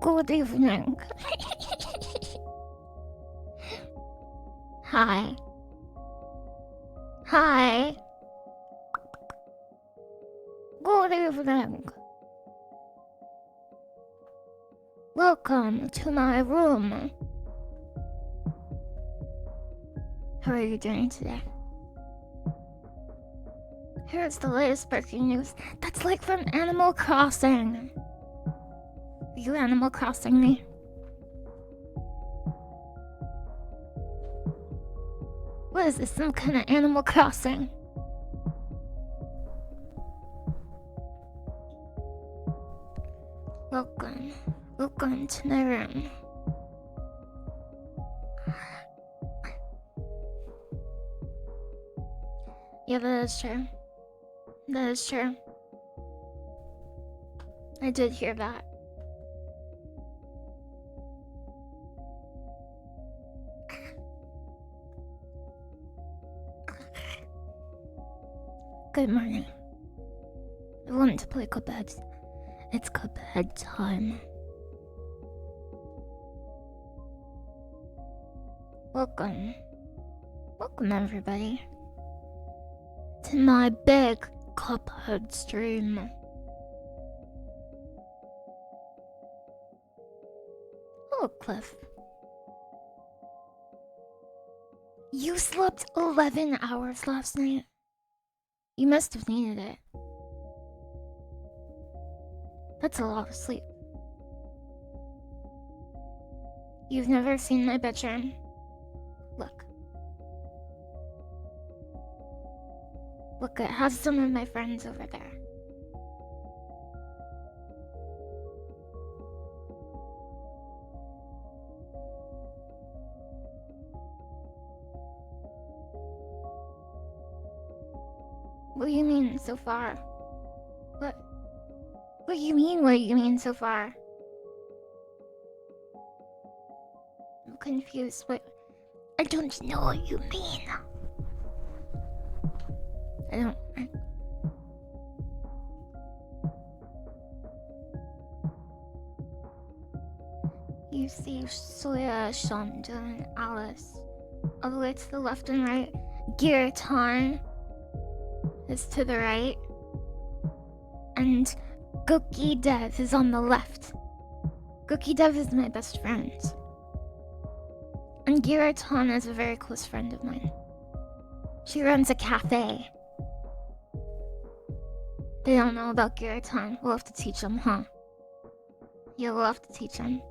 Good evening. Hi. Hi. Good evening. Welcome to my room. How are you doing today? Here's the latest breaking news. That's like from Animal Crossing. Are you Animal Crossing me? What is this, some kind of Animal Crossing? Welcome to my room. Yeah, that is true. That is true. I did hear that. Good morning. I wanted to play Cuphead. It's Cuphead time. Welcome everybody to my big Cuphead stream. Hello, Cliff. You slept 11 hours last night. You must have needed it. That's a lot of sleep. You've never seen my bedroom. Look, it has some of my friends over there. What do you mean so far? What do you mean so far? I'm confused. I don't know what you mean. You see Soya, Shonda, and Alice. All the way to the left and right. Giraton is to the right. And Gookie Dev is on the left. Gookie Dev is my best friend. And Giraton is a very close friend of mine. She runs a cafe. They don't know about Giraton. We'll have to teach them, huh? Yeah, we'll have to teach them.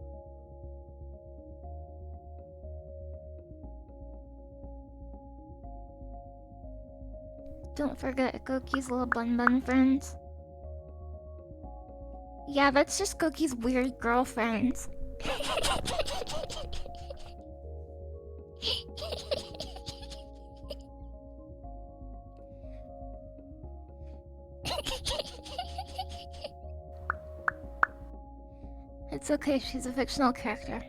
Don't forget Goki's little bun friends. Yeah, that's just Goki's weird girlfriend. It's okay, she's a fictional character.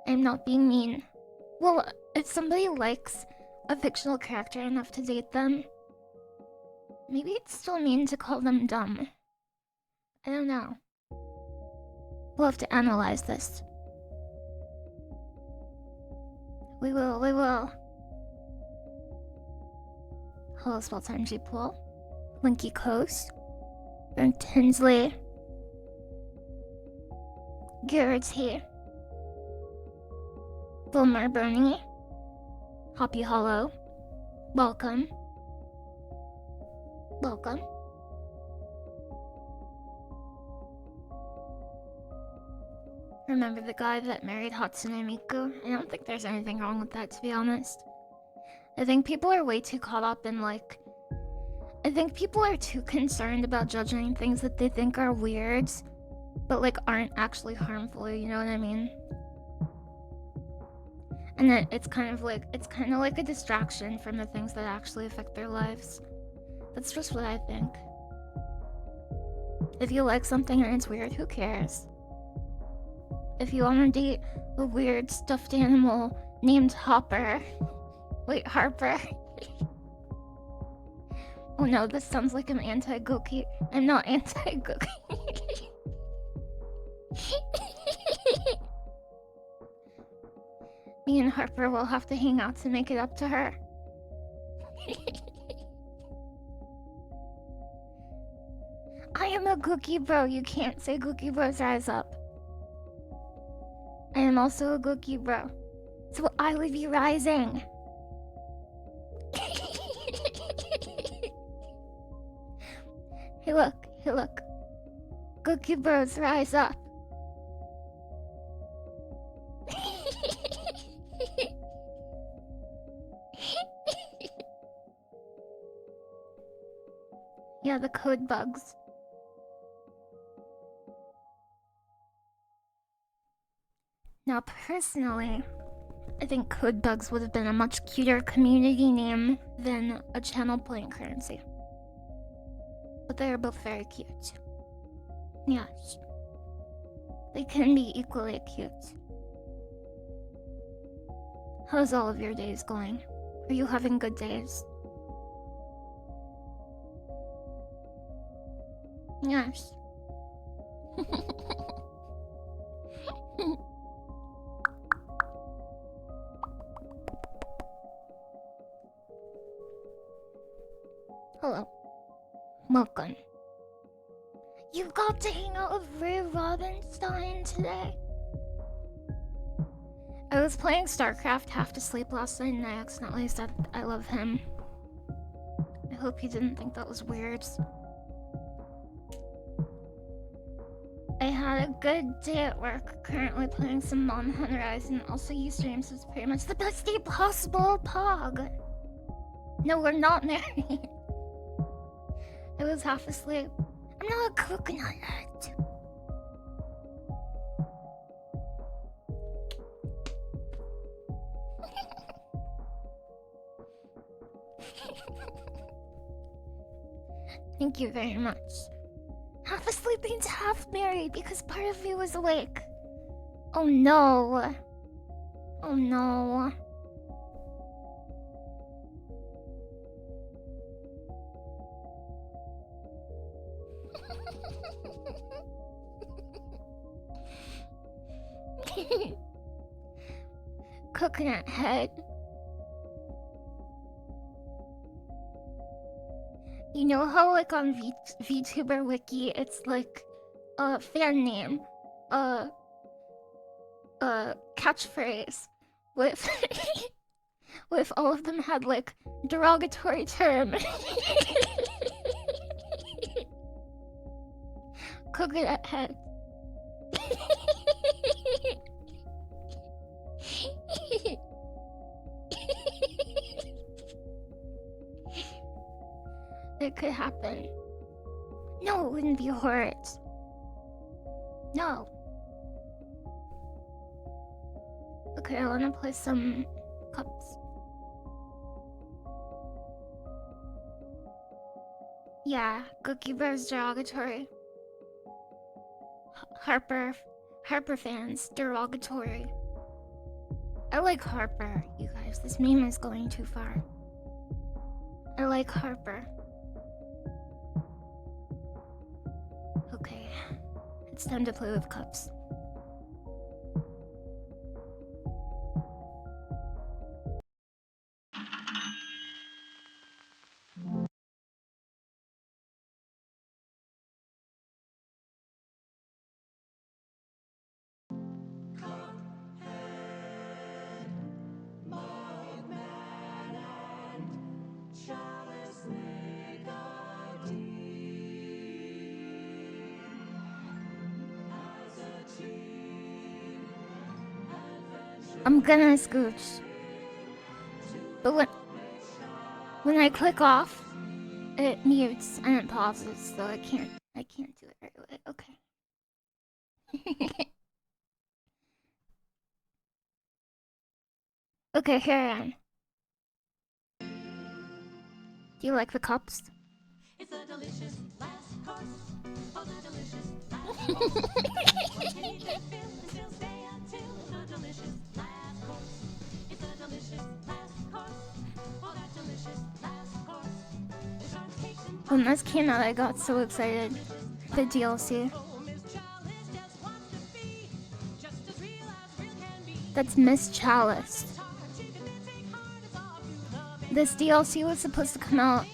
I'm not being mean. Well, if somebody likes a fictional character enough to date them, maybe it's still mean to call them dumb. I don't know. We'll have to analyze this. We will. Hello, Spelltime G-Pool. Linky Coast. And Tinsley. Garrett's here. Wilmer Bernie. Hoppy Hollow. Welcome. Remember the guy that married Hatsune Miku? I don't think there's anything wrong with that, to be honest. I think people are way too caught up in, I think people are too concerned about judging things that they think are weird, but, aren't actually harmful, you know what I mean? And then it's kind of like a distraction from the things that actually affect their lives. That's just what I think. If you like something and it's weird, who cares? If you want to date a weird stuffed animal named Harper. Oh no, this sounds like I'm anti-Goki. I'm not anti-Goki. Me and Harper will have to hang out to make it up to her. I am a cookie bro. You can't say cookie bro's rise up. I am also a cookie bro. So I would be rising. Hey look, hey look. Cookie bros rise up. Yeah, the code bugs. Now, personally, I think code bugs would have been a much cuter community name than a channel point currency. But they are both very cute. Yes. They can be equally cute. How's all of your days going? Are you having good days? Yes. Hello. Welcome. You got to hang out with Ray Robinstein today. I was playing StarCraft half to sleep last night and I accidentally said I love him. I hope you didn't think that was weird. I had a good day at work, currently playing some Monster Rise, and also you streams was pretty much the best day possible, Pog. No, we're not married. I was half asleep. I'm not a coconut head. Thank you very much. Half asleep means half married because part of me was awake. Oh no. Oh no. Coconut head. You know how like on VTuber Wiki it's like a fan name, catchphrase with with all of them had like derogatory term. Coconut head. It could happen. No, it wouldn't be horrid. No. Okay, I wanna play some cups. Yeah, Cookie Bear's derogatory. Harper fans, derogatory. I like Harper, you guys. This meme is going too far. I like Harper. Okay, it's time to play with cups. I'm gonna scooch. But when I click off, it mutes and it pauses, so I can't do it right away. Okay. Okay, here I am. Do you like the cups? It's a delicious last course. Oh, the delicious last course. What can you do? Still stay until the delicious last course. It's a delicious last course. Oh, that delicious last course. When this came out, I got so excited. The DLC. That's Miss Chalice. This DLC was supposed to come out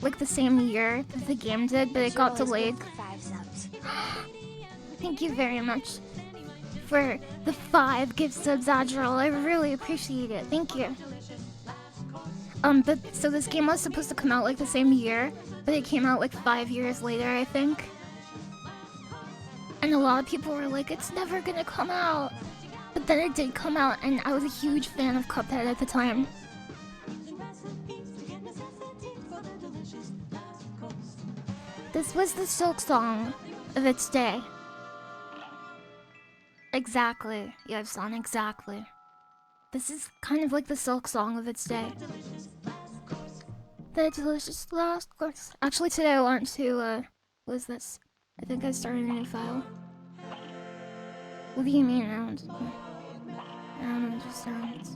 like the same year that the game did, but it got delayed. Thank you very much for the 5 gift subs, Adriel. I really appreciate it. Thank you. So this game was supposed to come out like the same year, but it came out like 5 years later, I think. And a lot of people were like, it's never gonna come out. But then it did come out, and I was a huge fan of Cuphead at the time. This was the Silk Song of its day. Exactly. Yevson, exactly. This is kind of like the Silk Song of its day. The delicious last course. Actually, today I want to, what is this? I think I started a new file. What do you mean, I don't understand.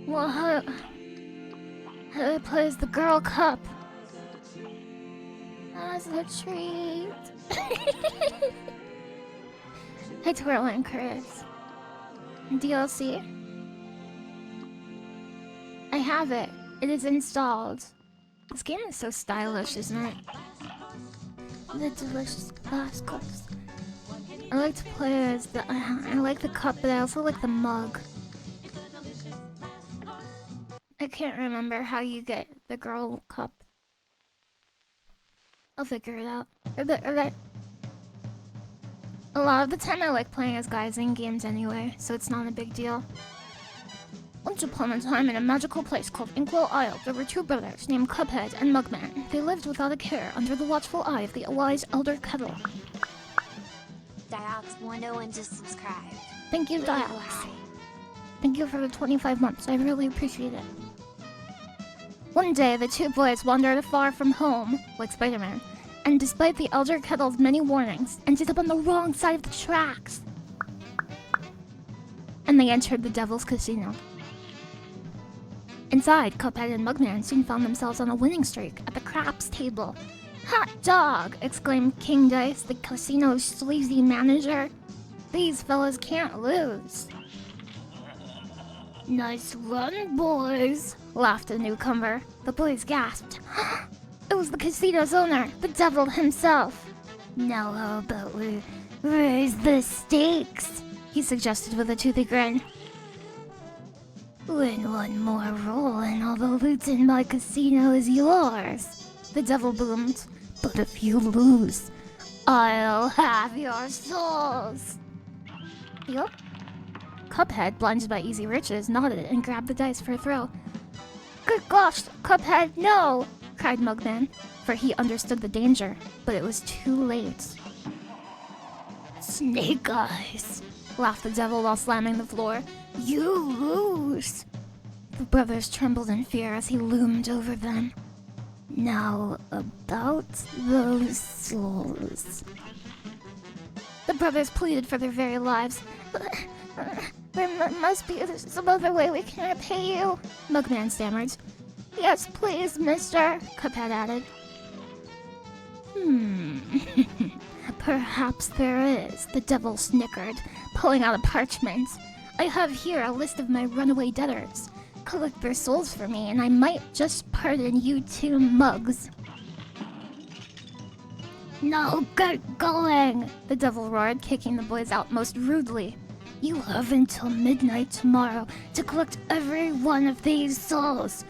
Well, how do I play as the Girl Cup? As a treat. Hey, Twirl and Chris. DLC? I have it. It is installed. This game is so stylish, isn't it? The delicious last course. I like to play as the... I like the cup, but I also like the mug. I can't remember how you get the girl cup. I'll figure it out. A lot of the time I like playing as guys in games anyway, so it's not a big deal. Once upon a time in a magical place called Inkwell Isle, there were 2 brothers named Cuphead and Mugman. They lived without a care under the watchful eye of the wise Elder Kettle. Diox101 just subscribed. Thank you, Diox. Thank you for the 25 months. I really appreciate it. One day, the 2 boys wandered far from home, like Spider-Man, and despite the Elder Kettle's many warnings, ended up on the wrong side of the tracks. And they entered the Devil's Casino. Inside, Cuphead and Mugman soon found themselves on a winning streak at the craps table. Hot dog! Exclaimed King Dice, the casino's sleazy manager. These fellas can't lose. Nice run, boys, laughed the newcomer. The boys gasped. It was the casino's owner, the devil himself. Now how about we raise the stakes? He suggested with a toothy grin. Win one more roll and all the loot in my casino is yours, the devil boomed. But if you lose, I'll have your souls. Yup. Cuphead, blinded by easy riches, nodded and grabbed the dice for a throw. Good gosh, Cuphead, no! Cried Mugman, for he understood the danger, but it was too late. Snake eyes, laughed the devil while slamming the floor. You lose! The brothers trembled in fear as he loomed over them. Now about those souls. The brothers pleaded for their very lives. There must be some other way we can repay you, Mugman stammered. Yes, please, mister, Cuphead added. Perhaps there is, the devil snickered, pulling out a parchment. I have here a list of my runaway debtors. Collect their souls for me, and I might just pardon you 2 mugs. No, get going! The devil roared, kicking the boys out most rudely. You have until midnight tomorrow to collect every one of these souls.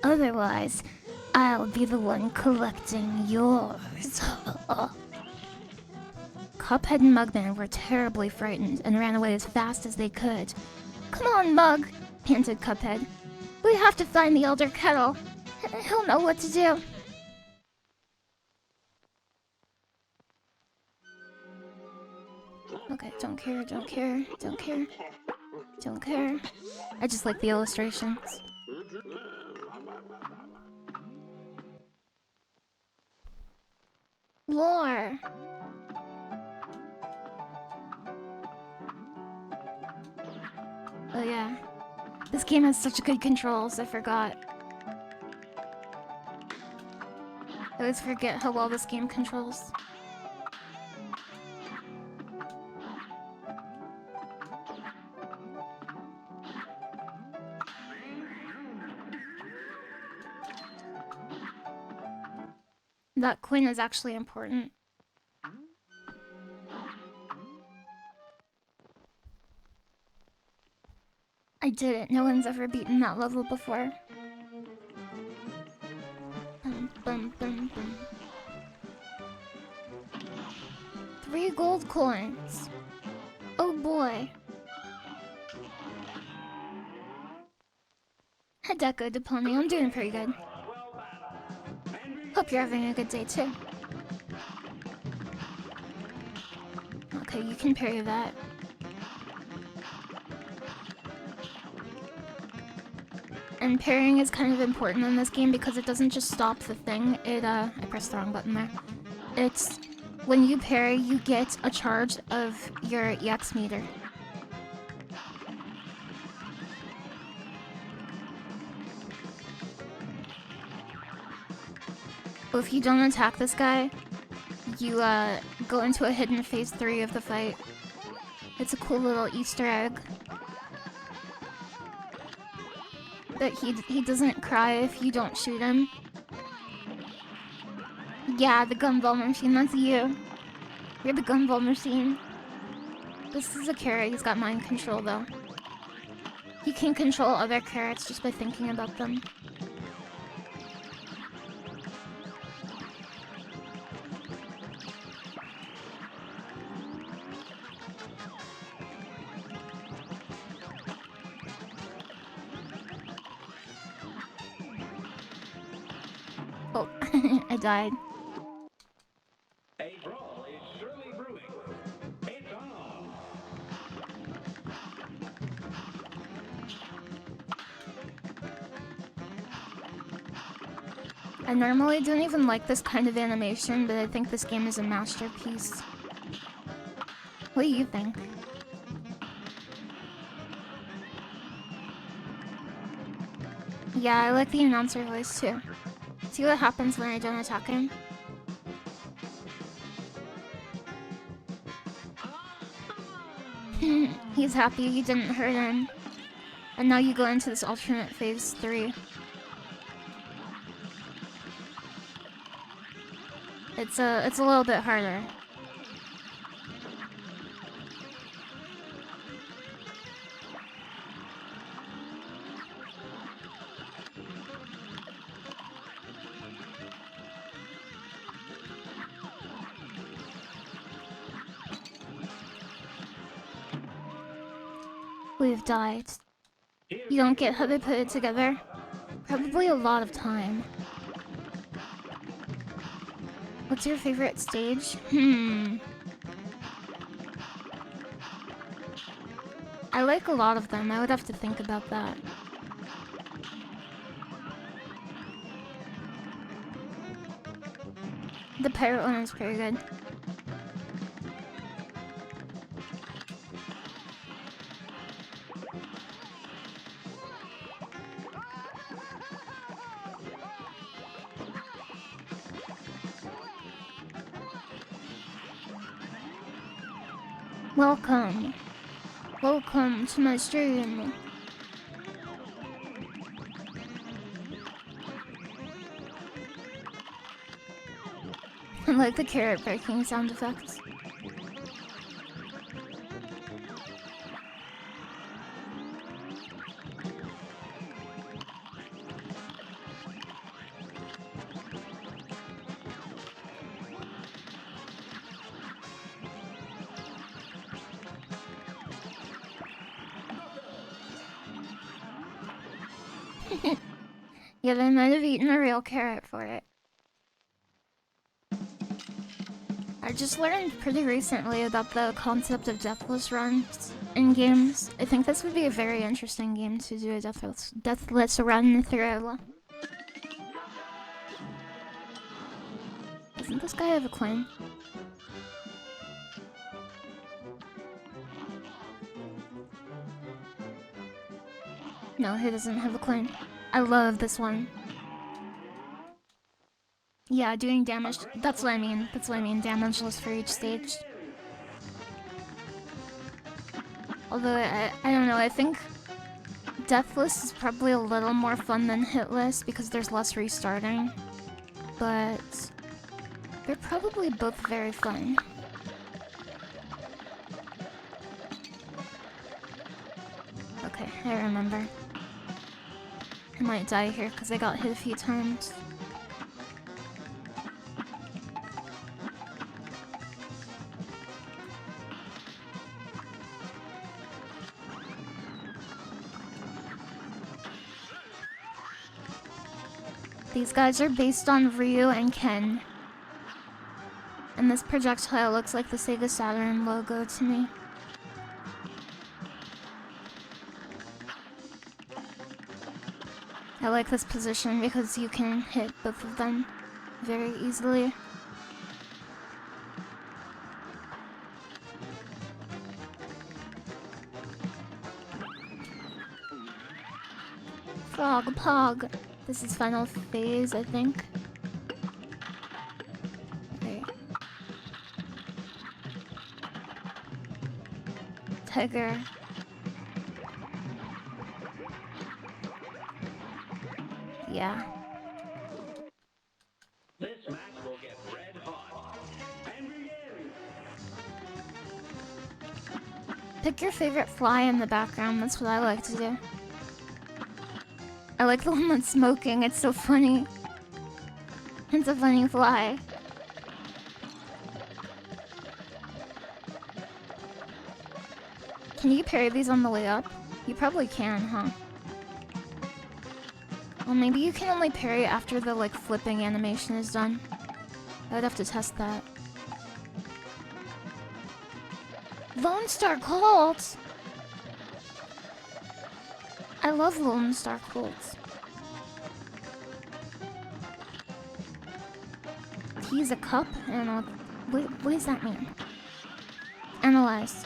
Otherwise, I'll be the one collecting yours. Cuphead and Mugman were terribly frightened and ran away as fast as they could. Come on, Mug, panted Cuphead. We have to find the Elder Kettle. He'll know what to do. Okay, don't care. I just like the illustrations. Lore. Oh yeah. This game has such good controls, I forgot. I always forget how well this game controls. That coin is actually important. I did it. No one's ever beaten that level before. Bum, bum, bum, bum. 3 gold coins. Oh boy. Hideko Deponi, I'm doing pretty good. Hope you're having a good day too. Okay, you can parry that. And parrying is kind of important in this game because it doesn't just stop the thing. I pressed the wrong button there. It's when you parry, you get a charge of your EX meter. But if you don't attack this guy, you go into a hidden phase 3 of the fight. It's a cool little Easter egg. But he doesn't cry if you don't shoot him. Yeah, the gumball machine, that's you. You're the gumball machine. This is a carrot, he's got mind control though. He can control other carrots just by thinking about them. Oh, I died. A brawl is surely brewing. It's on. I normally don't even like this kind of animation, but I think this game is a masterpiece. What do you think? Yeah, I like the announcer voice too. See what happens when I don't attack him? He's happy you didn't hurt him. And now you go into this alternate phase 3. It's a little bit harder. We've died. You don't get how they put it together? Probably a lot of time. What's your favorite stage? I like a lot of them. I would have to think about that. The pirate one is pretty good. Welcome. Welcome to my stream. I like the carrot breaking sound effects. Yeah, they might have eaten a real carrot for it. I just learned pretty recently about the concept of deathless runs in games. I think this would be a very interesting game to do a deathless run through. Doesn't this guy have a coin? No, he doesn't have a coin. I love this one. Yeah, doing damage. That's what I mean. That's what I mean. Damageless for each stage. Although, I don't know. I think Deathless is probably a little more fun than Hitless because there's less restarting. But They're probably both very fun. Okay, I remember. I might die here because I got hit a few times. These guys are based on Ryu and Ken. And this projectile looks like the Sega Saturn logo to me. I like this position because you can hit both of them very easily. Frog Pog. This is final phase, I think. Okay. Tiger. Yeah. This match will get red hot. And begin. Pick your favorite fly in the background, that's what I like to do. I like the one that's smoking, it's so funny. It's a funny fly. Can you parry these on the way up? You probably can, huh? Well, maybe you can only parry after the, like, flipping animation is done. I would have to test that. Lone Star Colt! I love Lone Star Colts. Use a cup and what does that mean? Analyze.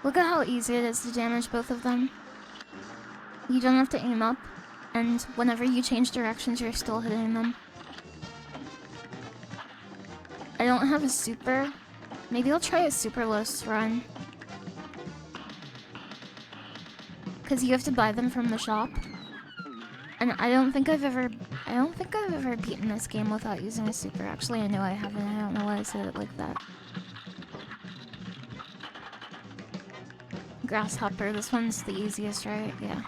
Look at how easy it is to damage both of them. You don't have to aim up, and whenever you change directions, you're still hitting them. I don't have a super. Maybe I'll try a superless run. Because you have to buy them from the shop. And I don't think I've ever beaten this game without using a super. Actually, I know I haven't. I don't know why I said it like that. Grasshopper, this one's the easiest, right? Yeah.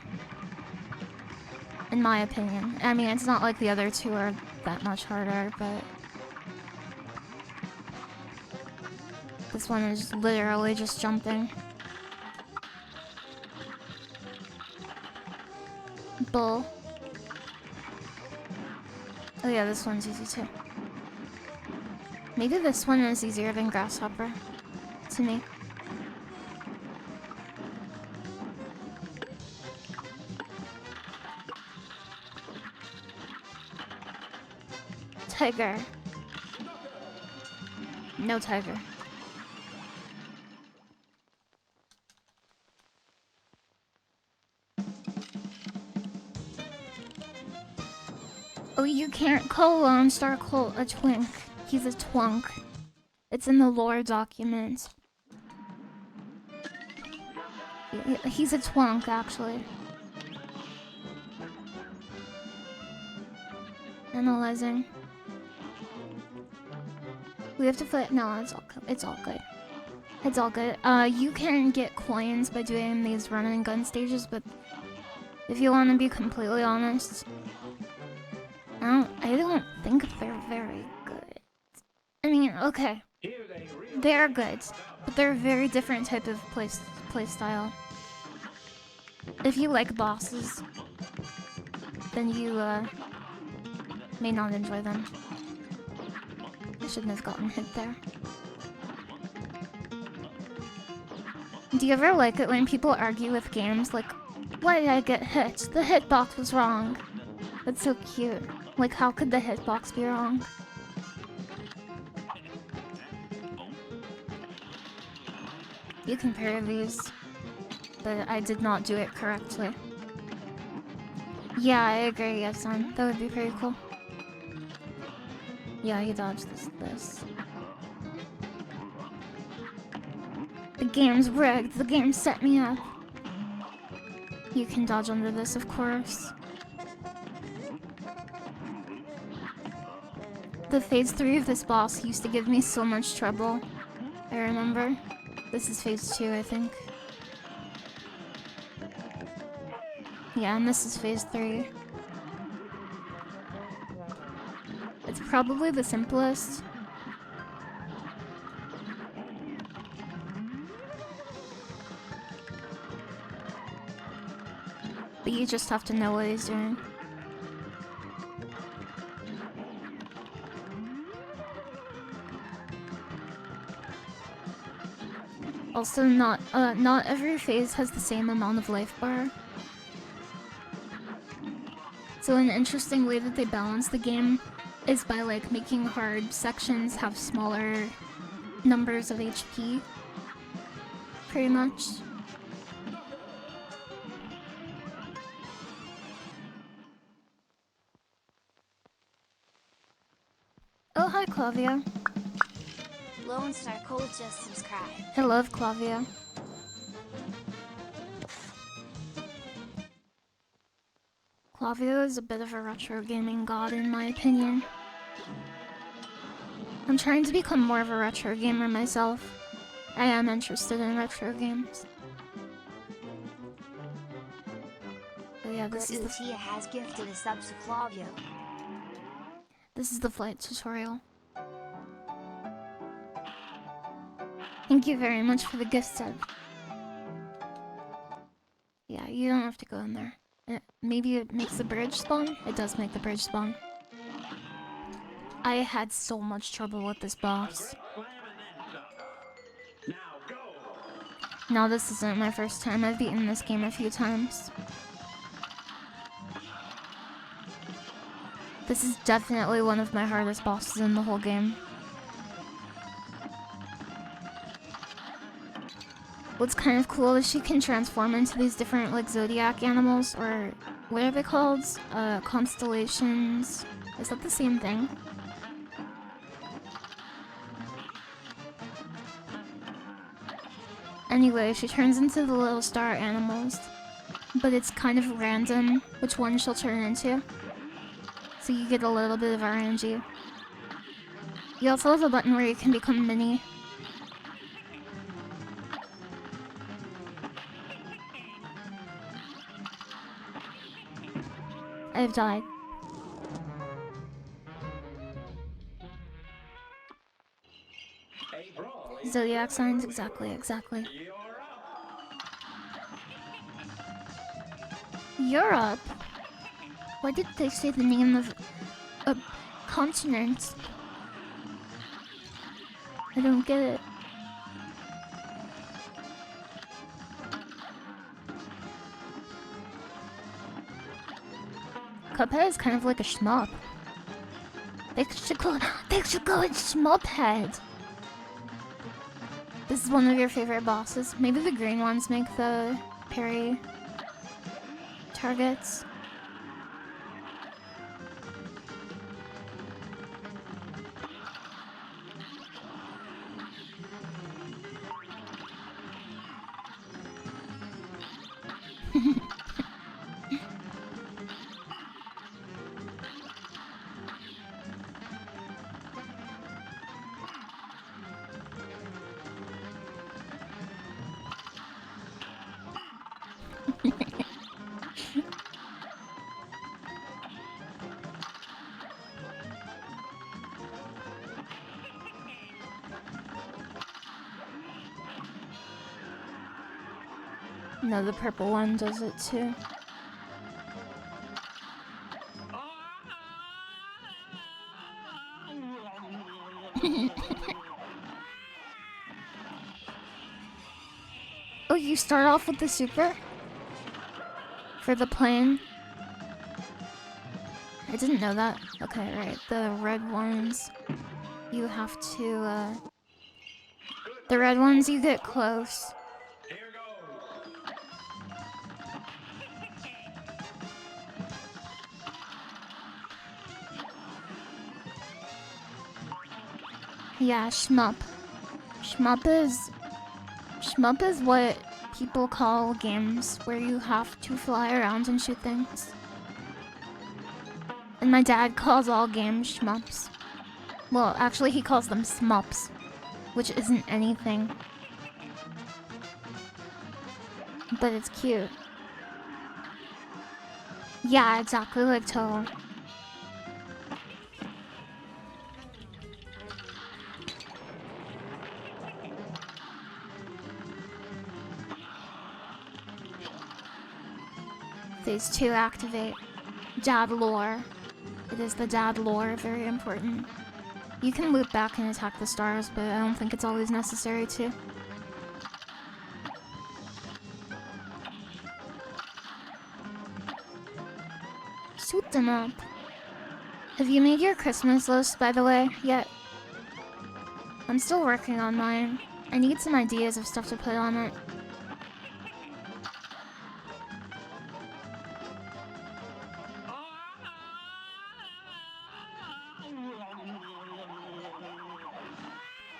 In my opinion. I mean, it's not like the other two are that much harder, but... this one is literally just jumping. Bull. Oh yeah, this one's easy too. Maybe this one is easier than Grasshopper. To me. Tiger. No tiger. Oh, you can't call Lone Star Colt a twink. He's a twunk. It's in the lore document. He's a twunk, actually. Analyzing. We have to flip. No, it's all good. It's all good. It's all good. You can get coins by doing these run and gun stages, but if you want to be completely honest, I don't think they're very good. I mean, okay, they're good, but they're a very different type of play style. If you like bosses, then you may not enjoy them. I shouldn't have gotten hit there. Do you ever like it when people argue with games like, why did I get hit? The hitbox was wrong. That's so cute. Like, how could the hitbox be wrong? You can pair these, but I did not do it correctly. Yeah, I agree, yes, son. That would be pretty cool. Yeah, he dodged this. The game's rigged. The game set me up. You can dodge under this, of course. The phase 3 of this boss used to give me so much trouble. I remember. This is phase 2, I think. Yeah, and this is phase 3. It's probably the simplest. But you just have to know what he's doing. Also, not every phase has the same amount of life bar. So an interesting way that they balance the game is by like making hard sections have smaller numbers of HP. Pretty much. Oh, hi, Clavia. Lone Star Cold just subscribed. I love Clavia. Clavia is a bit of a retro gaming god, in my opinion. I'm trying to become more of a retro gamer myself. I am interested in retro games. But yeah, this is the Tia has gifted a sub to Clavio. This is the flight tutorial. Thank you very much for the gift sub. Yeah, you don't have to go in there. Maybe it makes the bridge spawn? It does make the bridge spawn. I had so much trouble with this boss. Now this isn't my first time. I've beaten this game a few times. This is definitely one of my hardest bosses in the whole game. What's kind of cool is she can transform into these different like zodiac animals, or what are they called? Constellations. Is that the same thing? Anyway, she turns into the little star animals, but it's kind of random which one she'll turn into. So you get a little bit of RNG. You also have a button where you can become mini. I've died. Zodiac signs, exactly. Europe? Why did they say the name of a continent? I don't get it. Cuphead is kind of like a shmup. They should call it Shmuphead. This is one of your favorite bosses. Maybe the green ones make the parry targets. No, the purple one does it too. Oh, you start off with the super? For the plane? I didn't know that. Okay, right. The red ones, you have to, the red ones, you get close. Yeah, shmup. Shmup is what people call games where you have to fly around and shoot things. And my dad calls all games shmups. Well, actually he calls them smups, which isn't anything. But it's cute. Yeah, exactly like Toe. Phase 2 activate. Dad lore. It is the dad lore, very important. You can loop back and attack the stars, but I don't think it's always necessary to. Shoot them up. Have you made your Christmas list, by the way, yet? I'm still working on mine. I need some ideas of stuff to put on it.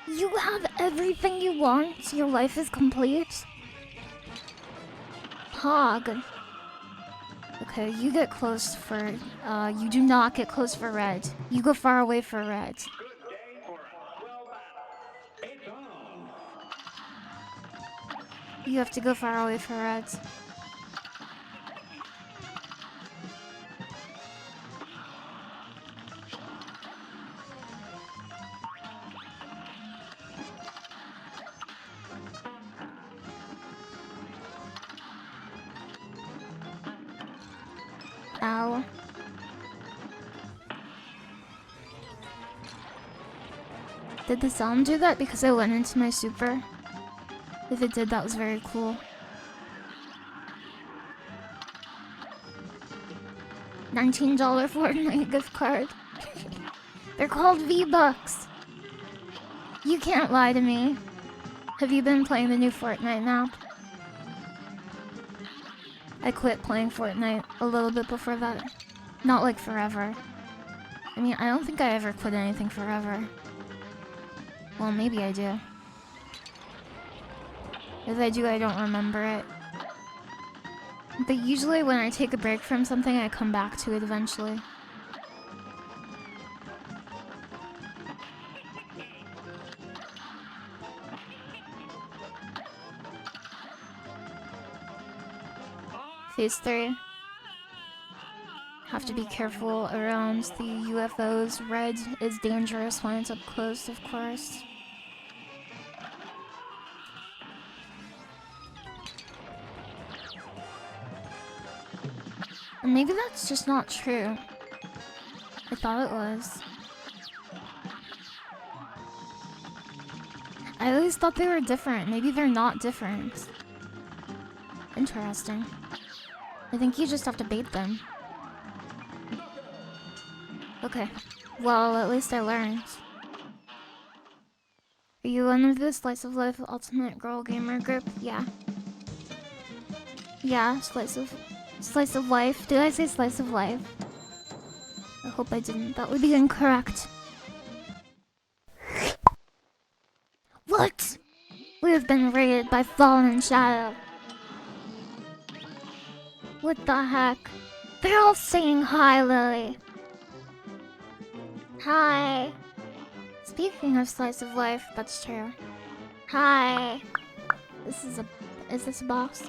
You have everything you want? Your life is complete? Pog. Okay, you get close for... you do not get close for red. You go far away for red. Good day for a well battle. It's on. You have to go far away for red. Ow. Did the sound do that because I went into my super? If it did, that was very cool. $19 Fortnite gift card. They're called V-Bucks. You can't lie to me. Have you been playing the new Fortnite map? I quit playing Fortnite a little bit before that. Not like forever. I mean, I don't think I ever quit anything forever. Well, maybe I do. If I do, I don't remember it. But usually when I take a break from something, I come back to it eventually. Phase 3. Have to be careful around the UFOs. Red is dangerous when it's up close, of course. And maybe that's just not true. I thought it was. I always thought they were different. Maybe they're not different. Interesting. I think you just have to bait them. Okay. Well, at least I learned. Are you one of the Slice of Life Ultimate Girl Gamer group? Yeah. Yeah, Slice of Life. Did I say Slice of Life? I hope I didn't. That would be incorrect. What? We have been raided by Fallen Shadow. What the heck? They're all saying hi, Lily. Hi. Speaking of Slice of Life, that's true. Hi. Is this a boss?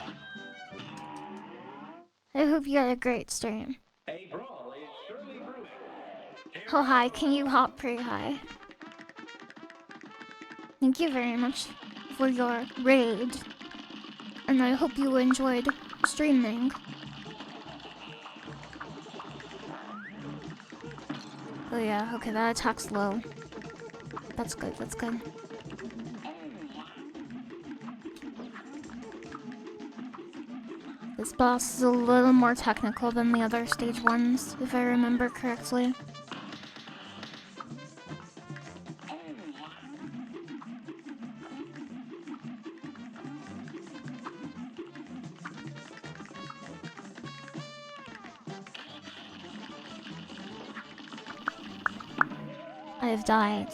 I hope you had a great stream. A brawl is surely brewing. Oh hi, can you hop pretty high? Thank you very much for your raid. And I hope you enjoyed streaming. Oh yeah, okay, that attack's low. That's good, that's good. This boss is a little more technical than the other stage ones, if I remember correctly. I have died.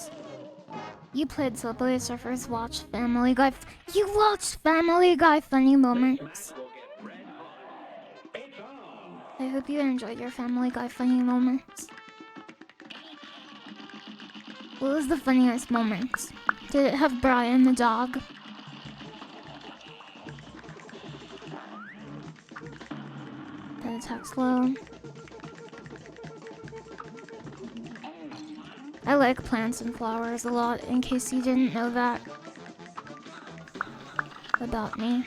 You played Subway Surfers, watched Family Guy. You watched Family Guy Funny Moments. Will get red hot. It's on. I hope you enjoyed your Family Guy Funny Moments. What was the funniest moment? Did it have Brian the dog? That attack's low. I like plants and flowers a lot, in case you didn't know that about me.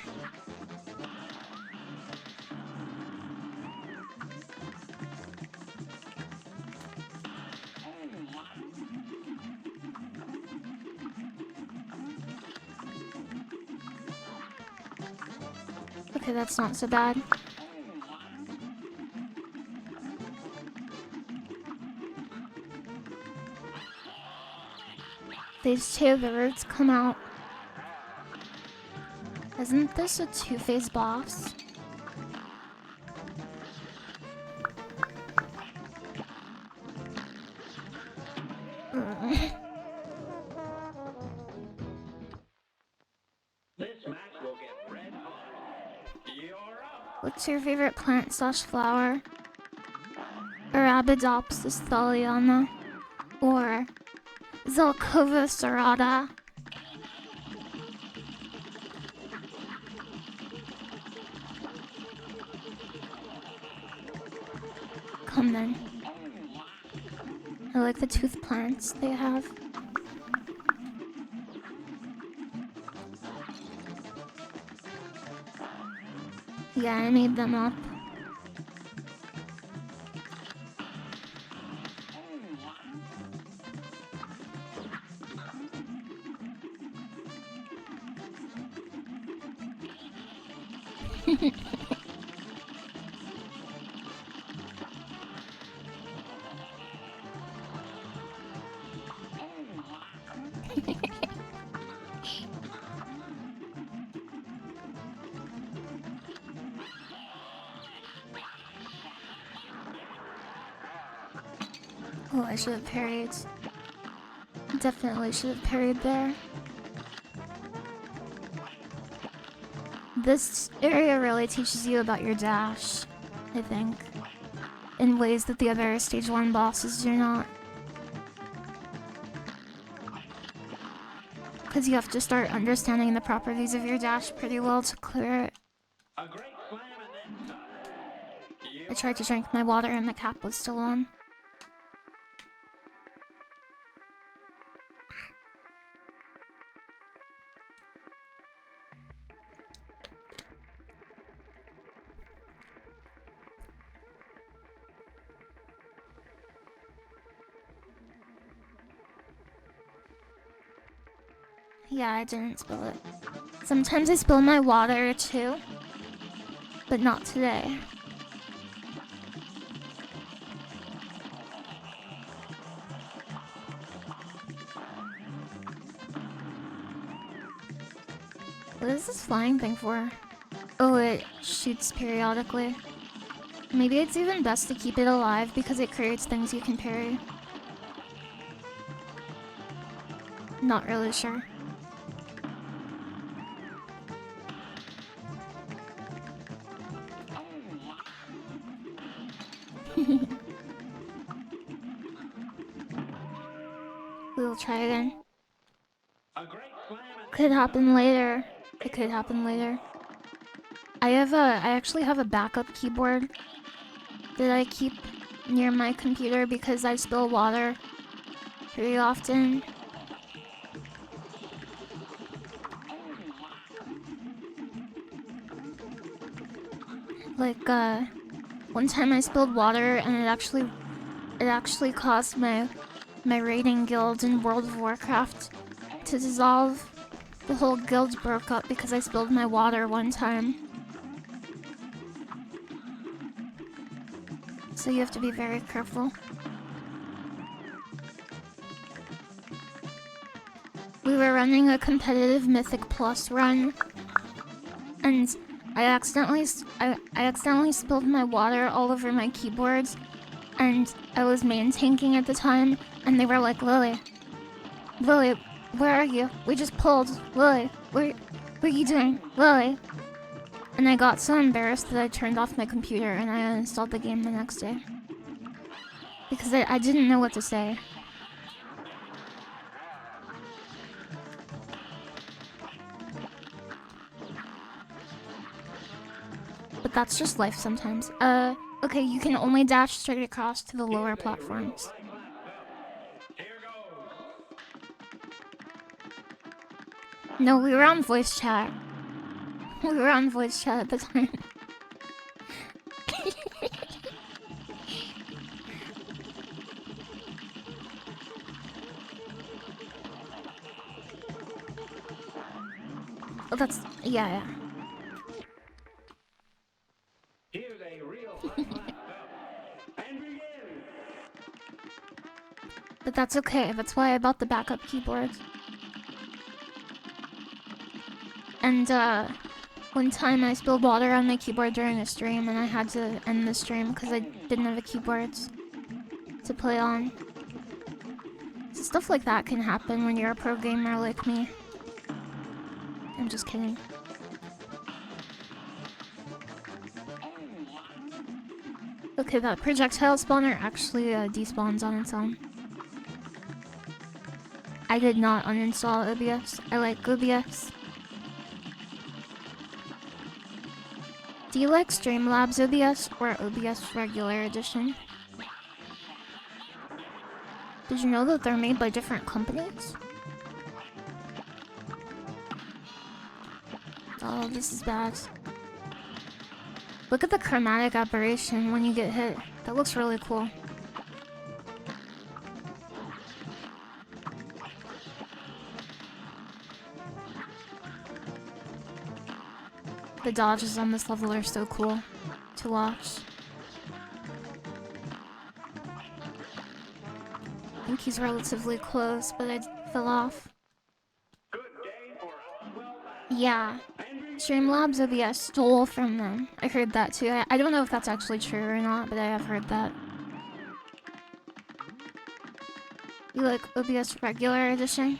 Okay, that's not so bad. Phase 2, the roots come out. Isn't this a two-phase boss? This match will get red hot. You're up. What's your favorite plant slash flower? Arabidopsis thaliana or Zelkova serrata? Come then. I like the tooth plants they have. Yeah, I made them up. Oh, I should have parried. Definitely should have parried there. This area really teaches you about your dash, I think, in ways that the other stage 1 bosses do not. Because you have to start understanding the properties of your dash pretty well to clear it. A great slam and then I tried to drink my water and the cap was still on. Yeah, I didn't spill it. Sometimes I spill my water too, but not today. What is this flying thing for? Oh, it shoots periodically. Maybe it's even best to keep it alive because it creates things you can parry. Not really sure. We'll try again. a great slam and Could happen later. It could happen later. I actually have a backup keyboard that I keep near my computer because I spill water pretty often. Like, one time I spilled water and it actually caused my raiding guild in World of Warcraft to dissolve. The whole guild broke up because I spilled my water one time. So you have to be very careful. We were running a competitive Mythic Plus run, and I accidentally spilled my water all over my keyboards, and I was main tanking at the time, and they were like, Lily, where are you? We just pulled. Lily, what are you doing? Lily. And I got so embarrassed that I turned off my computer and I uninstalled the game the next day. Because I didn't know what to say. That's just life sometimes. Okay, you can only dash straight across to the lower platforms. No, we were on voice chat. We were on voice chat at the time. Oh, that's... yeah. Here's a real hot and begin. But that's okay, that's why I bought the backup keyboard. And, one time I spilled water on my keyboard during a stream and I had to end the stream because I didn't have a keyboard to play on. So stuff like that can happen when you're a pro gamer like me. I'm just kidding. Okay, that projectile spawner actually despawns on its own. I did not uninstall OBS. I like OBS. Do you like Streamlabs OBS or OBS Regular Edition? Did you know that they're made by different companies? Oh, this is bad. Look at the chromatic aberration when you get hit. That looks really cool. The dodges on this level are so cool to watch. I think he's relatively close, but I fell off. Yeah. Streamlabs OBS stole from them. I heard that too. I don't know if that's actually true or not, but I have heard that. You like OBS Regular Edition?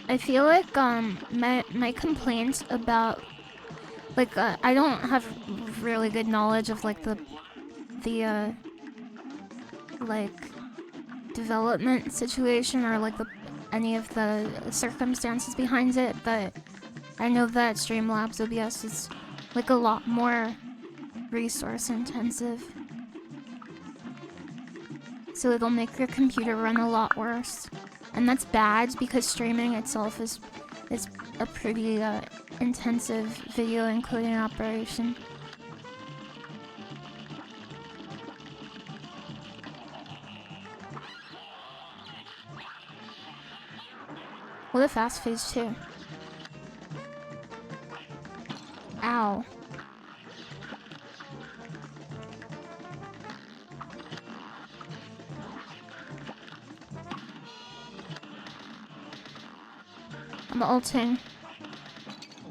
I feel like my complaint about like I don't have really good knowledge of like the like development situation or like any of the circumstances behind it, but I know that Streamlabs OBS is like a lot more resource intensive. So it'll make your computer run a lot worse. And that's bad because streaming itself is a pretty intensive video encoding operation. What a fast phase too. Ow. I'm ulting.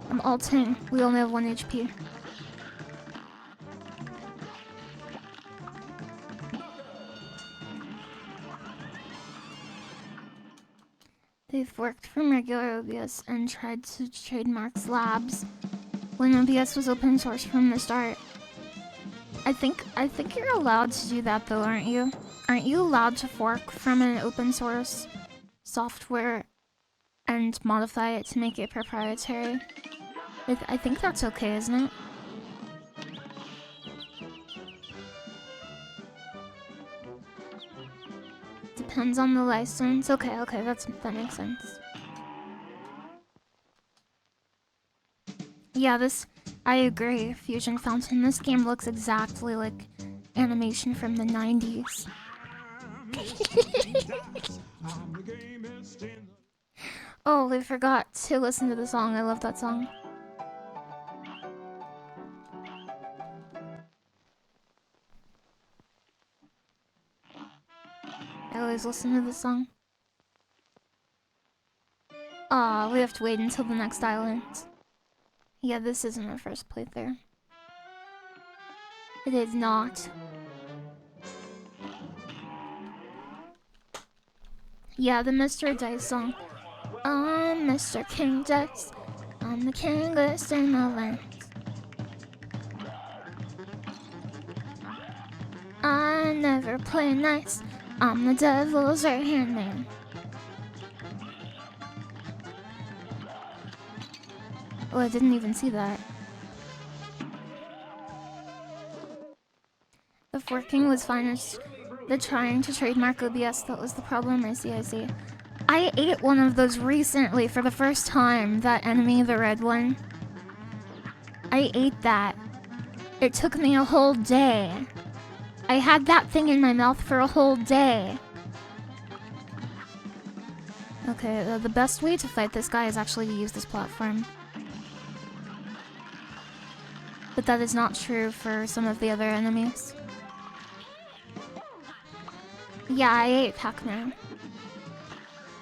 I'm ulting. We only have 1 HP. They've worked from regular OBS and tried to trademark Labs when OBS was open source from the start. I think you're allowed to do that though, aren't you? Aren't you allowed to fork from an open source software and modify it to make it proprietary? I think that's okay, isn't it? Depends on the license. Okay, that makes sense. Yeah, I agree, Fusion Fountain. This game looks exactly like animation from the 90s. Oh, we forgot to listen to the song. I love that song. I always listen to this song. Aw, we have to wait until the next island. Yeah, this isn't our first playthrough. It is not. Yeah, the Mr. Dice song. I'm Mr. King Dice. I'm the kingest in the land. I never play nice. I'm the devil's right-hand man. Oh, I didn't even see that. stuff working was fine. It's the trying to trademark OBS that was the problem. I see, I see. I ate one of those recently for the first time. That enemy, the red one. I ate that. It took me a whole day. I had that thing in my mouth for a whole day. Okay, the best way to fight this guy is actually to use this platform. But that is not true for some of the other enemies. Yeah, I ate Pac-Man.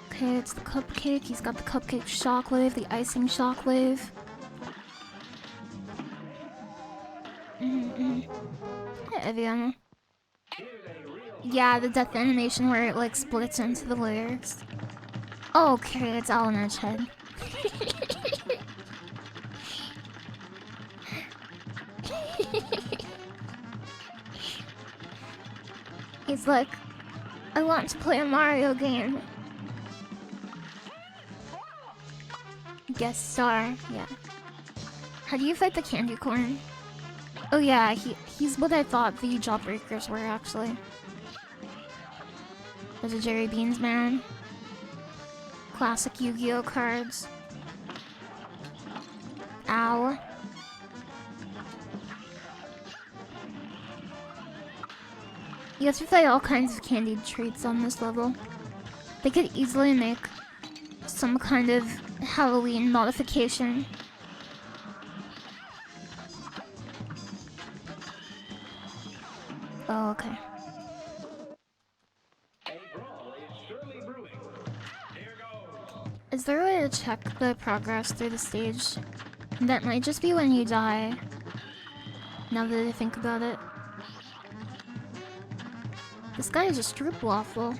Okay, it's the cupcake. He's got the cupcake shockwave, the icing shockwave. Hey, Eviana. Yeah, the death animation where it like splits into the layers. Okay, it's all in Edge head. He's like, I want to play a Mario game. Guest star, yeah. How do you fight the candy corn? Oh yeah, he's what I thought the Jawbreakers were actually. There's a Jerry Beans man. Classic Yu-Gi-Oh cards. Ow. You have to fight all kinds of candied treats on this level. They could easily make some kind of Halloween modification. Oh, okay. Is there a way to check the progress through the stage? That might just be when you die. Now that I think about it. This guy is a stroopwafel.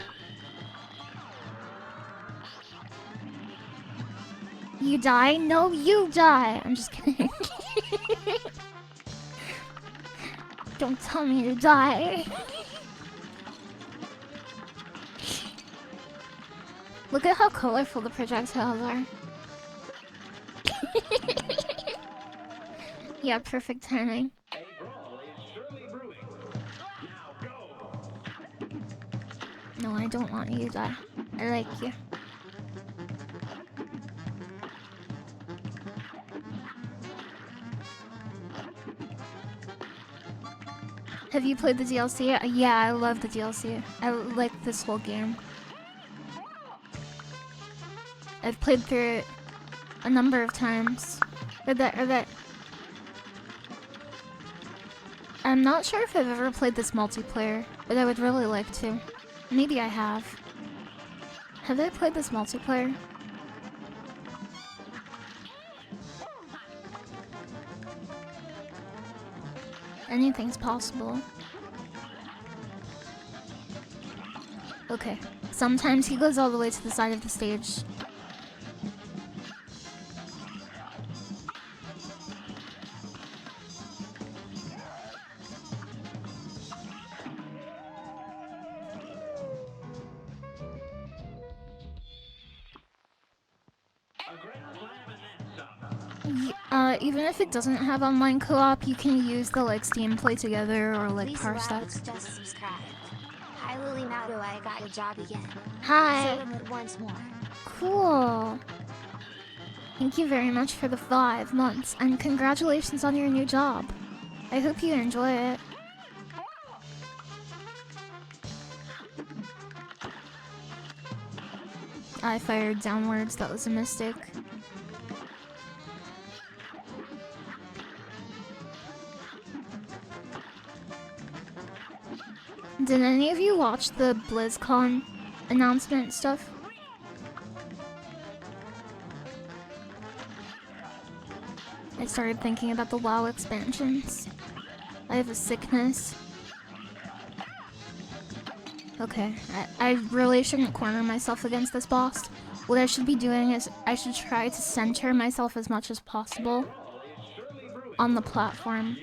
You die? No, you die! I'm just kidding. Don't tell me to die. Look at how colorful the projectiles are. Yeah, perfect timing. No, I don't want you to die. I like you. Have you played the DLC? Yeah, I love the DLC. I like this whole game. I've played through it a number of times. I'm not sure if I've ever played this multiplayer, but I would really like to. Maybe I have. Have I played this multiplayer? Anything's possible. Okay. Sometimes he goes all the way to the side of the stage. Even if it doesn't have online co-op, you can use the like Steam Play Together or like Parsecs. Just subscribed. Hi Lily, now do I got a job again? Hi. Say it once more. Cool. Thank you very much for the 5 months, and congratulations on your new job. I hope you enjoy it. I fired downwards, that was a mistake. Did any of you watch the BlizzCon announcement stuff? I started thinking about the WoW expansions. I have a sickness. Okay, I really shouldn't corner myself against this boss. What I should be doing is I should try to center myself as much as possible on the platform.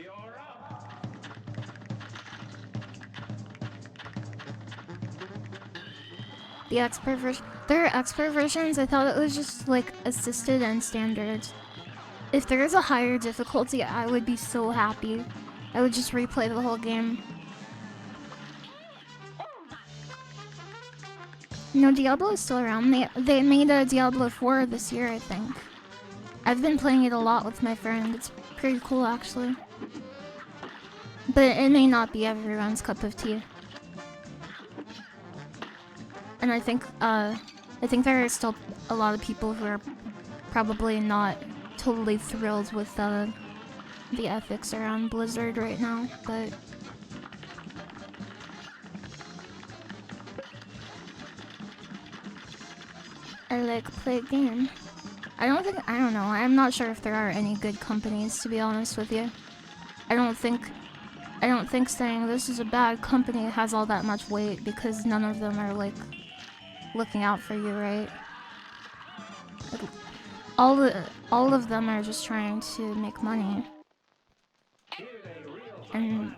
The expert version. There are expert versions. I thought it was just like assisted and standard. If there is a higher difficulty, I would be so happy. I would just replay the whole game. No, Diablo is still around. They made a Diablo 4 this year, I think. I've been playing it a lot with my friend. It's pretty cool, actually. But it may not be everyone's cup of tea. And I think there are still a lot of people who are probably not totally thrilled with the ethics around Blizzard right now, but I like to play a game. I don't know, I'm not sure if there are any good companies, to be honest with you. I don't think saying this is a bad company has all that much weight, because none of them are, like, looking out for you, right? Like, all of them are just trying to make money. And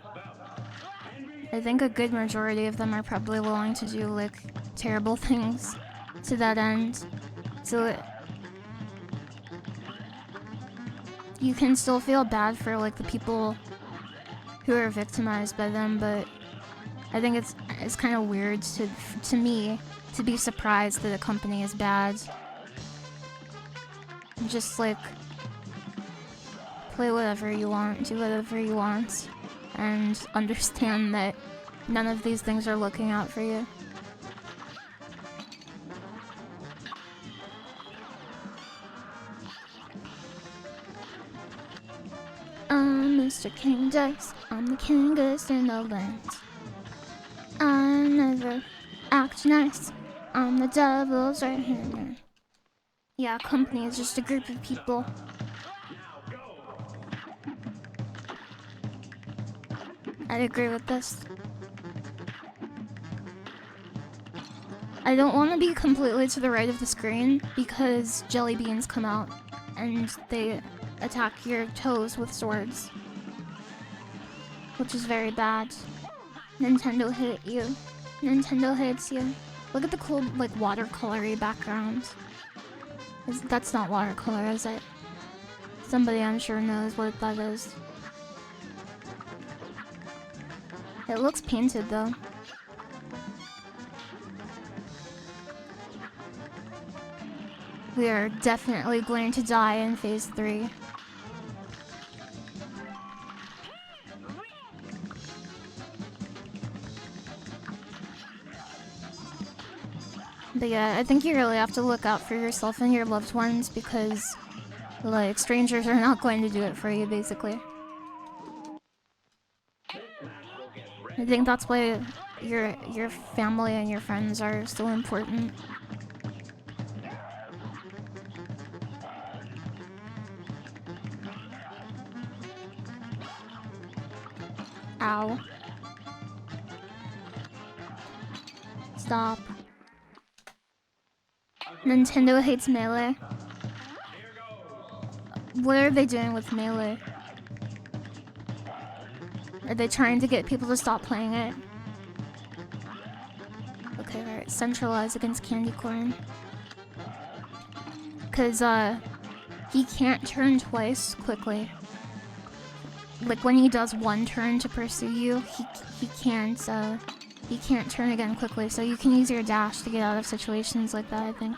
I think a good majority of them are probably willing to do, like, terrible things to that end. So you can still feel bad for, like, the people who are victimized by them, but I think it's kind of weird to me to be surprised that a company is bad. Just, like, play whatever you want, do whatever you want, and understand that none of these things are looking out for you. I'm Mr. King Dice, I'm the kingest in the land. I never act nice, I'm the devil's right hand man. Yeah, company is just a group of people. I agree with this. I don't want to be completely to the right of the screen because jelly beans come out and they attack your toes with swords, which is very bad. Nintendo hit you. Nintendo hits you. Look at the cool, like, watercolory background. That's not watercolor, is it? Somebody I'm sure knows what that is. It looks painted though. We are definitely going to die in phase 3. But yeah, I think you really have to look out for yourself and your loved ones because, like, strangers are not going to do it for you, basically. I think that's why your family and your friends are so important. Ow. Stop. Nintendo hates Melee. What are they doing with Melee? Are they trying to get people to stop playing it? Okay, right. Centralize against Candy Corn. Cause, he can't turn twice quickly. Like, when he does one turn to pursue you, he can't turn again quickly, so you can use your dash to get out of situations like that, I think.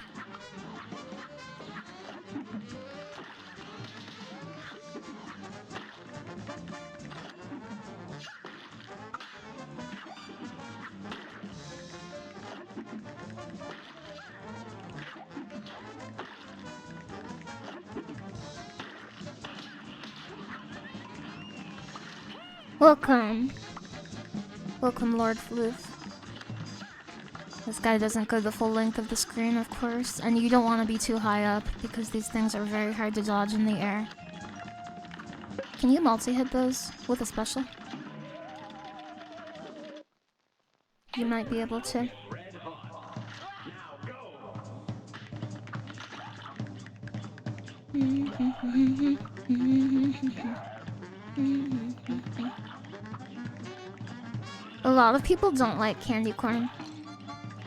Welcome. Welcome, Lord Floof. This guy doesn't go the full length of the screen, of course, and you don't want to be too high up because these things are very hard to dodge in the air. Can you multi-hit those with a special? You might be able to. A lot of people don't like candy corn.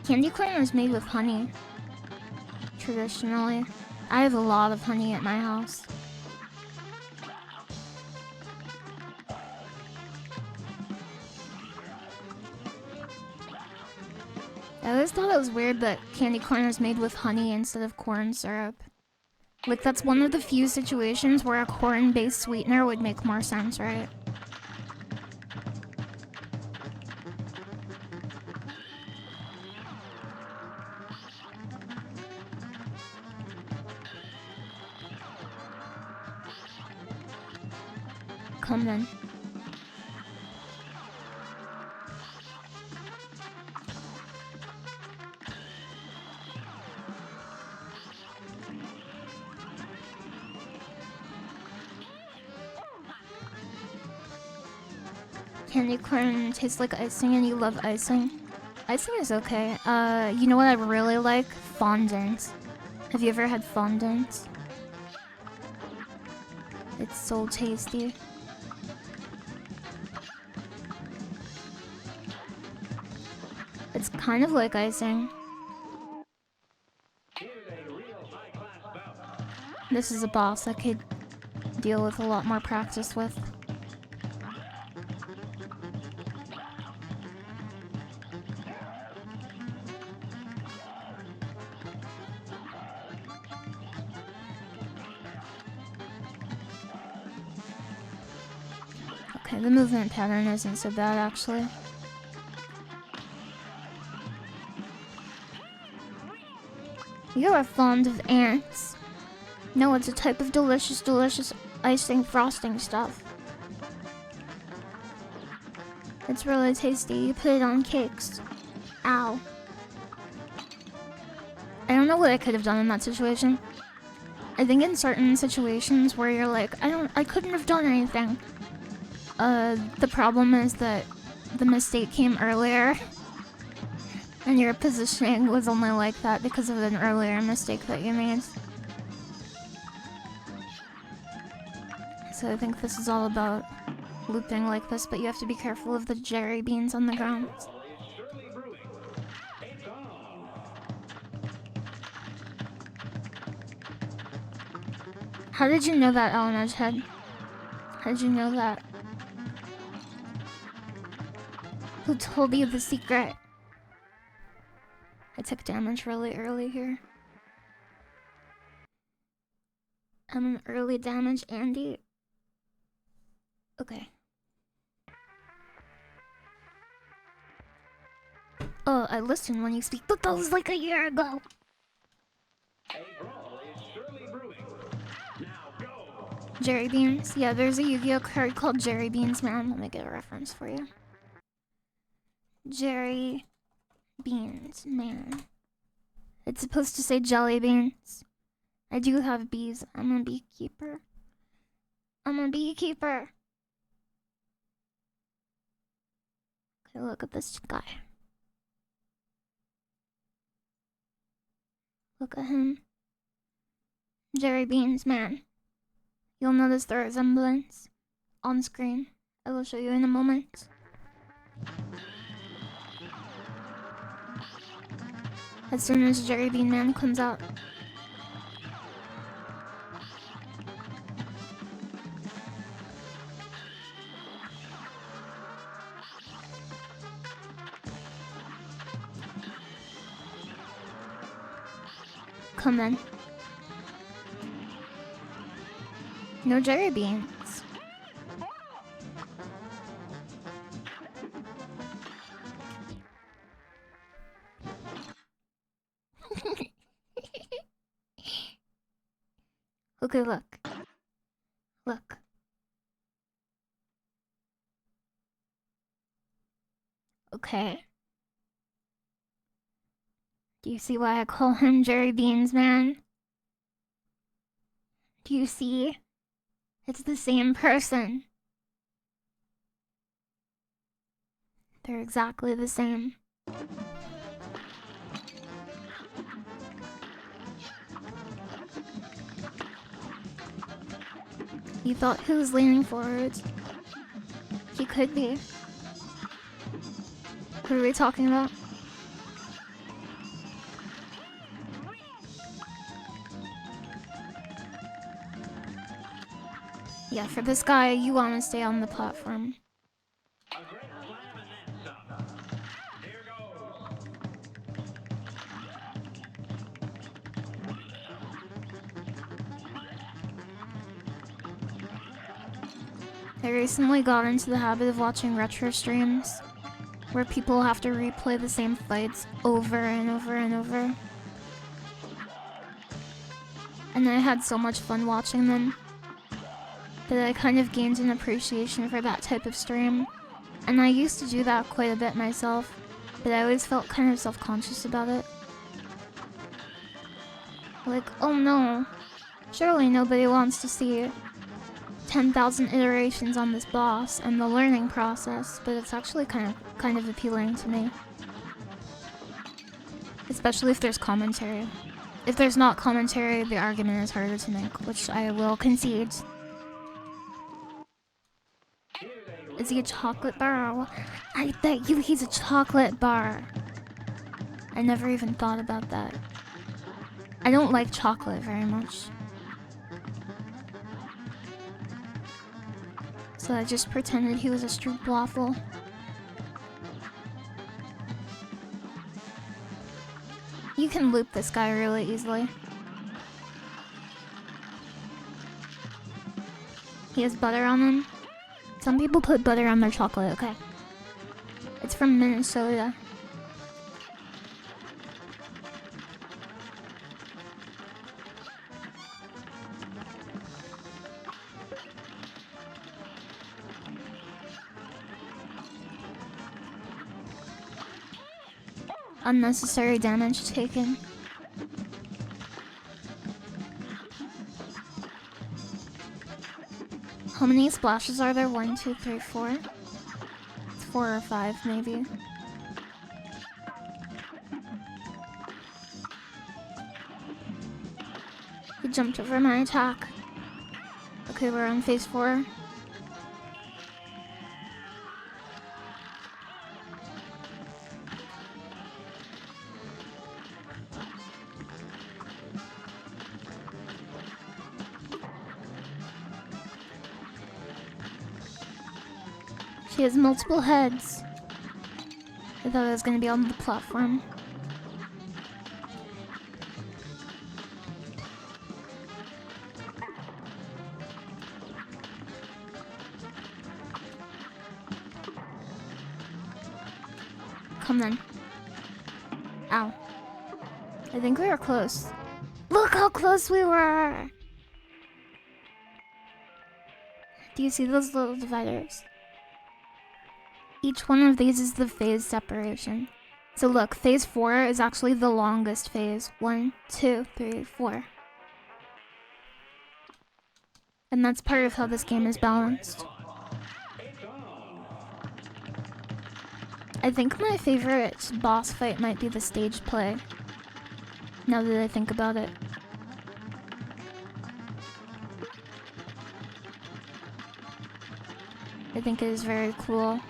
Candy corn is made with honey, traditionally. I have a lot of honey at my house. I always thought it was weird that candy corn is made with honey instead of corn syrup. Like, that's one of the few situations where a corn-based sweetener would make more sense, right? Come then. Candy corn tastes like icing and you love icing. Icing is okay. You know what I really like? Fondant. Have you ever had fondant? It's so tasty. It's kind of like icing. This is a boss I could deal with a lot more practice with. Okay, the movement pattern isn't so bad actually. You are fond of ants. No, it's a type of delicious, delicious icing frosting stuff. It's really tasty. You put it on cakes. Ow. I don't know what I could have done in that situation. I think in certain situations where you're like, I couldn't have done anything. The problem is that the mistake came earlier. And your positioning was only like that because of an earlier mistake that you made. So I think this is all about looping like this, but you have to be careful of the jerry beans on the ground. How did you know that, Alan Edgehead? How did you know that? Who told you the secret? I took damage really early here. I'm an early damage Andy. Okay. Oh, I listen when you speak, but that was like a year ago. Jerry Beans? Yeah, there's a Yu-Gi-Oh card called Jerry Beans, man. Let me get a reference for you. Jerry Beans, man. It's supposed to say jelly beans. I do have bees. I'm a beekeeper. I'm a beekeeper. Okay, look at this guy. Look at him. Jerry Beans, man. You'll notice the resemblance on screen. I will show you in a moment. As soon as Jerry Bean Man comes out. Come in. No Jerry Beans. Okay, look. Look. Okay. Do you see why I call him Jerry Beans Man? Do you see? It's the same person. They're exactly the same. You thought he was leaning forward. He could be. What are we talking about? Yeah, for this guy, you want to stay on the platform. I recently got into the habit of watching retro streams where people have to replay the same fights over and over and over. And I had so much fun watching them that I kind of gained an appreciation for that type of stream. And I used to do that quite a bit myself, but I always felt kind of self-conscious about it. Like, oh no, surely nobody wants to see 10,000 iterations on this boss and the learning process, but it's actually kind of appealing to me. Especially if there's commentary. If there's not commentary, the argument is harder to make, which I will concede. Is he a chocolate bar? I bet you he's a chocolate bar. I never even thought about that. I don't like chocolate very much. So I just pretended he was a stroopwafel. You can loop this guy really easily. He has butter on him. Some people put butter on their chocolate, okay. It's from Minnesota. Unnecessary damage taken. How many splashes are there? 1, 2, 3, 4? It's 4 or 5, maybe. He jumped over my attack. Okay, we're on phase 4. She has multiple heads. I thought I was gonna be on the platform. Come then. Ow. I think we were close. Look how close we were! Do you see those little dividers? Each one of these is the phase separation. So look, phase 4 is actually the longest phase. 1, 2, 3, 4. And that's part of how this game is balanced. I think my favorite boss fight might be the stage play, now that I think about it. I think it is very cool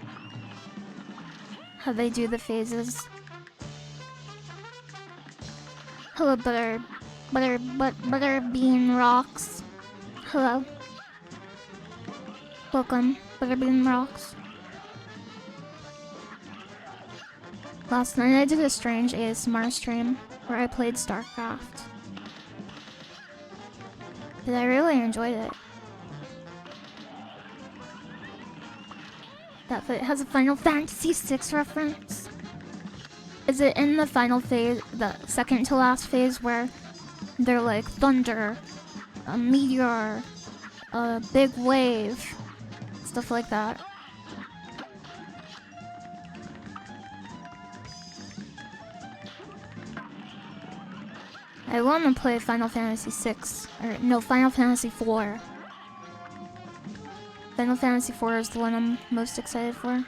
how they do the phases. Hello, Butterbean Rocks. Hello. Welcome, Butterbean Rocks. Last night I did a strange ASMR stream where I played StarCraft. But I really enjoyed it. That fight has a Final Fantasy VI reference. Is it in the final phase, the second to last phase, where they're like thunder, a meteor, a big wave, stuff like that? I want to play Final Fantasy VI, or no, Final Fantasy IV. Final Fantasy IV is the one I'm most excited for.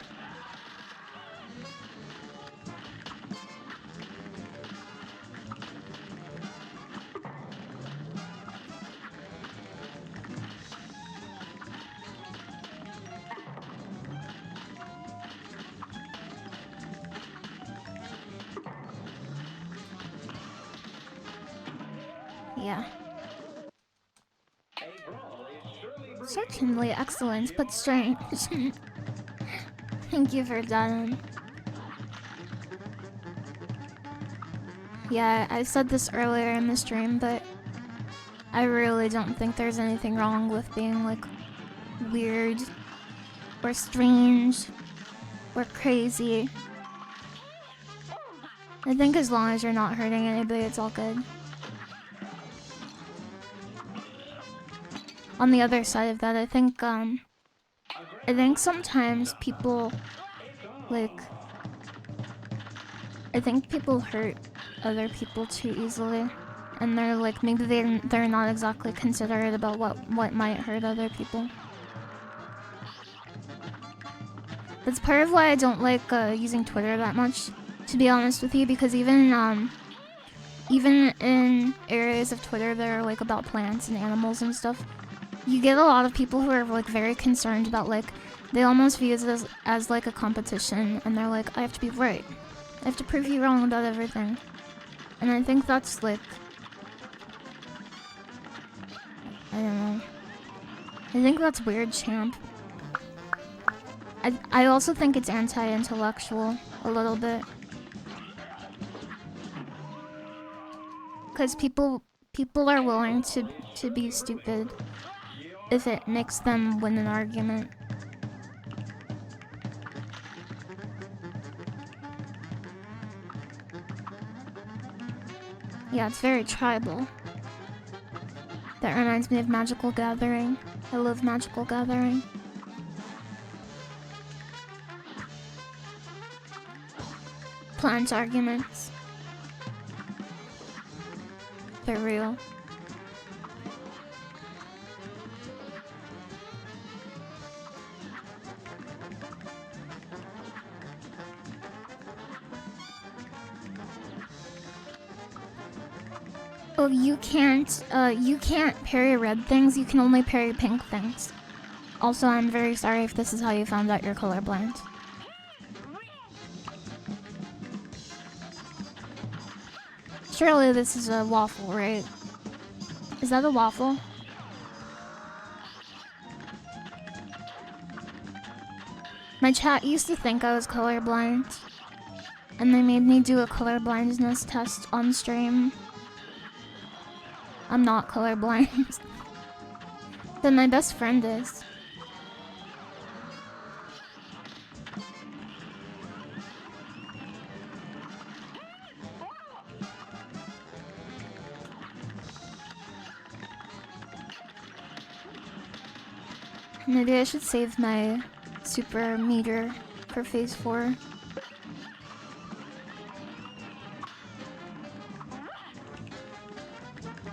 Yeah. Certainly excellent, but strange. Thank you for that. Yeah, I said this earlier in the stream, but I really don't think there's anything wrong with being, like, weird or strange or crazy. I think as long as you're not hurting anybody, it's all good. On the other side of that, I think sometimes people, like, I think people hurt other people too easily. And they're like, maybe they're not exactly considerate about what might hurt other people. That's part of why I don't like using Twitter that much, to be honest with you, because even in areas of Twitter that are like about plants and animals and stuff, you get a lot of people who are like very concerned about, like, they almost view it as like a competition, and they're like, I have to be right. I have to prove you wrong about everything. And I think that's like, I don't know. I think that's weird, champ. I also think it's anti-intellectual a little bit. Because people are willing to be stupid if it makes them win an argument. Yeah, it's very tribal. That reminds me of Magical Gathering. I love Magical Gathering. Plant arguments. They're real. Oh, you can't parry red things, you can only parry pink things. Also, I'm very sorry if this is how you found out you're colorblind. Surely this is a waffle, right? Is that a waffle? My chat used to think I was colorblind, and they made me do a colorblindness test on stream. I'm not colorblind. But my best friend is. Maybe I should save my super meter for phase 4.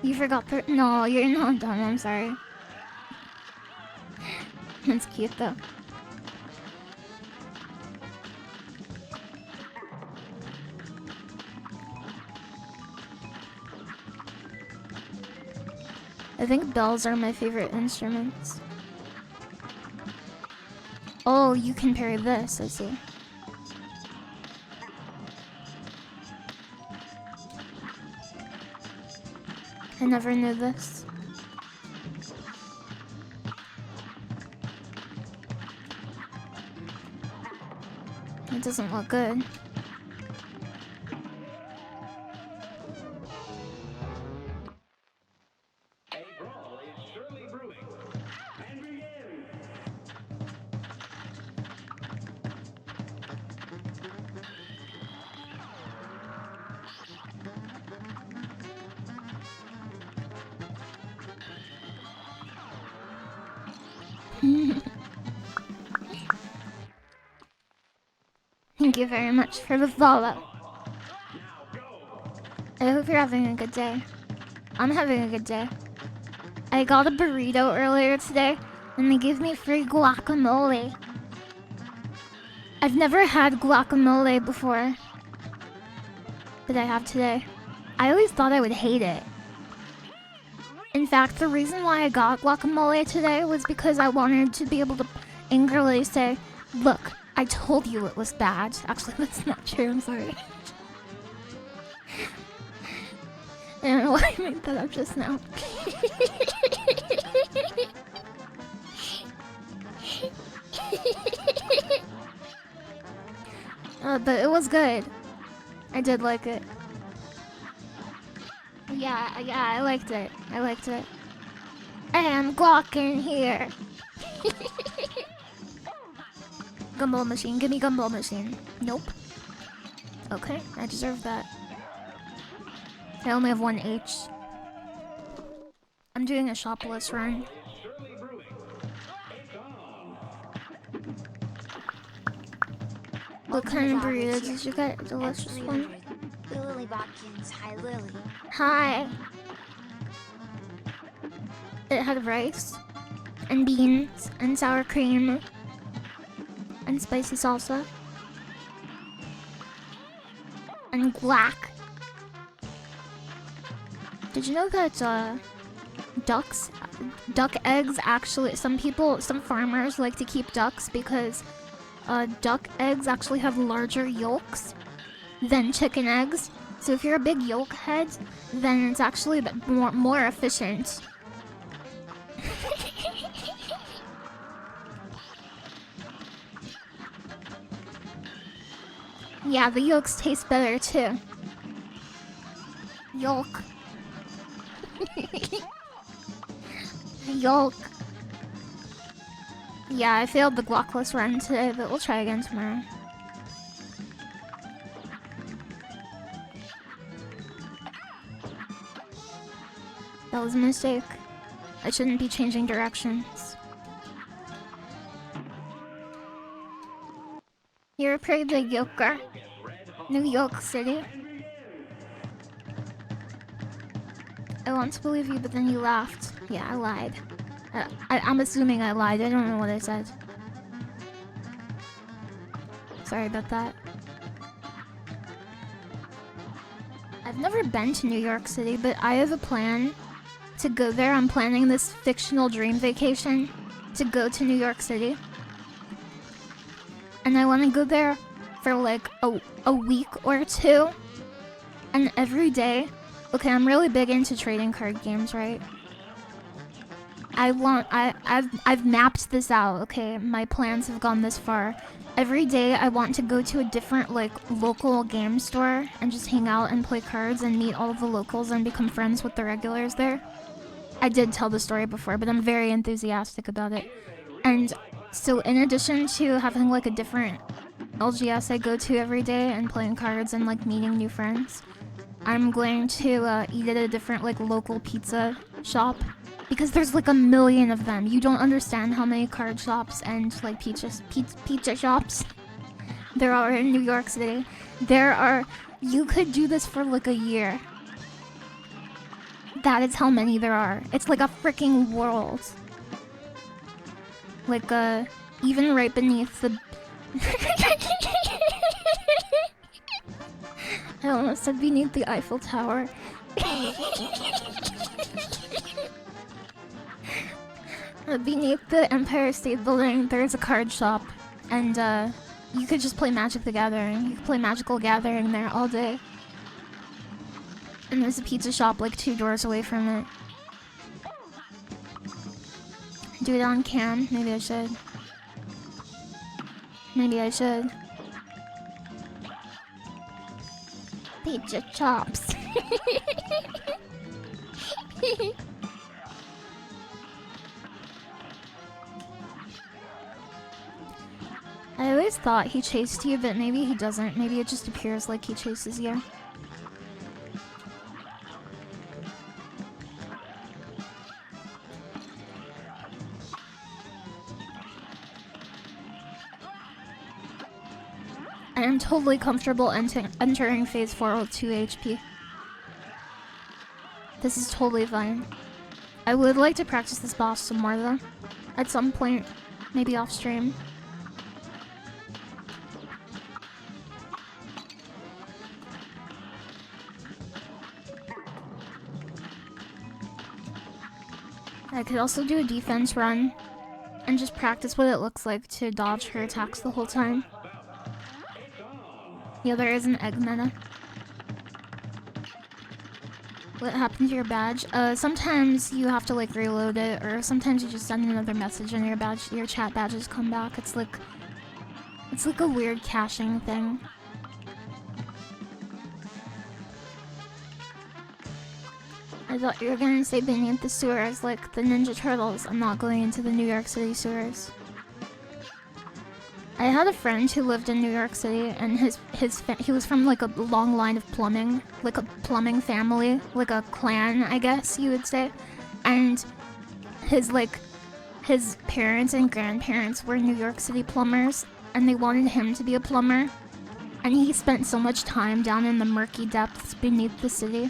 You forgot the— No, you're not done, I'm sorry. That's cute though. I think bells are my favorite instruments. Oh, you can parry this, I see. I never knew this. It doesn't look good. A brawl is surely brewing. And begin. Thank you very much for the follow. I hope you're having a good day. I'm having a good day. I got a burrito earlier today, and they gave me free guacamole. I've never had guacamole before, but I have today. I always thought I would hate it. In fact, the reason why I got guacamole today was because I wanted to be able to angrily say, look, I told you it was bad. Actually, that's not true, I'm sorry. I don't know why I made that up just now. But it was good. I did like it. Yeah, I liked it. I liked it. And Glock in here. Gumball machine, give me gumball machine. Nope. Okay, I deserve that. I only have 1 H. I'm doing a shopless run. Surely brewing. It's on. What kind of burrito did you get? A delicious one? The LilyHops. Hi, Lily. Hi. It had rice, and beans, and sour cream, and spicy salsa, and guac. Did you know that duck eggs actually, some farmers like to keep ducks because duck eggs actually have larger yolks than chicken eggs. So if you're a big yolk head, then it's actually more efficient. Yeah, the yolks taste better too. Yolk. Yolk. Yeah, I failed the Glockless run today, but we'll try again tomorrow. That was a mistake. I shouldn't be changing directions. You're a pretty big yoker. New York City. I want to believe you, but then you laughed. Yeah, I lied. I'm assuming I lied. I don't know what I said. Sorry about that. I've never been to New York City, but I have a plan to go there. I'm planning this fictional dream vacation to go to New York City. And I want to go there for like a week or two. And every day... Okay, I'm really big into trading card games, right? I've mapped this out, okay? My plans have gone this far. Every day I want to go to a different, like, local game store and just hang out and play cards and meet all of the locals and become friends with the regulars there. I did tell the story before, but I'm very enthusiastic about it. And so in addition to having, like, a different LGS I go to every day and playing cards and, like, meeting new friends, I'm going to eat at a different, like, local pizza shop. Because there's, like, a million of them. You don't understand how many card shops and, like, pizza shops there are in New York City. There are... You could do this for, like, a year. That is how many there are. It's like a freaking world. Like, even right beneath the... I almost said beneath the Eiffel Tower. Beneath the Empire State Building, there's a card shop. And, you could just play Magic the Gathering. You could play Magical Gathering there all day. And there's a pizza shop, like, 2 doors away from it. Do it on cam? Maybe I should. Maybe I should. Pizza chops. I always thought he chased you, but maybe he doesn't. Maybe it just appears like he chases you. I am totally comfortable entering phase 4 with 2 HP. This is totally fine. I would like to practice this boss some more though. At some point. Maybe off stream. I could also do a defense run and just practice what it looks like to dodge her attacks the whole time. Yeah, there is an egg meta. What happened to your badge? Sometimes you have to like reload it, or sometimes you just send another message and your chat badges come back. It's like a weird caching thing. I thought you were gonna say beneath the sewers, like the Ninja Turtles. I'm not going into the New York City sewers. I I had a friend who lived in New York City, and he was from like a long line of plumbing, like a plumbing family, like a clan, I guess you would say. And his parents and grandparents were New York City plumbers, and they wanted him to be a plumber. And he spent so much time down in the murky depths beneath the city.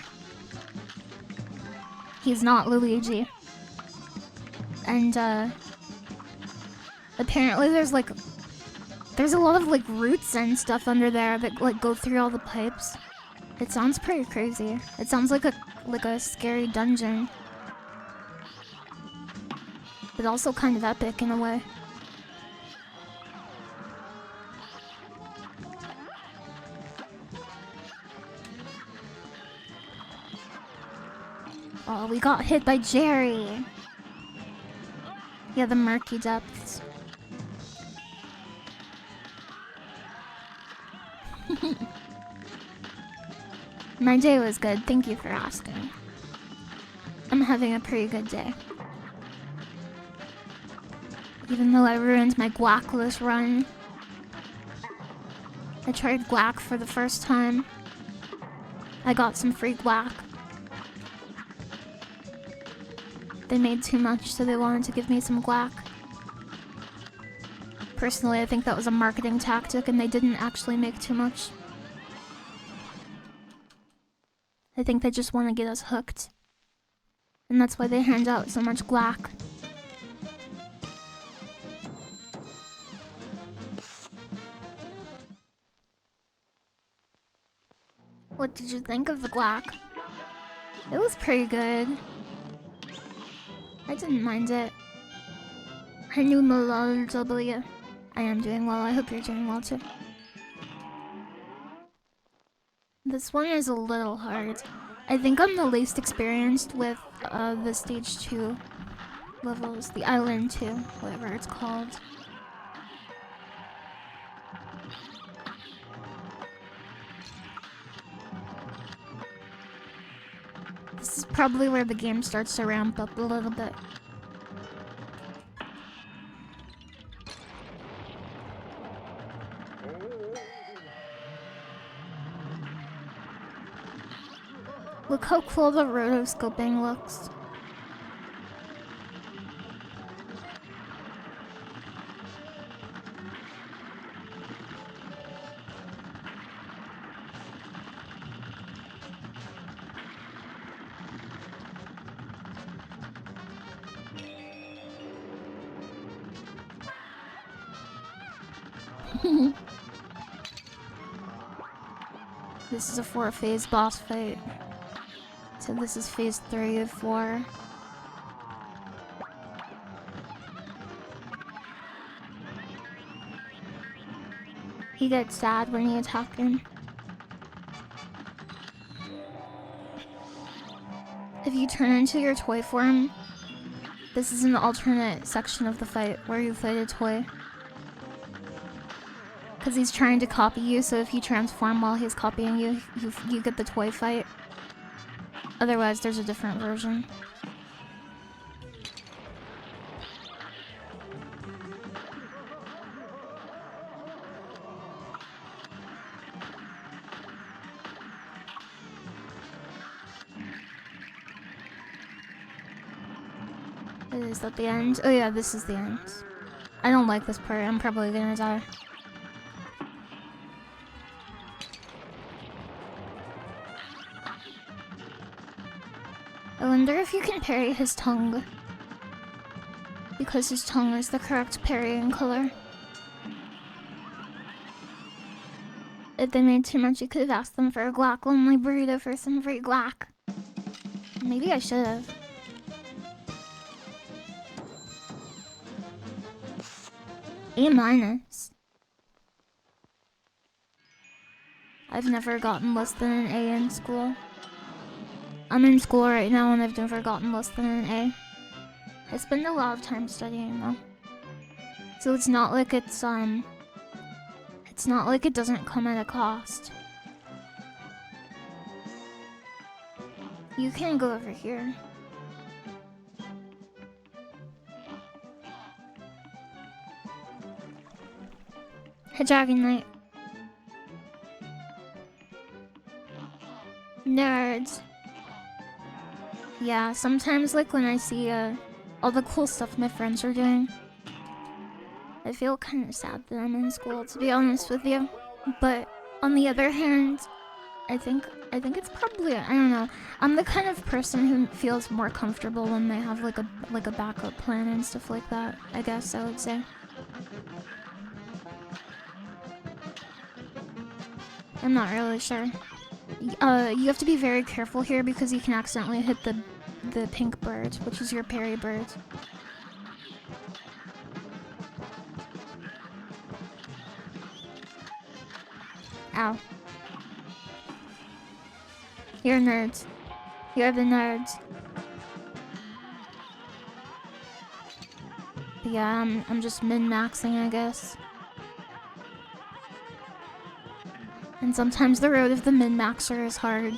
He's not Luigi. And apparently there's a lot of like roots and stuff under there that like go through all the pipes. It sounds pretty crazy. It sounds like a scary dungeon. But also kind of epic in a way. Oh, we got hit by Jerry. Yeah, the murky depths. My day was good, thank you for asking. I'm having a pretty good day. Even though I ruined my guacless run. I tried guac for the first time. I got some free guac. They made too much, so they wanted to give me some guac. Personally, I think that was a marketing tactic and they didn't actually make too much. I think they just want to get us hooked. And that's why they hand out so much guac. What did you think of the guac? It was pretty good. I didn't mind it. I knew LilyHops. I am doing well, I hope you're doing well too. This one is a little hard. I think I'm the least experienced with the stage 2 levels, the island 2, whatever it's called. This is probably where the game starts to ramp up a little bit. Look how cool the rotoscoping looks. This is a 4-phase boss fight. So this is phase 3 of 4. He gets sad when you attack him. If you turn into your toy form, this is an alternate section of the fight where you fight a toy. Because he's trying to copy you, so if you transform while he's copying you, you get the toy fight. Otherwise, there's a different version. Is that the end? Oh yeah, this is the end. I don't like this part. I'm probably gonna die. I wonder if you can parry his tongue. Because his tongue is the correct parrying color. If they made too much, you could have asked them for a guac only burrito for some free guac. Maybe I should have. A-. I've never gotten less than an A in school. I'm in school right now and I've never gotten less than an A. I spend a lot of time studying though. So it's not like it doesn't come at a cost. You can go over here. Hey, Dragon Knight. Nerds. Yeah, sometimes like when I see all the cool stuff my friends are doing, I feel kind of sad that I'm in school, to be honest with you. But on the other hand, I think it's probably, I don't know. I'm the kind of person who feels more comfortable when they have like a backup plan and stuff like that. I guess I would say. I'm not really sure. You have to be very careful here because you can accidentally hit the pink bird, which is your parry bird. Ow. You're nerds. You're the nerds. But yeah, I'm just min-maxing, I guess. And sometimes the road of the min-maxer is hard.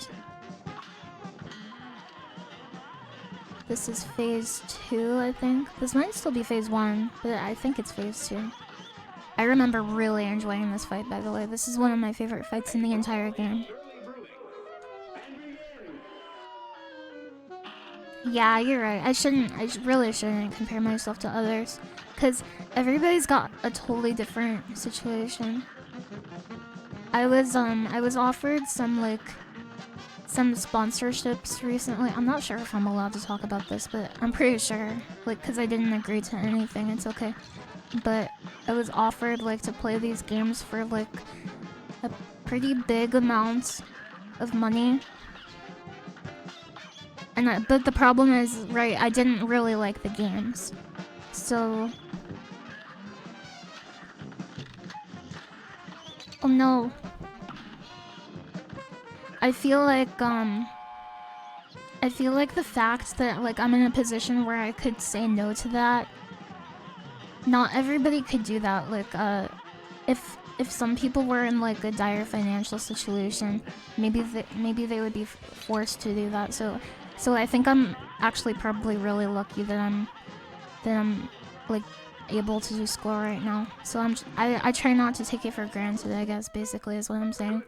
This is phase 2, I think. This might still be phase 1, but I think it's phase 2. I remember really enjoying this fight, by the way. This is one of my favorite fights in the entire game. Yeah, you're right. I really shouldn't compare myself to others, because everybody's got a totally different situation. I was offered some sponsorships recently. I'm not sure if I'm allowed to talk about this, but I'm pretty sure, like, because I didn't agree to anything, it's okay. But I was offered, like, to play these games for, like, a pretty big amount of money. And but the problem is, right, I didn't really like the games. So... Oh no. I feel like the fact that, like, I'm in a position where I could say no to that. Not everybody could do that. Like, if some people were in, like, a dire financial situation, maybe they would be forced to do that. So I think I'm actually probably really lucky that I'm like able to do score right now. So I try not to take it for granted, I guess, basically is what I'm saying.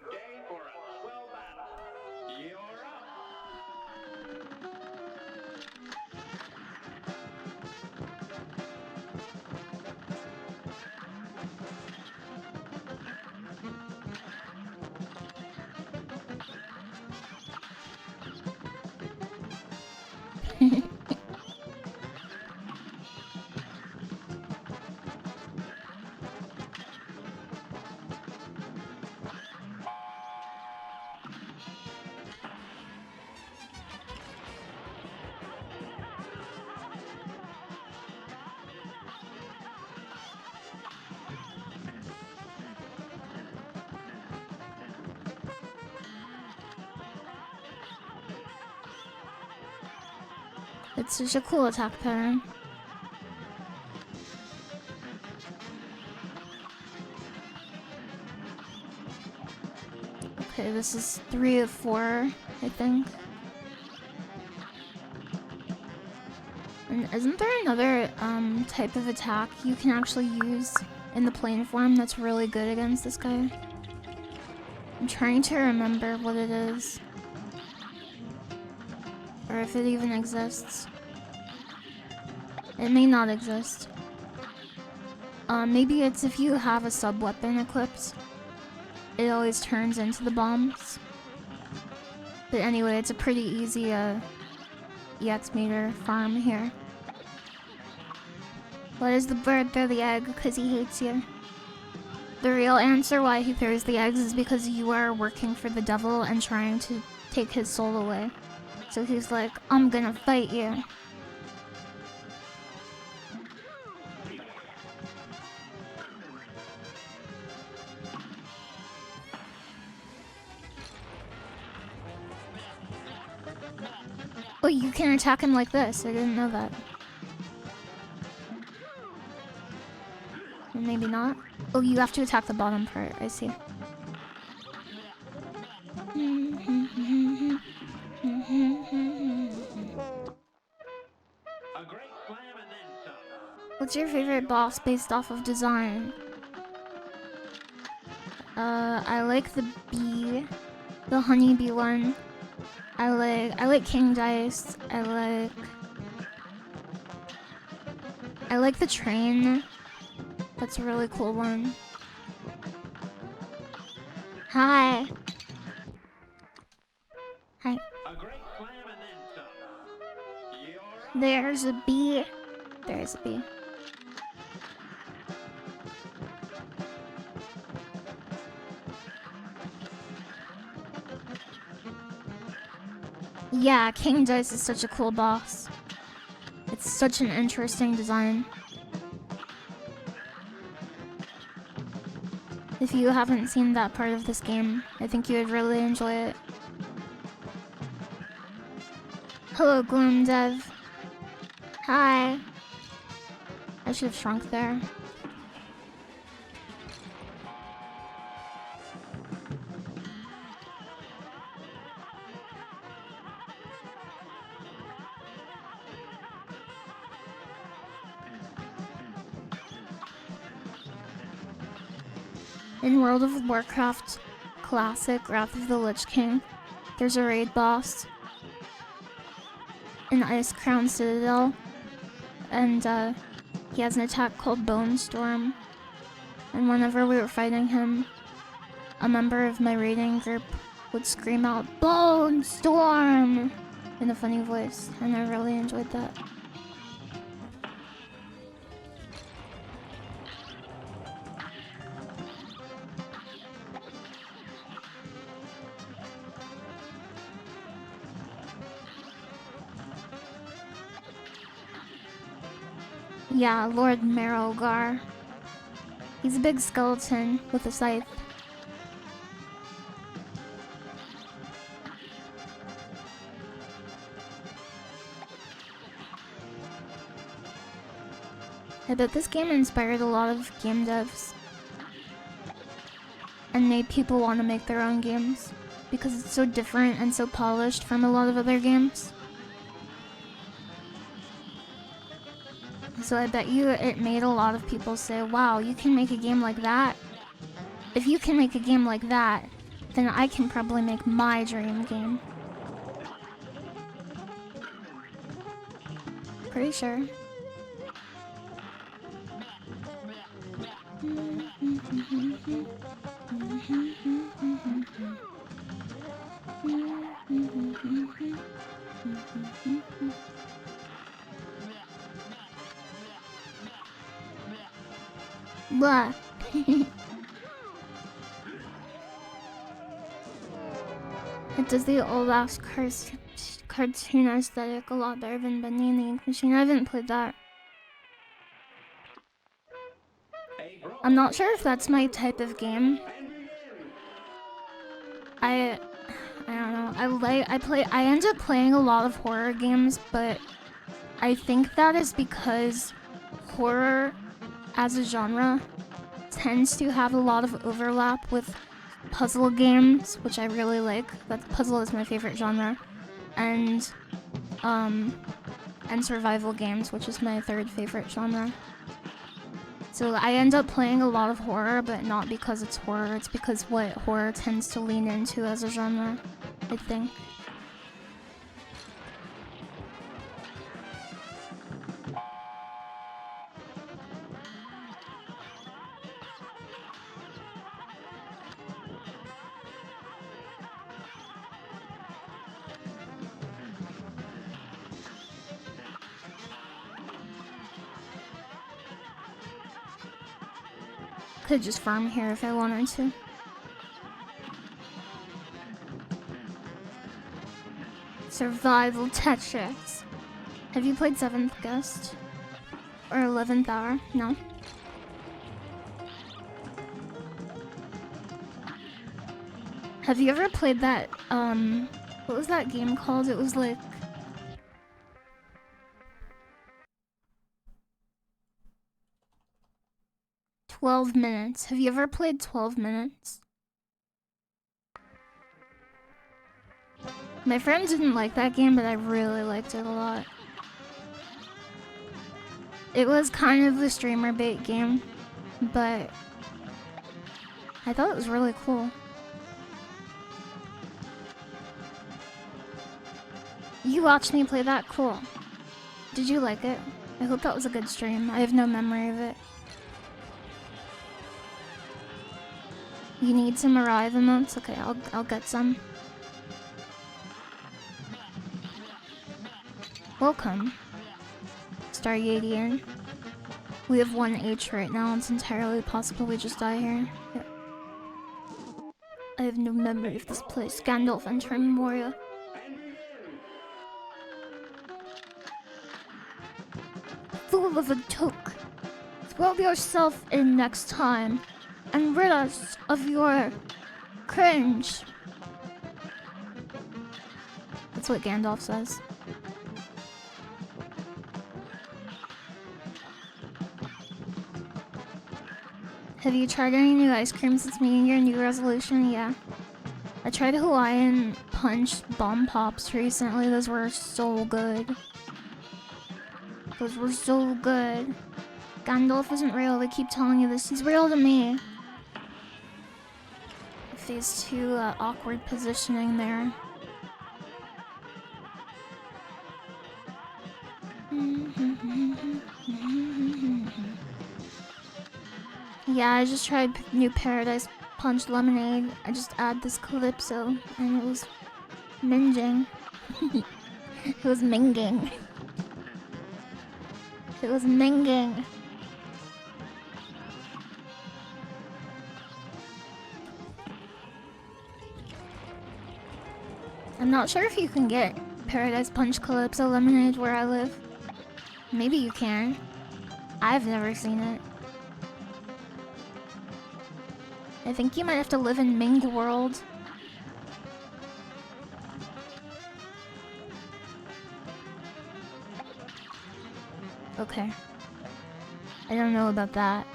It's such a cool attack pattern. Okay, this is 3 of 4, I think. And isn't there another type of attack you can actually use in the plane form that's really good against this guy? I'm trying to remember what it is. Or if it even exists. It may not exist. Maybe it's if you have a sub-weapon equipped. It always turns into the bombs. But anyway, it's a pretty easy EX meter farm here. Why does the bird throw the egg? Because he hates you. The real answer why he throws the eggs is because you are working for the devil and trying to take his soul away. So he's like, I'm gonna fight you. Oh, you can attack him like this. I didn't know that. Maybe not. Oh, you have to attack the bottom part. I see. What's your favorite boss based off of design? I like the bee, the honeybee one. I like King Dice. I like the train. That's a really cool one. Hi. Hi. A great slam and then some. You're up. There's a bee. There's a bee. Yeah, King Dice is such a cool boss. It's such an interesting design. If you haven't seen that part of this game, I think you would really enjoy it. Hello, Gloom Dev. Hi. I should have shrunk there. In World of Warcraft Classic Wrath of the Lich King, there's a raid boss in Ice Crown Citadel, and he has an attack called Bone Storm. And whenever we were fighting him, a member of my raiding group would scream out, "Bone Storm!" in a funny voice, and I really enjoyed that. Yeah, Lord Marrowgar. He's a big skeleton with a scythe. I bet this game inspired a lot of game devs and made people want to make their own games because it's so different and so polished from a lot of other games. So I bet you it made a lot of people say, wow, you can make a game like that? If you can make a game like that, then I can probably make my dream game. Pretty sure. Blah. It does the old ass cartoon aesthetic a lot better than Bendy and the Ink Machine. I haven't played that. I'm not sure if that's my type of game. I don't know. I end up playing a lot of horror games, but I think that is because horror as a genre tends to have a lot of overlap with puzzle games, which I really like. Puzzle is my favorite genre, and survival games, which is my third favorite genre. So I end up playing a lot of horror, but not because it's horror, it's because what horror tends to lean into as a genre, I think. Could just farm here if I wanted to. Survival Tetris. Have you played 7th Guest? Or 11th Hour? No? Have you ever played that, what was that game called? It was like... "12 Minutes. Have you ever played 12 Minutes? My friend didn't like that game, but I really liked it a lot. It was kind of the streamer bait game, but I thought it was really cool. You watched me play that? Cool. Did you like it? I hope that was a good stream. I have no memory of it. You need some Arrive emotes? Okay, I'll get some. Welcome, Stargadian. We have 1 H right now. It's entirely possible we just die here. Yeah. I have no memory of this place. Gandalf entering Moria. Fool of a toque. Throw yourself in next time and rid us of your cringe. That's what Gandalf says. Have you tried any new ice cream since meeting your New Resolution? Yeah. I tried Hawaiian Punch Bomb Pops recently. Those were so good. Those were so good. Gandalf isn't real. They keep telling you this. He's real to me. Phase 2 awkward positioning there. Yeah, I just tried new Paradise Punch Lemonade. I just add this Calypso, and it was minging. It was minging. It was minging. I'm not sure if you can get Paradise Punch Calypso Lemonade where I live. Maybe you can. I've never seen it. I think you might have to live in Ming World. Okay. I don't know about that.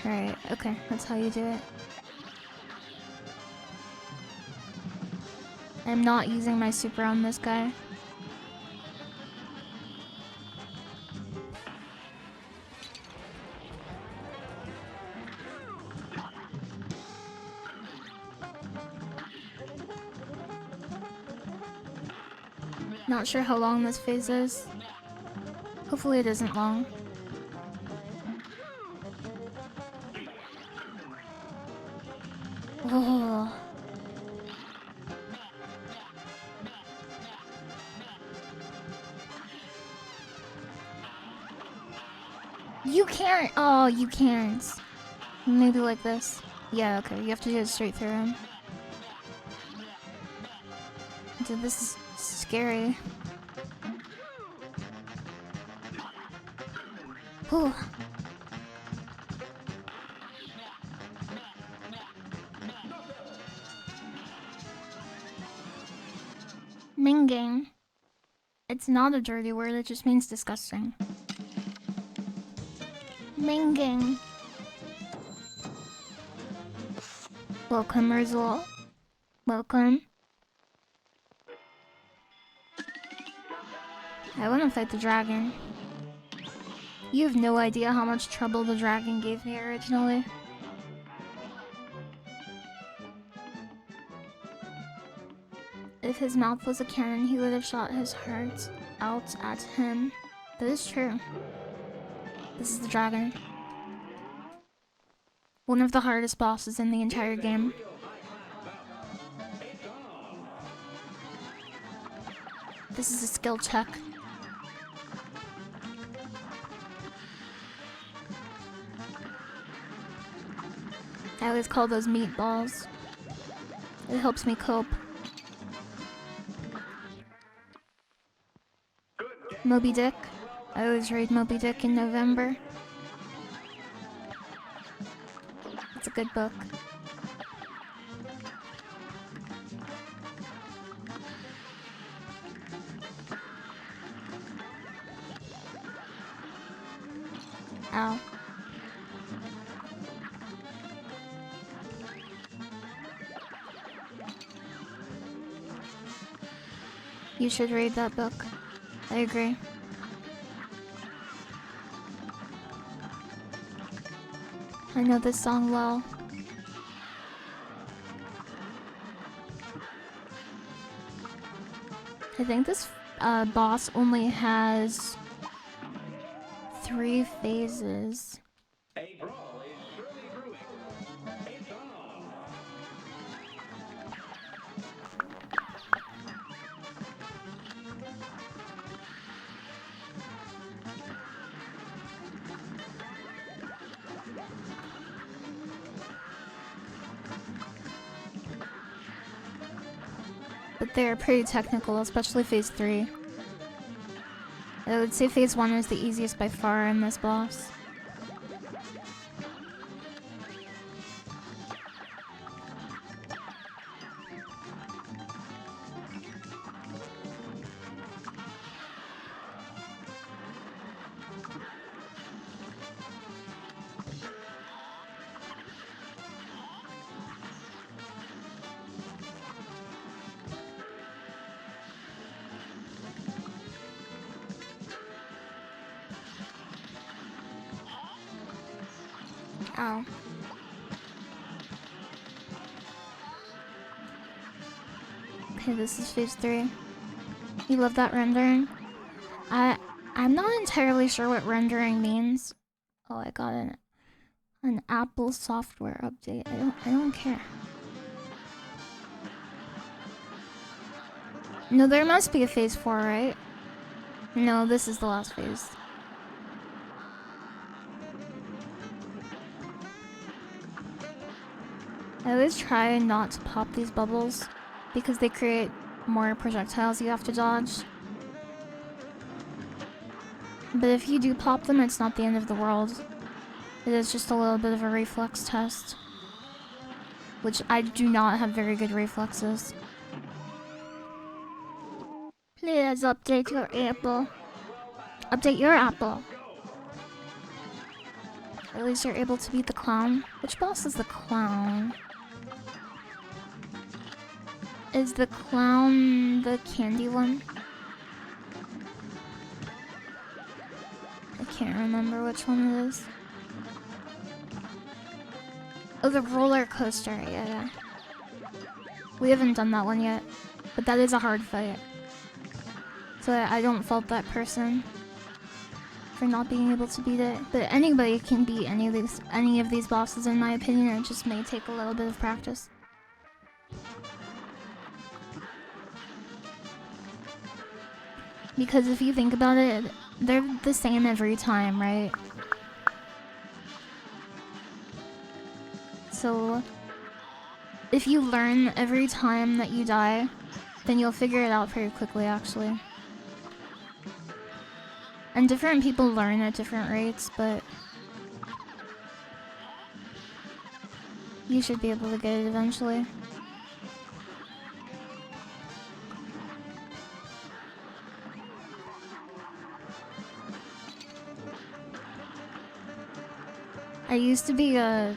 Alright, okay, that's how you do it. I'm not using my super on this guy. Not sure how long this phase is. Hopefully it isn't long. Oh. You can't! Oh, you can't. Maybe like this. Yeah, okay, you have to do it straight through him. Dude, this is scary. Whew. Minging. It's not a dirty word, it just means disgusting. Minging. Welcome, Rizal. Welcome. I wanna fight the dragon. You have no idea how much trouble the dragon gave me originally. If his mouth was a cannon, he would have shot his heart out at him. That is true. This is the dragon. One of the hardest bosses in the entire game. This is a skill check. I always call those meatballs. It helps me cope. Moby Dick. I always read Moby Dick in November. It's a good book. Ow. You should read that book. I agree. I know this song well. I think this boss only has 3 phases. A brawl is surely brewing. It's on. But they're pretty technical, especially phase 3. I would say phase 1 is the easiest by far in this boss. Ow. Okay, this is phase 3. You love that rendering? I'm not entirely sure what rendering means. Oh, I got an Apple software update. I don't care. No, there must be a phase 4, right? No, this is the last phase. I always try not to pop these bubbles because they create more projectiles you have to dodge. But if you do pop them, it's not the end of the world. It is just a little bit of a reflex test. Which I do not have very good reflexes. Please update your Apple. Update your Apple. At least you're able to beat the clown. Which boss is the clown? Is the clown the candy one? I can't remember which one it is. Oh, the roller coaster. Yeah. We haven't done that one yet, but that is a hard fight. So I don't fault that person for not being able to beat it. But anybody can beat any of these bosses, in my opinion. It just may take a little bit of practice. Because if you think about it, they're the same every time, right? So if you learn every time that you die, then you'll figure it out pretty quickly, actually. And different people learn at different rates, but you should be able to get it eventually. I used to be a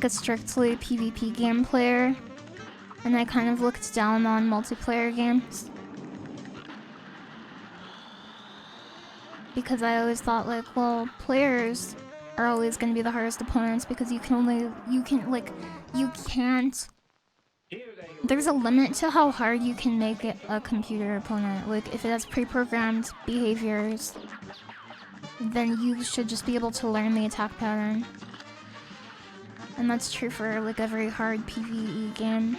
strictly PvP game player, and I kind of looked down on multiplayer games. Because I always thought, like, well, players are always gonna be the hardest opponents because you can't. There's a limit to how hard you can make it a computer opponent. Like, if it has pre-programmed behaviors, then you should just be able to learn the attack pattern. And that's true for, like, every hard PvE game.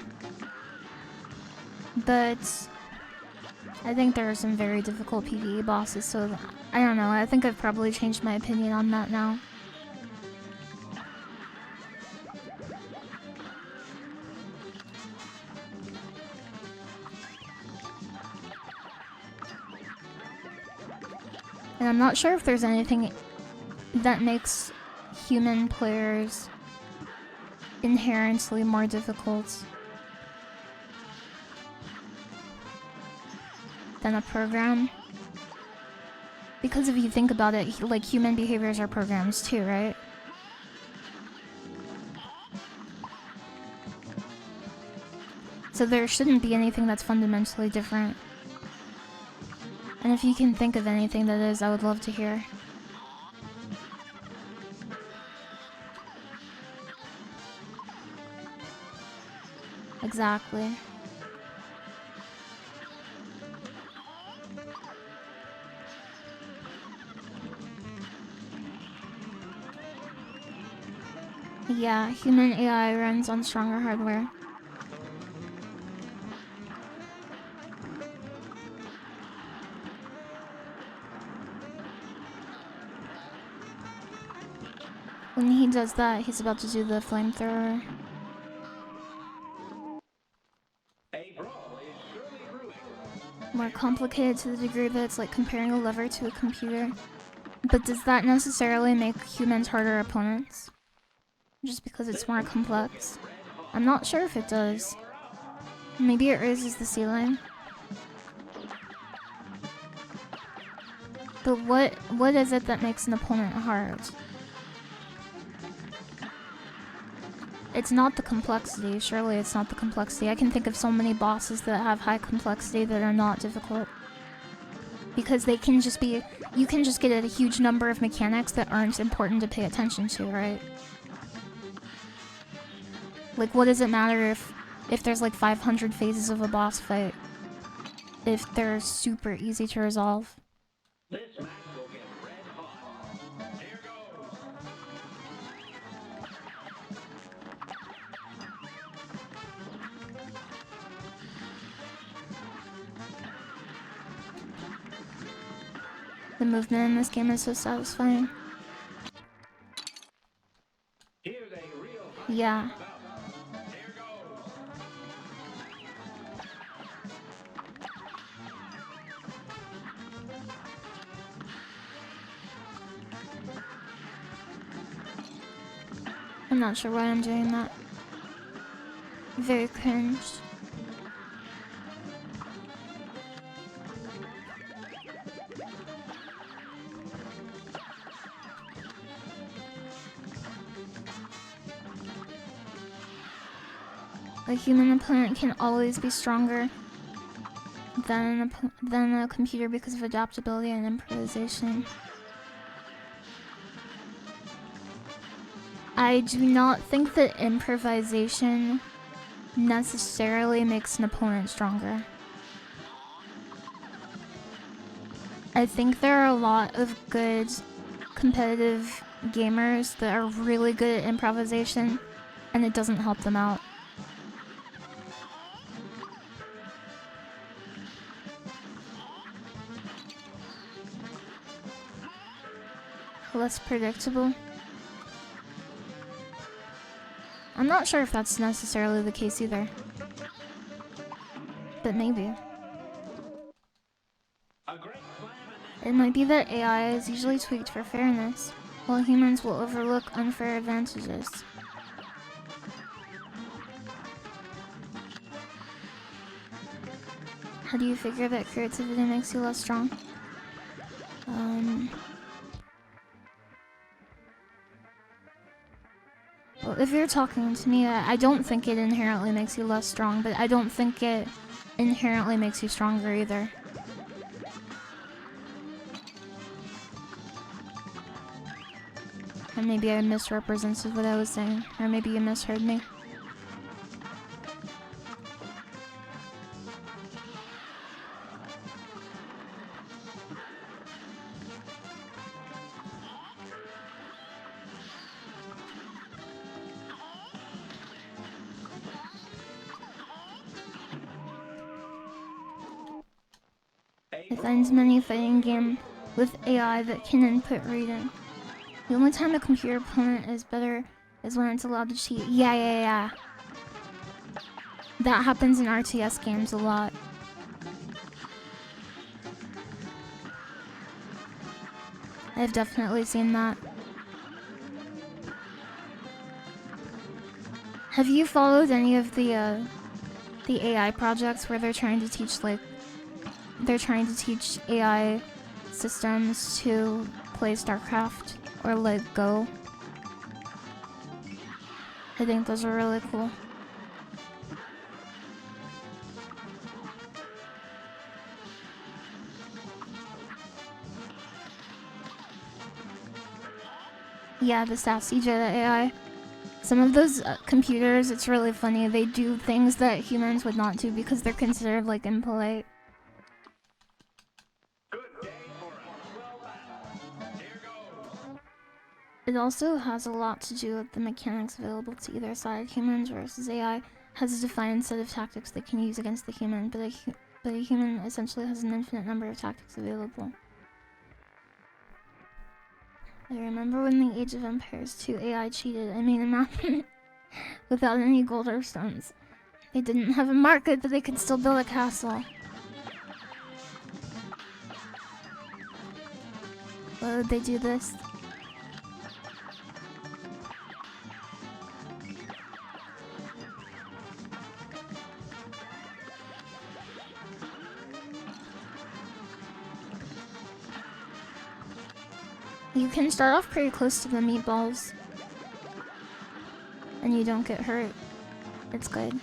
But I think there are some very difficult PvE bosses, so I don't know. I think I've probably changed my opinion on that now. And I'm not sure if there's anything that makes human players inherently more difficult than a program. Because if you think about it, like, human behaviors are programs too, right? So there shouldn't be anything that's fundamentally different And if you can think of anything that is, I would love to hear. Exactly. Yeah, human AI runs on stronger hardware. When he does that, he's about to do the flamethrower. More complicated to the degree that it's like comparing a lever to a computer. But does that necessarily make humans harder opponents? Just because it's more complex? I'm not sure if it does. Maybe it raises the ceiling. But what is it that makes an opponent hard? It's not the complexity. Surely it's not the complexity. I can think of so many bosses that have high complexity that are not difficult. Because they can just be... You can just get a huge number of mechanics that aren't important to pay attention to, right? Like, what does it matter if there's like 500 phases of a boss fight? If they're super easy to resolve. This match will get red hot. Here goes. The movement in this game is so satisfying. Here's a real Yeah. Here goes. I'm not sure why I'm doing that. Very cringe. A human opponent can always be stronger than a computer because of adaptability and improvisation. I do not think that improvisation necessarily makes an opponent stronger. I think there are a lot of good competitive gamers that are really good at improvisation, and it doesn't help them out. Less predictable. I'm not sure if that's necessarily the case either. But maybe. It might be that AI is usually tweaked for fairness, while humans will overlook unfair advantages. How do you figure that creativity makes you less strong? Well, if you're talking to me, I don't think it inherently makes you less strong, but I don't think it inherently makes you stronger either. And maybe I misrepresented what I was saying, or maybe you misheard me. I find many fighting game with AI that can input reading. The only time a computer opponent is better is when it's allowed to cheat. Yeah. That happens in RTS games a lot. I've definitely seen that. Have you followed any of the AI projects where they're trying to teach AI systems to play StarCraft or like Go? I think those are really cool. Yeah, the sassy Jedi AI. Some of those computers, it's really funny. They do things that humans would not do because they're considered like impolite. Good day for us. Well battled. Here goes. It also has a lot to do with the mechanics available to either side. Humans versus AI has a defined set of tactics they can use against the human, but a human essentially has an infinite number of tactics available. I remember when the Age of Empires 2 AI cheated. I made a map without any gold or stones. They didn't have a market, but they could still build a castle. Why would they do this? You can start off pretty close to the meatballs. And you don't get hurt. It's good.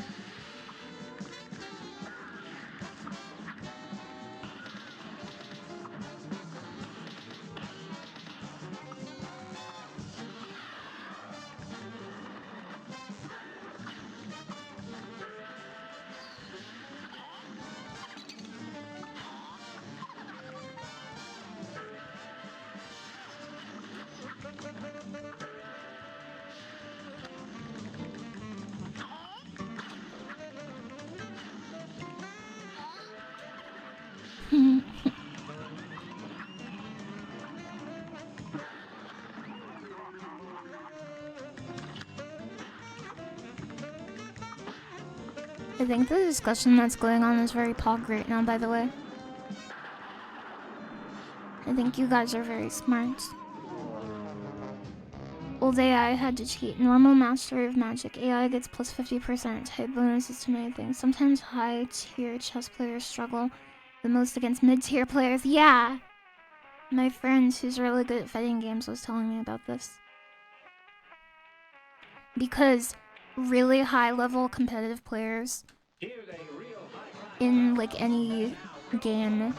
I think the discussion that's going on is very pog right now, by the way. I think you guys are very smart. Old AI had to cheat. Normal mastery of magic. AI gets plus 50% type bonuses to many things. Sometimes high-tier chess players struggle the most against mid-tier players. Yeah! My friend who's really good at fighting games was telling me about this. Because really high-level competitive players in like any game,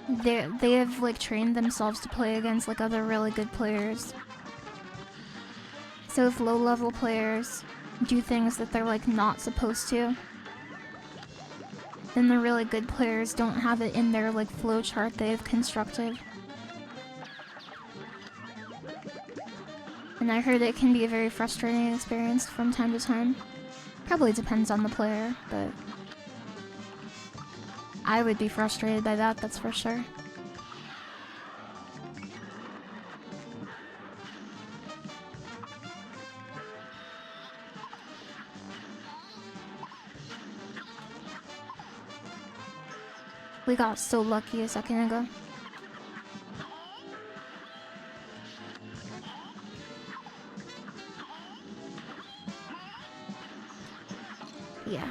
they have like trained themselves to play against like other really good players. So if low-level players do things that they're like not supposed to, then the really good players don't have it in their like flowchart they've constructed. And I heard it can be a very frustrating experience from time to time. Probably depends on the player, but I would be frustrated by that, that's for sure. We got so lucky a second ago. Yeah.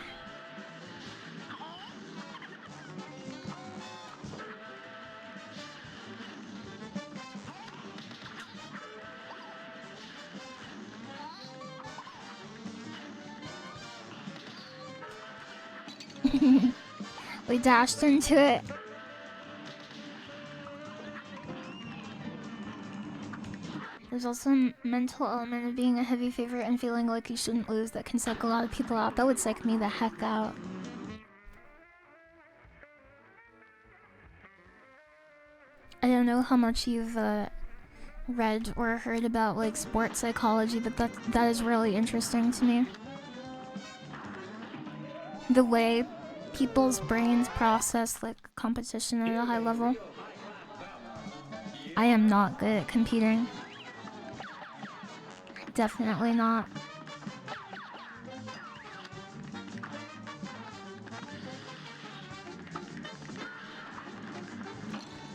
We dashed into it. There's also a mental element of being a heavy favorite and feeling like you shouldn't lose that can psych a lot of people out. That would psych me the heck out. I don't know how much you've read or heard about like sports psychology, but that is really interesting to me. The way people's brains process like competition at a high level. I am not good at competing. Definitely not.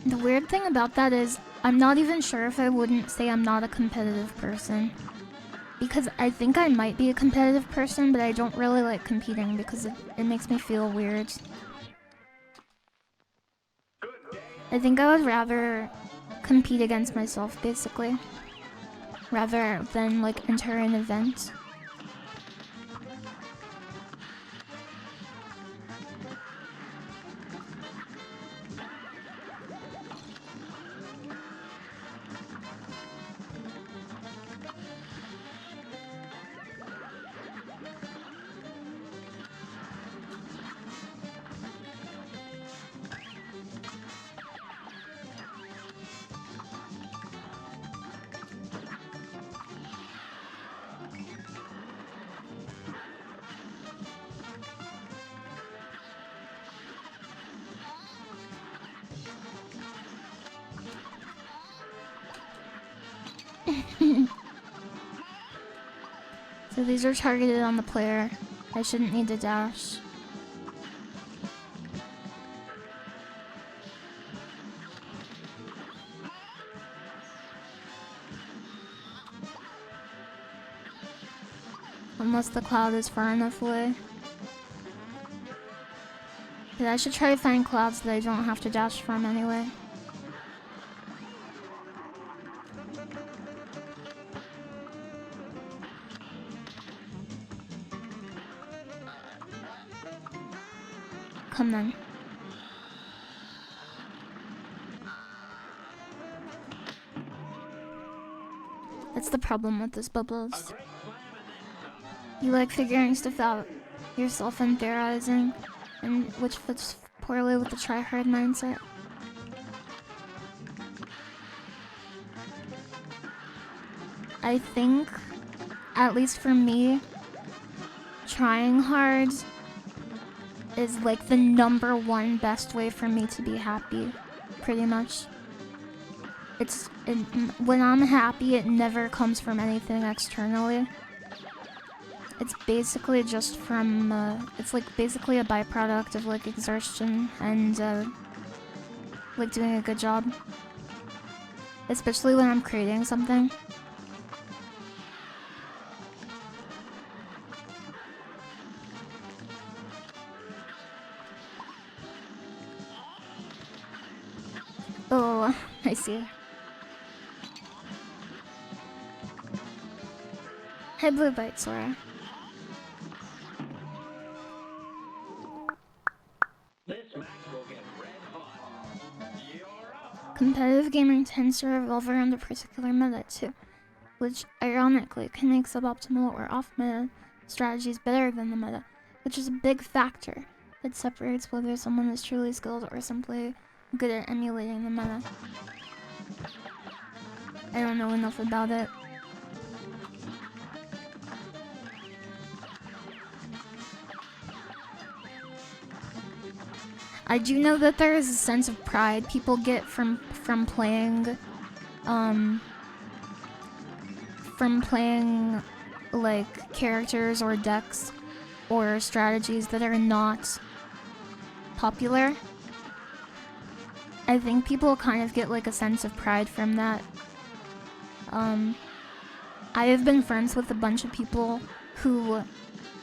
The weird thing about that is I'm not even sure if I wouldn't say I'm not a competitive person. Because I think I might be a competitive person, but I don't really like competing because it makes me feel weird. I think I would rather compete against myself, basically. Rather than like enter an event. So these are targeted on the player. I shouldn't need to dash. Unless the cloud is far enough away. But I should try to find clouds that I don't have to dash from anyway. Come then. That's the problem with this bubbles. You like figuring stuff out yourself and theorizing, and which fits poorly with the try-hard mindset. I think, at least for me, trying hard is like the #1 best way for me to be happy, pretty much. When I'm happy, it never comes from anything externally. It's basically just from, it's like basically a byproduct of like exertion and like doing a good job. Especially when I'm creating something. Oh, I see. Hi, Blue Bite, Sora. This match will get red hot. You're up. Competitive gaming tends to revolve around a particular meta too, which ironically can make suboptimal or off-meta strategies better than the meta, which is a big factor that separates whether someone is truly skilled or simply good at emulating the meta. I don't know enough about it. I do know that there is a sense of pride people get from playing like characters or decks or strategies that are not popular. I think people kind of get like a sense of pride from that. I have been friends with a bunch of people who,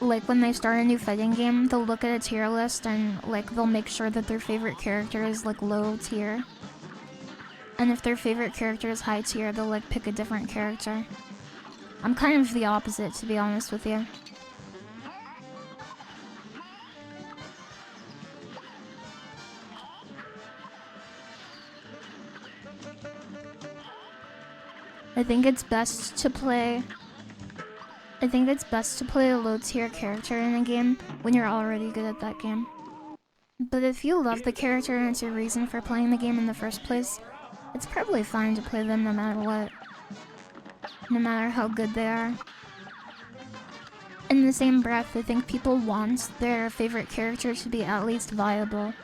like, when they start a new fighting game, they'll look at a tier list and like they'll make sure that their favorite character is like low tier. And if their favorite character is high tier, they'll like pick a different character. I'm kind of the opposite, to be honest with you. I think it's best to play a low tier character in a game when you're already good at that game. But if you love the character and it's your reason for playing the game in the first place, it's probably fine to play them no matter what. No matter how good they are. In the same breath, I think people want their favorite character to be at least viable.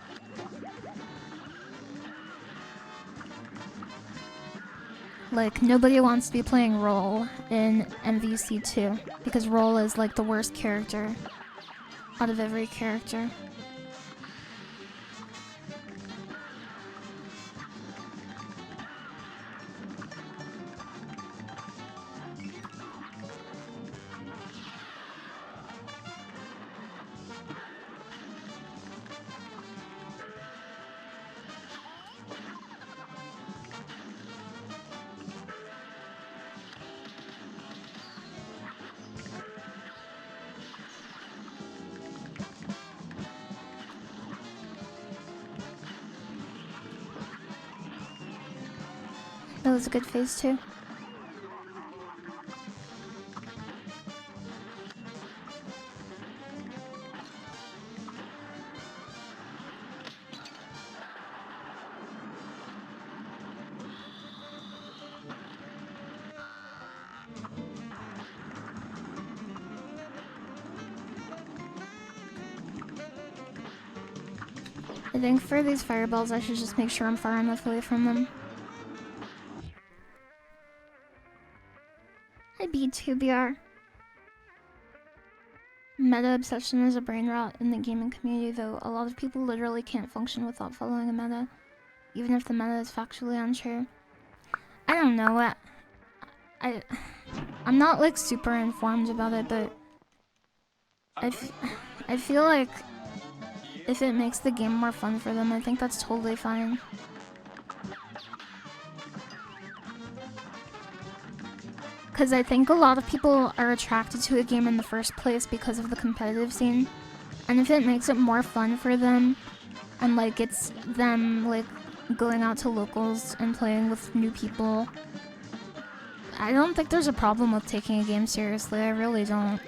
Like, nobody wants to be playing Roll in MVC2, because Roll is like the worst character out of every character. That was a good phase too. I think for these fireballs I should just make sure I'm far enough away from them. TBR. Meta obsession is a brain rot in the gaming community, though a lot of people literally can't function without following a meta, even if the meta is factually untrue. I don't know. I'm not like super informed about it, but I feel like if it makes the game more fun for them, I think that's totally fine. Because I think a lot of people are attracted to a game in the first place because of the competitive scene. And if it makes it more fun for them, and like it's them like going out to locals and playing with new people, I don't think there's a problem with taking a game seriously. I really don't.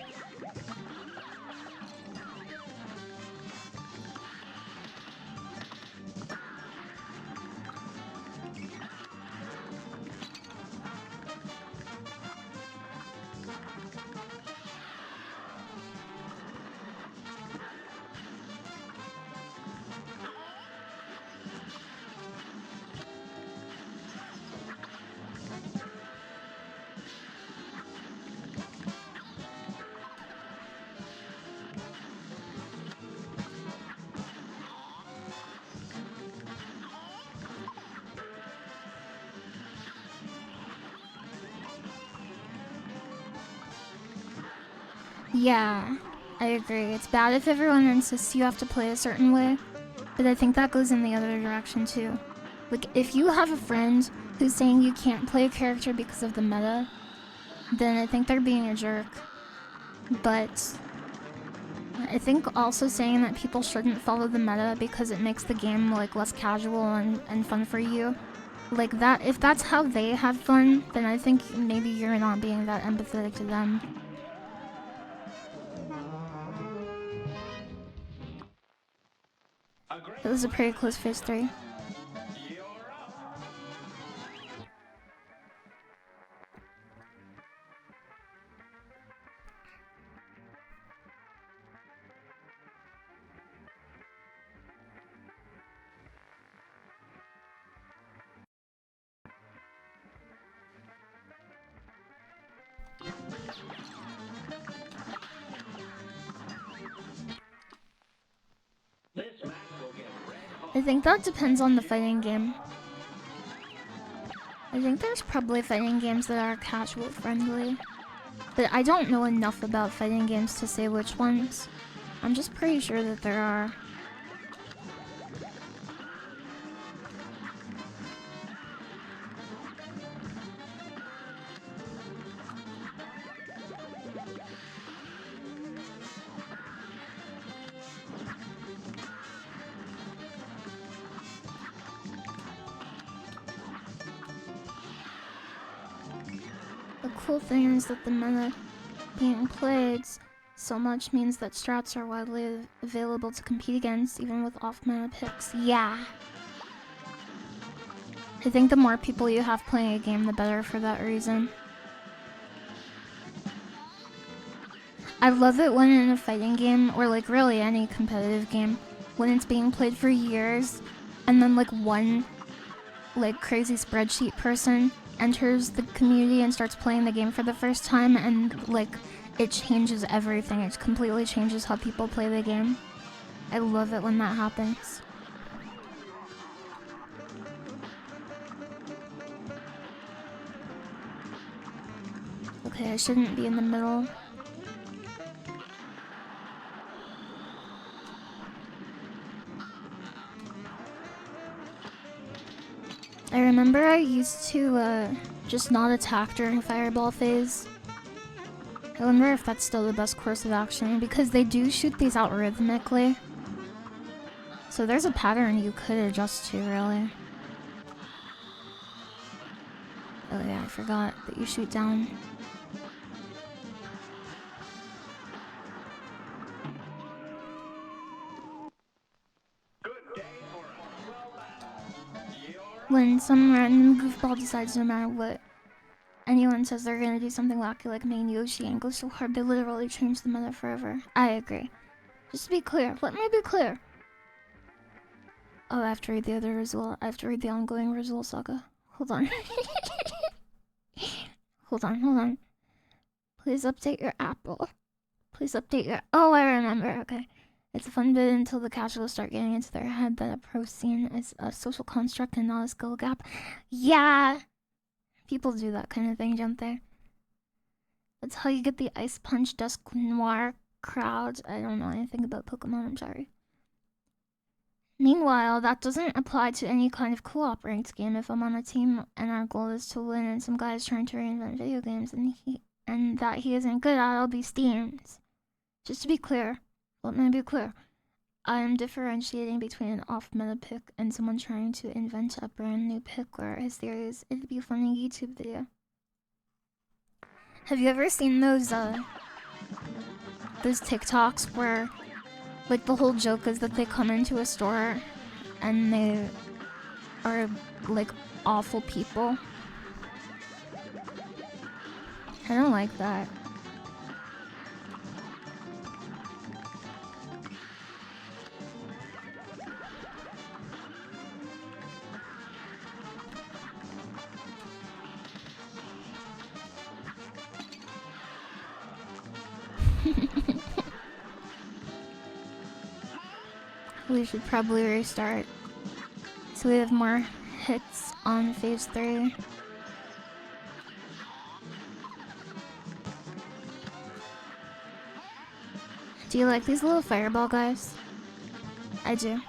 Yeah, I agree. It's bad if everyone insists you have to play a certain way, but I think that goes in the other direction too. Like, if you have a friend who's saying you can't play a character because of the meta, then I think they're being a jerk. But I think also saying that people shouldn't follow the meta because it makes the game like less casual and fun for you, like that, if that's how they have fun, then I think maybe you're not being that empathetic to them. It was a pretty close phase 3. I think that depends on the fighting game. I think there's probably fighting games that are casual friendly, but I don't know enough about fighting games to say which ones. I'm just pretty sure that there are. The cool thing is that the meta being played so much means that strats are widely available to compete against, even with off-meta picks. Yeah. I think the more people you have playing a game, the better for that reason. I love it when in a fighting game, or like really any competitive game, when it's being played for years, and then like one like crazy spreadsheet person enters the community and starts playing the game for the first time, and like it changes everything. It completely changes how people play the game. I love it when that happens. Okay, I shouldn't be in the middle. I remember I used to just not attack during Fireball phase. I wonder if that's still the best course of action, because they do shoot these out rhythmically. So there's a pattern you could adjust to, really. Oh yeah, I forgot that you shoot down. When some random goofball decides no matter what anyone says they're gonna do something wacky like main Yoshi and go so hard they literally change the meta forever. I agree. Just to be clear, let me be clear. Oh, I have to read the other result. I have to read the ongoing result saga. Hold on. Hold on. Please update your Apple. Please update your... Oh, I remember. Okay. It's a fun bit until the casuals start getting into their head that a pro scene is a social construct and not a skill gap. Yeah. People do that kind of thing, don't they? That's how you get the Ice Punch Dusk Noir crowd. I don't know anything about Pokemon, I'm sorry. Meanwhile, that doesn't apply to any kind of co-op ranked game. If I'm on a team and our goal is to win and some guy's trying to reinvent video games and that he isn't good at, I'll be steamed. Just to be clear, let me be clear. I am differentiating between an off-meta pick and someone trying to invent a brand new pick where his theory is it'd be a funny YouTube video. Have you ever seen those TikToks where, like, the whole joke is that they come into a store and they are, like, awful people? I don't like that. We should probably restart so we have more hits on phase 3. Do you like these little fireball guys? I do.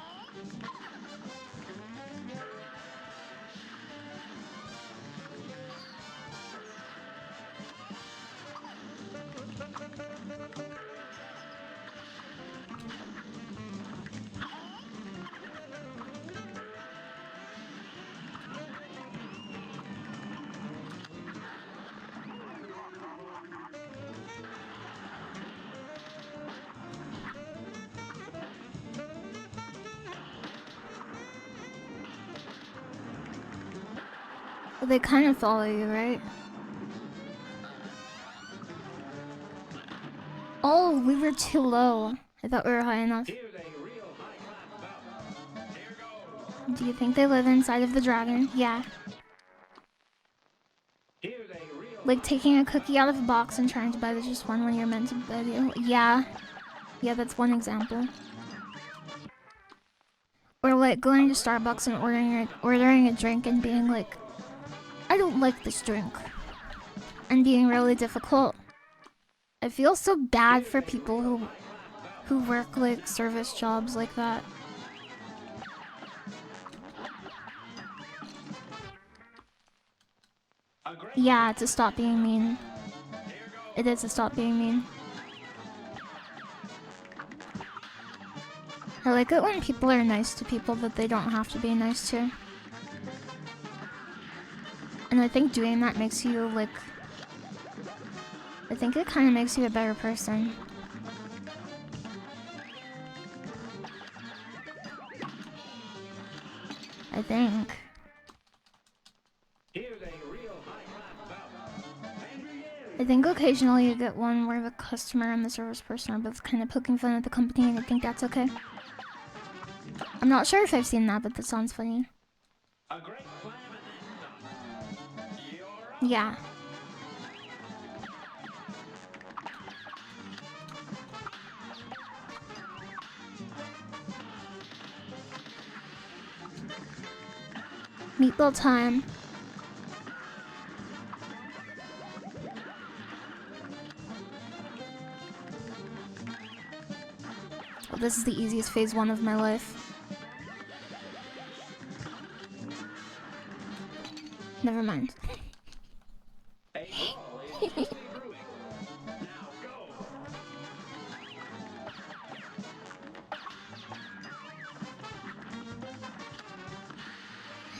Well, they kind of follow you, right? Oh, we were too low. I thought we were high enough. Here's a real high-class battle. Here goes. Do you think they live inside of the dragon? Yeah. Here's a real Like taking a cookie out of a box and trying to buy the just one when you're meant to buy the... Yeah. Yeah, that's one example. Or like going to Starbucks and ordering a drink and being like, I don't like this drink. And being really difficult. I feel so bad for people who work like service jobs like that. Yeah, to stop being mean. It is to stop being mean. I like it when people are nice to people that they don't have to be nice to. And I think doing that makes you, like... I think it kind of makes you a better person. I think. Here's a real high-class battle. I think occasionally you get one where the customer and the service person are both kind of poking fun at the company, and I think that's okay. I'm not sure if I've seen that, but that sounds funny. A great slam and then some. You're up. Yeah. Meatball time. Oh, this is the easiest phase 1 of my life. Never mind. A brawl is quickly brewing. Now go.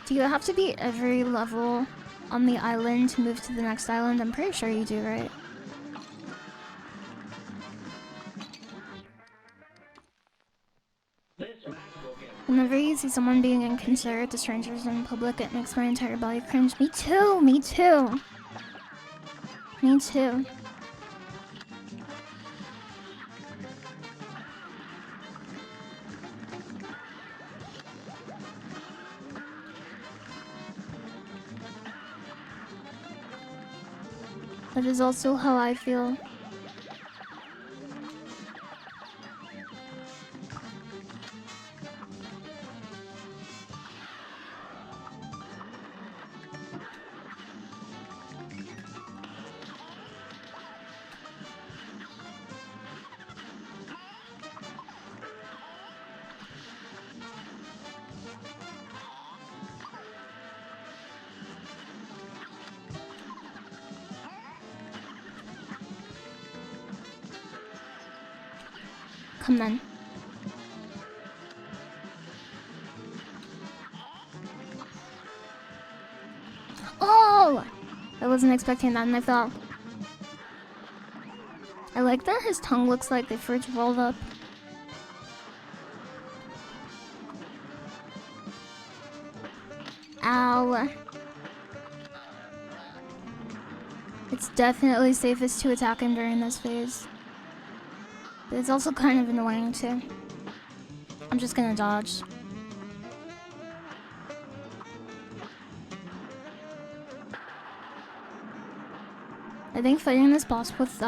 Do you have to beat every level on the island to move to the next island? I'm pretty sure you do, right? This match will get Whenever you see someone being inconsiderate to strangers in public, it makes my entire body cringe. Me too! Me too! Me too. That is also how I feel. Come then. Oh! I wasn't expecting that and I fell. I like that his tongue looks like the fruits rolled up. Ow. It's definitely safest to attack him during this phase. But it's also kind of annoying too. I'm just gonna dodge. I think fighting this boss with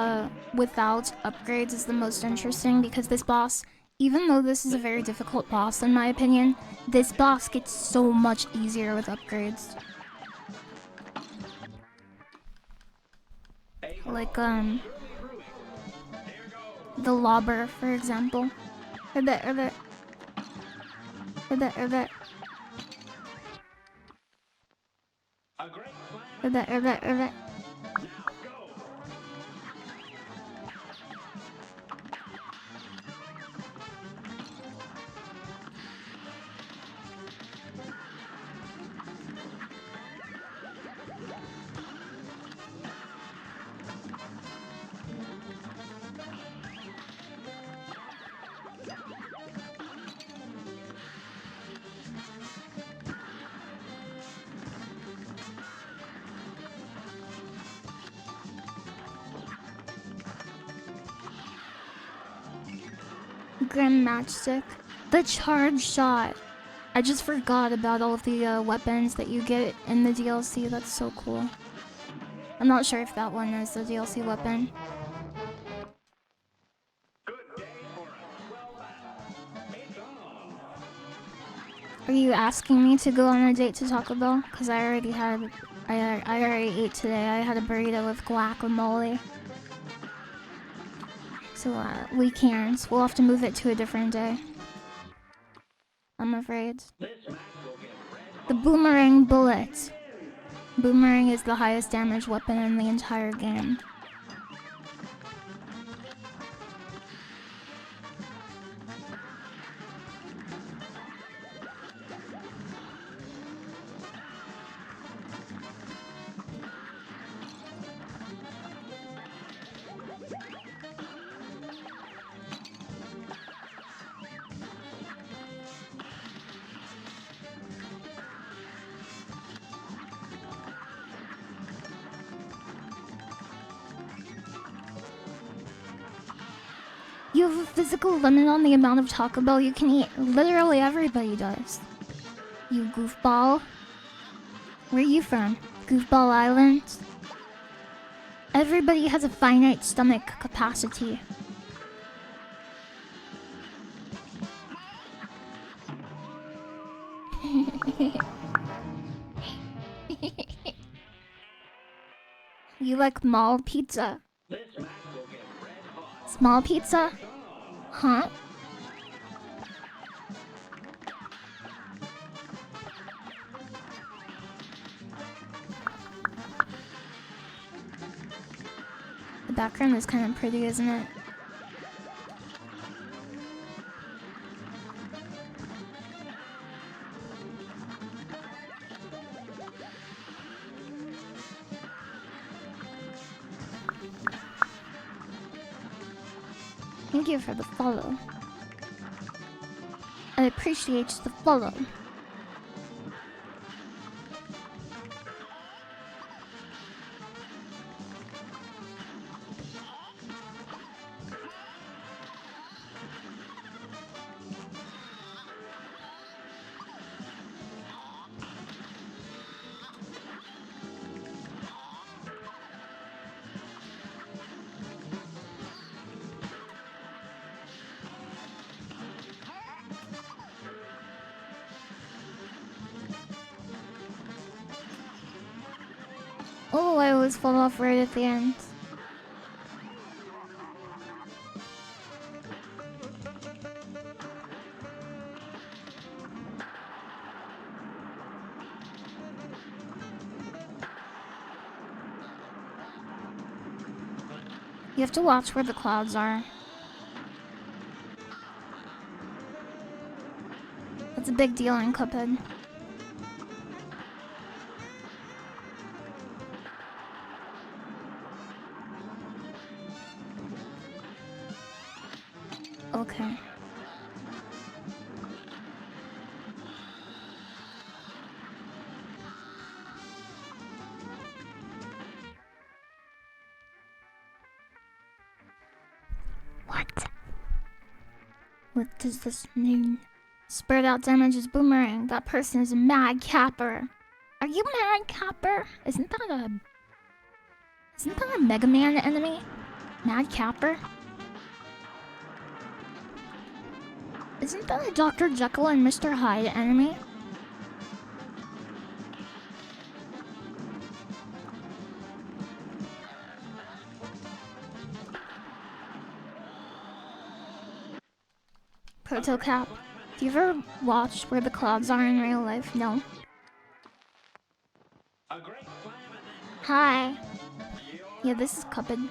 without upgrades is the most interesting because this boss, even though this is a very difficult boss in my opinion, this boss gets so much easier with upgrades. Like the lobber, for example. Ribbit, ribbit. Ribbit, ribbit. Ribbit, ribbit, ribbit. Grim Matchstick. The charge shot. I just forgot about all of the weapons that you get in the DLC. That's so cool. I'm not sure if that one is the DLC weapon. Are you asking me to go on a date to Taco Bell? Because I already had... I already ate today. I had a burrito with guacamole. So we can't. We'll have to move it to a different day. I'm afraid. The boomerang bullet. Boomerang is the highest damage weapon in the entire game. You have a physical limit on the amount of Taco Bell you can eat. Literally everybody does. You goofball. Where are you from? Goofball Island? Everybody has a finite stomach capacity. You like mall pizza? Small pizza? Huh? The background is kind of pretty, isn't it? Thank you for the follow. I appreciate the follow. Oh, I always fall off right at the end. You have to watch where the clouds are. That's a big deal in Cuphead. Okay. What does this mean? Spread out damage is boomerang. That person is a mad capper. Are you mad capper? Isn't that a Mega Man enemy? Mad capper? Isn't that a Dr. Jekyll and Mr. Hyde enemy? Protocap. Do you ever watch where the clouds are in real life? No. Hi. Yeah, this is Cuphead.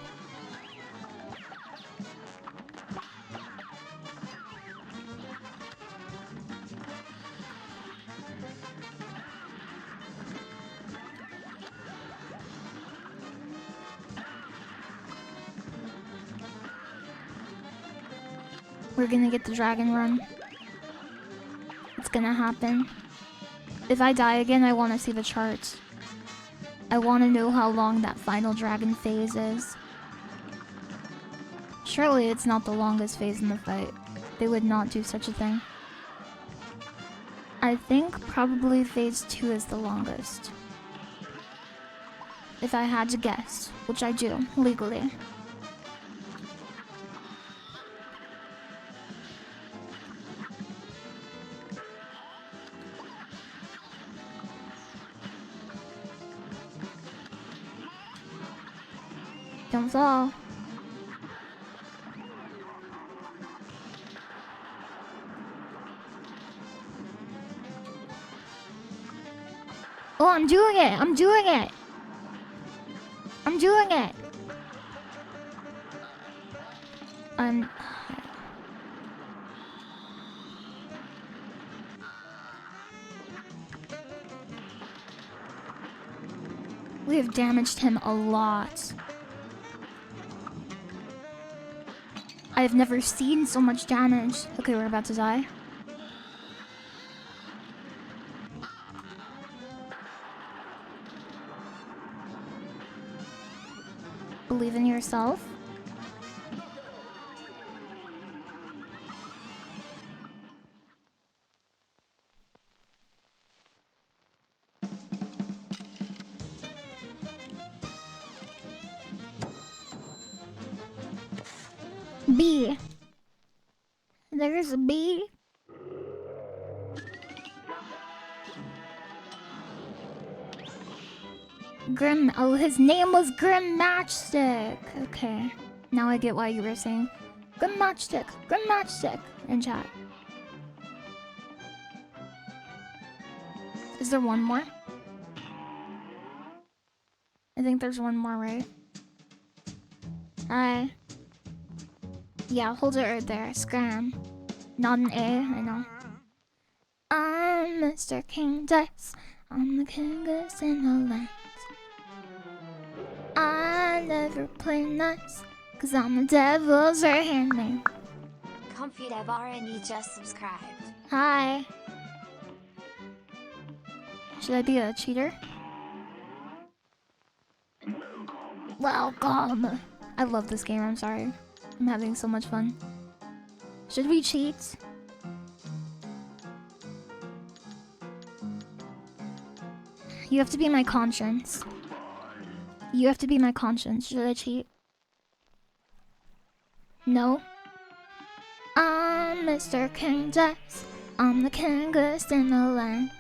We're gonna get the dragon run. It's gonna happen. If I die again, I want to see the charts. I want to know how long that final dragon phase is. Surely it's not the longest phase in the fight. They would not do such a thing. I think probably phase 2 is the longest. If I had to guess, which I do, legally. Don't fall. Oh, I'm doing it! I'm doing it! I'm doing it! We have damaged him a lot. I've never seen so much damage. Okay, we're about to die. Believe in yourself. B. There's a B. Grim. Oh, his name was Grim Matchstick. Okay. Now I get why you were saying Grim Matchstick in chat. Is there one more? I think there's one more, right? Hi. Yeah, hold it right there. Scram. Not an A, I know. I'm Mr. King Dice. I'm the kingest in the land. I never play nice, cause I'm the devil's right hand man. Cuphead RNE just subscribed. Hi. Should I be a cheater? Welcome. I love this game, I'm sorry. I'm having so much fun. Should we cheat? You have to be my conscience. You have to be my conscience. Should I cheat? No? I'm Mr. King Dice. I'm the kingest in the land.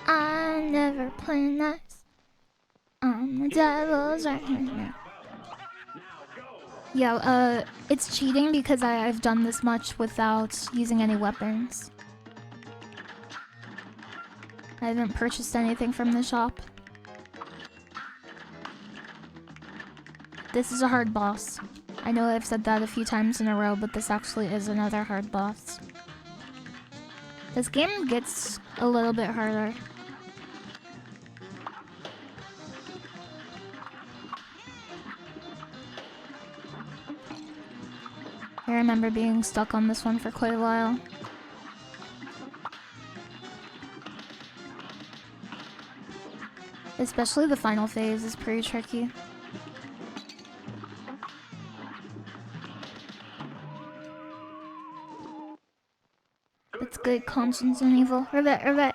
I never play nice, The devil's right here. Yeah, it's cheating because I've done this much without using any weapons. I haven't purchased anything from the shop. This is a hard boss. I know I've said that a few times in a row, but this actually is another hard boss. This game gets a little bit harder. I remember being stuck on this one for quite a while. Especially the final phase is pretty tricky. It's good, conscience and evil. Rivet, rivet.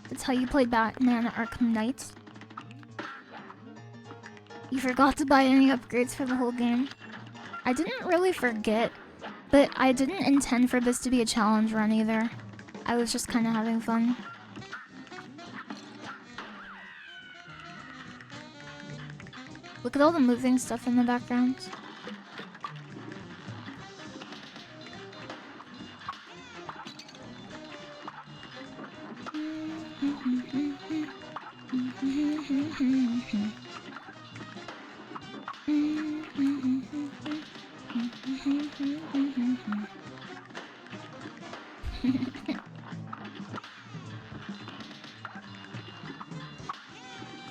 That's how you play Batman Arkham Knight. You forgot to buy any upgrades for the whole game. I didn't really forget, but I didn't intend for this to be a challenge run either. I was just kind of having fun. Look at all the moving stuff in the background.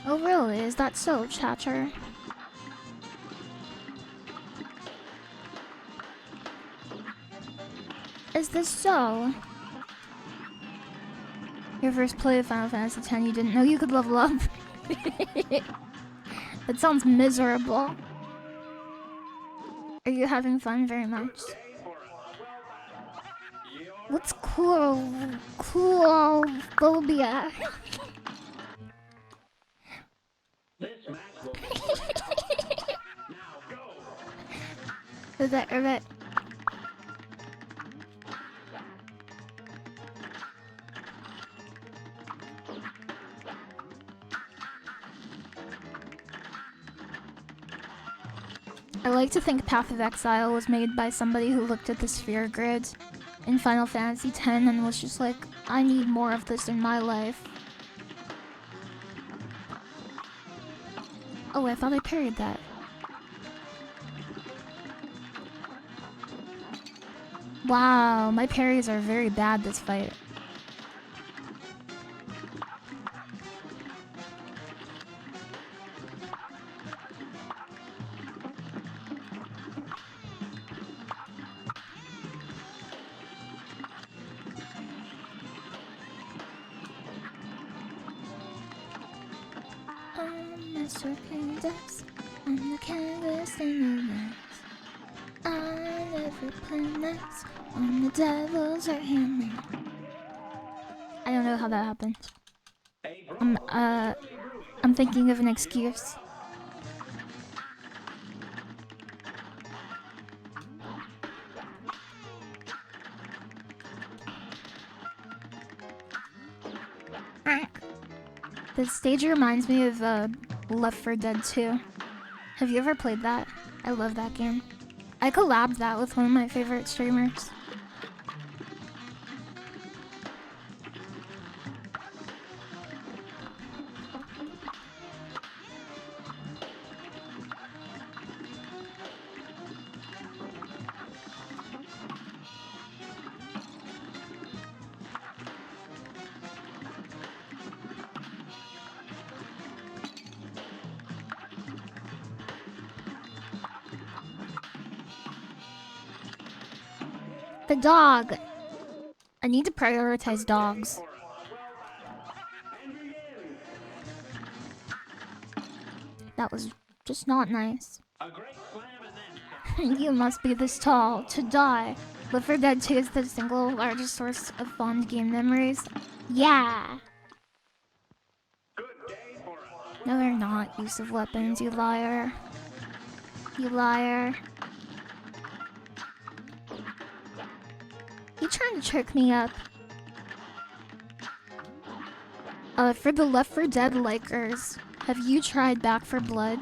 Oh really? Is that so, Chatter? Is this so? Your first play of Final Fantasy X, you didn't know you could level up. That sounds miserable. Are you having fun very much? What's cool-phobia? Is that right? I like to think Path of Exile was made by somebody who looked at the sphere grid in Final Fantasy X and was just like, I need more of this in my life. Oh, I thought I parried that. Wow, my parries are very bad this fight. Circling depths on the canvas in the night. I never play next on the devil's right hand. I don't know how that happened. I'm thinking of an excuse. This stage reminds me of Left 4 Dead 2. Have you ever played that? I love that game. I collabed that with one of my favorite streamers. The dog! I need to prioritize dogs. That was just not nice. You must be this tall to die. Left 4 Dead 2 is the single largest source of fond game memories. Yeah! No, they're not. Use of weapons, you liar. You liar. You trying to trick me up? For the Left 4 Dead likers, have you tried Back 4 Blood?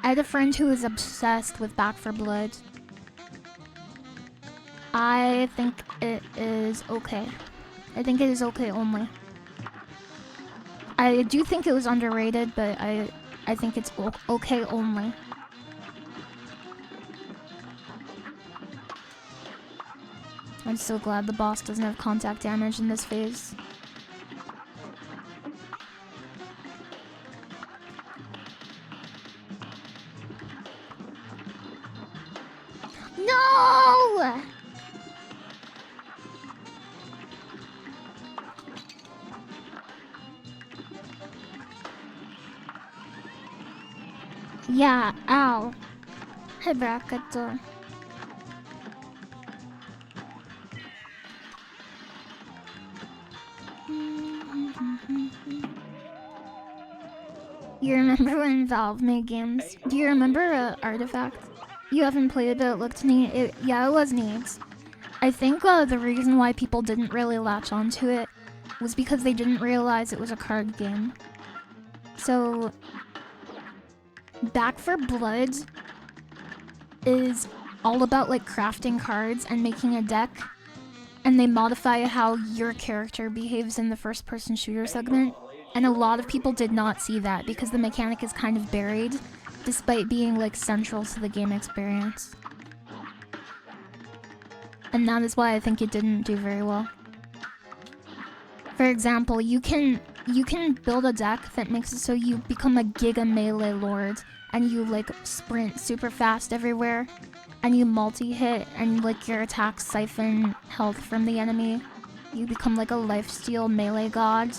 I had a friend who was obsessed with Back 4 Blood. I think it is okay. I think it is okay only. I do think it was underrated, but I think it's okay only. I'm so glad the boss doesn't have contact damage in this phase. No! Yeah, ow. Hey, bracketo. You remember when Valve made games? Do you remember Artifact? You haven't played it, but it looked neat. Yeah, it was neat. I think the reason why people didn't really latch onto it was because they didn't realize it was a card game. So, Back 4 Blood is all about like crafting cards and making a deck, and they modify how your character behaves in the first-person shooter segment. And a lot of people did not see that because the mechanic is kind of buried, despite being like central to the game experience. And that is why I think it didn't do very well. For example, you can build a deck that makes it so you become a Giga Melee Lord, and you like sprint super fast everywhere, and you multi-hit, and like your attacks siphon health from the enemy. You become like a lifesteal melee god.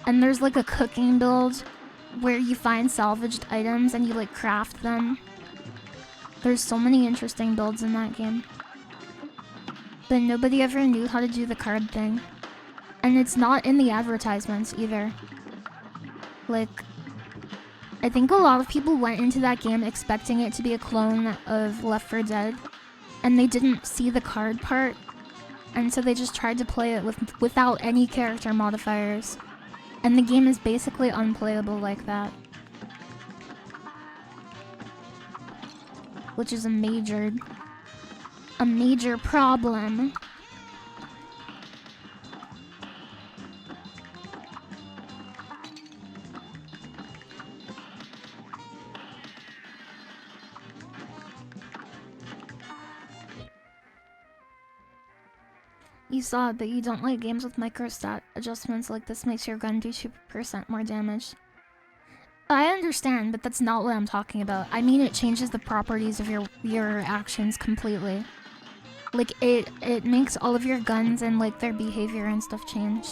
And there's like a cooking build where you find salvaged items and you like craft them. There's so many interesting builds in that game. But nobody ever knew how to do the card thing. And it's not in the advertisements either. Like, I think a lot of people went into that game expecting it to be a clone of Left 4 Dead, and they didn't see the card part, and so they just tried to play it without any character modifiers. And the game is basically unplayable like that. Which is a major problem. You saw it, but you don't like games with microstat adjustments like this makes your gun do 2% more damage. I understand, but that's not what I'm talking about. I mean it changes the properties of your actions completely. Like, it makes all of your guns and like their behavior and stuff change.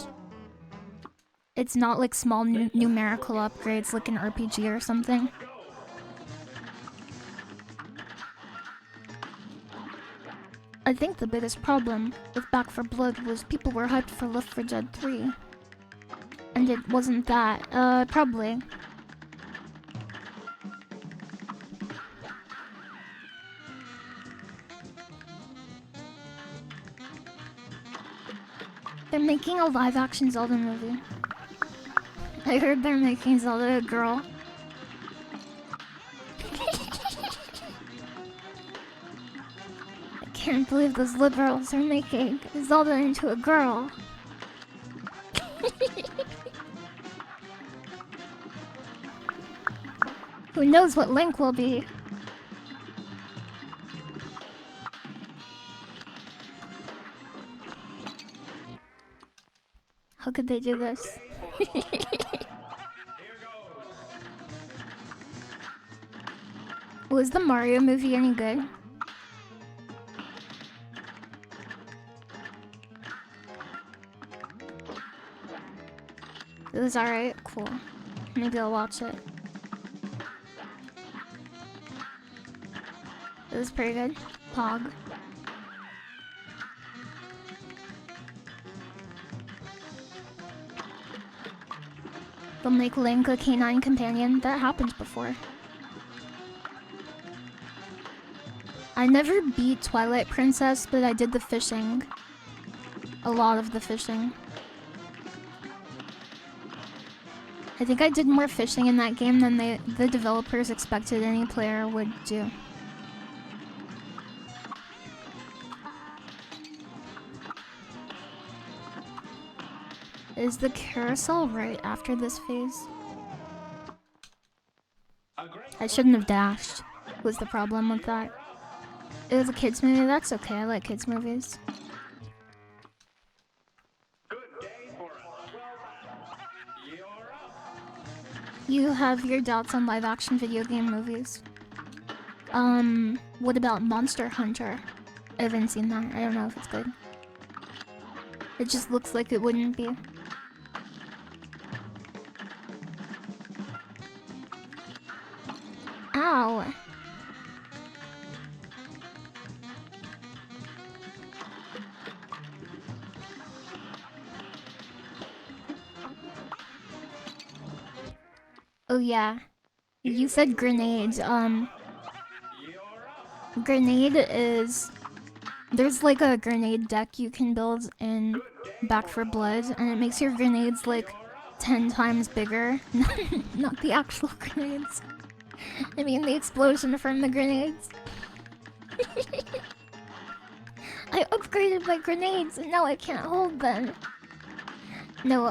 It's not like small numerical upgrades like an RPG or something. I think the biggest problem with Back 4 Blood was people were hyped for Left 4 Dead 3. And it wasn't that. Probably. They're making a live-action Zelda movie. I heard they're making Zelda a girl. I can't believe those liberals are making Zelda into a girl. Who knows what Link will be? How could they do this? Was the Mario movie any good? It was alright? Cool. Maybe I'll watch it. It was pretty good. Pog. They'll make Link a canine companion. That happened before. I never beat Twilight Princess, but I did the fishing. A lot of the fishing. I think I did more fishing in that game than the developers expected any player would do. Is the carousel right after this phase? I shouldn't have dashed, was the problem with that. It was a kids movie, that's okay, I like kids movies. You have your doubts on live action video game movies. What about Monster Hunter? I haven't seen that, I don't know if it's good. It just looks like it wouldn't be. Ow! Oh yeah. You said grenades. Grenade is... There's like a grenade deck you can build in Back 4 Blood, and it makes your grenades like 10 times bigger. Not the actual grenades. I mean the explosion from the grenades. I upgraded my grenades and now I can't hold them. No,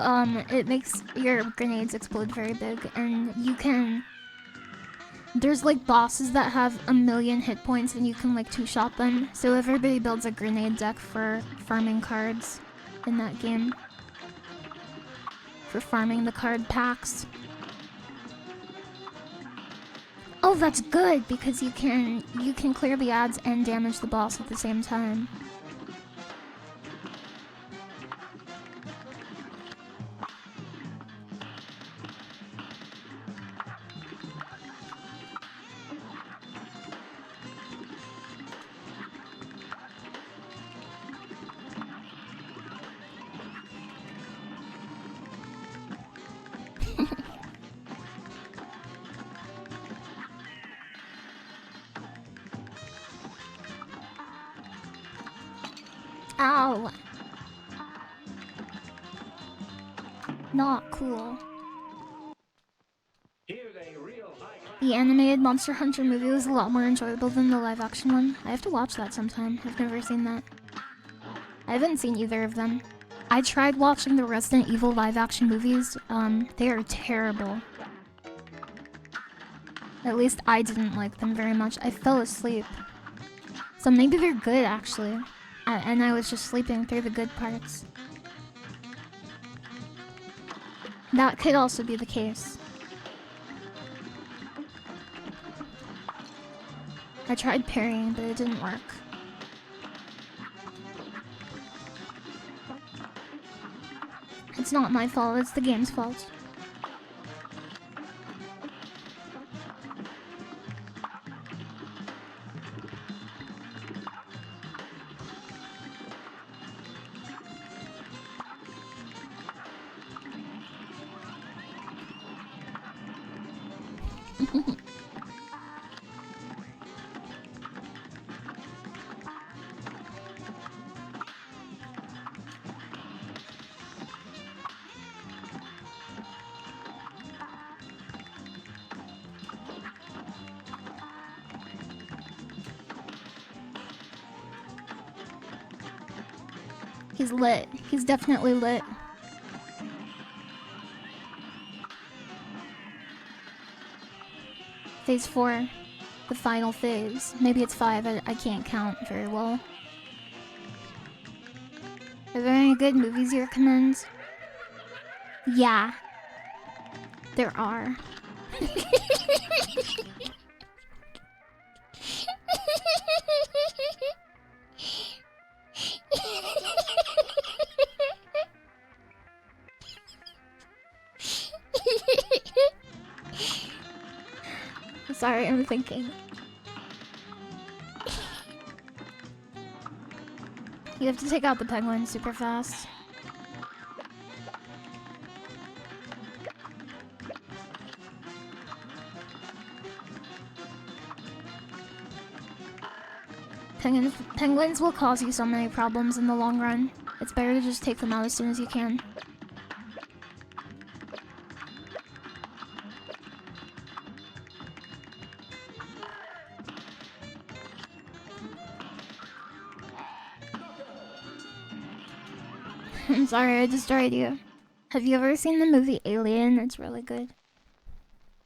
it makes your grenades explode very big, and you can... There's like bosses that have 1,000,000 hit points and you can like two-shot them. So everybody builds a grenade deck for farming cards in that game. For farming the card packs. Oh, that's good because you can clear the ads and damage the boss at the same time. Ow! Not cool. The animated Monster Hunter movie was a lot more enjoyable than the live action one. I have to watch that sometime. I've never seen that. I haven't seen either of them. I tried watching the Resident Evil live action movies. They are terrible. At least I didn't like them very much. I fell asleep. So maybe they're good actually. And I was just sleeping through the good parts. That could also be the case. I tried parrying, but it didn't work. It's not my fault, it's the game's fault. He's lit. He's definitely lit. Phase 4. The final phase. Maybe it's 5, I can't count very well. Are there any good movies you recommend? Yeah. There are. Sorry, I'm thinking. You have to take out the penguin super fast. Penguins will cause you so many problems in the long run. It's better to just take them out as soon as you can. I'm sorry, I destroyed you. Have you ever seen the movie Alien? It's really good.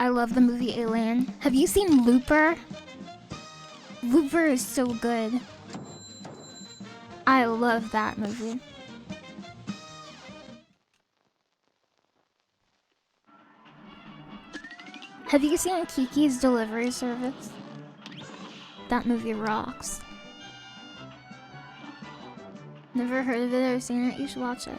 I love the movie Alien. Have you seen Looper? Looper is so good. I love that movie. Have you seen Kiki's Delivery Service? That movie rocks. Never heard of it or seen it, you should watch it.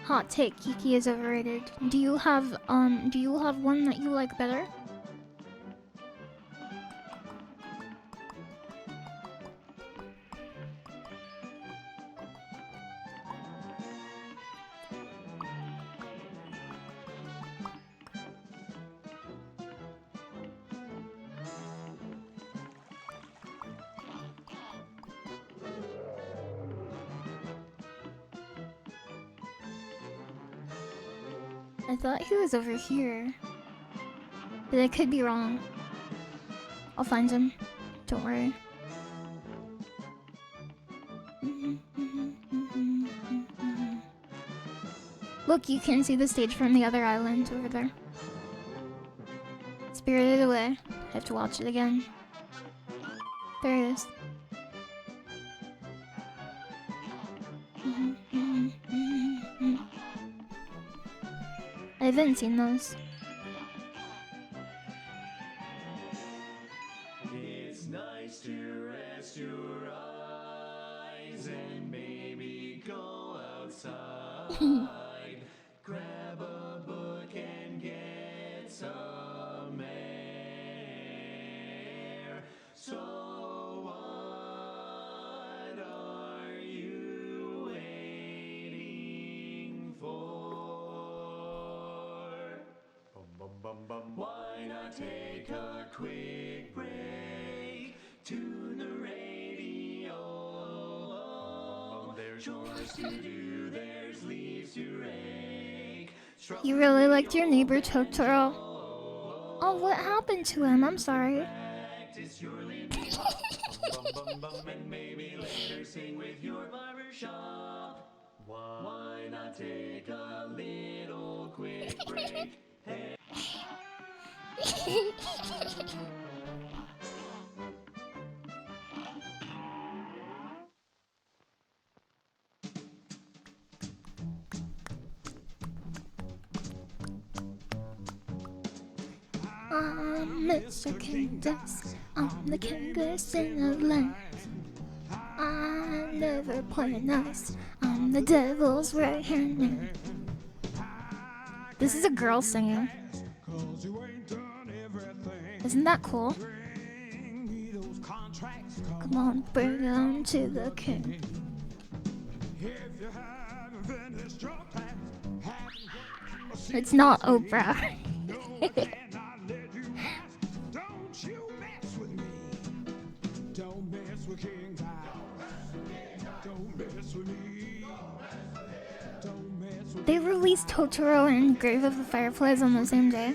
Hot take, Kiki is overrated. Do you have one that you like better? I thought he was over here, but I could be wrong. I'll find him. Don't worry. Look, you can see the stage from the other island over there. Spirited Away. I have to watch it again. There it is. I haven't seen those. It's nice to rest your eyes and maybe go outside. Grab a book and get some air. So what are you waiting for? Why not take a quick break? Tune the radio. There's chores to do, there's leaves to rake. You really liked your neighbor Totoro? Oh, what happened to him? I'm sorry. Practice your and maybe later sing with your barbershop. Why not take a little quick break? I'm Mr. Candace. I'm the king-gust in the land. I never play nice. I'm the devil's right hand man. This is a girl singing. Isn't that cool? Come on, bring it on to the king. It's not Oprah. They released Totoro and Grave of the Fireflies on the same day.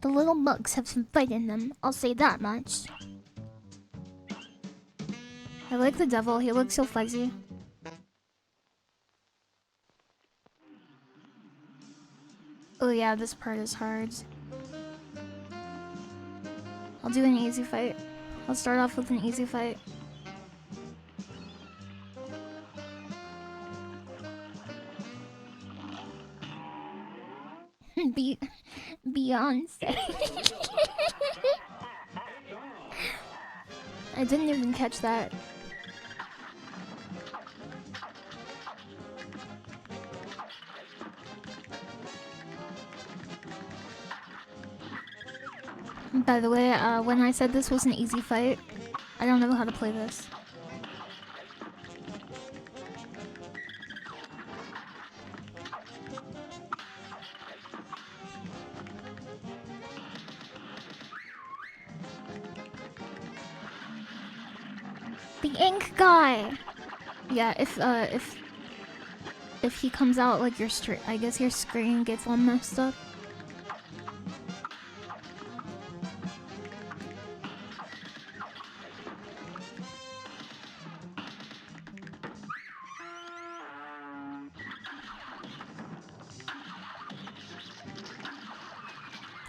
The little mugs have some fight in them, I'll say that much. I like the devil, he looks so fuzzy. Oh yeah, this part is hard. I'll do an easy fight. I'll start off with an easy fight. Beyonce. I didn't even catch that. By the way, when I said this was an easy fight, I don't know how to play this. The ink guy! Yeah, if if he comes out, like, I guess your screen gets all messed up.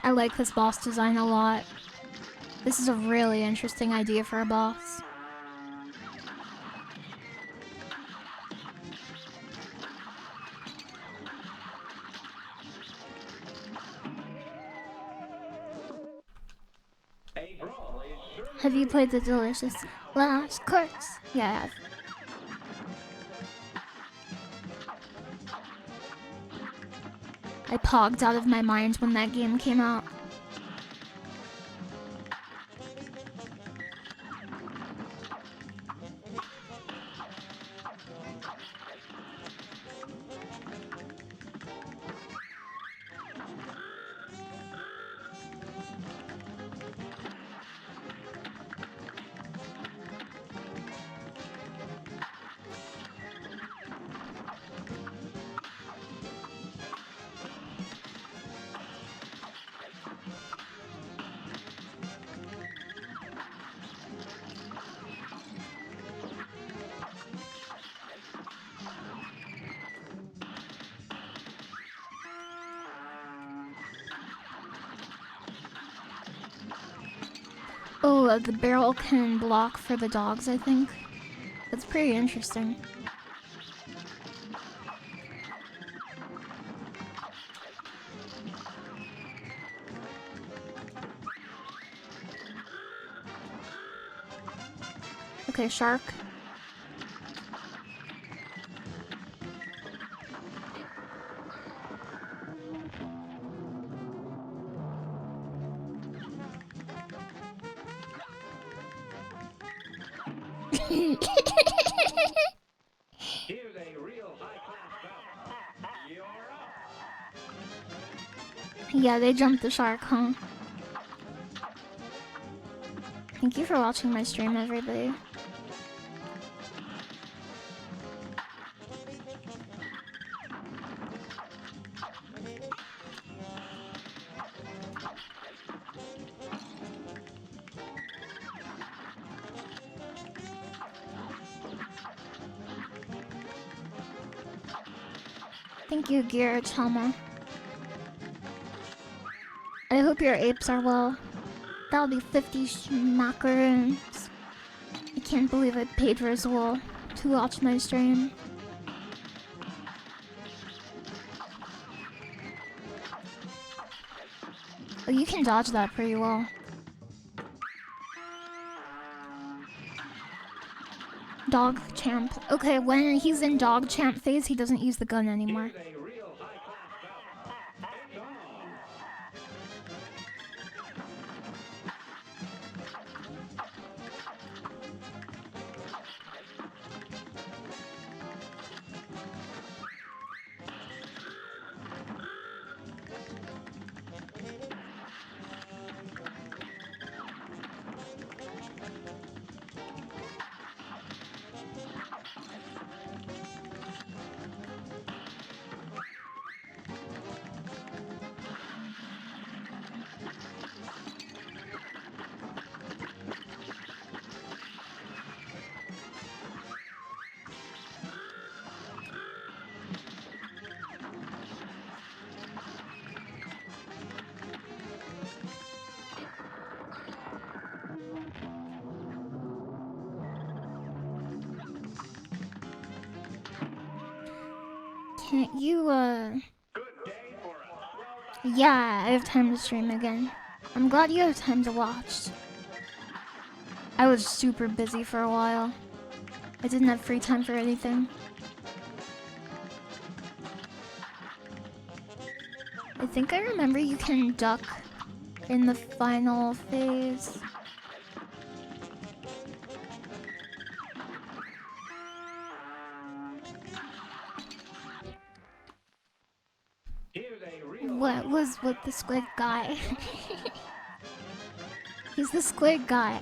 I like this boss design a lot. This is a really interesting idea for a boss. Have you played the delicious Last Course? Yeah, I have. I pogged out of my mind when that game came out. Oh, the barrel can block for the dogs, I think. That's pretty interesting. Okay, shark. Here's a real high-class bout. You're up. Yeah, they jumped the shark, huh? Thank you for watching my stream, everybody. Thank you, Gear Chalma. I hope your apes are well. That'll be 50 macaroons. I can't believe I paid for his wool to watch my stream. Oh, you can dodge that pretty well. Dog champ. Okay, when he's in dog champ phase, he doesn't use the gun anymore. Here's a real high-class bout. It's on. Can't you, Good day for us. Yeah, I have time to stream again. I'm glad you have time to watch. I was super busy for a while. I didn't have free time for anything. I think I remember you can duck in the final phase. Here's a real What was with the squid guy? He's the squid guy.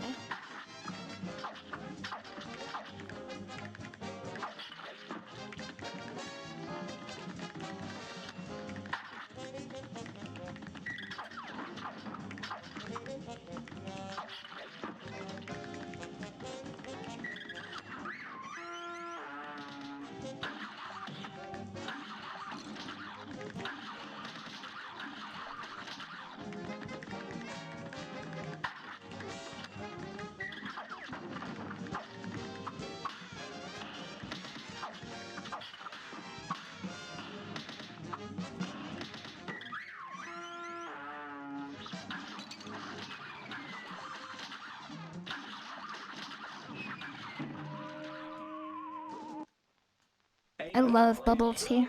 I love bubble tea.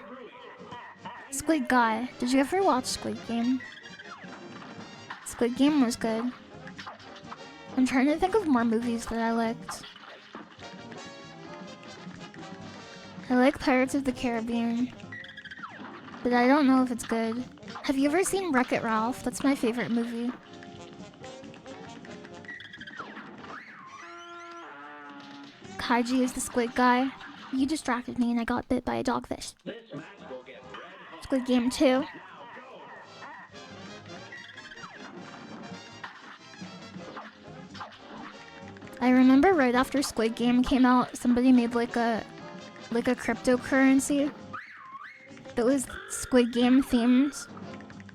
Squid Guy. Did you ever watch Squid Game? Squid Game was good. I'm trying to think of more movies that I liked. I like Pirates of the Caribbean, but I don't know if it's good. Have you ever seen Wreck-It Ralph? That's my favorite movie. Kaiji is the squid guy. You distracted me and I got bit by a dogfish. Squid Game 2. I remember right after Squid Game came out, somebody made like a cryptocurrency that was Squid Game themed,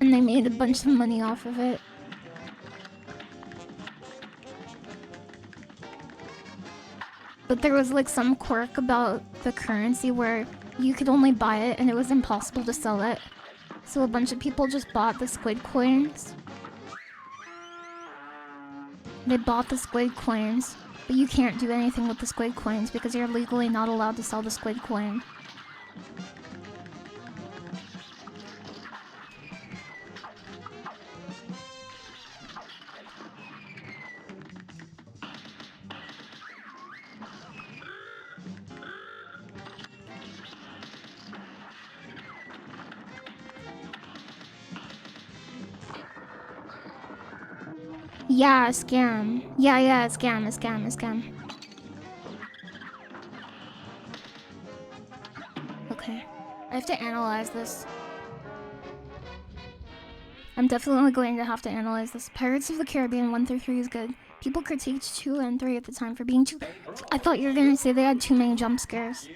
and they made a bunch of money off of it. But there was like some quirk about the currency where you could only buy it and it was impossible to sell it. So a bunch of people just bought the squid coins. They bought the squid coins, but you can't do anything with the squid coins because you're legally not allowed to sell the squid coin. Yeah, a scam. Yeah, a scam. Okay. I have to analyze this. I'm definitely going to have to analyze this. Pirates of the Caribbean 1 through 3 is good. People critiqued 2 and 3 at the time for being too... I thought you were gonna say they had too many jump scares.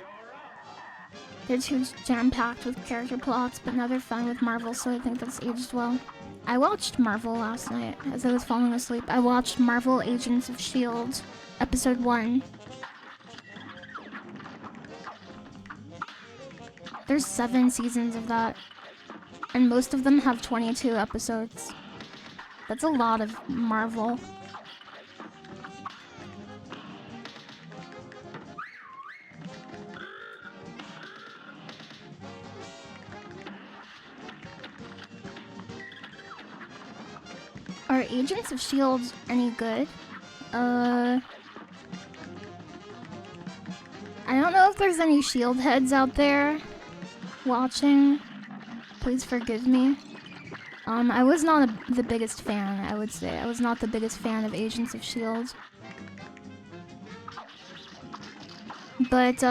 They're too jam-packed with character plots, but now they're fun with Marvel, so I think that's aged well. I watched Marvel last night as I was falling asleep. I watched Marvel Agents of S.H.I.E.L.D. Episode 1. There's 7 seasons of that, and most of them have 22 episodes. That's a lot of Marvel. Are Agents of S.H.I.E.L.D. any good? I don't know if there's any S.H.I.E.L.D. heads out there watching. Please forgive me. I was not the biggest fan, I would say. I was not the biggest fan of Agents of S.H.I.E.L.D. But,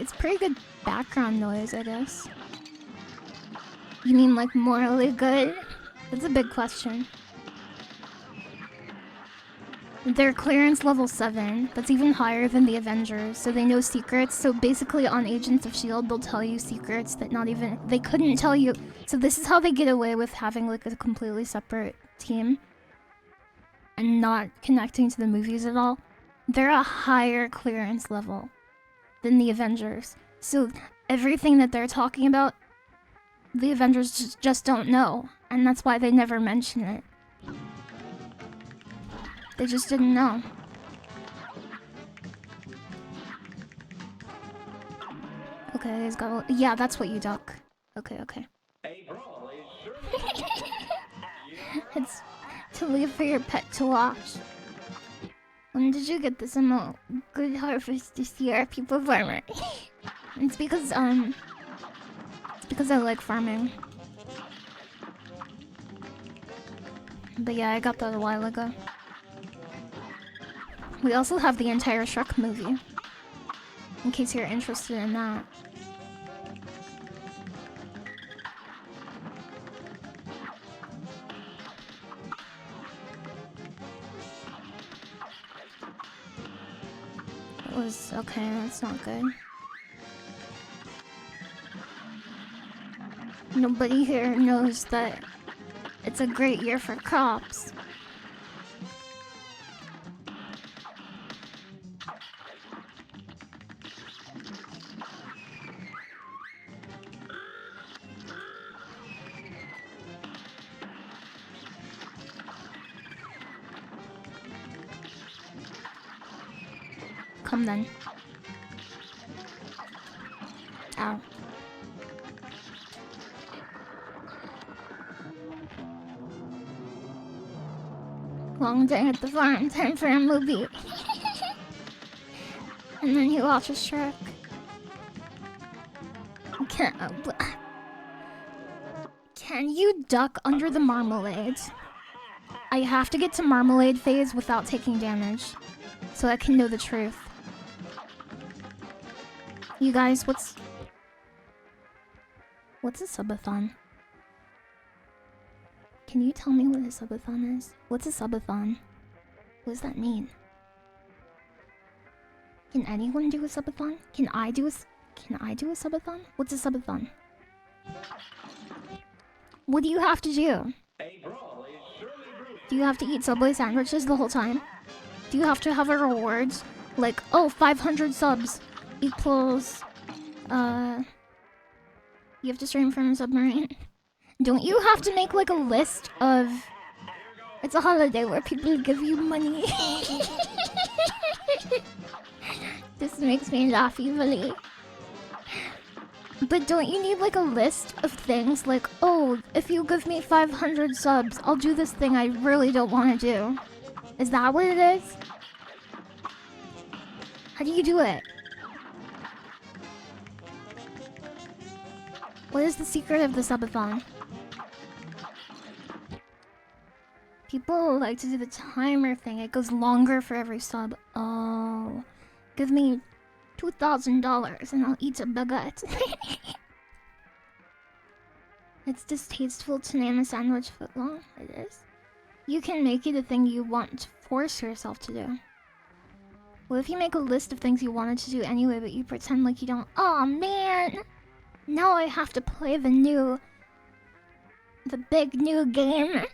it's pretty good background noise, I guess. You mean, like, morally good? That's a big question. They're clearance level 7. That's even higher than the Avengers, so they know secrets. So basically on Agents of S.H.I.E.L.D. they'll tell you secrets that not even... They couldn't tell you. So this is how they get away with having like a completely separate team and not connecting to the movies at all. They're a higher clearance level than the Avengers. So everything that they're talking about, the Avengers just don't know. And that's why they never mention it. They just didn't know. Okay, he's got... Yeah, that's what you duck. Okay. It's to leave for your pet to watch. When did you get this emote? Good harvest this year, people farmer. It's because I like farming. But yeah, I got that a while ago. We also have the entire Shrek movie, in case you're interested in that. It was okay, that's not good. Nobody here knows that it's a great year for crops. Come then. Ow. Long day at the farm, time for a movie. And then you watch a Shrek. Can you duck under the marmalade? I have to get to marmalade phase without taking damage, so I can know the truth. You guys, what's a subathon? Can you tell me what a subathon is? What's a subathon? What does that mean? Can anyone do a subathon? Can I do a subathon? What's a subathon? What do you have to do? Do you have to eat Subway sandwiches the whole time? Do you have to have a rewards? Like, oh, 500 subs equals, you have to stream from a submarine. Don't you have to make like a list of... It's a holiday where people give you money. This makes me laugh evilly. But don't you need like a list of things like, oh, if you give me 500 subs, I'll do this thing I really don't want to do. Is that what it is? How do you do it? What is the secret of the subathon? People like to do the timer thing. It goes longer for every sub. Oh. Give me $2,000 and I'll eat a baguette. It's distasteful to name a sandwich footlong. It is. You can make it a thing you want to force yourself to do. What if you make a list of things you wanted to do anyway, but you pretend like you don't? Aw, man! Now I have to play the big new game.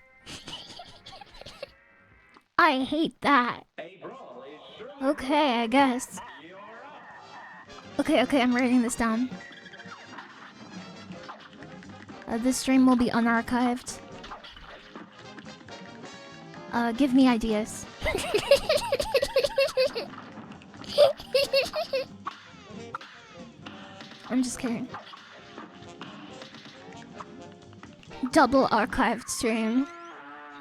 I hate that. Okay, I guess. Okay, I'm writing this down. This stream will be unarchived. Give me ideas. I'm just kidding. Double archived stream.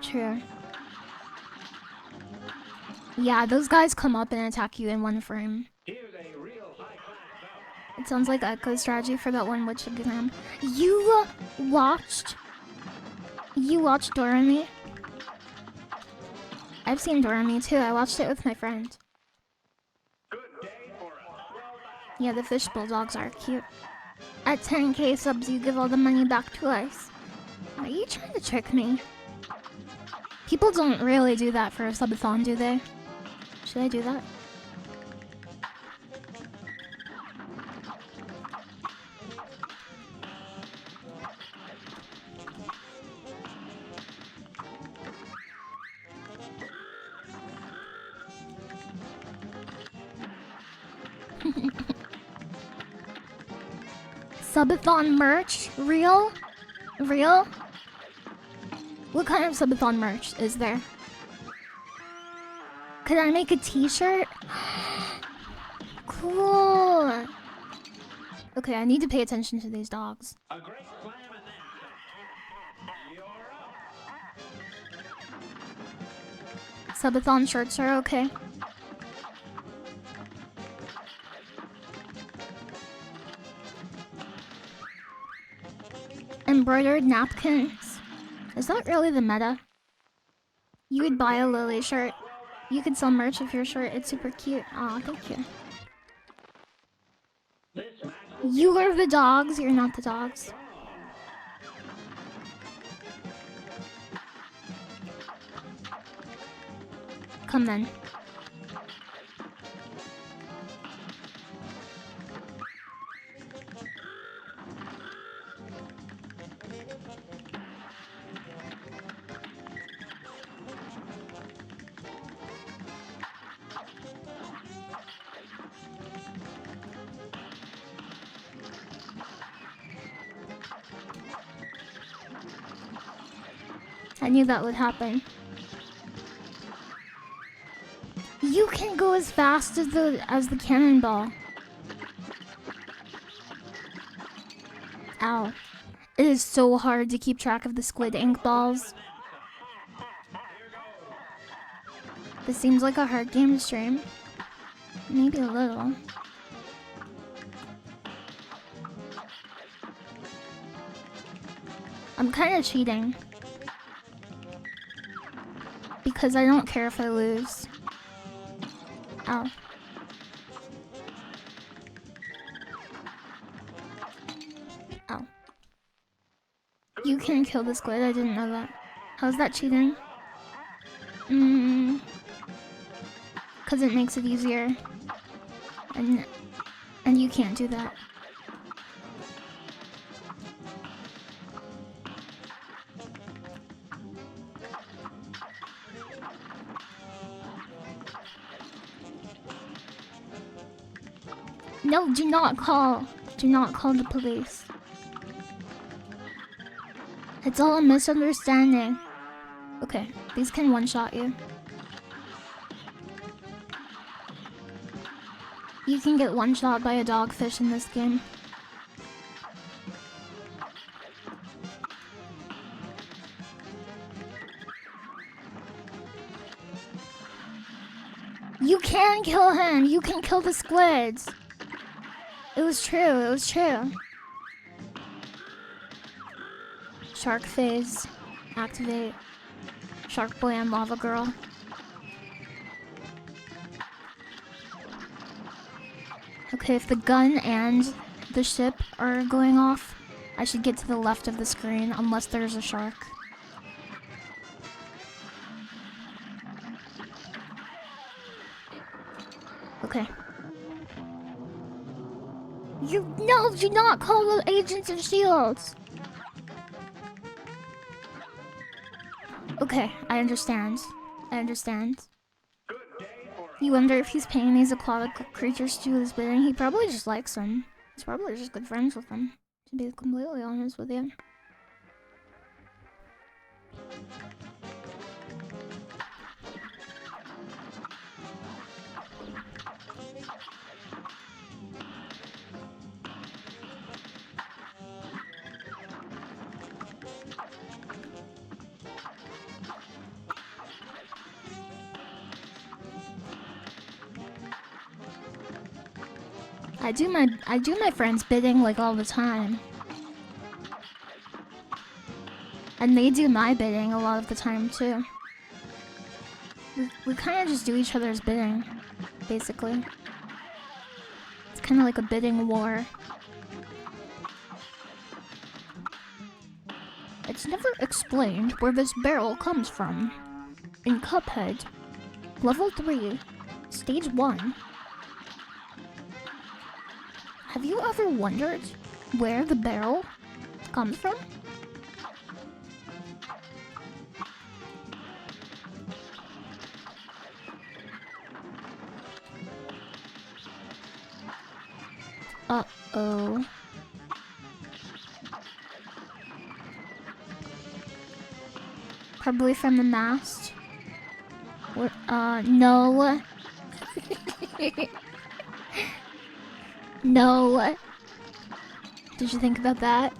True. Yeah, those guys come up and attack you in one frame. It sounds like Echo's strategy for that one witch exam. You watched Doremi? I've seen Doremi too. I watched it with my friend. Yeah, the fish bulldogs are cute. At 10k subs, you give all the money back to us. Are you trying to trick me? People don't really do that for a subathon, do they? Should I do that? Subathon merch? Real? Real? What kind of subathon merch is there? Could I make a t-shirt? Cool! Okay, I need to pay attention to these dogs. Subathon shirts are okay. Embroidered napkins. Is that really the meta? You would buy a Lily shirt. You could sell merch of your shirt. It's super cute. Aw, thank you. You are the dogs. You're not the dogs. Come then. I knew that would happen. You can go as fast as the cannonball. Ow. It is so hard to keep track of the squid ink balls. This seems like a hard game to stream. Maybe a little. I'm kind of cheating. Because I don't care if I lose. Ow. Ow. You can kill the squid, I didn't know that. How's that cheating? Because it makes it easier. And you can't do that. No, do not call the police. It's all a misunderstanding. Okay, these can one-shot you. You can get one-shot by a dogfish in this game. You can kill him! You can kill the squids! It was true, it was true. Shark phase. Activate. Shark boy and lava girl. Okay, if the gun and the ship are going off, I should get to the left of the screen, unless there's a shark. Okay. No, do not call the agents of S.H.I.E.L.D. Okay, I understand. You wonder if he's paying these aquatic creatures to do his bidding? He probably just likes them. He's probably just good friends with them, to be completely honest with you. I do my friends' bidding like all the time. And they do my bidding a lot of the time too. We kind of just do each other's bidding, basically. It's kind of like a bidding war. It's never explained where this barrel comes from. In Cuphead, Level 3, Stage 1. Have you ever wondered where the barrel comes from? Uh-oh. Probably from the mast. Or, no. No. Did you think about that?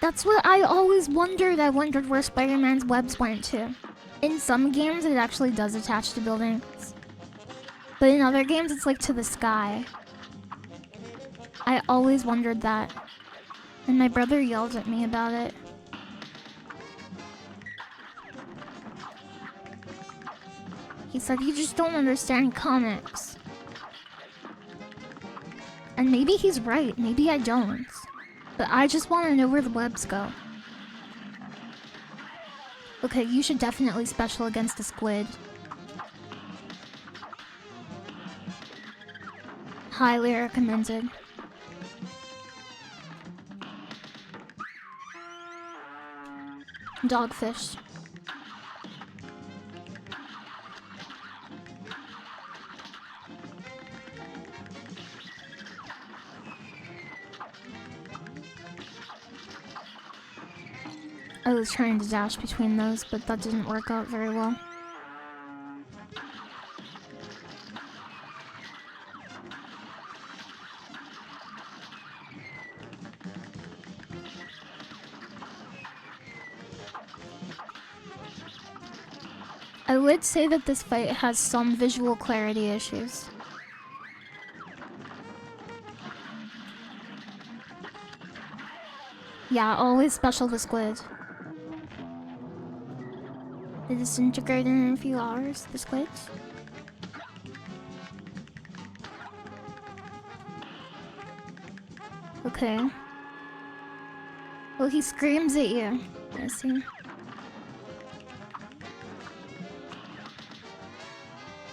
That's what I always wondered. I wondered where Spider-Man's webs went to. In some games, it actually does attach to buildings. But in other games, it's like to the sky. I always wondered that. And my brother yelled at me about it. He said, you just don't understand comics. And maybe he's right, maybe I don't. But I just want to know where the webs go. Okay, you should definitely special against a squid. Highly recommended. Dogfish. I was trying to dash between those, but that didn't work out very well. I would say that this fight has some visual clarity issues. Yeah, always special the squid. They disintegrate in a few hours, the squids. Okay. Well, he screams at you. I see.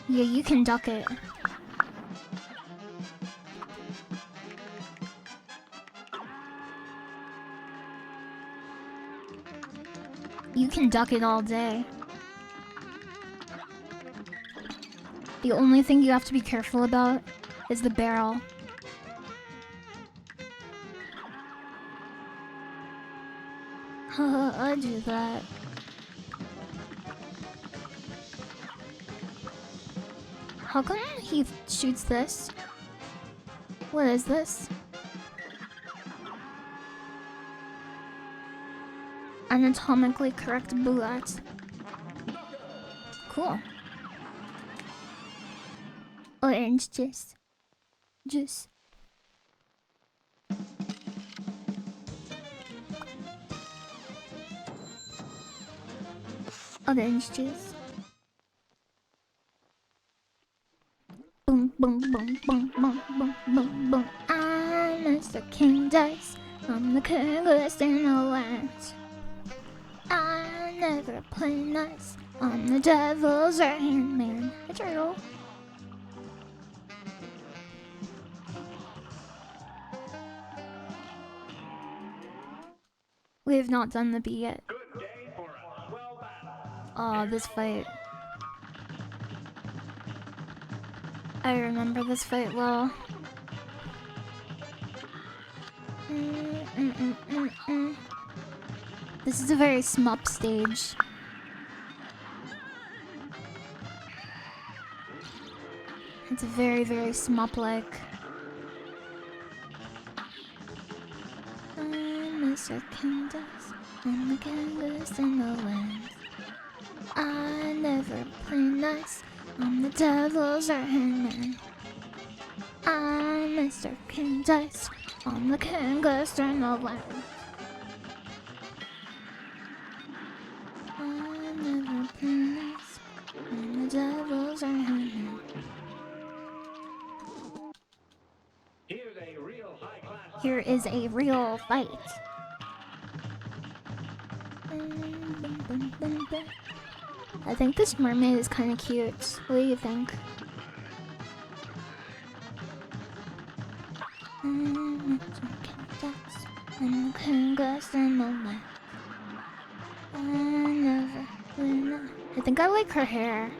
Yeah, you can duck it. You can duck it all day. The only thing you have to be careful about is the barrel. Haha, I do that. How come he shoots this? What is this? Anatomically correct bullet. Cool. Orange juice. Juice. Orange juice. Boom, boom, boom, boom, boom, boom, boom, boom. I'm Mr. King Dice. I'm the coolest in the land. I never play nice. I'm the devil's right hand man. Hi, turtle. We have not done the B yet. Oh, this fight. I remember this fight well. This is a very smup stage. It's very, very smup-like. I'm Mr. King Dice. I'm the gangest in the land. I never play nice. I'm the devil's right-hand man. I'm Mr. King Dice. I'm the kingest in the land. I never play nice. I'm the devil's right-hand man. Here is a real fight. I think this mermaid is kind of cute. What do you think? I'm the kingest in the land. I never win. I think I like her hair.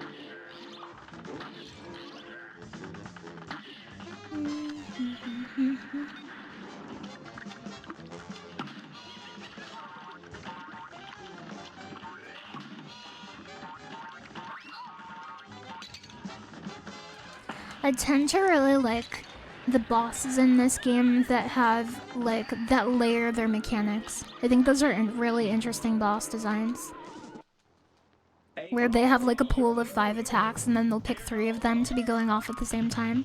I tend to really like the bosses in this game that have, like, that layer their mechanics. I think those are really interesting boss designs. Where they have, like, a pool of 5 attacks and then they'll pick 3 of them to be going off at the same time.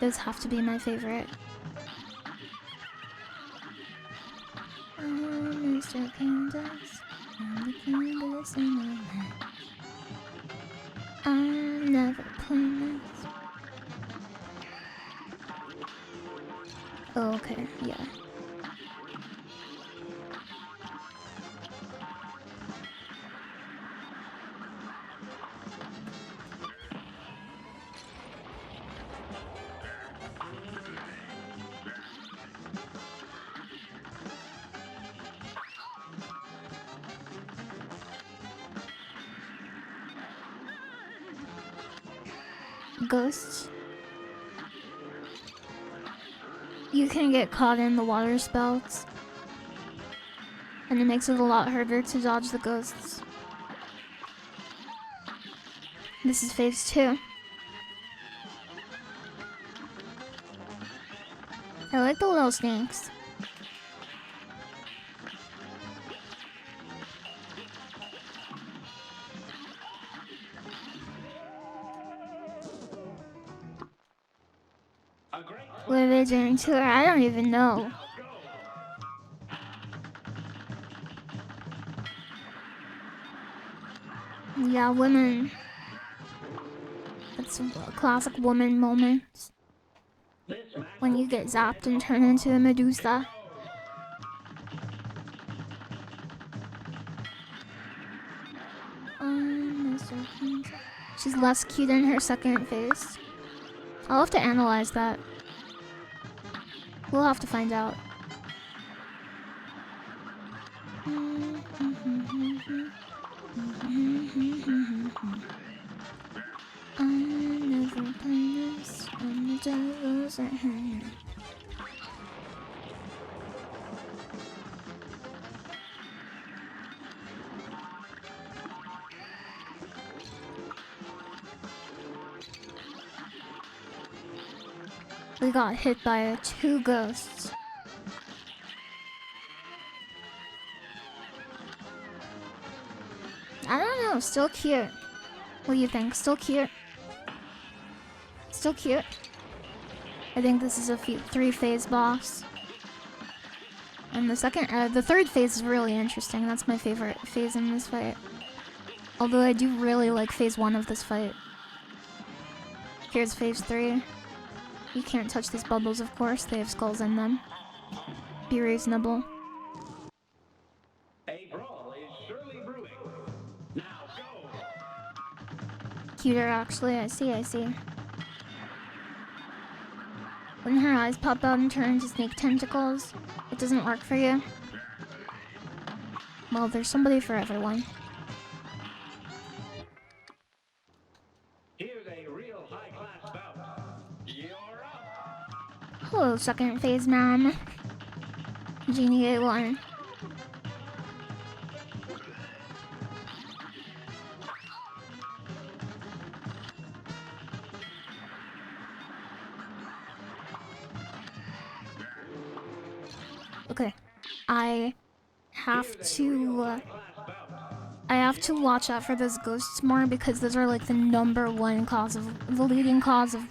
Those have to be my favorite. I'm Mr. Candace. I'm the Candace in the land. I'm never playing this. Oh, okay, yeah. Ghosts. You can get caught in the water spouts. And it makes it a lot harder to dodge the ghosts. This is phase 2. I like the little snakes. What are they doing to her? I don't even know. Yeah, women. That's a classic woman moment. When you get zapped and turn into a Medusa. She's less cute in her second phase. I'll have to analyze that. We'll have to find out. I never play this when the devil's at hand. We got hit by 2 ghosts. I don't know, still cute. What do you think? Still cute? Still cute? I think this is a 3-phase boss. And the third phase is really interesting. That's my favorite phase in this fight. Although I do really like phase 1 of this fight. Here's phase 3. You can't touch these bubbles, of course. They have skulls in them. Be reasonable. A brawl is surely brewing. Now go. Cuter, actually. I see. When her eyes pop out and turn into snake tentacles, it doesn't work for you. Well, there's somebody for everyone. Here's a real high-class bout. You're up. Hello, second phase, ma'am. Genie A1. Okay, I have to watch out for those ghosts more because those are like the #1 cause of the leading cause of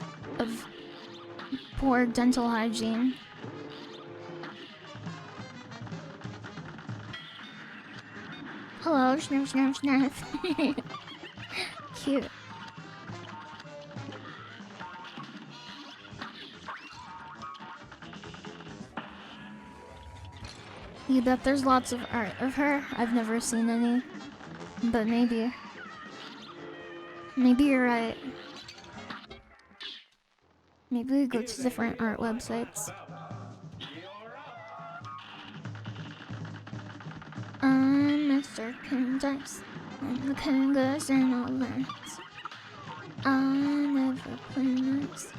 poor dental hygiene. Hello, sniff. Cute. You bet there's lots of art of her. I've never seen any. But maybe. Maybe you're right. Maybe we go to different art websites. I'm Mr. Candace. I'm the Kangas and all that. I never play this.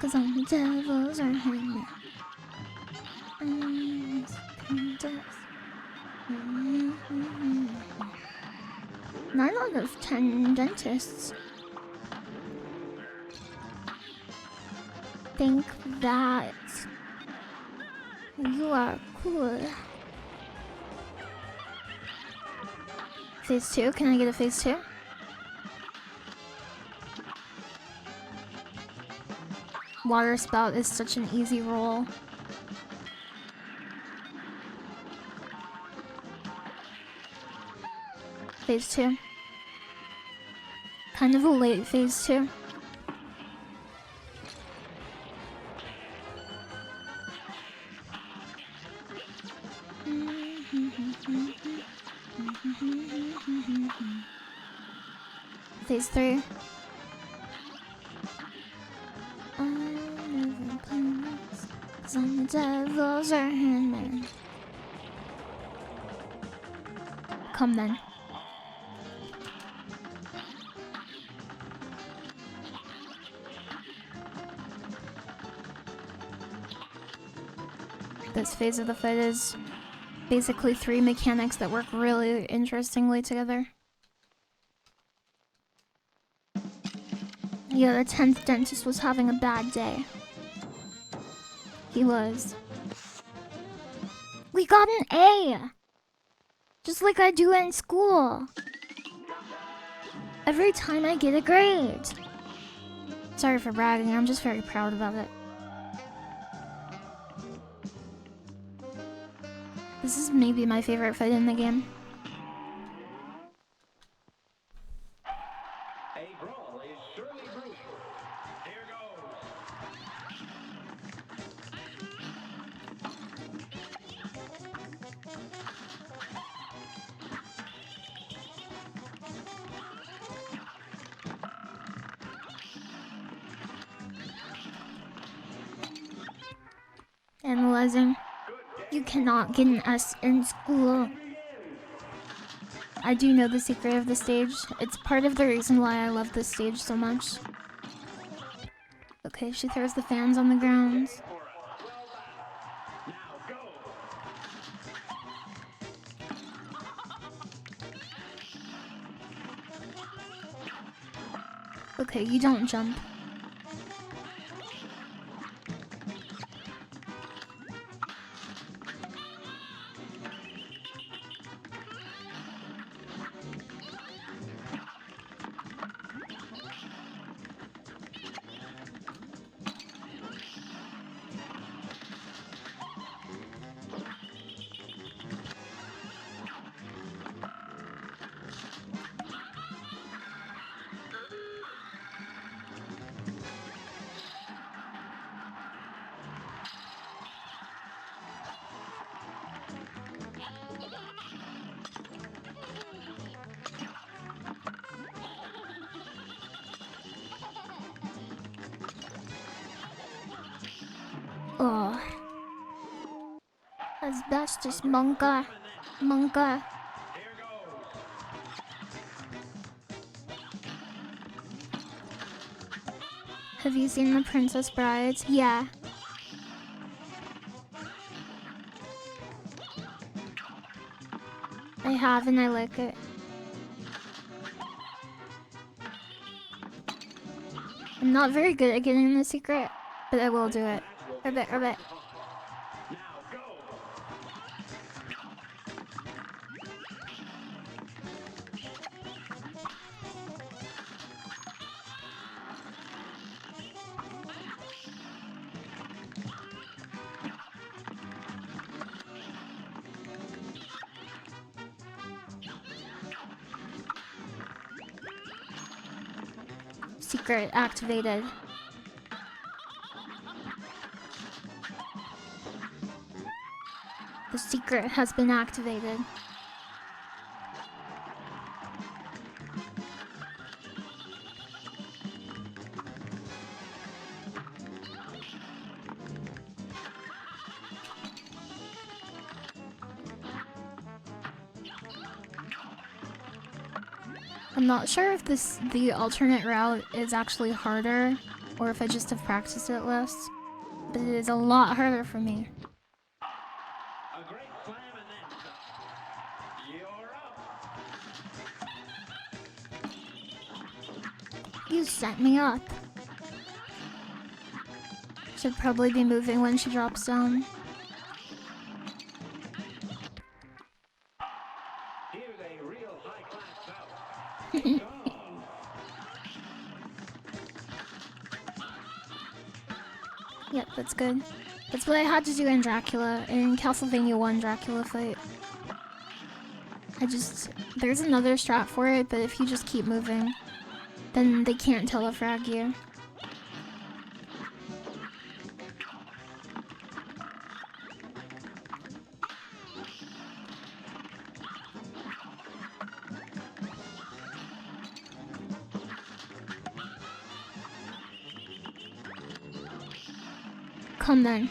'Cause I'm the devil's hand. I'm Mr. Candace. 9 out of 10 dentists think that you are cool. Phase 2? Can I get a phase 2? Water spout is such an easy roll. Phase 2. Kind of a late phase 2. Phase 3. I'm never playing this, 'cause I'm the devil's handman. Come then. This phase of the fight is basically 3 mechanics that work really interestingly together. Yeah, the 10th dentist was having a bad day. He was. We got an A! Just like I do in school. Every time I get a grade. Sorry for bragging, I'm just very proud about it. This is maybe my favorite fight in the game. A brawl is surely brutal. Here goes. Analyzing. You cannot get an S in school. I do know the secret of the stage. It's part of the reason why I love this stage so much. Okay, she throws the fans on the ground. Okay, you don't jump. Oh. Asbestos, Monka. Monka. Have you seen The Princess Brides? Yeah. I have and I like it. I'm not very good at getting the secret, but I will do it. Ribbit, ribbit. Secret activated. The secret has been activated. I'm not sure if the alternate route is actually harder or if I just have practiced it less, but it is a lot harder for me. A great slam and then some. You're up. You set me up. Should probably be moving when she drops down. Here's a real high-class bout. Yep, that's good. That's what I had to do in Dracula, in Castlevania 1 Dracula fight. There's another strat for it, but if you just keep moving, then they can't telefrag you. Come then.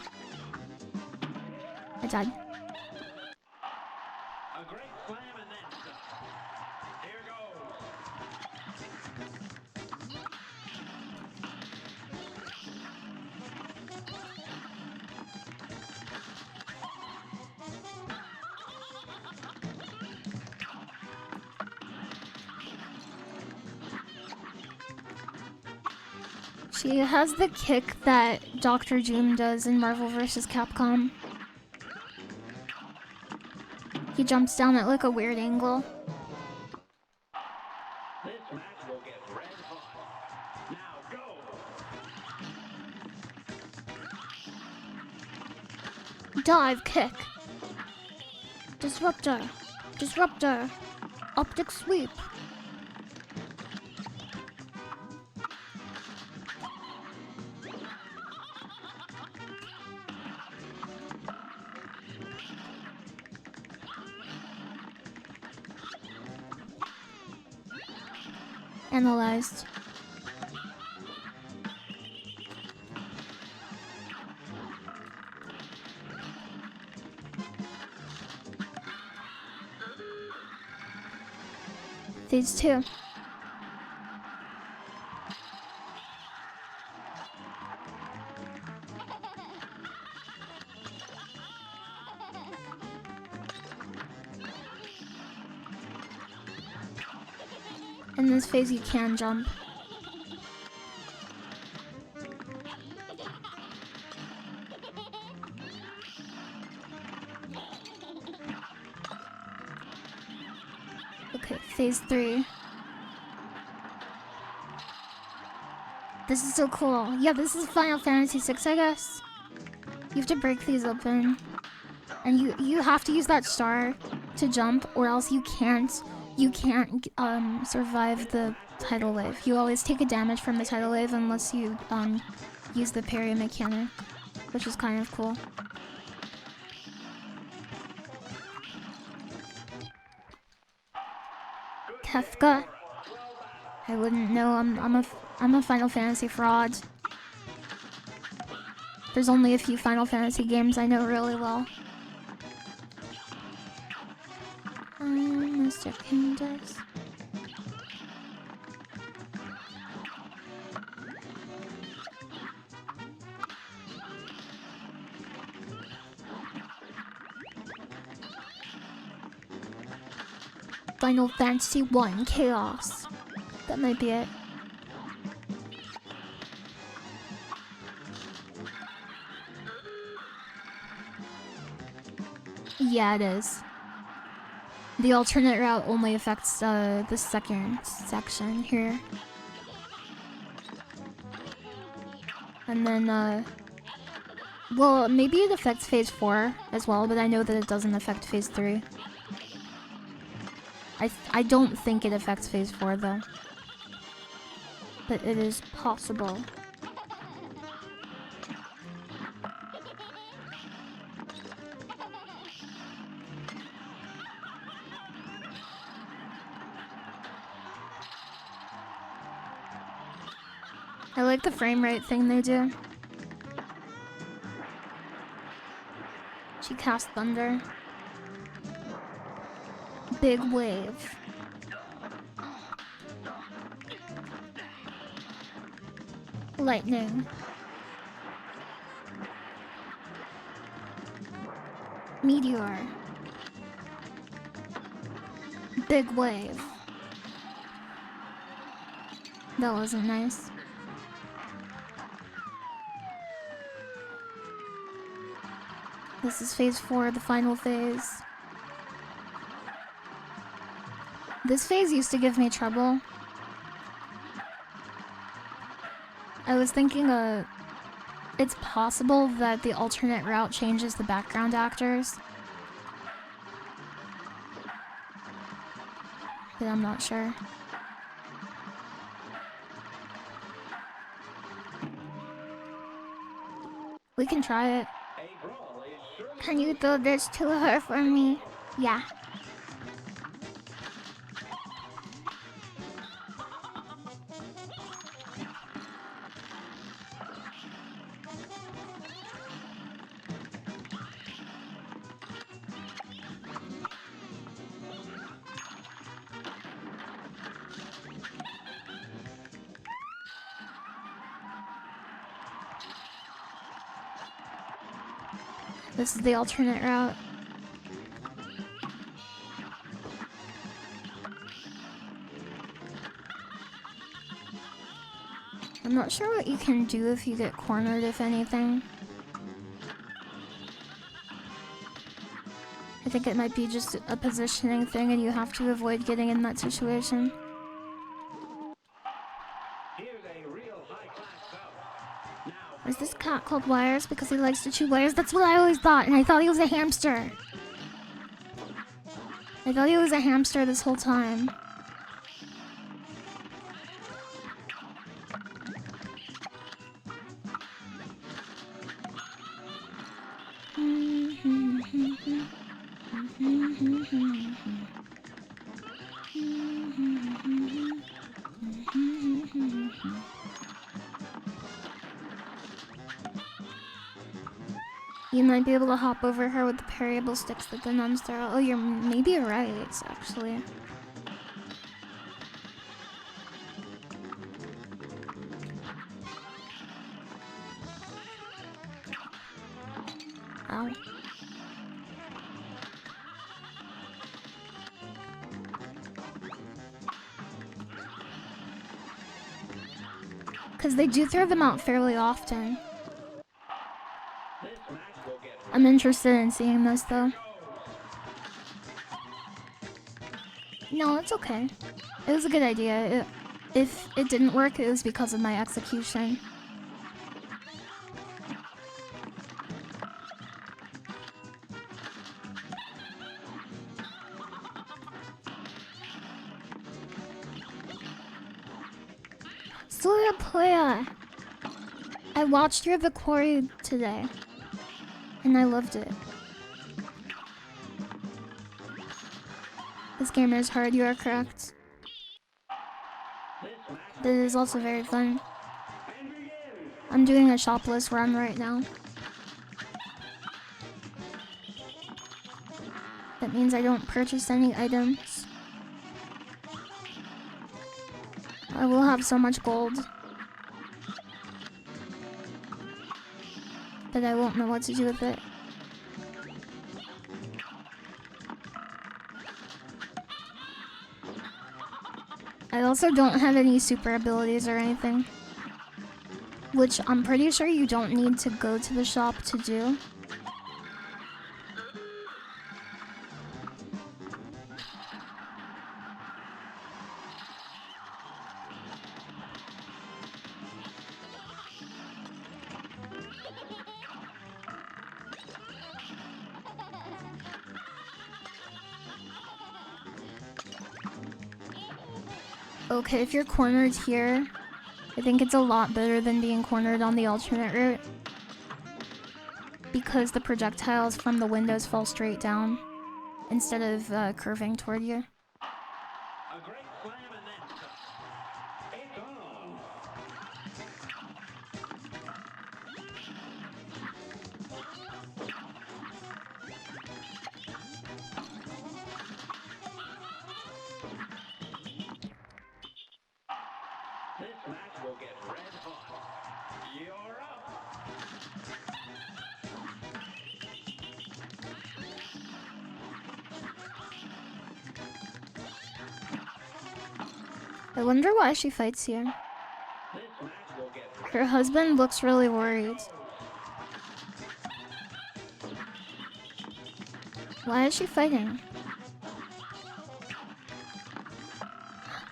I died. A great slam and then some. Here goes. She has the kick that Dr. Doom does in Marvel vs. Capcom. He jumps down at like a weird angle. This match will get red hot. Now go! Dive kick. Disruptor. Disruptor. Optic sweep. Analyzed. Phase 2. In this phase you can jump. Okay, phase 3. This is so cool. Yeah, this is Final Fantasy 6, I guess. You have to break these open. And you have to use that star to jump, or else you can't survive the tidal wave. You always take a damage from the tidal wave unless you use the parry mechanic, which is kind of cool. Kefka. I wouldn't know. I'm a Final Fantasy fraud. There's only a few Final Fantasy games I know really well. Mr. Candace. Final Fantasy 1 Chaos. That might be it. Yeah, it is. The alternate route only affects the second section here. And then, well, maybe it affects phase 4 as well, but I know that it doesn't affect phase 3. I don't think it affects phase 4 though. But it is possible. I like the frame rate thing they do. She cast thunder. Big wave. Lightning. Meteor. Big wave. That wasn't nice. This is phase 4, the final phase. This phase used to give me trouble. I was thinking, it's possible that the alternate route changes the background actors. But I'm not sure. We can try it. Can you throw this to her for me? Yeah. This is the alternate route. not sure what you can do if you get cornered, if anything. I think it might be just a positioning thing and you have to avoid getting in that situation. Is this cat called Wires because he likes to chew wires? That's what I always thought, and I thought he was a hamster. I thought he was a hamster this whole time. You might be able to hop over her with the parryable sticks that the nuns throw. Oh, maybe you're right, actually. Ow. Because they do throw them out fairly often. I'm interested in seeing this, though. No, it's okay. It was a good idea. If it didn't work, it was because of my execution. Soya Playa! I watched your The Quarry today, and I loved it. This game is hard, you are correct. But it is also very fun. I'm doing a shopless run right now. That means I don't purchase any items. I will have so much gold that I won't know what to do with it. I also don't have any super abilities or anything, which I'm pretty sure you don't need to go to the shop to do. Okay, if you're cornered here, I think it's a lot better than being cornered on the alternate route, because the projectiles from the windows fall straight down instead of curving toward you. A great slam and then it's on. This match will get red hot. You're up. I wonder why she fights here. This match will get red. Her husband looks really worried. Why is she fighting?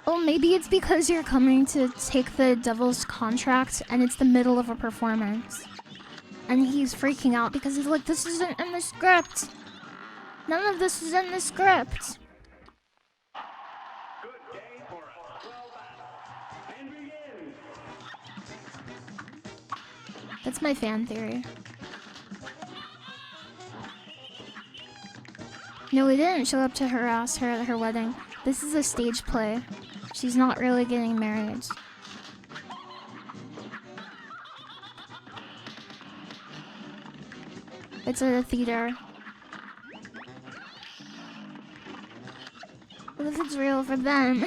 Oh, maybe it's because you're coming to take the devil's contract and it's the middle of a performance. And he's freaking out because he's like, this isn't in the script. None of this is in the script. Good day for a swell battle. And begin. That's my fan theory. No, we didn't show up to harass her at her wedding. This is a stage play. She's not really getting married. It's at a theater. What if it's real for them?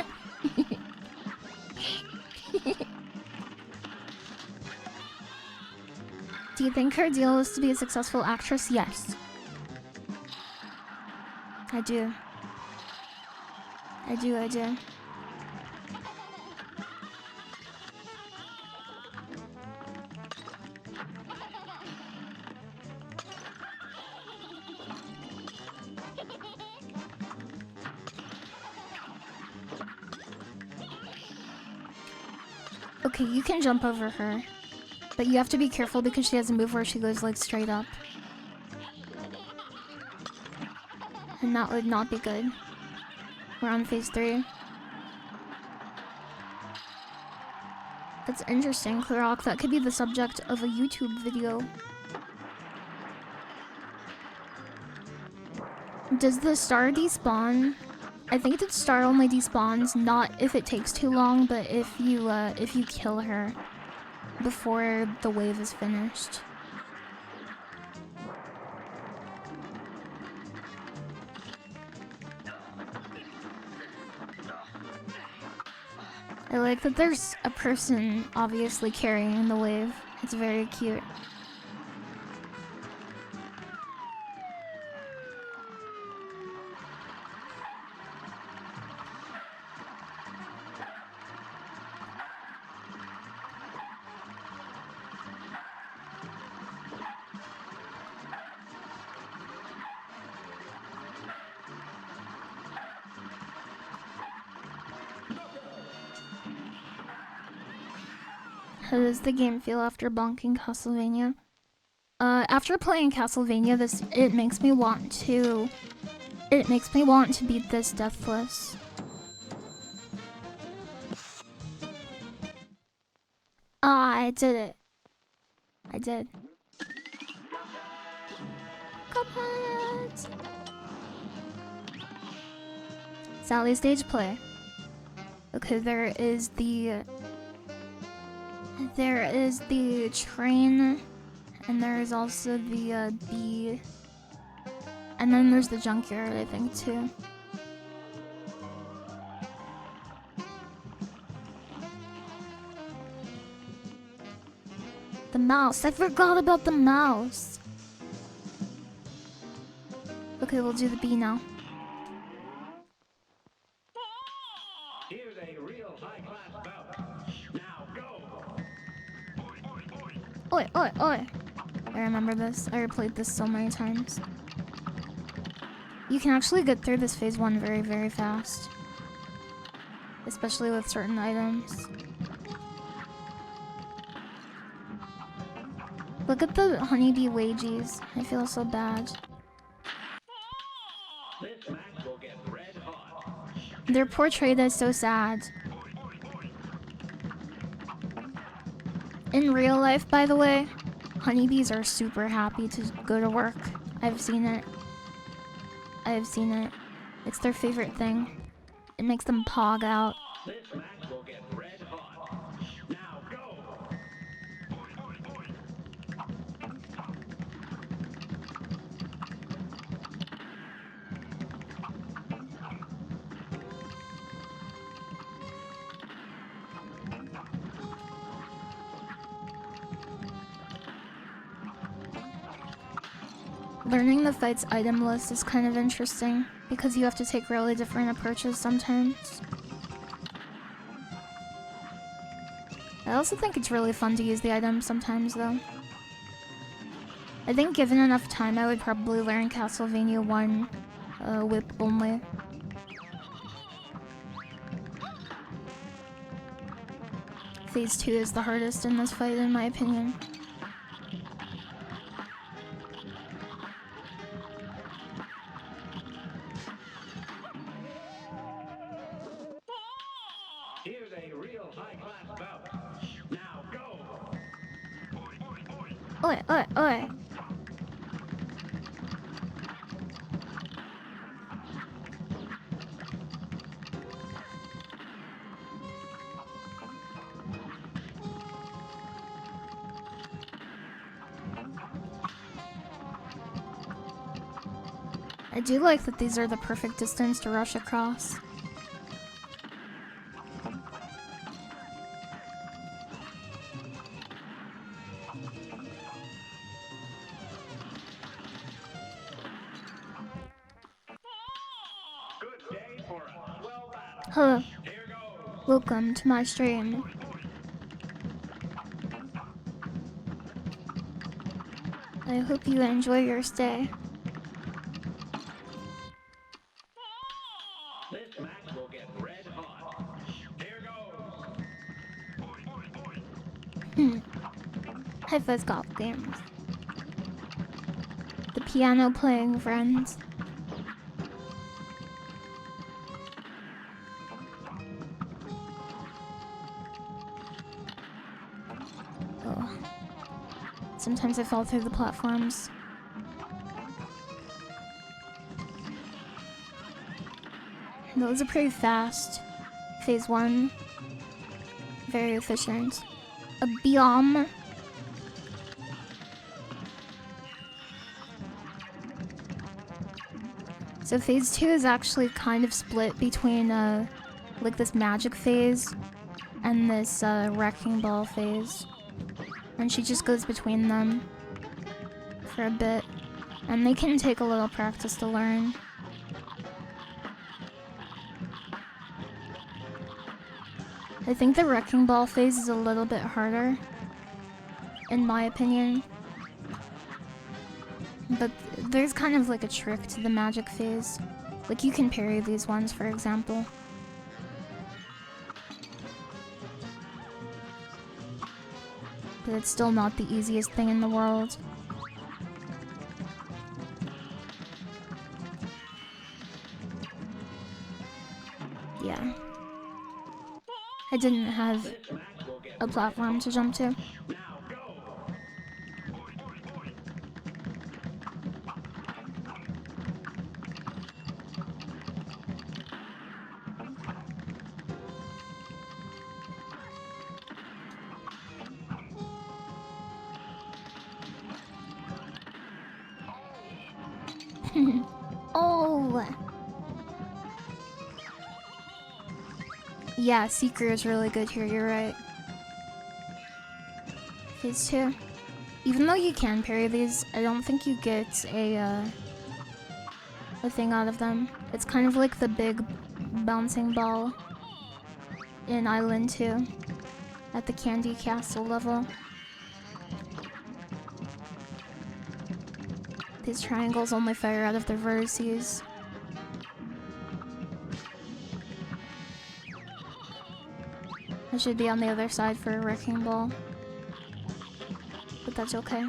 Do you think her deal is to be a successful actress? Yes. I do. I do. Okay, you can jump over her. But you have to be careful because she has a move where she goes like straight up. And that would not be good. We're on phase 3. That's interesting, Clarok. That could be the subject of a YouTube video. Does the star despawn? I think the star only despawns not if it takes too long, but if you kill her before the wave is finished. I like that there's a person obviously carrying the wave. It's very cute. How does the game feel after bonking Castlevania? After playing Castlevania, it makes me want to beat this deathless. Ah, I did it. I did. Cuphead! Sally stage play. Okay, there is the train, and there is also the bee, and then there's the junkyard, I think, too. The mouse. I forgot about the mouse. Okay, we'll do the bee now. Here's a real high-class bout. Now go! Oi, oi, oi. I remember this. I replayed this so many times. You can actually get through this phase 1 very, very fast. Especially with certain items. Look at the honeybee wages. I feel so bad. This match will get red hot. They're portrayed as so sad. In real life, by the way, honeybees are super happy to go to work. I've seen it. I've seen it. It's their favorite thing. It makes them pog out. This match will get red hot. Now go! Learning the fight's item list is kind of interesting, because you have to take really different approaches sometimes. I also think it's really fun to use the items sometimes, though. I think given enough time, I would probably learn Castlevania 1 whip only. Phase 2 is the hardest in this fight, in my opinion. Here's a real high-class bout. Now go! Oi, oi, oi! I do like that these are the perfect distance to rush across. Good day for a swell battle. Hello, Here goes! welcome to my stream. I hope you enjoy your stay. This match will get red hot. Here goes! Hi-Fi's golf games. The piano playing friends. Oh. Sometimes I fall through the platforms. Those are pretty fast. Phase 1. Very efficient. A biome. So phase 2 is actually kind of split between like this magic phase and this wrecking ball phase. And she just goes between them for a bit. And they can take a little practice to learn. I think the wrecking ball phase is a little bit harder, in my opinion. But there's kind of like a trick to the magic phase. Like you can parry these ones, for example. But it's still not the easiest thing in the world. Yeah. I didn't have a platform to jump to. Oh! Yeah, Seeker is really good here, you're right. Phase 2. Even though you can parry these, I don't think you get a thing out of them. It's kind of like the big bouncing ball in Island 2 at the Candy Castle level. These triangles only fire out of their vertices. I should be on the other side for a wrecking ball. But that's okay.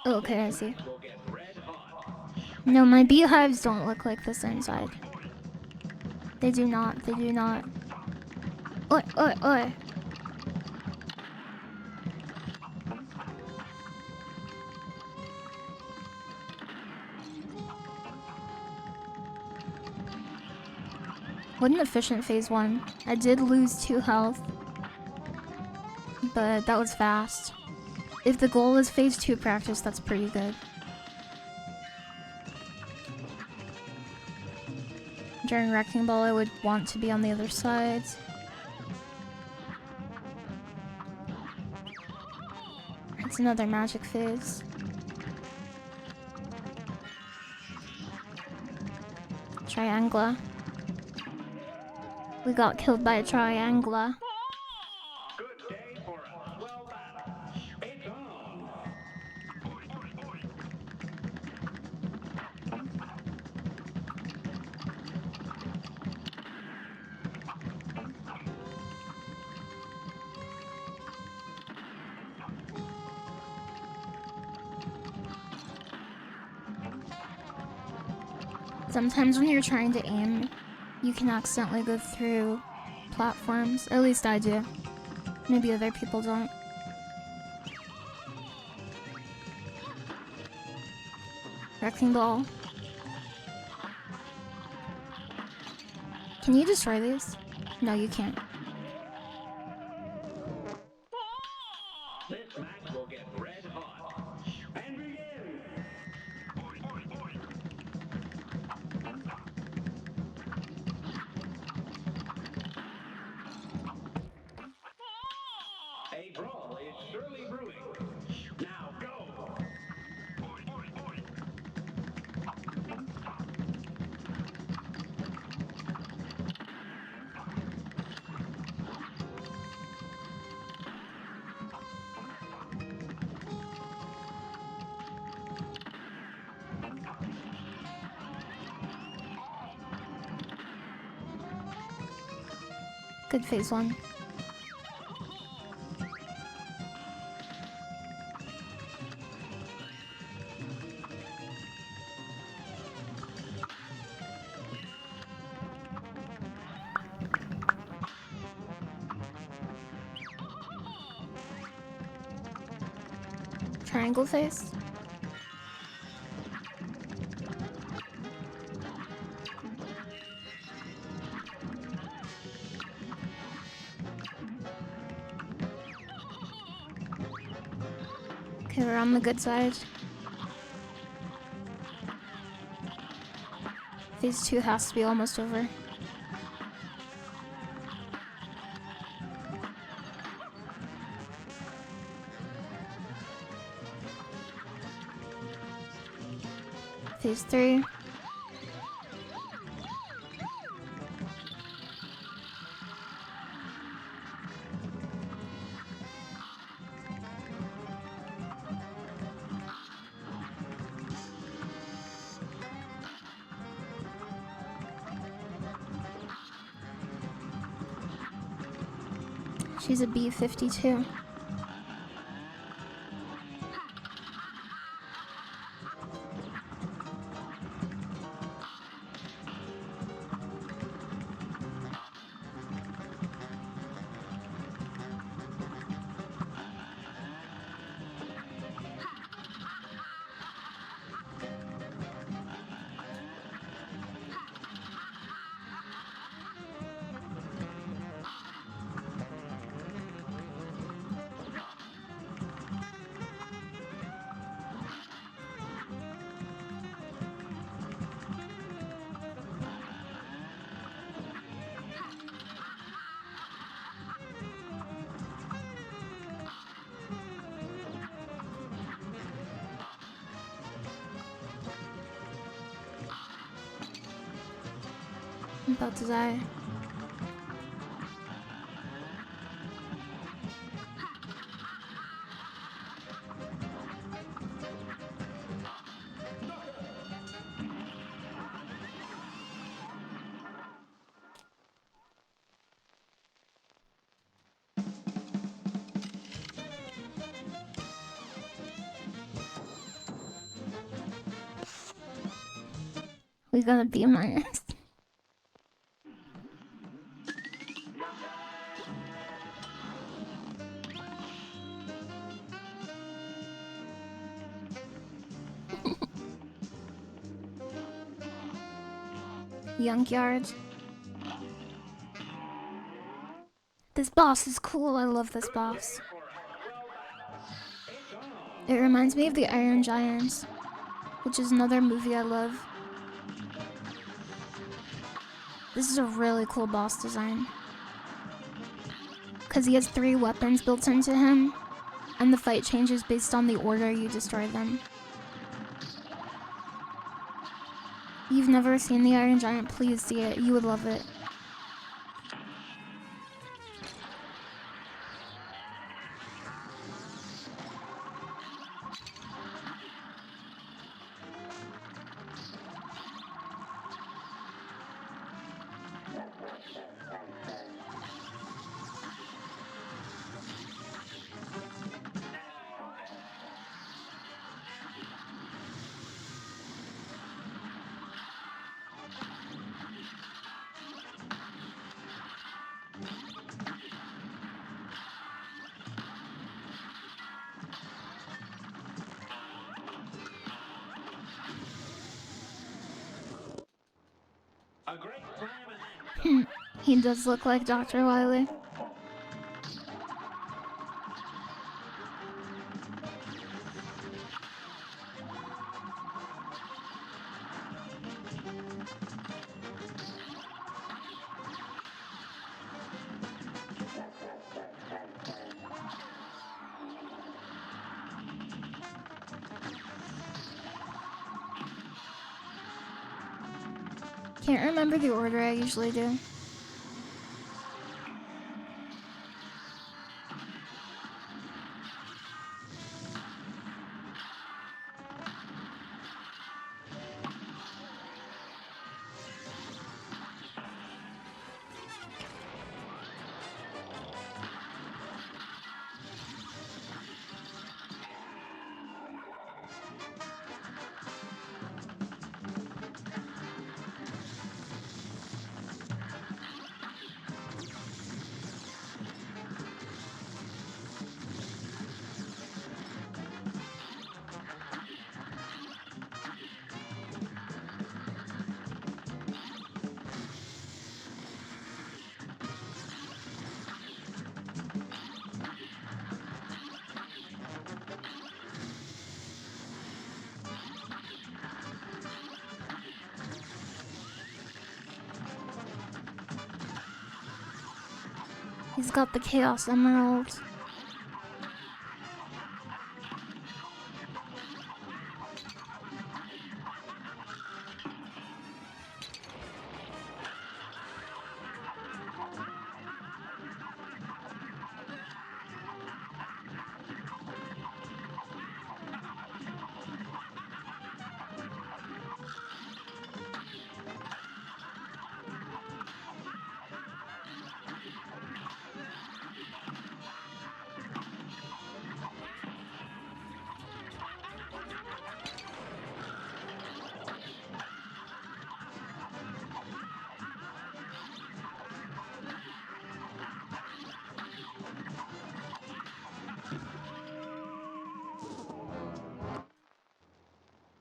Okay, I see. No, my beehives don't look like this inside. They do not, they do not. Oi, oi, oi. What an efficient phase 1. I did lose 2 health, but that was fast. If the goal is phase 2 practice, that's pretty good. During Wrecking Ball, I would want to be on the other side. It's another magic phase. Triangula. We got killed by a triangula. Good day for a swell battle. It's on. Sometimes when you're trying to aim, you can accidentally go through platforms. At least I do. Maybe other people don't. Wrecking Ball. Can you destroy these? No, you can't. This match will get red hot. And begin. A brawl is surely brewing. Now go. Good phase 1. Triangle face. Okay, we're on the good side. Phase 2 has to be almost over. Phase 3. She's a B-52. I'm about to die. We got a B minus. Junkyard. This boss is cool. I love this boss. It reminds me of the Iron Giants, which is another movie I love. This is a really cool boss design. Because he has 3 weapons built into him, and the fight changes based on the order you destroy them. You've never seen the Iron Giant, please see it. You would love it. He does look like Dr. Wily. Can't remember the order I usually do. He's got the Chaos Emerald.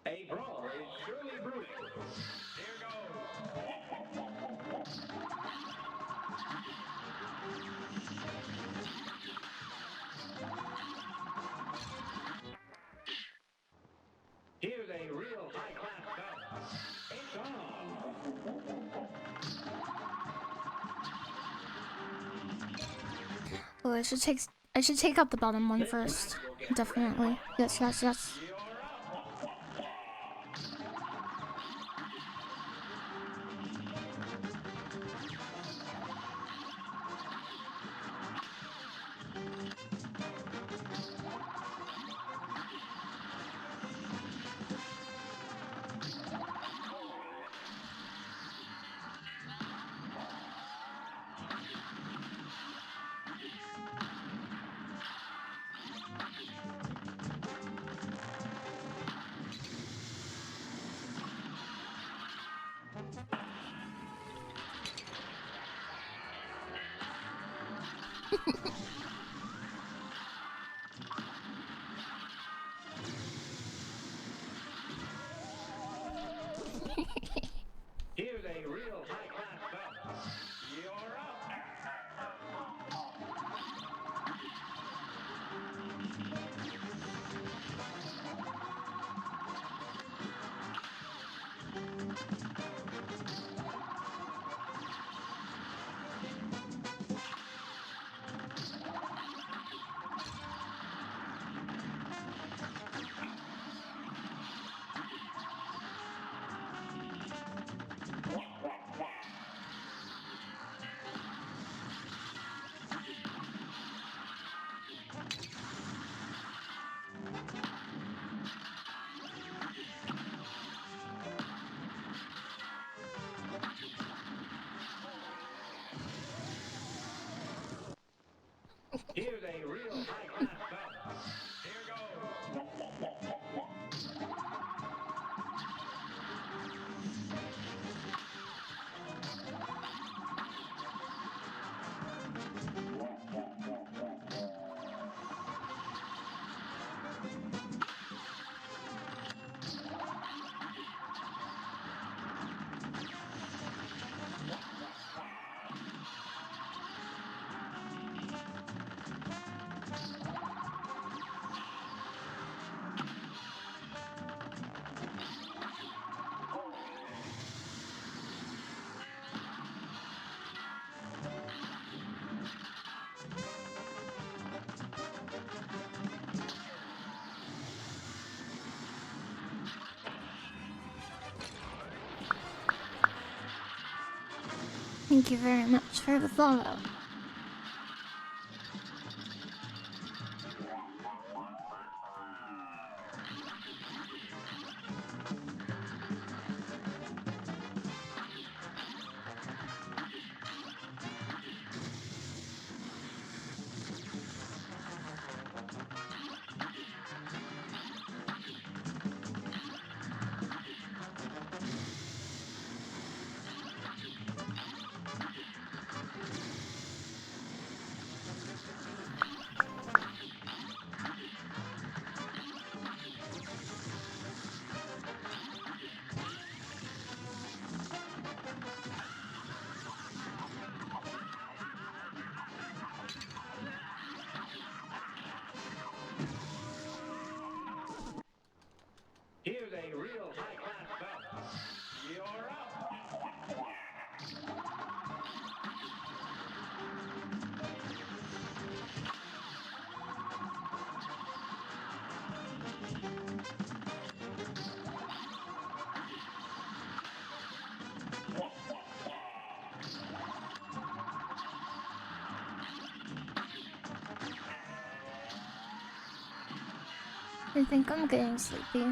A brawl is surely brewing. Here goes. Here's a real high-class bout. It's on. Oh, I should take out the bottom one first. Definitely. Yes, yes, yes. Here's a real high-class bout. You're up. Here's a real high-class bout. Here goes. Thank you very much for the follow. I think I'm getting sleepy.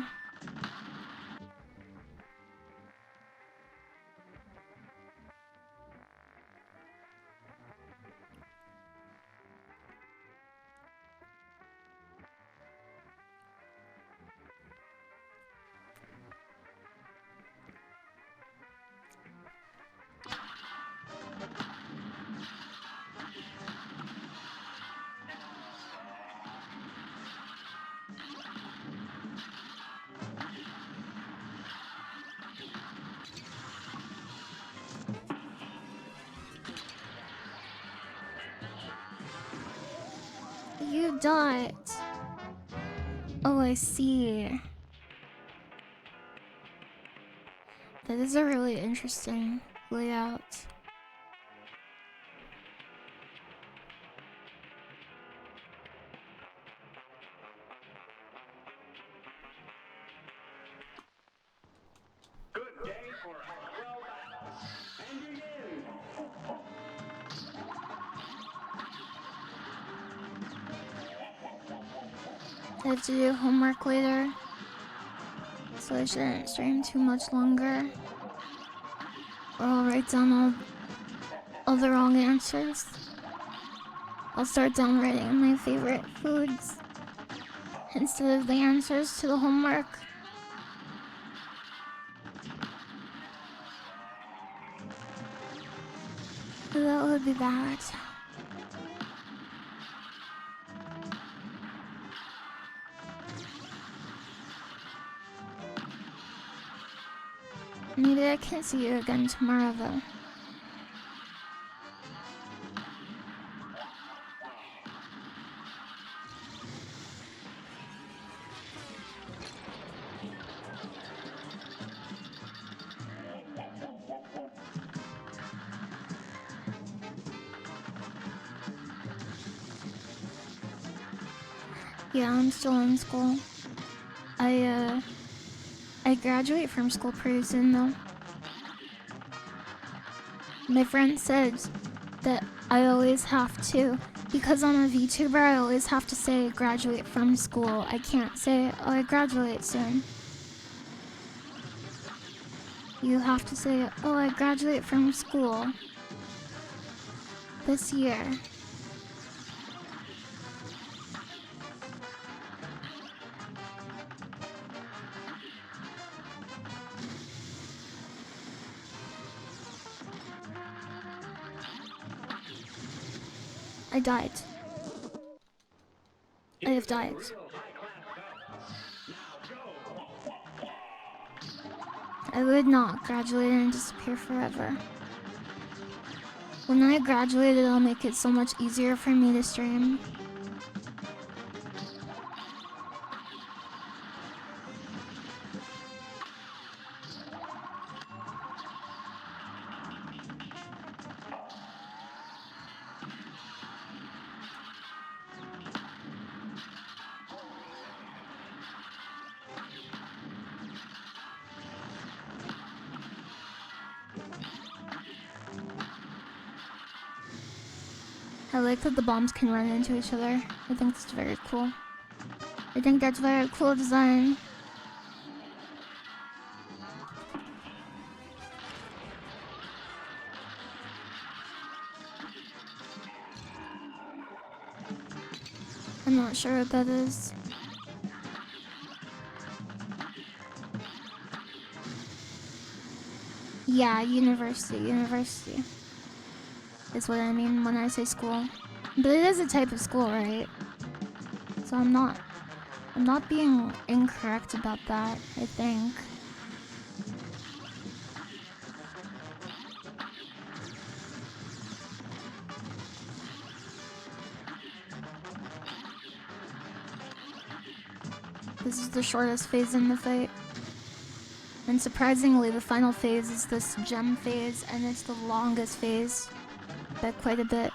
You died. Oh, I see. That is a really interesting layout. Good day for our battles. And begin. I have to do homework later, so I shouldn't stream too much longer. Or I'll write down all the wrong answers. I'll start down writing my favorite foods instead of the answers to the homework. That would be bad. Maybe I can see you again tomorrow though. Yeah, I'm still in school. I graduate from school pretty soon though. My friend said that I always have to, because I'm a VTuber, I always have to say graduate from school. I can't say, oh, I graduate soon. You have to say, oh, I graduate from school this year. I died. I have died. I would not graduate and disappear forever. When I graduate, it'll make it so much easier for me to stream. I like that the bombs can run into each other. I think that's very cool. I think that's very cool design. I'm not sure what that is. Yeah, university is what I mean when I say school. But it is a type of school, right? So I'm not being incorrect about that, I think. This is the shortest phase in the fight. And surprisingly, the final phase is this gem phase, and it's the longest phase by quite a bit.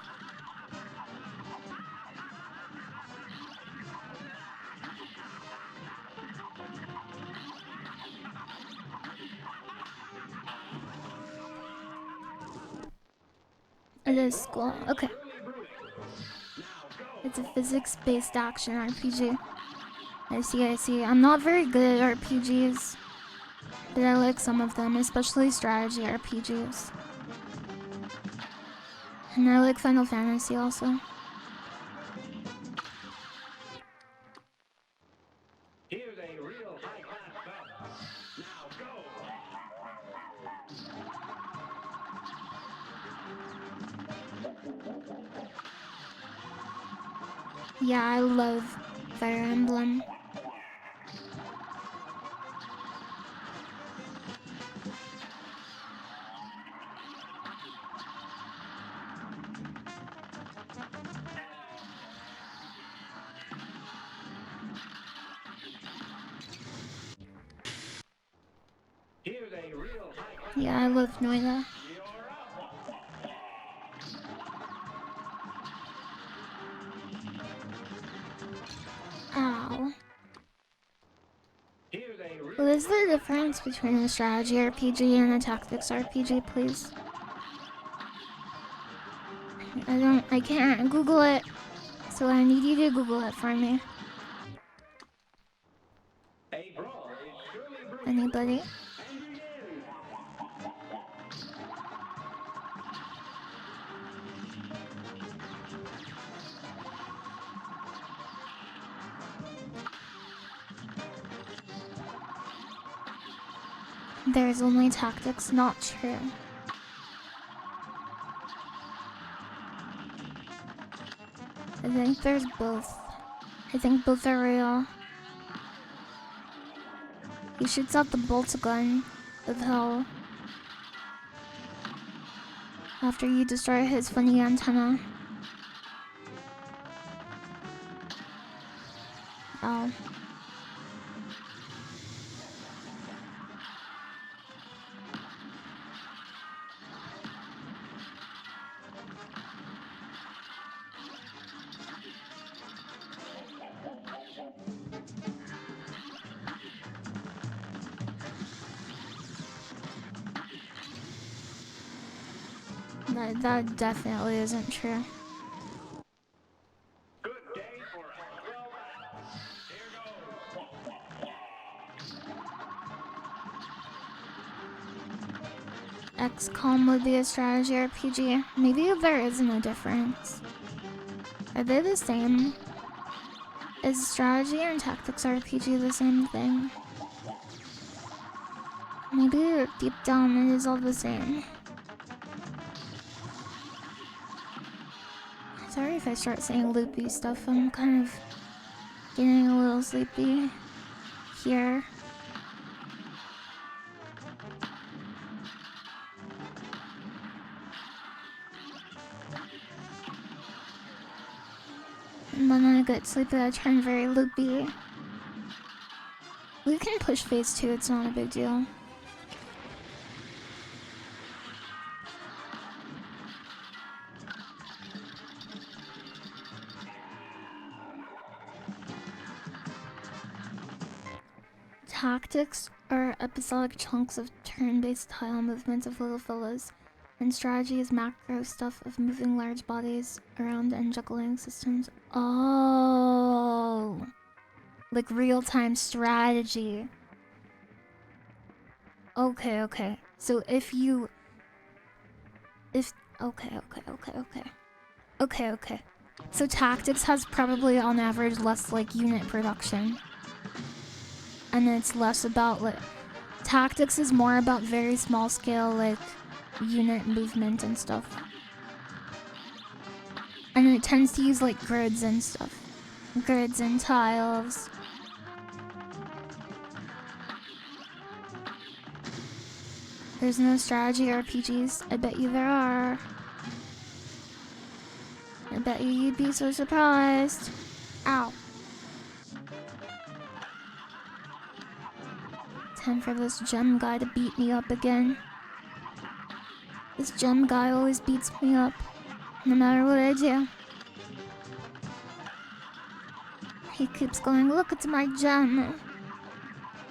It is school. Okay. It's a physics-based action RPG. I see, I see. I'm not very good at RPGs, but I like some of them, especially strategy RPGs. And I like Final Fantasy also. Here's a real high-class bout. Now go! Yeah, I love Fire Emblem. Here's a real high-class. Yeah, I love Noida. You're up. Ow. Here's a real. What is the difference between a strategy RPG and a tactics RPG, please? I can't Google it, so I need you to Google it for me. A brawl is surely brewing. Anybody? And begin. There's only tactics, not true. I think there's both. I think both are real. He shoots out the bolt gun of hell after you destroy his funny antenna. Ow. That definitely isn't true. Good day for a thrill battle. Here goes. XCOM would be a strategy RPG. Maybe there isn't a difference. Are they the same? Is strategy and tactics RPG the same thing? Maybe deep down it is all the same. Sorry if I start saying loopy stuff, I'm kind of getting a little sleepy here. And when I get sleepy, I turn very loopy. We can push phase 2, it's not a big deal. Tactics are episodic chunks of turn-based tile movements of little fellas, and strategy is macro stuff of moving large bodies around and juggling systems. Oh, like real-time strategy. Okay. So okay. So tactics has probably on average less like unit production. And it's less about like tactics is more about very small scale like unit movement and stuff. And it tends to use like grids and stuff. Grids and tiles. There's no strategy RPGs. I bet you there are. I bet you'd be so surprised. Ow. Time for this gem guy to beat me up again. This gem guy always beats me up, no matter what I do. He keeps going, look, it's my gem.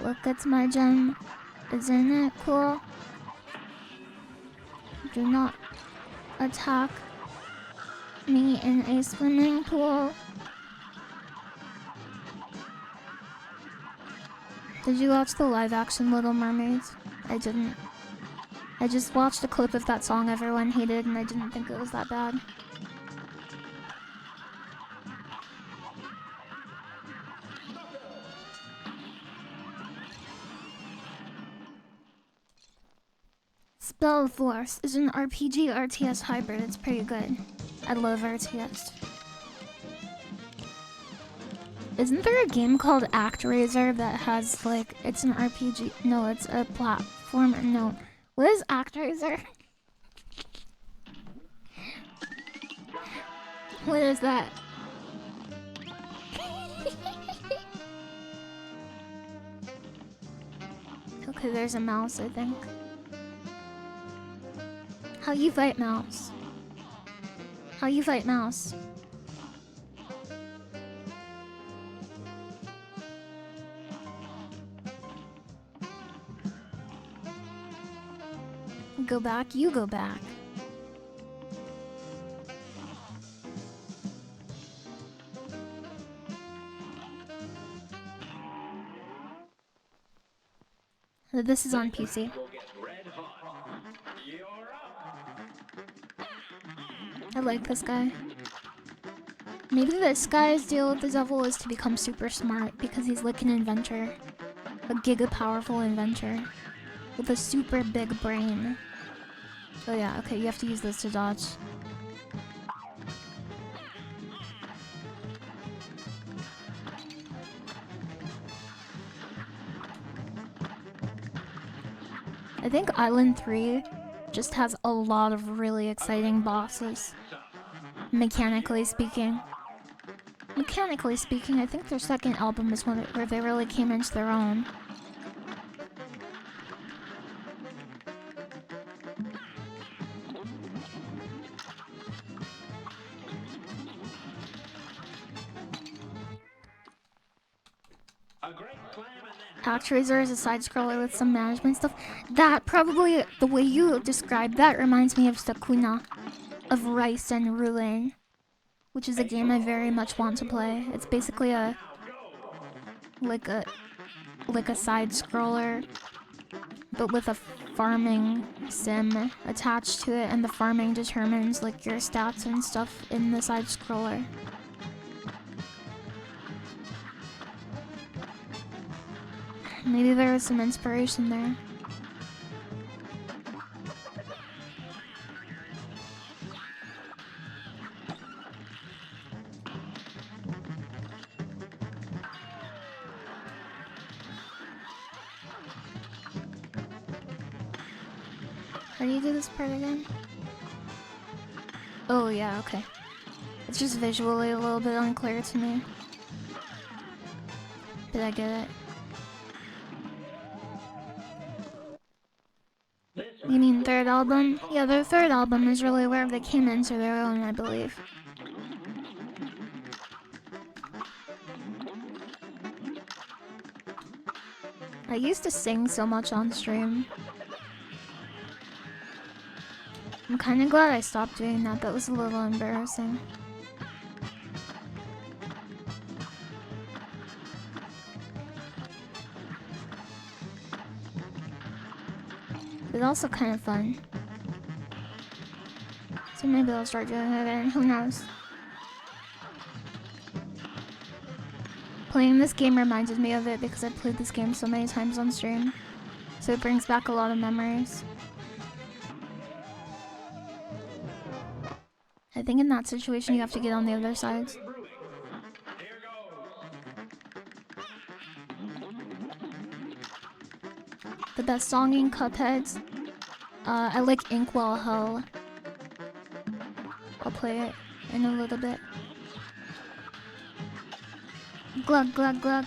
Look, it's my gem. Isn't it cool? Do not attack me in a swimming pool. Did you watch the live-action Little Mermaids? I didn't. I just watched a clip of that song everyone hated, and I didn't think it was that bad. Spellforce is an RPG RTS hybrid. It's pretty good. I love RTS. Isn't there a game called ActRaiser that has like, it's an RPG? No, it's a platformer. No. What is ActRaiser? What is that? Okay, there's a mouse, I think. How you fight mouse? How you fight mouse? Go back, you go back. This is on PC. I like this guy. Maybe this guy's deal with the devil is to become super smart because he's like an inventor. A giga powerful inventor. With a super big brain. Oh yeah, okay, you have to use this to dodge. I think Island 3 just has a lot of really exciting bosses. Mechanically speaking. Mechanically speaking, I think their second album is one where they really came into their own. ActRaiser is a side-scroller with some management stuff. That probably, the way you described that reminds me of Sakuna, of Rice and Ruin, which is a game I very much want to play. It's basically a side-scroller, but with a farming sim attached to it, and the farming determines like your stats and stuff in the side-scroller. Maybe there was some inspiration there. How do you do this part again? Oh yeah, okay. It's just visually a little bit unclear to me. But I get it. You mean third album? Yeah, their third album is really where they came into their own, I believe. I used to sing so much on stream. I'm kinda glad I stopped doing that. That was a little embarrassing. But also kind of fun. So maybe I'll start doing it again, who knows. Playing this game reminded me of it because I played this game so many times on stream. So it brings back a lot of memories. I think in that situation you have to get on the other side. The best song in Cuphead? I like Inkwell Hell. I'll play it in a little bit. Glug glug glug.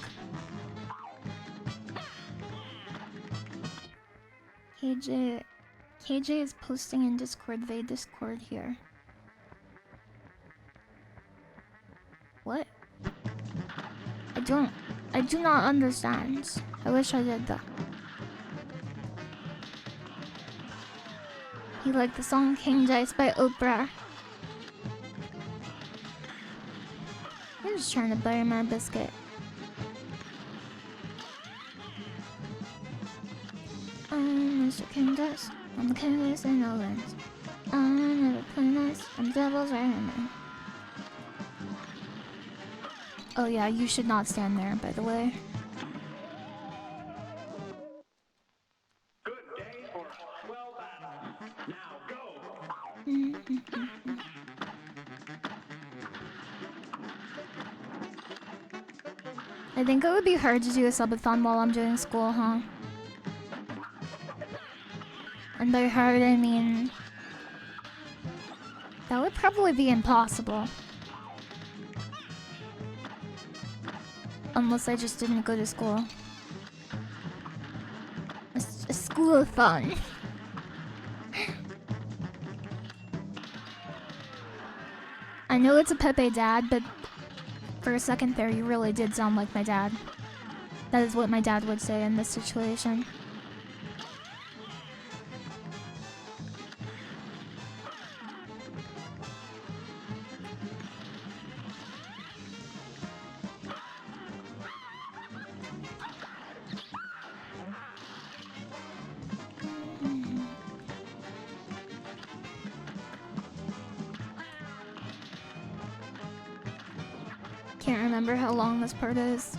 KJ is posting in Discord. They Discord here. What? I do not understand. I wish I did though. You like the song King Dice by Oprah? I'm just trying to butter my biscuit. Mr. Candace. I'm the Candace in the lens. I never play nice. I'm devil's right hand. Oh yeah, you should not stand there, by the way. Good day for a swell battle. Now go. I think it would be hard to do a subathon while I'm doing school, huh? And by hard, I mean... that would probably be impossible. Unless I just didn't go to school. A school-a-thon. I know it's a Pepe dad, but for a second there, you really did sound like my dad. That is what my dad would say in this situation. Can't remember how long this part is.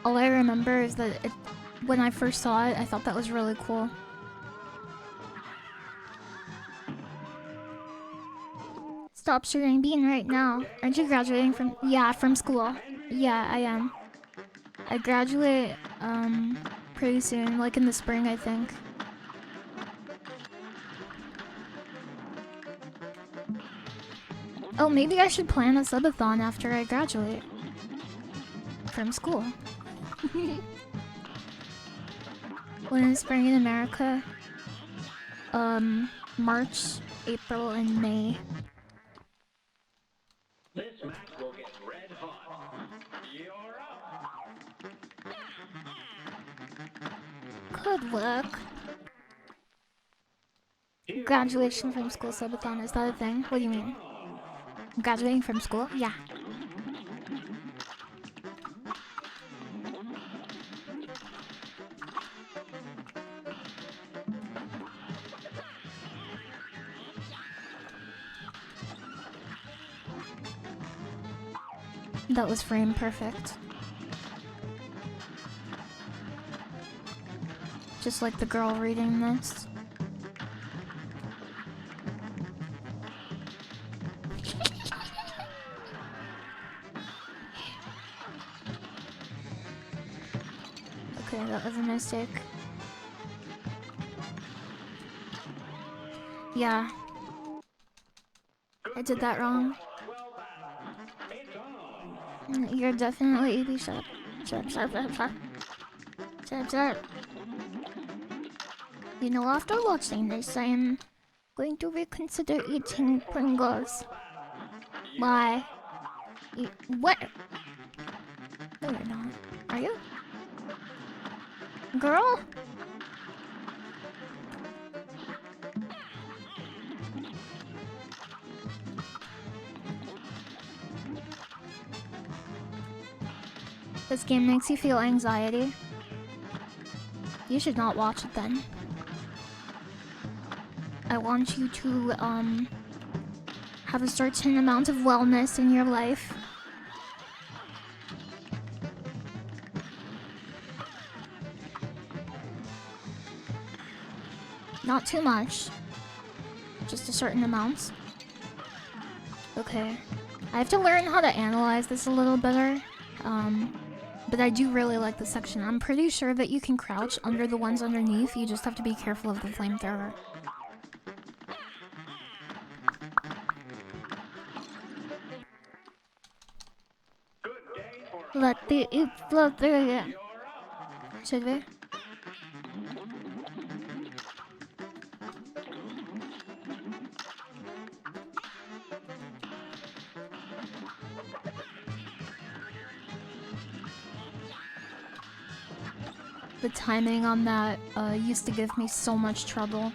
All I remember is that when I first saw it, I thought that was really cool. Stop sugaring bean right now. Aren't you graduating from... yeah, from school. Yeah, I am. I graduate, pretty soon, like in the spring, I think. Oh, maybe I should plan a subathon after I graduate. From school. When is spring in America? March, April, and May. This match will get red hot. You're up. Good luck. Graduation from school subathon, is that a thing? What do you mean? Graduating from school? Yeah. That was frame perfect. Just like the girl reading this. Okay, that was a mistake. Yeah. I did that wrong. You're definitely EB sharp. Sharp, sharp, sharp, sharp. Sharp, sharp. You know, after watching this, I am going to reconsider eating Pringles. Why? What? No, you're not. Are you? Girl? This game makes you feel anxiety. You should not watch it then. I want you to, have a certain amount of wellness in your life. Not too much. Just a certain amount. Okay. I have to learn how to analyze this a little better. But I do really like this section. I'm pretty sure that you can crouch under the ones underneath. You just have to be careful of the flamethrower. Let the it flow through you. Should we? The timing on that used to give me so much trouble.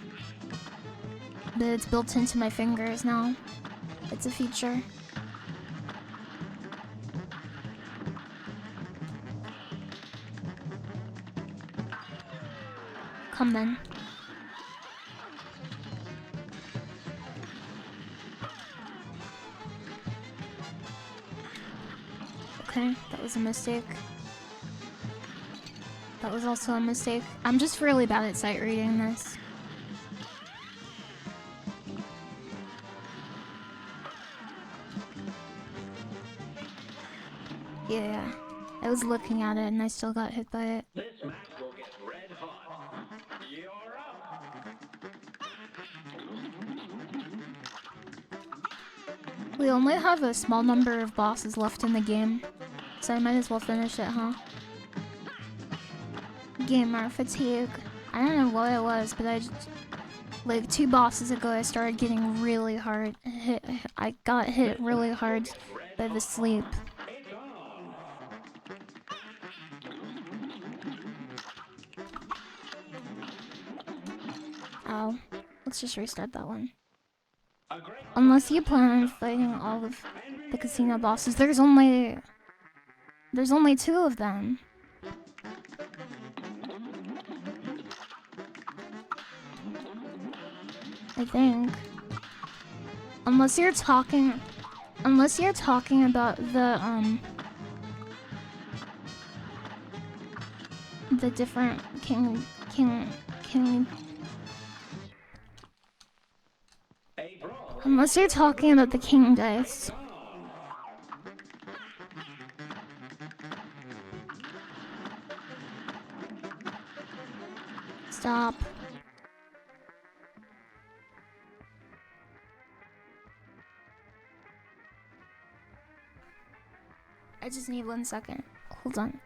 But it's built into my fingers now. It's a feature. Come then. Okay, that was a mistake. That was also a mistake. I'm just really bad at sight reading this. Yeah, I was looking at it and I still got hit by it. This match will get red hot. You're up. We only have a small number of bosses left in the game, so I might as well finish it, huh? Gamer fatigue. I don't know what it was, but I just, like 2 bosses ago I started getting really hard hit. I got hit really hard by the sleep. Ow. Let's just restart that one. Unless you plan on fighting all of the casino bosses, there's only 2 of them. I think. Unless you're talking about the different king. Unless you're talking about the king dice. Stop. I just need 1 second. Hold on.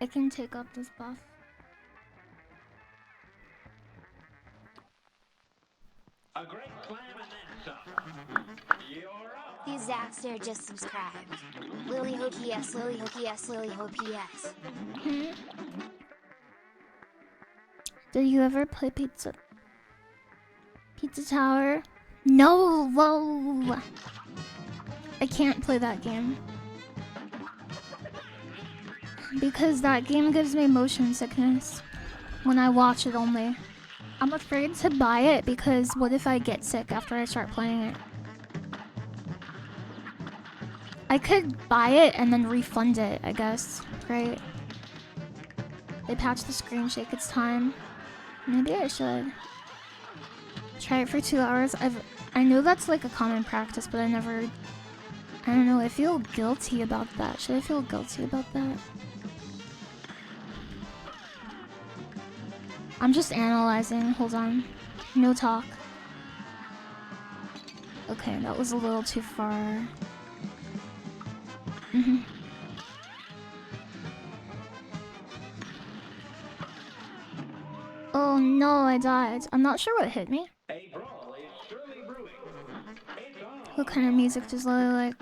I can take up this buff. A great clam and then some. You're up. The Zaxter just subscribed. LilyHops, yes, LilyHops, yes, LilyHops, yes. Did you ever play Pizza Tower? No, whoa! I can't play that game. Because that game gives me motion sickness. When I watch it only. I'm afraid to buy it because what if I get sick after I start playing it? I could buy it and then refund it, I guess, right? They patched the screen shake, it's time. Maybe I should. Try it for 2 hours. I know that's like a common practice, but I don't know, I feel guilty about that. Should I feel guilty about that? I'm just analyzing, hold on. No talk. Okay, that was a little too far. Oh no, I died. I'm not sure what hit me. What kind of music does Lily like?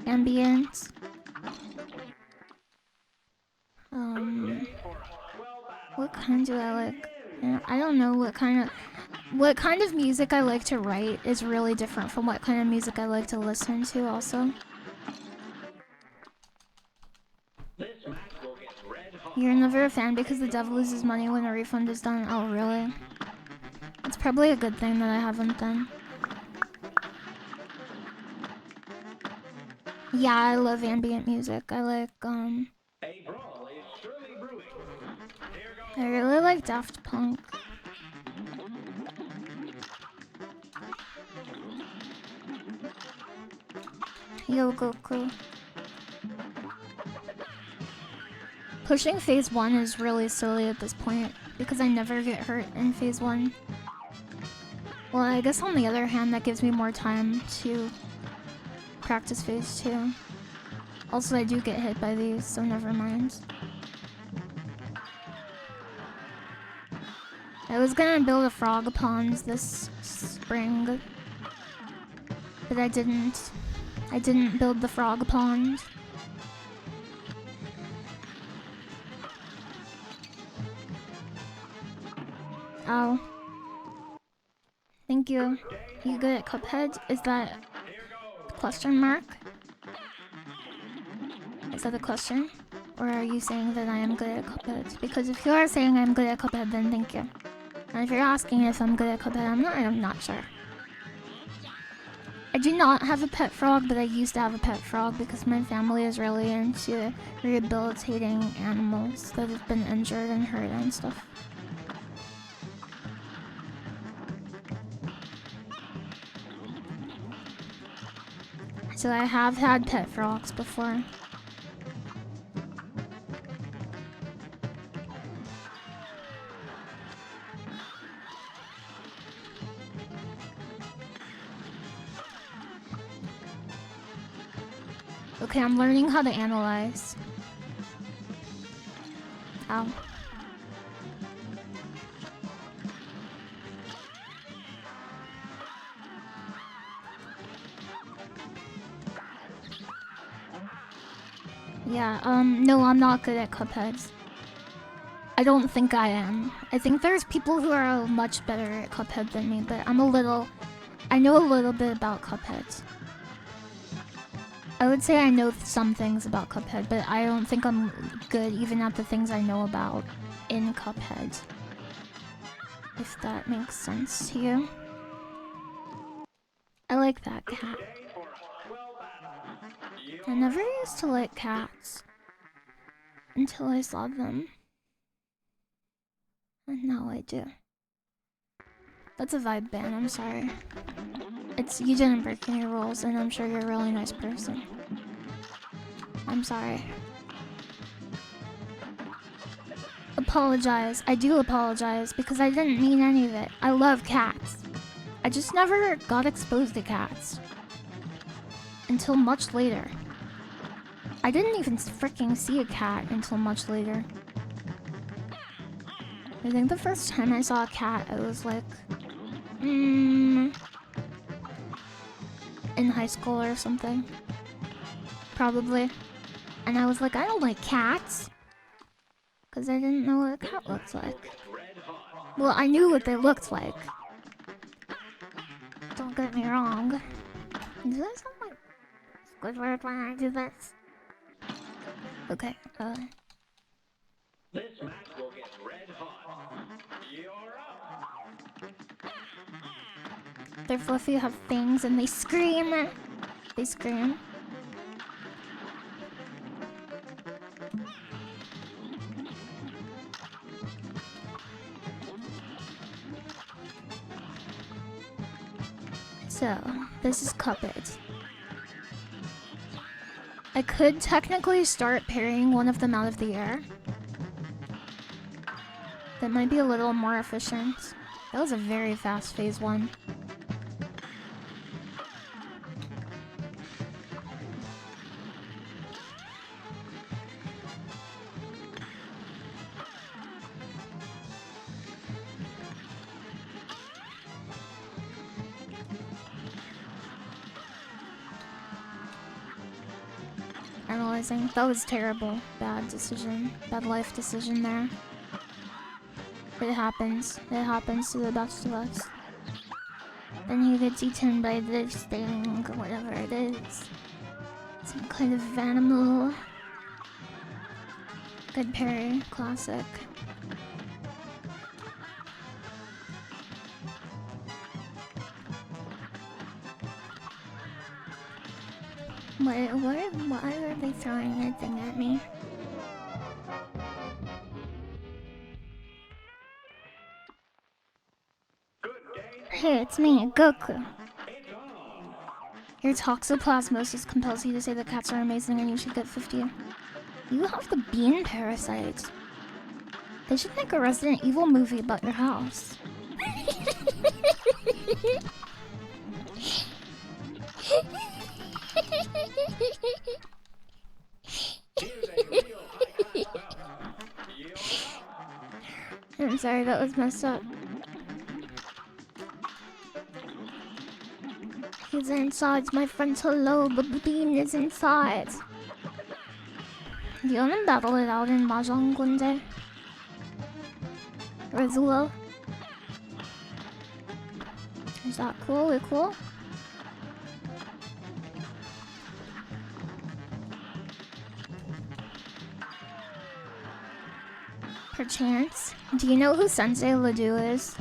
Ambient. What kind do I like? I don't know what kind of music I like to write is really different from what kind of music I like to listen to also. You're never a fan because the devil loses money when a refund is done. Oh, really? It's probably a good thing that I haven't done. Yeah, I love ambient music. I like, I really like Daft Punk. Yo, Goku. Pushing phase 1 is really silly at this point because I never get hurt in phase 1. Well, I guess on the other hand, that gives me more time to practice phase 2. Also, I do get hit by these, so never mind. I was gonna build a frog pond this spring, but I didn't. I didn't build the frog pond. Ow. Thank you. You good at Cuphead? Is that a question mark? Is that a question? Or are you saying that I am good at Cuphead? Because if you are saying I'm good at Cuphead, then thank you. And if you're asking if I'm good at Cuphead, I'm not sure. I do not have a pet frog, but I used to have a pet frog because my family is really into rehabilitating animals that have been injured and hurt and stuff. So I have had pet frogs before. Okay, I'm learning how to analyze. Ow. Yeah, no, I'm not good at Cuphead. I don't think I am. I think there's people who are much better at Cuphead than me, but I know a little bit about Cuphead. I would say I know some things about Cuphead, but I don't think I'm good even at the things I know about in Cuphead. If that makes sense to you. I like that cat. I never used to like cats until I saw them. And now I do. That's a vibe ban, I'm sorry. You didn't break any rules, and I'm sure you're a really nice person. I'm sorry. Apologize. I do apologize because I didn't mean any of it. I love cats. I just never got exposed to cats. Until much later. I didn't even freaking see a cat until much later. I think the first time I saw a cat, I was like... in high school or something. Probably. And I was like, I don't like cats. Because I didn't know what a cat looked like. Well, I knew what they looked like. Don't get me wrong. Does that sound like Squidward when I do this? Okay, This match will get red hot. You're up. They're fluffy, have fangs, and they scream. They scream. So, this is Cuphead. I could technically start parrying one of them out of the air. That might be a little more efficient. That was a very fast phase 1. Analyzing. That was terrible. Bad decision. Bad life decision there. It happens. It happens to the best of us. Then he gets eaten by this thing, whatever it is. Some kind of animal. Good parry. Classic. Why are they throwing anything at me? Hey, it's me, Goku. Your toxoplasmosis compels you to say that cats are amazing and you should get 50. You have the bean parasite. They should make a Resident Evil movie about your house. I'm sorry, that was messed up. He's inside my frontal lobe, but the bean is inside. Do you wanna battle it out in Mahjong one day? Razuo? Is that cool? We're cool? perchance, do you know who Sensei Ledoux is?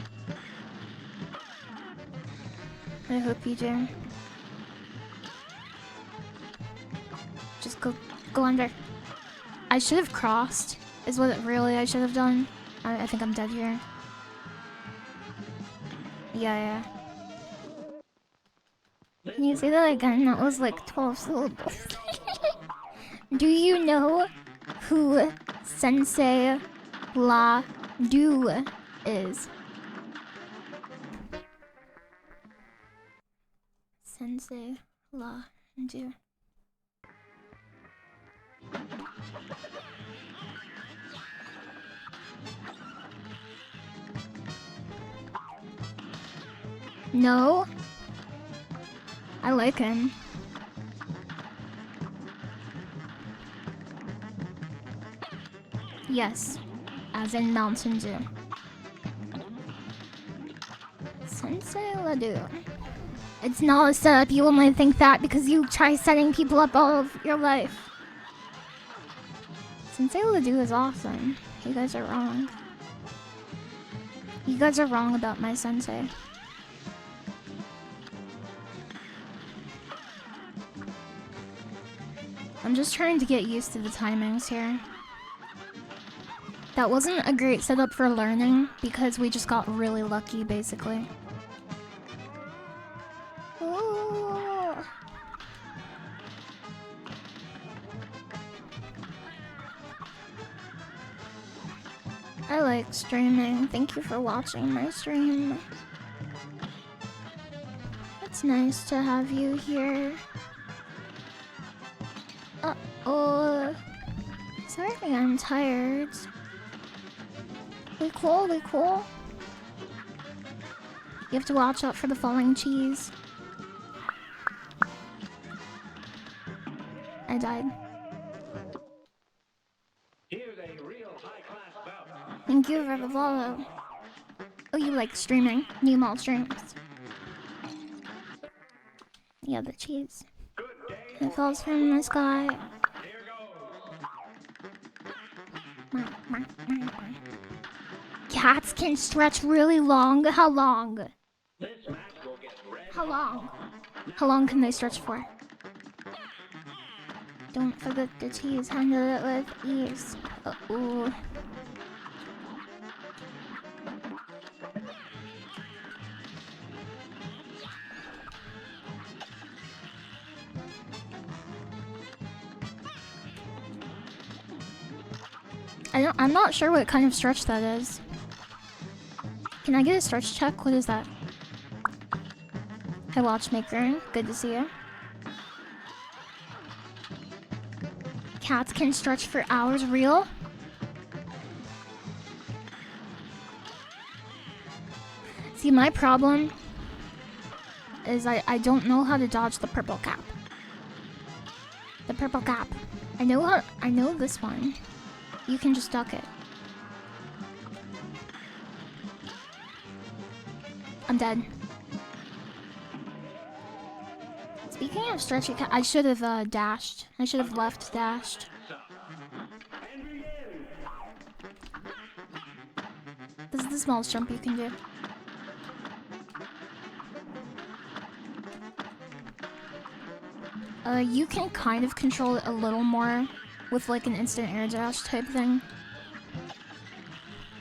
I hope you do. Just go under. I should have crossed, is what I should have done. I think I'm dead here. Yeah. Can you say that again? That was like 12 syllables. Do you know who Sensei Ledoux is? Sensei Ledoux. No? I like him. Yes, as in Mountain Dew. Sensei Ledoux. It's not a setup, you only think that because you try setting people up all of your life. Sensei Ledoux is awesome. You guys are wrong. You guys are wrong about my sensei. I'm just trying to get used to the timings here. That wasn't a great setup for learning because we just got really lucky, basically. Ooh. I like streaming. Thank you for watching my stream. It's nice to have you here. Uh-oh. Sorry, I'm tired. We cool? You have to watch out for the falling cheese. I died. Thank you for the follow. Oh, you like streaming? New mall streams. Yeah, the cheese. It falls from the sky. Cats can stretch really long. How long? How long? How long can they stretch for? Don't forget the cheese. Handle it with ease. Uh-oh. I'm not sure what kind of stretch that is. Can I get a stretch check? What is that? Hi, Watchmaker. Good to see you. Cats can stretch for hours. Real? See, my problem is I don't know how to dodge the purple cap. The purple cap. I know this one. You can just duck it. I'm dead. Speaking of stretchy cat, I should have dashed. I should have left dashed. This is the smallest jump you can do. You can kind of control it a little more with like an instant air dash type thing.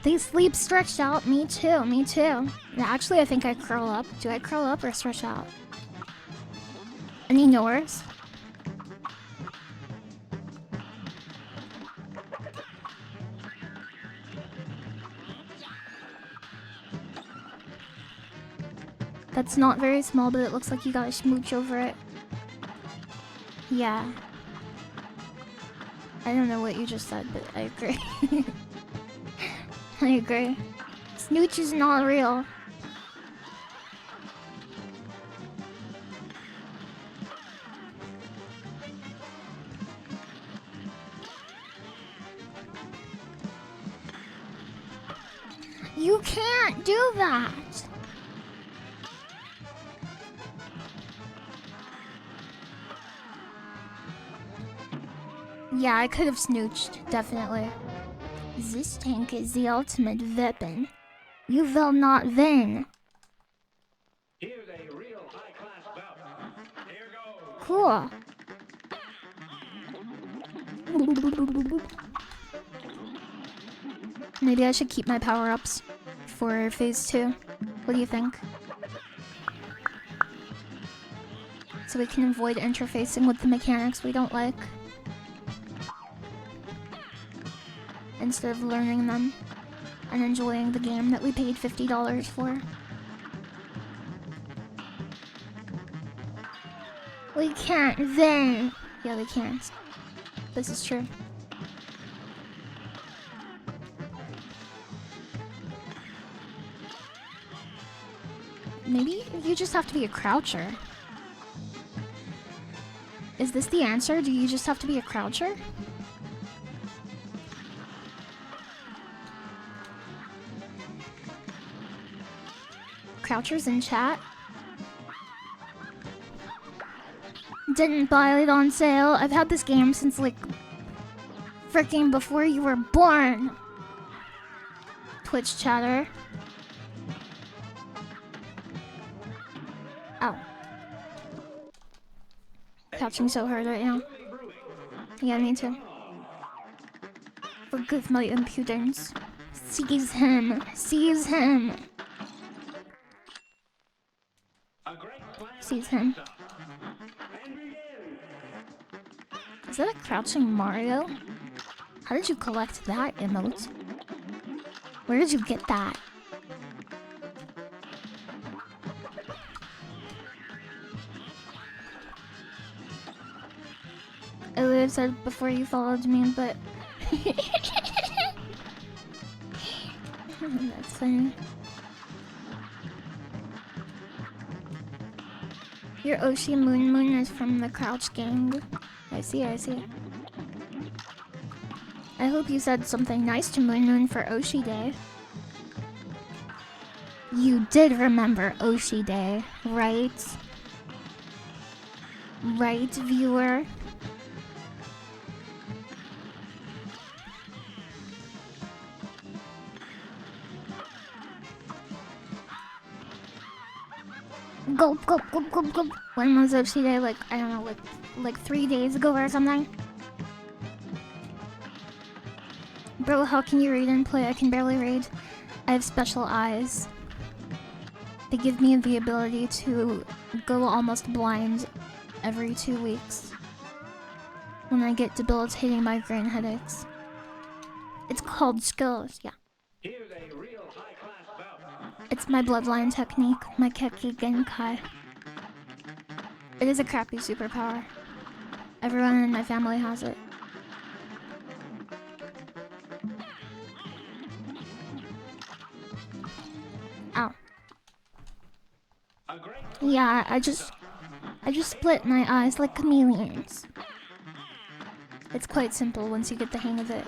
They sleep stretched out. Me too. Actually, I think I curl up. Do I curl up or stretch out? Any knowers? That's not very small, but it looks like you gotta smooch over it. Yeah. I don't know what you just said, but I agree. I agree. Snooch is not real. You can't do that! Yeah, I could have snooched, definitely. This tank is the ultimate weapon. You will not win. Here's a real high-class bout. Here goes. Cool. Maybe I should keep my power-ups for phase 2. What do you think? So we can avoid interfacing with the mechanics we don't like. Instead of learning them and enjoying the game that we paid $50 for. We can't win! Yeah, we can't. This is true. Maybe you just have to be a croucher. Is this the answer? Do you just have to be a croucher? Crouchers in chat? Didn't buy it on sale. I've had this game since like freaking before you were born. Twitch chatter. Ow. Crouching so hard right now. Yeah, me too. Forgive my impudence. Seize him. Seize him. Seize him. Is that a crouching Mario? How did you collect that emote? Where did you get that? I would have said before you followed me, but... That's funny. Your Oshi Moon is from the Crouch Gang. I see, I see. I hope you said something nice to Moon for Oshi Day. You did remember Oshi Day, right? Right, viewer? Gulp, gulp, gulp, gulp, gulp. When was Oshi Day? Like, I don't know, like 3 days ago or something? Bro, how can you read and play? I can barely read. I have special eyes. They give me the ability to go almost blind every 2 weeks when I get debilitating migraine headaches. It's called skills, yeah. It's my bloodline technique, my Keki Genkai. It is a crappy superpower. Everyone in my family has it. Ow. Yeah, I just split my eyes like chameleons. It's quite simple once you get the hang of it.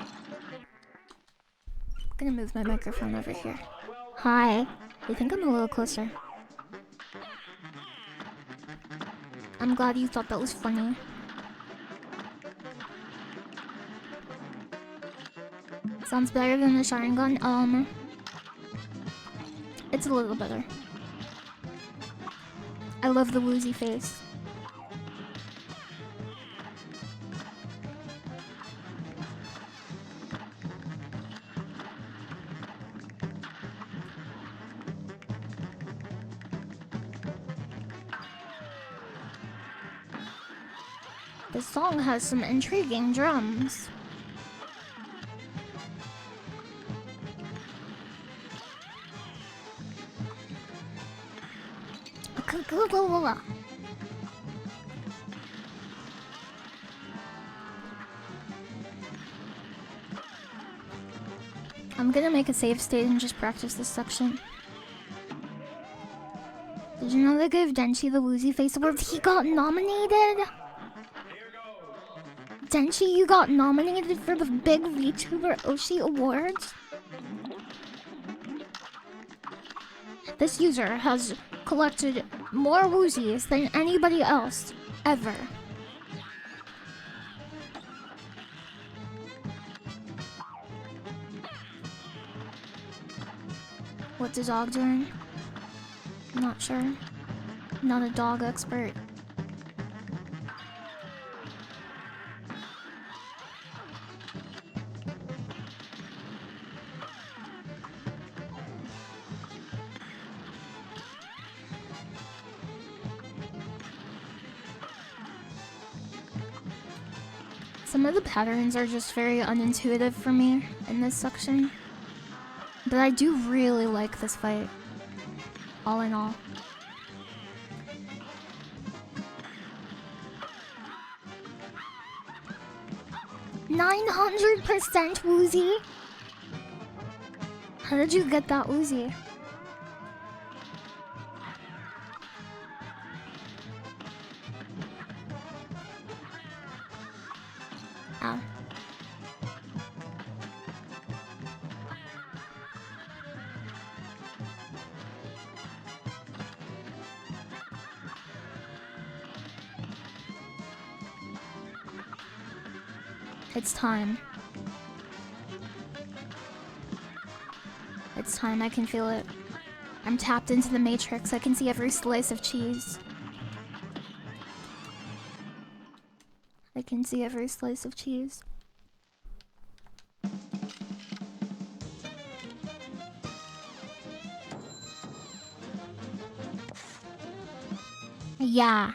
I'm gonna move my microphone over here. Hi. I think I'm a little closer. I'm glad you thought that was funny. Sounds better than the Sharingan? It's a little better. I love the woozy face. This song has some intriguing drums. I'm gonna make a save state and just practice this section. Did you know they gave Denshi the Woozy Face Award? He got nominated? Denshi, you got nominated for the big VTuber Oshi Awards? This user has collected more Woozies than anybody else, ever. What's the dog doing? I'm not sure. Not a dog expert. Some of the patterns are just very unintuitive for me in this section. But I do really like this fight. All in all. %900 Woozy? How did you get that Woozy? Ow. It's time. It's time, I can feel it. I'm tapped into the matrix, I can see every slice of cheese. I can see every slice of cheese. Yeah.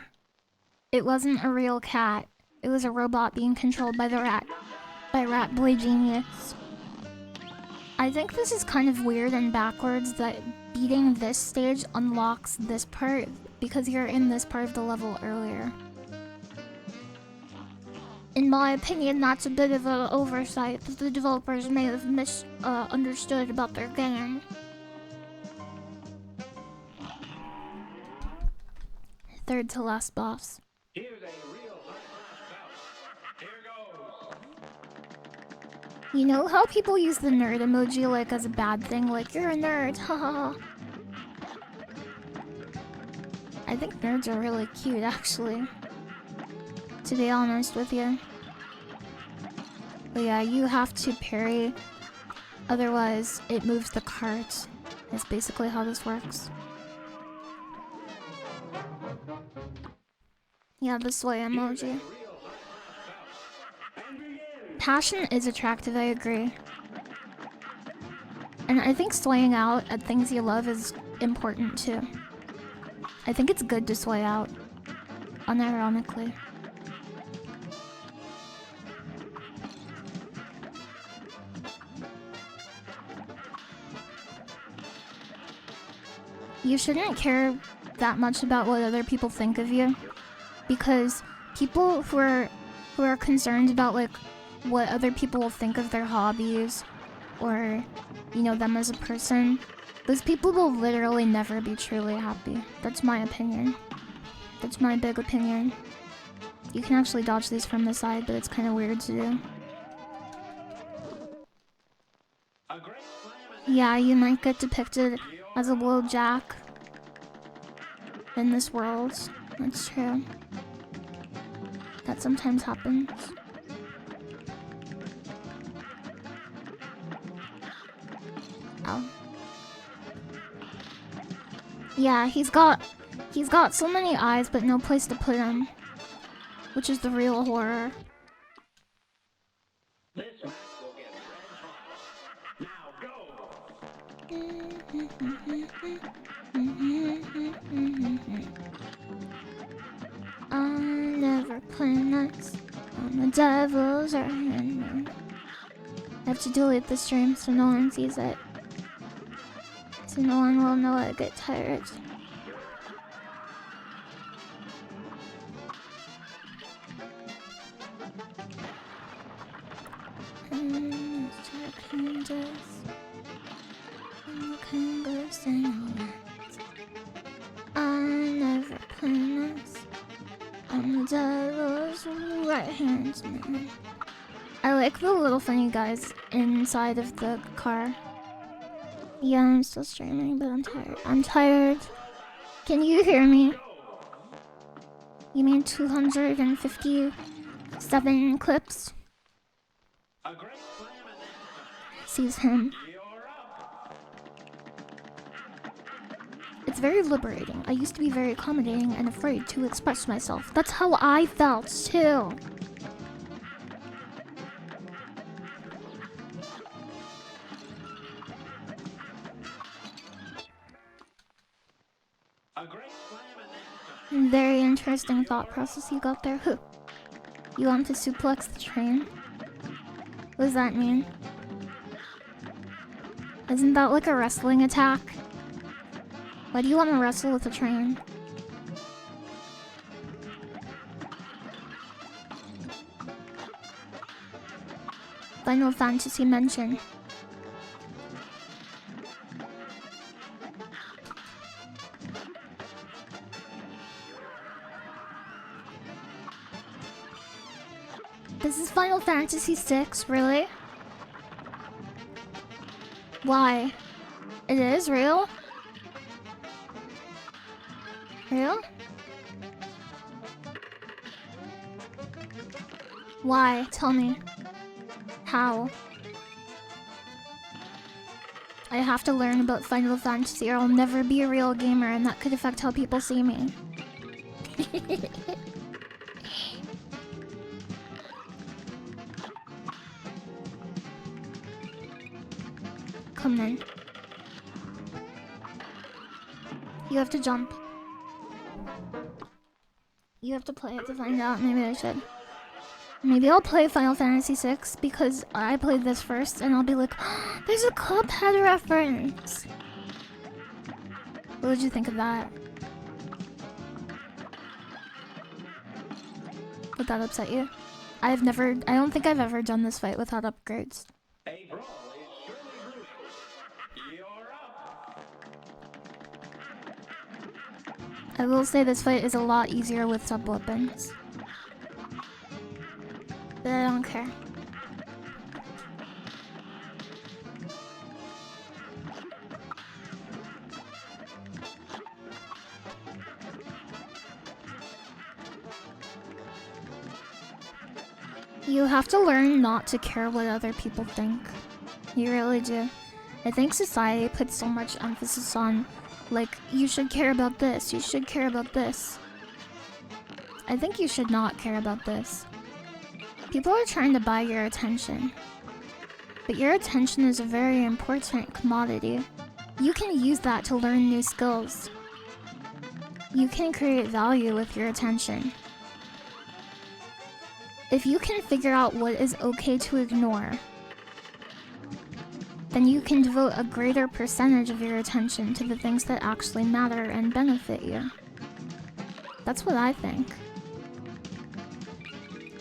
It wasn't a real cat. It was a robot being controlled by the rat. By Rat Boy Genius. I think this is kind of weird and backwards that beating this stage unlocks this part because you're in this part of the level earlier. In my opinion, that's a bit of an oversight that the developers may have misunderstood about their game. Third to last boss. Here's a real hard bout. Here goes. You know how people use the nerd emoji like as a bad thing, like you're a nerd, haha. I think nerds are really cute actually, to be honest with you. But yeah, you have to parry, otherwise it moves the cart. That's basically how this works. Yeah, the soy emoji. Passion is attractive, I agree. And I think swaying out at things you love is important too. I think it's good to sway out, unironically. You shouldn't care that much about what other people think of you, because people who are concerned about like what other people will think of their hobbies or, you know, them as a person, those people will literally never be truly happy. That's my opinion. That's my big opinion. You can actually dodge these from the side, but it's kind of weird to do. Yeah, you might get depicted as a little jack in this world. That's true. That sometimes happens. Oh. Yeah, he's got so many eyes but no place to put them, which is the real horror. This match will get red hot. Now go! I never play nice on the devil's right hand. I have to delete the stream so no one sees it. So no one will know I get tired. I never play nice on the devil's right hand man. I like the little funny guys inside of the car. Yeah, I'm still streaming, but I'm tired. I'm tired. Can you hear me? You mean 257 clips? A great slam and then Sees him. you're up. It's very liberating. I used to be very accommodating and afraid to express myself. That's how I felt too. Very interesting thought process you got there. Who? You want to suplex the train? What does that mean? Isn't that like a wrestling attack? Why do you want to wrestle with a train? Final Fantasy mention. This is Final Fantasy VI, really? Why? It is real? Real? Why? Tell me. How? I have to learn about Final Fantasy or I'll never be a real gamer and that could affect how people see me. Come then. You have to jump. You have to play it to find out. Maybe I should. Maybe I'll play Final Fantasy VI because I played this first and I'll be like, oh, there's a Cuphead reference. What did you think of that? Would that upset you? I don't think I've ever done this fight without upgrades. I will say this fight is a lot easier with sub-weapons. But I don't care. You have to learn not to care what other people think. You really do. I think society puts so much emphasis on, like, you should care about this, you should care about this. I think you should not care about this. People are trying to buy your attention. But your attention is a very important commodity. You can use that to learn new skills. You can create value with your attention. If you can figure out what is okay to ignore, then you can devote a greater percentage of your attention to the things that actually matter and benefit you. That's what I think.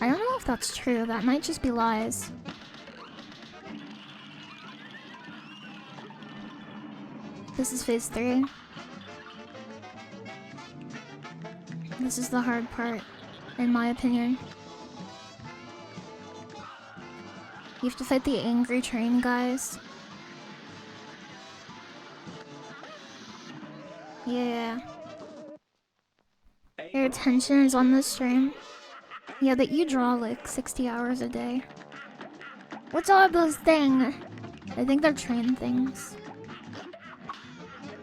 I don't know if that's true, that might just be lies. This is phase 3. This is the hard part, in my opinion. You have to fight the angry train guys. Yeah. Your attention is on this stream. Yeah, that you draw like 60 hours a day. What's all those things? I think they're train things.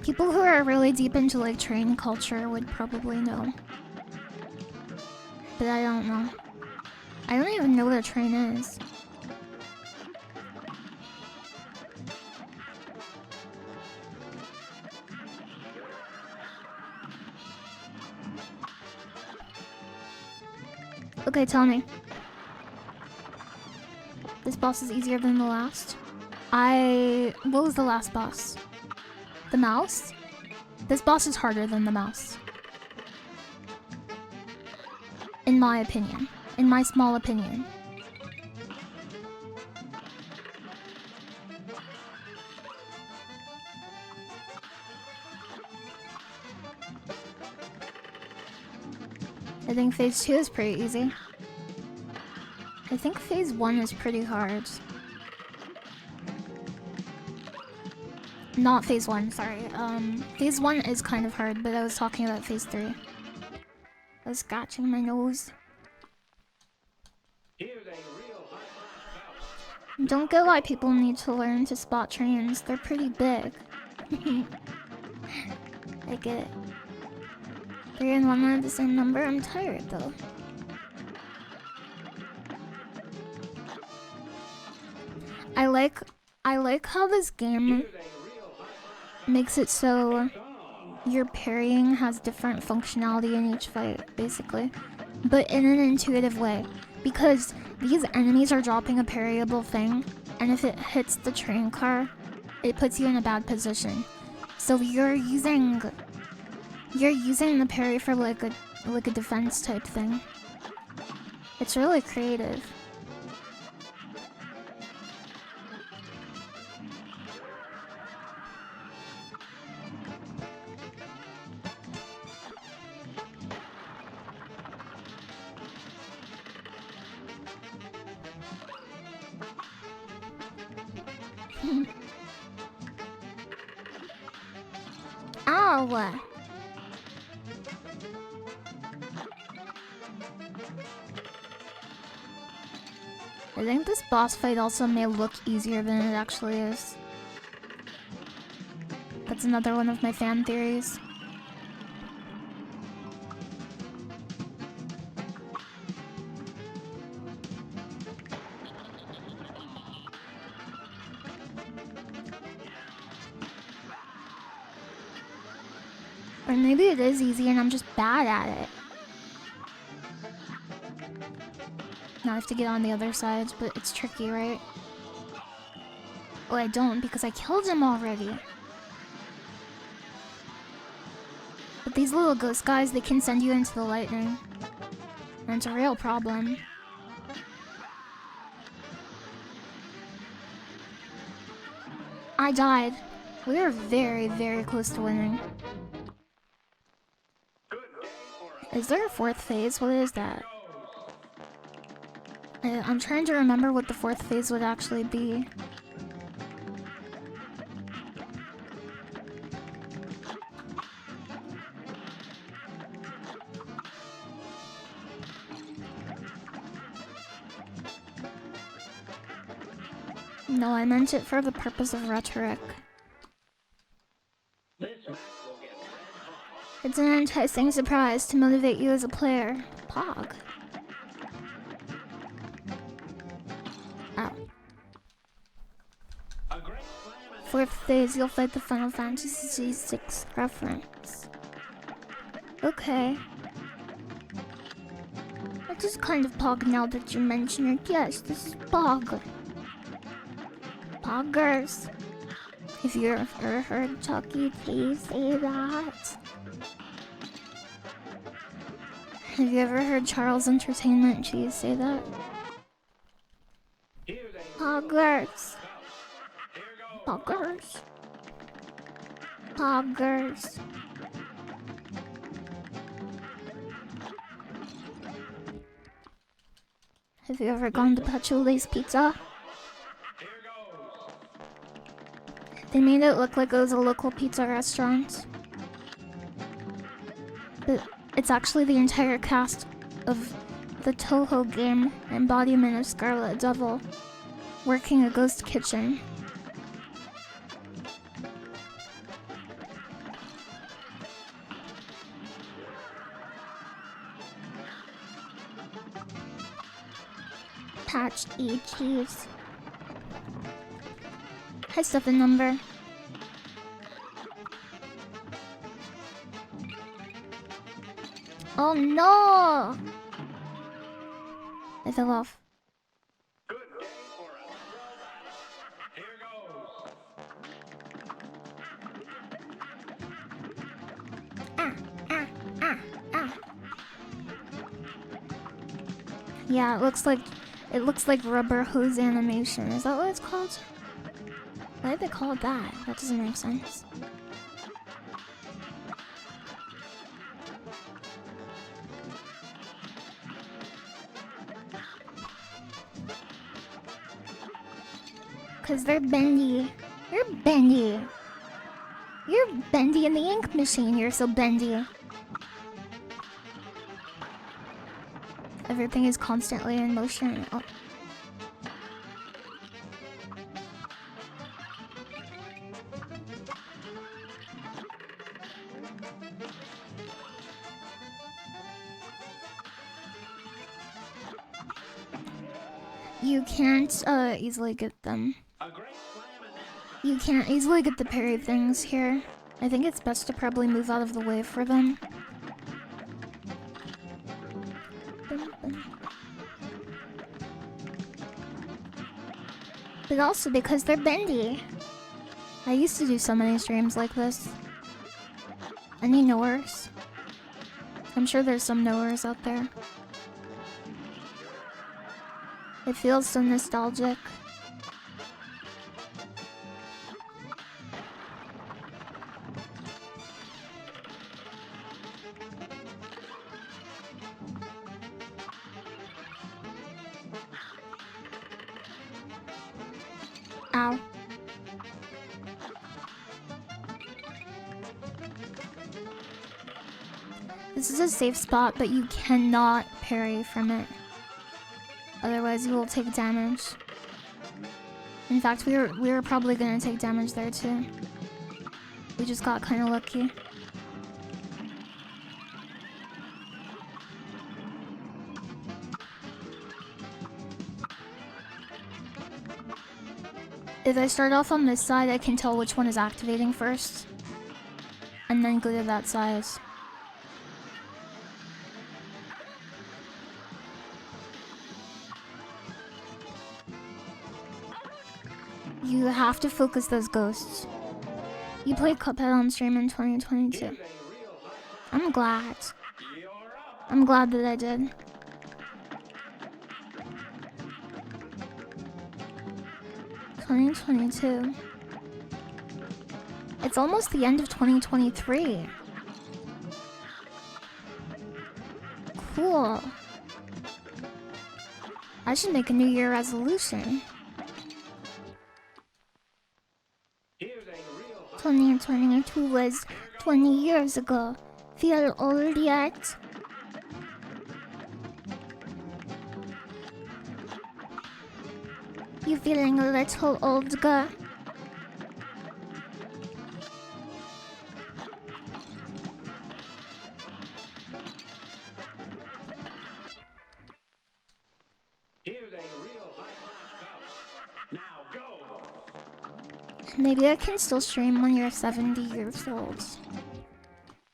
People who are really deep into like train culture would probably know. But I don't know. I don't even know what a train is. Okay, tell me. This boss is easier than the last. What was the last boss? The mouse? This boss is harder than the mouse. In my opinion. In my small opinion. I think phase 2 is pretty easy. I think phase 1 is pretty hard. Not phase 1, sorry. Phase 1 is kind of hard, but I was talking about phase 3. I was scratching my nose. Don't get why people need to learn to spot trains. They're pretty big. I get it. 3 and 1 are the same number. I'm tired though. I like how this game makes it so your parrying has different functionality in each fight, basically, but in an intuitive way. Because these enemies are dropping a parryable thing, and if it hits the train car, it puts you in a bad position. So you're using the parry for like a defense type thing. It's really creative. Ow! I think this boss fight also may look easier than it actually is. That's another one of my fan theories. Or maybe it is easy and I'm just bad at it. Now I have to get on the other sides, but it's tricky, right? Oh, I don't because I killed him already. But these little ghost guys, they can send you into the lightning. And it's a real problem. I died. We were very, very close to winning. Is there a 4th phase? What is that? I'm trying to remember what the 4th phase would actually be. No, I meant it for the purpose of rhetoric. It's an enticing surprise to motivate you as a player. Pog. Ow. 4th phase, you'll fight the Final Fantasy VI reference. Okay. It is kind of Pog now that you mention it. Yes, this is Pog. Poggers. If you've ever heard Chucky T say that. Have you ever heard Charles Entertainment Cheese say that? Poggers. Poggers. Poggers. Have you ever gone to Pachuli's Pizza? They made it look like it was a local pizza restaurant. But it's actually the entire cast of the Toho game, embodiment of Scarlet Devil, working a ghost kitchen. Patch E cheese. Hi, stuff and number. Oh no! I fell off. Good day for a throwback. Here goes. Yeah, it looks like rubber hose animation. Is that what it's called? Why did they call it that? That doesn't make sense. Cause they're bendy. You're bendy. You're bendy in the ink machine. You're so bendy. Everything is constantly in motion. Oh. You can't easily get them. You can't easily get the parry things here. I think it's best to probably move out of the way for them. But also because they're bendy. I used to do so many streams like this. Any knowers? I'm sure there's some knowers out there. It feels so nostalgic. Ow. This is a safe spot, but you cannot parry from it. Otherwise, you will take damage. In fact, we were probably gonna take damage there too. We just got kind of lucky. If I start off on this side, I can tell which one is activating first. And then go to that side. You have to focus those ghosts. You played Cuphead on stream in 2022. I'm glad. I'm glad that I did. (2022). It's almost the end of 2023. Cool. I should make a New Year resolution. 2022 was 20 years ago. Feel old yet? You feeling a little old, girl? Maybe I can still stream when you're 70 years old.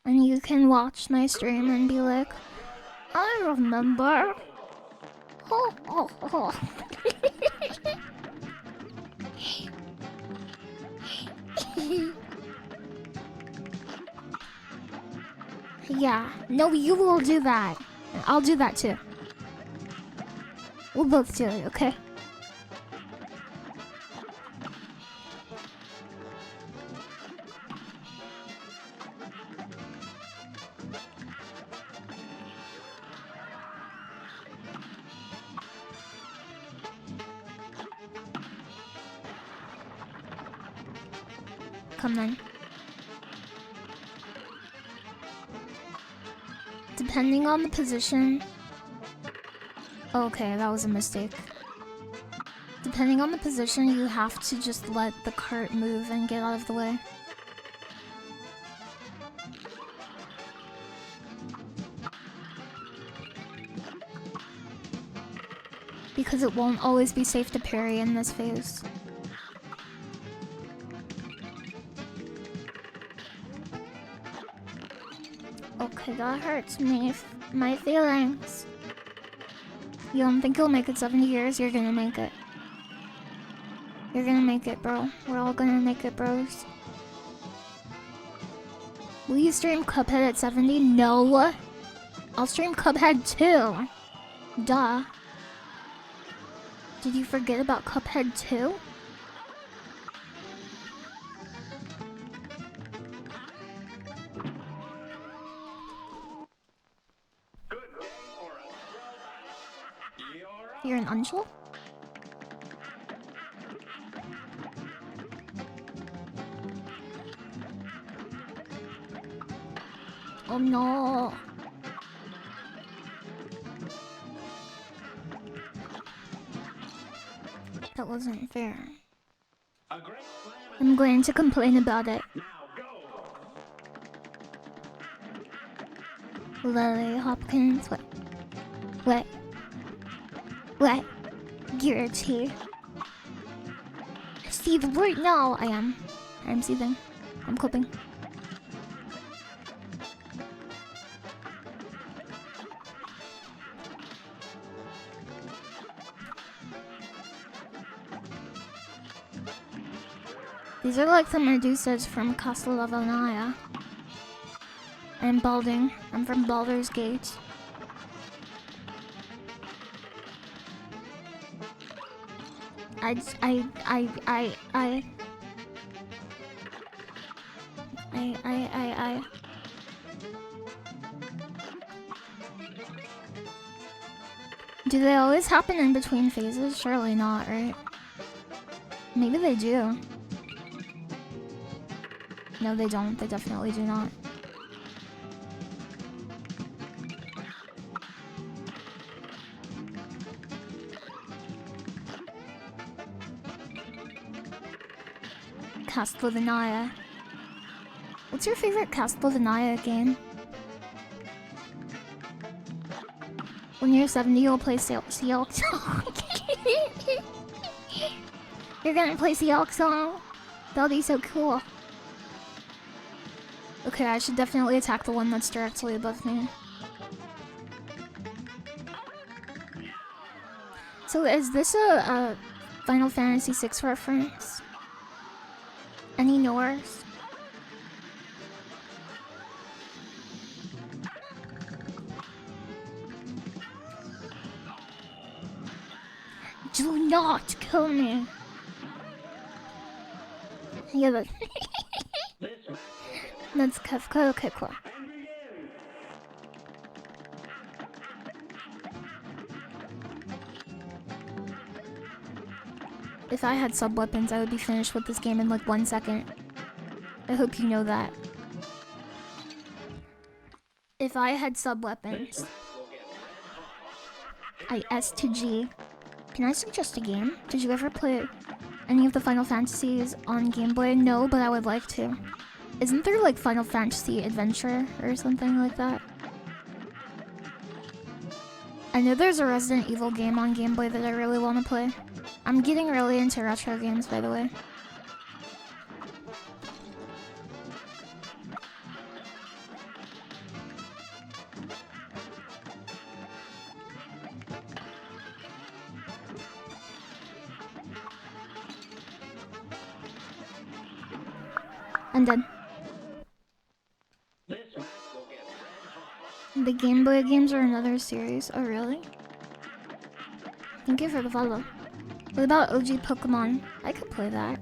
And you can watch my stream and be like, I remember. Oh, oh, oh. Yeah, no, you will do that. I'll do that too. We'll both do it, okay? Come then. Depending on the position... Okay, that was a mistake. Depending on the position, you have to just let the cart move and get out of the way. Because it won't always be safe to parry in this phase. Okay, that hurts me. My feelings. You don't think you'll make it 70 years? You're gonna make it. You're gonna make it, bro. We're all gonna make it, bros. Will you stream Cuphead at 70? No. I'll stream Cuphead too. Duh. Did you forget about Cuphead too? You're an unchul? Oh no. That wasn't fair. I'm going to complain about it. Lily Hopkins, what? You're a tea. See the word? No, I'm seething. I'm clipping. These are like the Medusas from Castle of Anaya. I'm Balding. I'm from Baldur's Gate. Do they always happen in between phases? Surely not, right? Maybe they do. No, they don't. They definitely do not. Castlevania. What's your favorite Castlevania game? When you're 70, you'll play Seal Song. You're gonna play Seal Song? That'll be so cool. Okay, I should definitely attack the one that's directly above me. So is this a Final Fantasy VI reference? Any knowers? Do not kill me. Yeah, that's Kafka. Okay, cool. If I had sub-weapons, I would be finished with this game in like 1 second. I hope you know that. If I had sub-weapons, I S to G. Can I suggest a game? Did you ever play any of the Final Fantasies on Game Boy? No, but I would like to. Isn't there like Final Fantasy Adventure or something like that? I know there's a Resident Evil game on Game Boy that I really want to play. I'm getting really into retro games, by the way. I'm done. The Game Boy games are another series. Oh, really? Thank you for the follow. What about OG Pokemon? I could play that.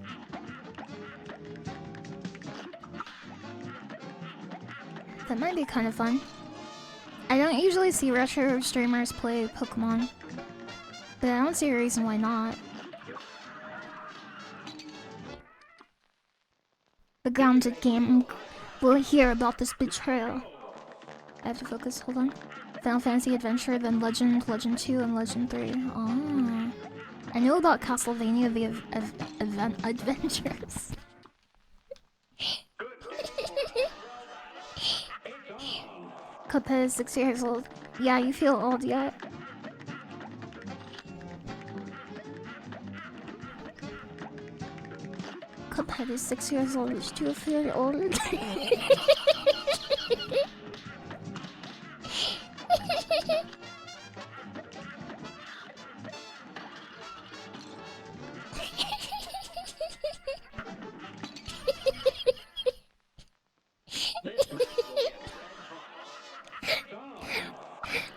That might be kind of fun. I don't usually see retro streamers play Pokemon, but I don't see a reason why not. The grounded game will hear about this betrayal. I have to focus, hold on. Final Fantasy Adventure, then Legend, Legend 2, and Legend 3. Oh. I know about Castlevania the Adventures. Cuphead is 6 years old. Yeah, you feel old yet? Cuphead is 6 years old. Do you feel old?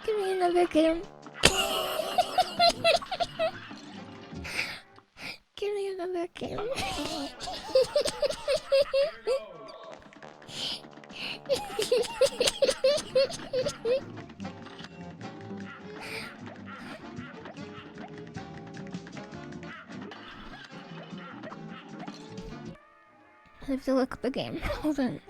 Give me another game. Give me another game. I have to look up a game. Hold on.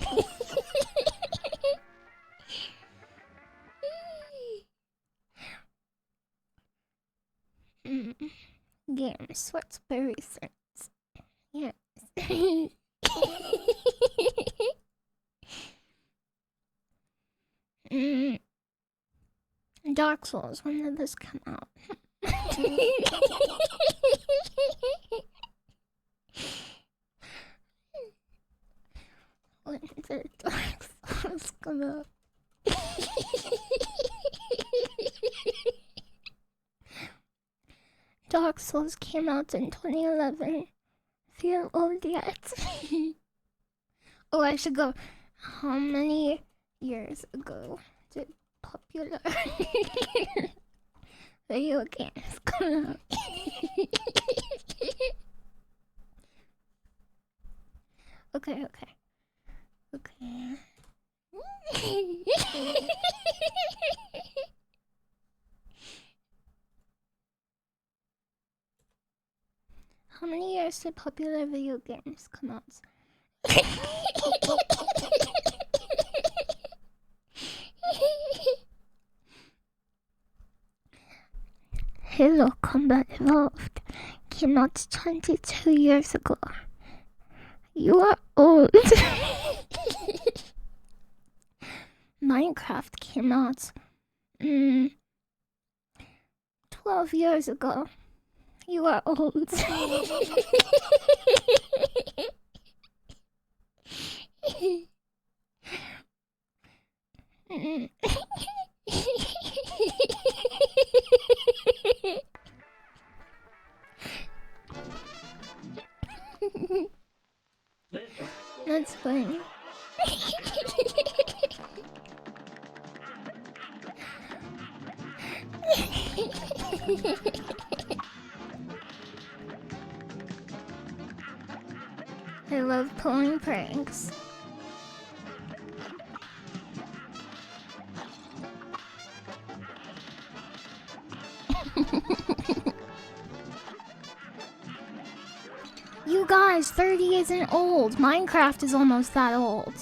Games. What's very sense? Yes. Dark Souls, when did this come out? When did Dark Souls come out? Dark Souls came out in 2011. Feel old yet? Oh, I should go. How many years ago did popular video games come out? Okay. How many years did popular video games come out? Halo Combat Evolved came out 22 years ago. You are old. Minecraft came out 12 years ago. You are old. That's funny. I love pulling pranks. You guys, 30 isn't old. Minecraft is almost that old.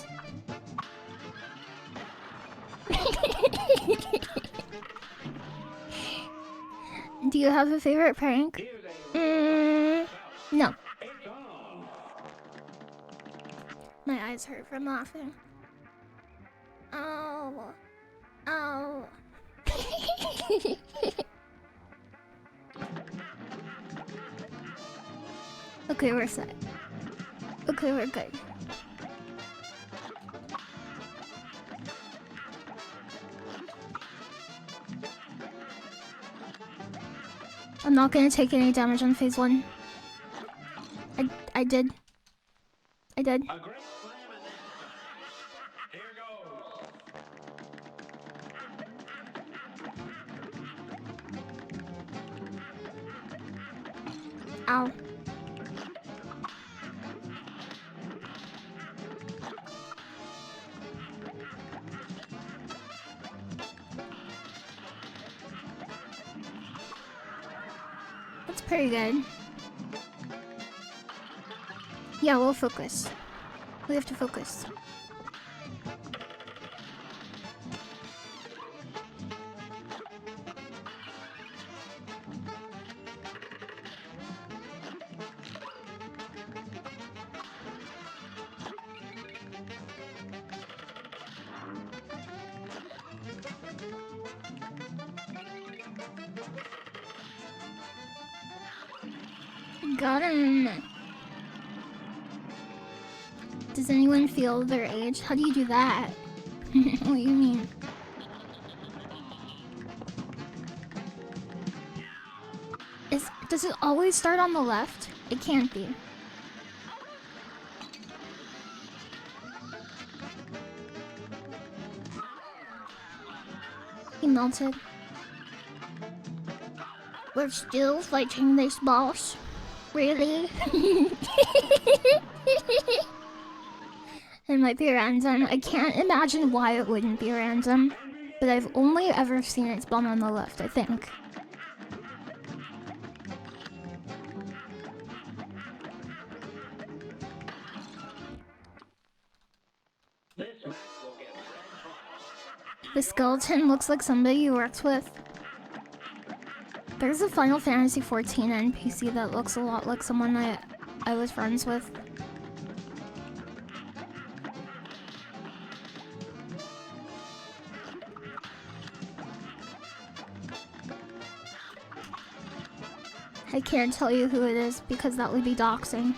Do you have a favorite prank? No. My eyes hurt from laughing. Oh. Okay, we're set. Okay, we're good. I'm not gonna take any damage on phase 1. I did. A great slam and then here goes. Ow. That's pretty good. Yeah, we'll focus. We have to focus. Got him. Does anyone feel their age? How do you do that? What do you mean? Does it always start on the left? It can't be. He melted. We're still fighting this boss? Really? It might be random. I can't imagine why it wouldn't be random, but I've only ever seen it spawn on the left, I think. The skeleton looks like somebody you worked with. There's a Final Fantasy XIV NPC that looks a lot like someone I was friends with. I can't tell you who it is because that would be doxing.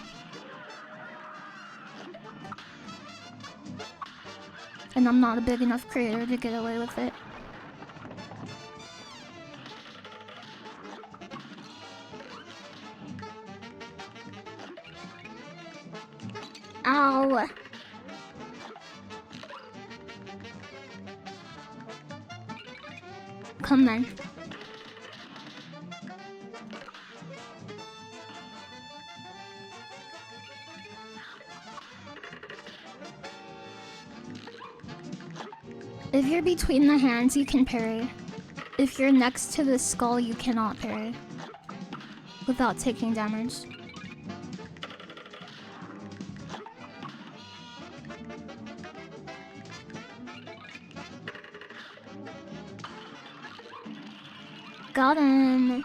And I'm not a big enough creator to get away with it. Ow! Come then. If you're between the hands, you can parry. If you're next to the skull, you cannot parry without taking damage. Got him.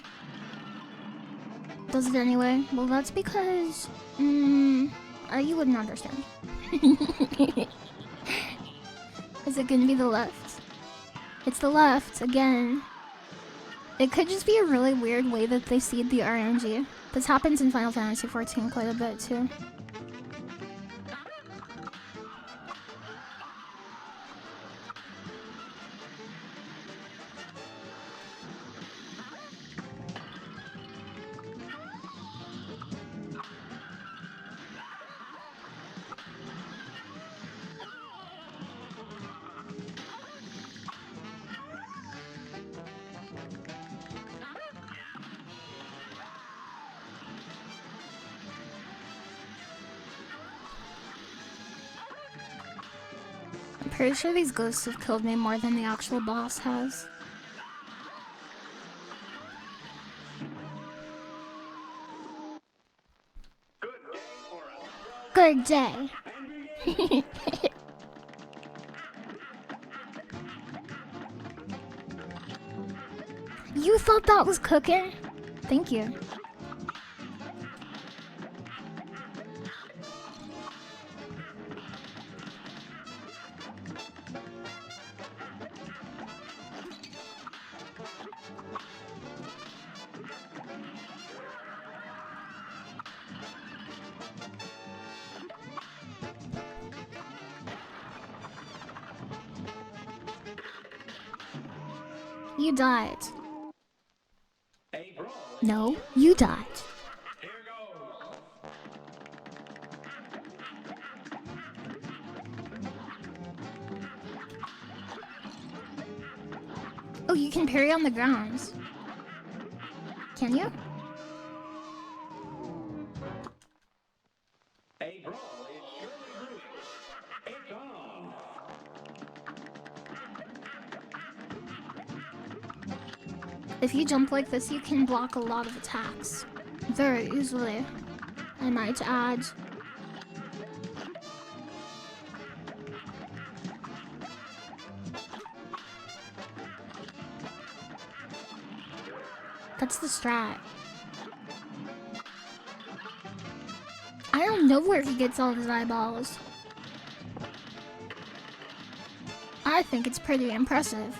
Does it anyway? Well, that's because... you wouldn't understand. Is it gonna be the left? It's the left, again. It could just be a really weird way that they seed the RNG. This happens in Final Fantasy XIV quite a bit, too. Pretty sure these ghosts have killed me more than the actual boss has. Good day. You thought that was cooking? Thank you. You died. No, you died. Oh, you can parry on the grounds. Can you? If you jump like this, you can block a lot of attacks. Very easily, I might add. That's the strat. I don't know where he gets all his eyeballs. I think it's pretty impressive.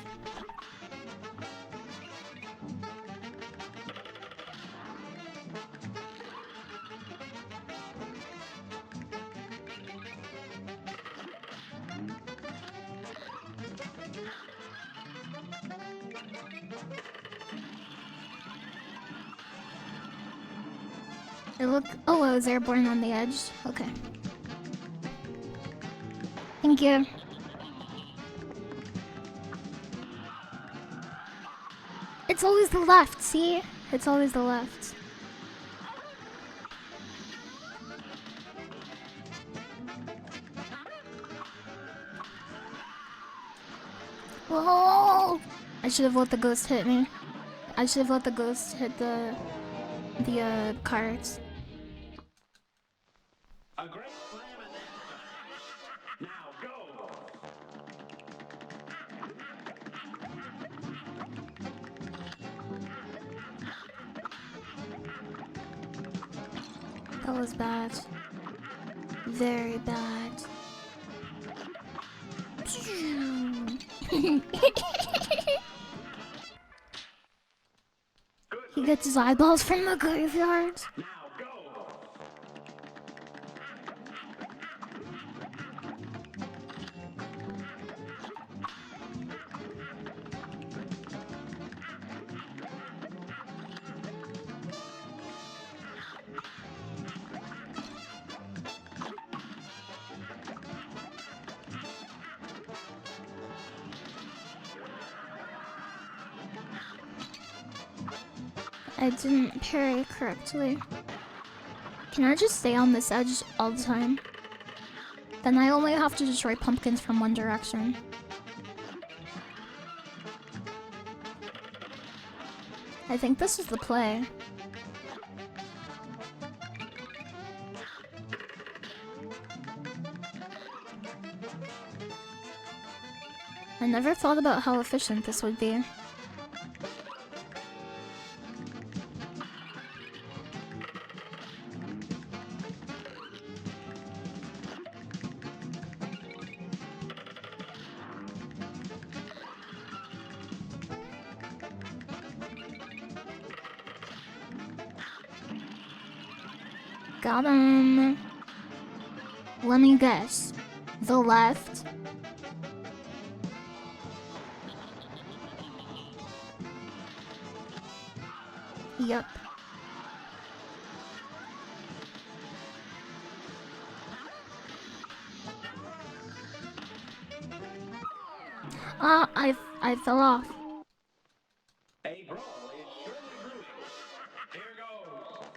Oh, I was airborne on the edge. Okay. Thank you. It's always the left, see? It's always the left. Whoa! I should have let the ghost hit me. I should have let the ghost hit the cards. A great slam and then now go. That was bad. Very bad. He gets his eyeballs from the graveyard. I didn't parry correctly. Can I just stay on this edge all the time? Then I only have to destroy pumpkins from one direction. I think this is the play. I never thought about how efficient this would be. Got him. Let me guess. The left. Yep. I fell off. A brawl is surely brewing. Here goes.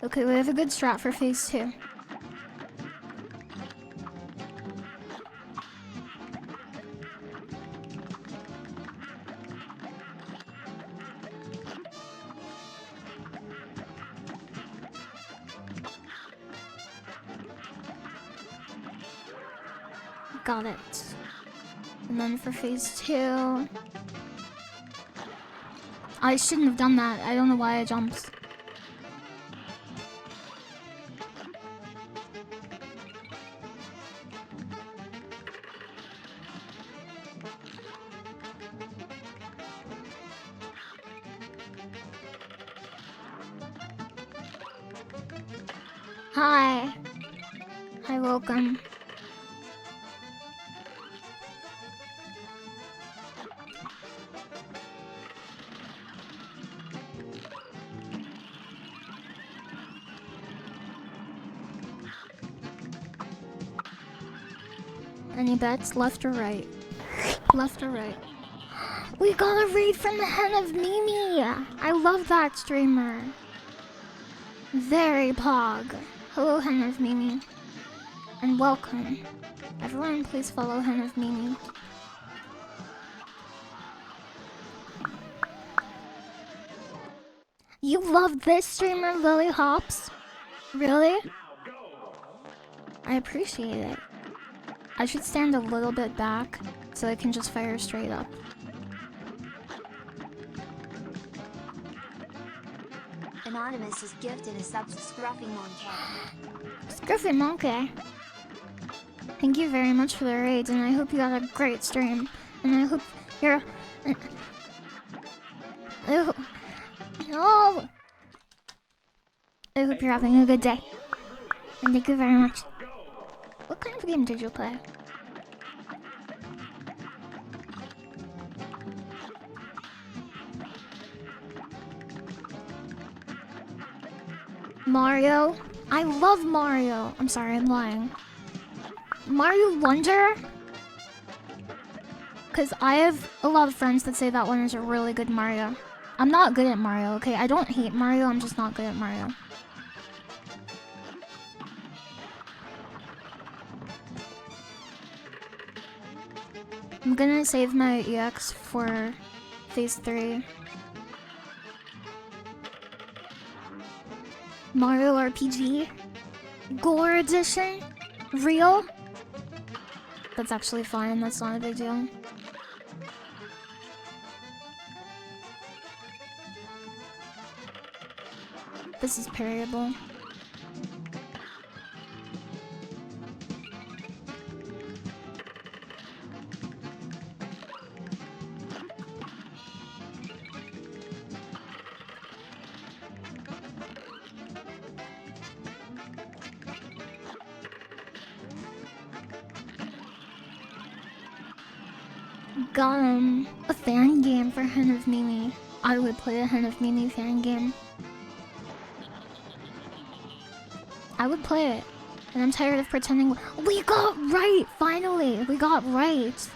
Okay, we have a good strat for phase 2. Got it. And then for phase 2... I shouldn't have done that. I don't know why I jumped. Hi. Hi, welcome. Any bets? Left or right? Left or right? We got a raid from the Hen of Mimi! I love that streamer. Very pog. Hello, Hen of Mimi. And welcome. Everyone, please follow Hen of Mimi. You love this streamer, LilyHops? Really? I appreciate it. I should stand a little bit back so I can just fire straight up. Anonymous is gifted a sub to Scruffy Monkey. Scruffy Monkey. Thank you very much for the raids, and I hope you got a great stream. And I hope you're... No! I hope you're having a good day. And thank you very much. What kind of game did you play? Mario? I love Mario. I'm sorry, I'm lying. Mario Wonder? Because I have a lot of friends that say that one is a really good Mario. I'm not good at Mario, okay? I don't hate Mario, I'm just not good at Mario. I'm gonna save my EX for phase 3. Mario RPG? Gore Edition? Real? That's actually fine, that's not a big deal. This is parryable. got a fan game for Hen of Mimi. I would play a Hen of Mimi fan game. I would play it. And I'm tired of pretending. We got right! Finally! We got right!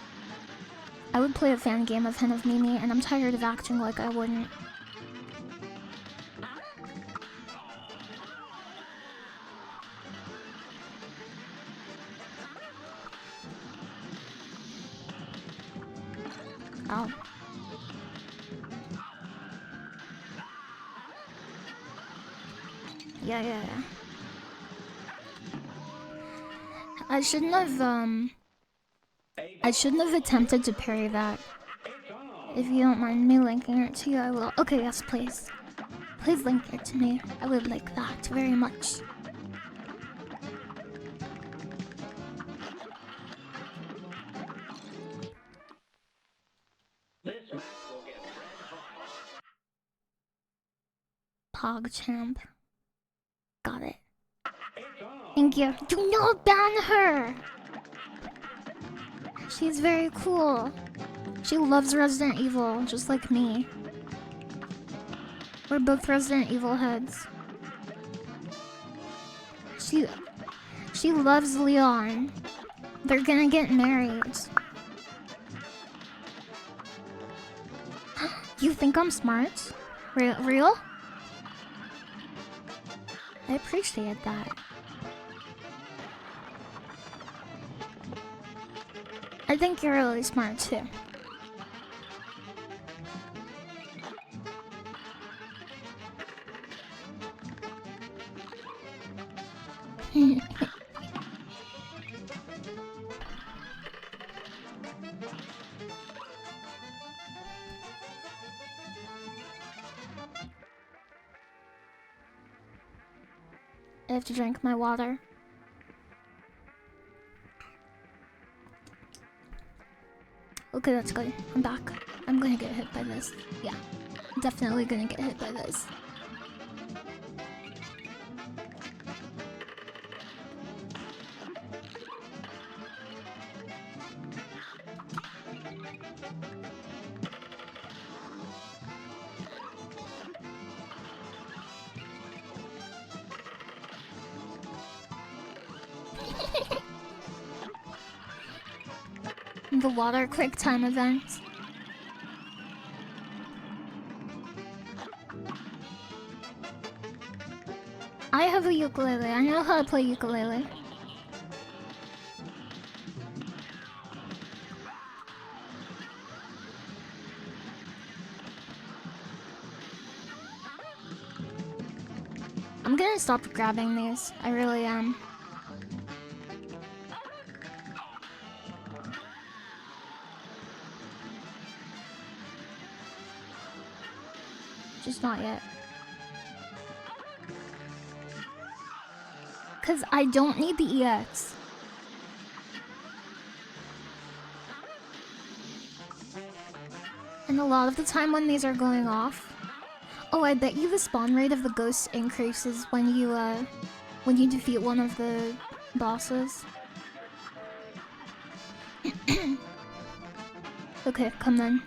I would play a fan game of Hen of Mimi, and I'm tired of acting like I wouldn't. Oh. Yeah. I shouldn't have attempted to parry that. If you don't mind me linking it to you, I will. Okay, yes, please. Please link it to me. I would like that very much. PogChamp. Got it. Thank you. Do not ban her! She's very cool. She loves Resident Evil, just like me. We're both Resident Evil heads. She loves Leon. They're gonna get married. You think I'm smart? Real? I appreciate that. I think you're really smart too. I have to drink my water. Okay, that's good. I'm back. I'm gonna get hit by this. Yeah, definitely gonna get hit by this. The water quick time event. I have a ukulele. I know how to play ukulele. I'm gonna stop grabbing these. I really am. Just not yet. Cause I don't need the EX. And a lot of the time when these are going off. Oh, I bet you the spawn rate of the ghosts increases when you defeat one of the bosses. Okay, come then.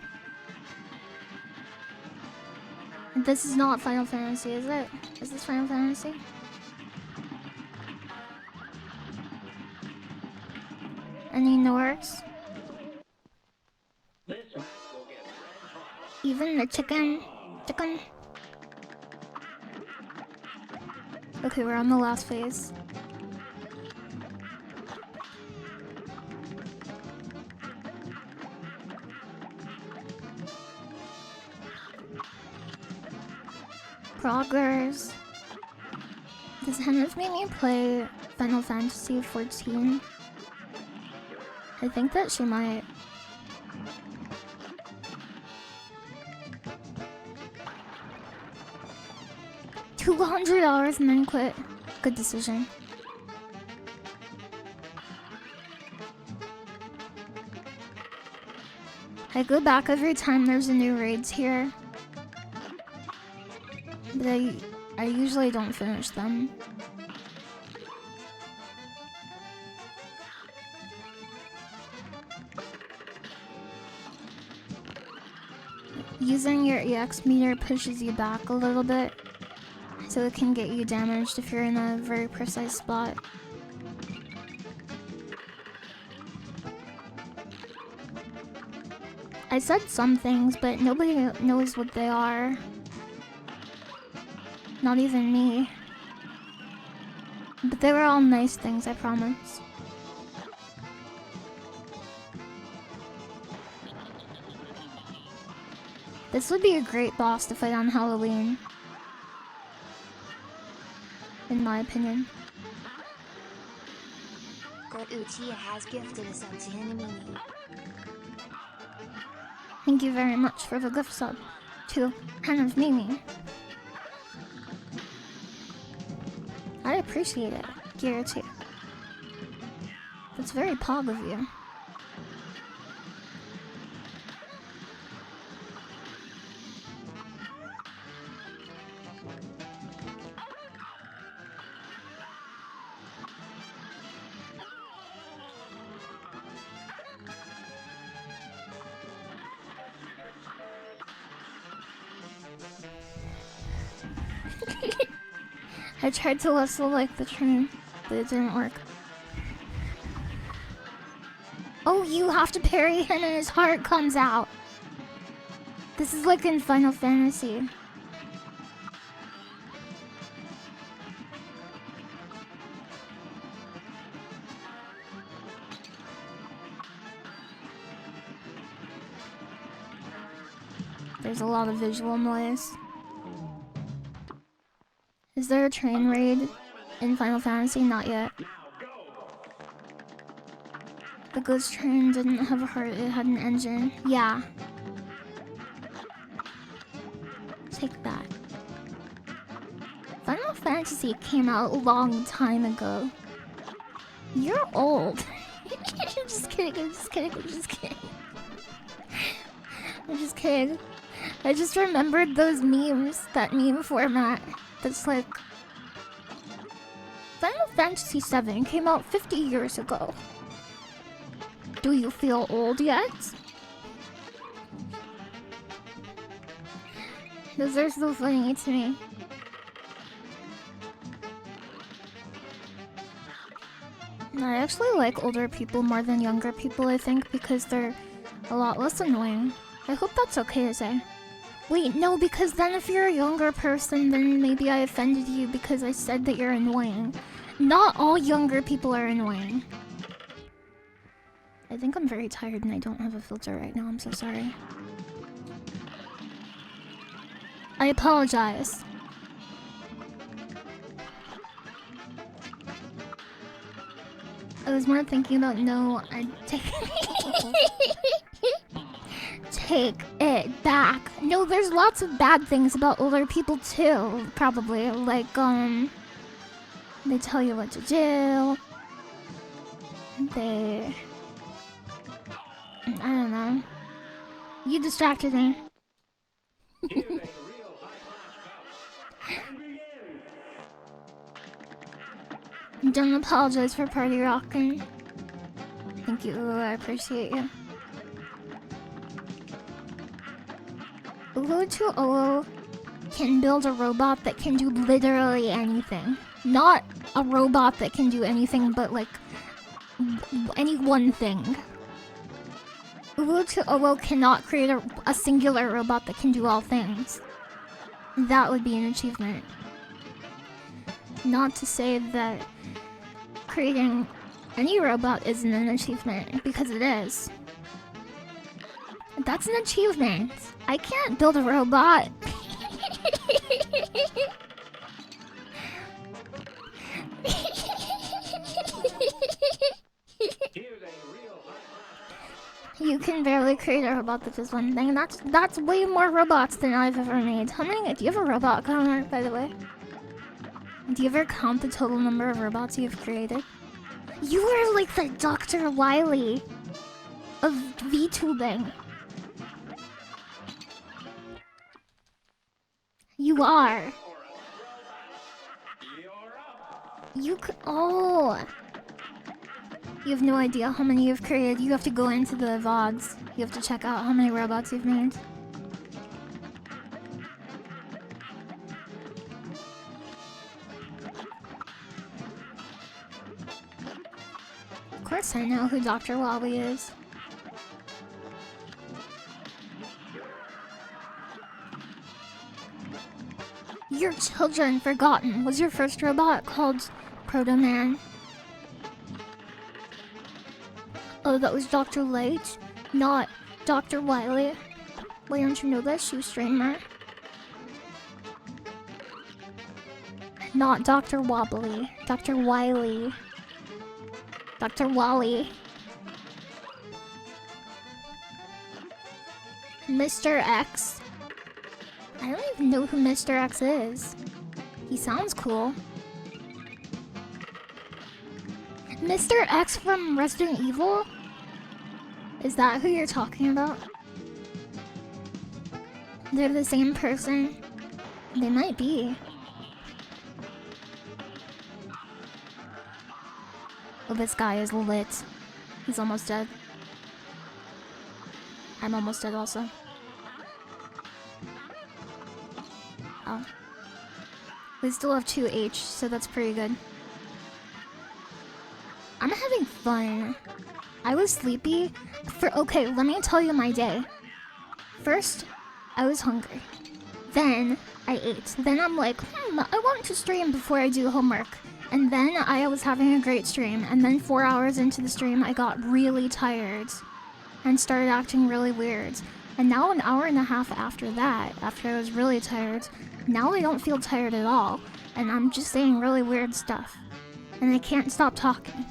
This is not Final Fantasy, is it? Is this Final Fantasy? Any Norks? Even the chicken? Okay, we're on the last phase. Progress. Does Hannah's made me play Final Fantasy 14? I think that she might. $200 and then quit. Good decision. I go back every time there's a new raids here. But I usually don't finish them. Using your EX meter pushes you back a little bit, so it can get you damaged if you're in a very precise spot. I said some things, but nobody knows what they are. Not even me. But they were all nice things, I promise. This would be a great boss to fight on Halloween. In my opinion. God Uchiha has gifted a sub to Hinamini. Thank you very much for the gift sub to Hen of Mimi. I appreciate it, Girity. That's very pog of you. I tried to whistle like the train, but it didn't work. Oh, you have to parry him and his heart comes out. This is like in Final Fantasy. There's a lot of visual noise. Is there a train raid in Final Fantasy? Not yet. The ghost train didn't have a heart, it had an engine. Yeah. Take that. Final Fantasy came out a long time ago. You're old. I'm just kidding, I'm just kidding, I'm just kidding. I'm just kidding. I just remembered those memes, that meme format. That's like... Final Fantasy VII came out 50 years ago. Do you feel old yet? Those are so funny to me. I actually like older people more than younger people, I think, because they're a lot less annoying. I hope that's okay to say. Wait, no, because then if you're a younger person, then maybe I offended you because I said that you're annoying. Not all younger people are annoying. I think I'm very tired and I don't have a filter right now, I'm so sorry. I apologize. I was more thinking about I'd take it back. No, there's lots of bad things about older people too, probably. Like, they tell you what to do. I don't know. You distracted me. Don't apologize for party rocking. Thank you, Ulu, I appreciate you. Ulu to Ulu can build a robot that can do literally anything. Not a robot that can do anything but like any one thing. Ulu to Ulu cannot create a singular robot that can do all things. That would be an achievement. Not to say that creating any robot isn't an achievement, because it is. That's an achievement. I can't build a robot. You can barely create a robot that does one thing. That's way more robots than I've ever made. How many? Do you have a robot counter, by the way? Do you ever count the total number of robots you've created? You are like the Dr. Wily of VTubing. You are. Oh. You have no idea how many you've created. You have to go into the VODs. You have to check out how many robots you've made. guess I know who Dr. Wobbly is. Your Children Forgotten was your first robot called Proto Man. Oh, that was Dr. Light, not Dr. Wily. Why don't you know this, you streamer? Not Dr. Wobbly, Dr. Wily. Dr. Wally. Mr. X. I don't even know who Mr. X is. He sounds cool. Mr. X from Resident Evil? Is that who you're talking about? They're the same person? They might be. Oh, this guy is lit. He's almost dead. I'm almost dead also. Oh. We still have 2 H, so that's pretty good. I'm having fun. I was sleepy okay, let me tell you my day. First, I was hungry. Then, I ate. Then I'm like, I want to stream before I do homework. And then I was having a great stream. And then 4 hours into the stream, I got really tired. And started acting really weird. And now an hour and a half after that, after I was really tired, now I don't feel tired at all. And I'm just saying really weird stuff. And I can't stop talking.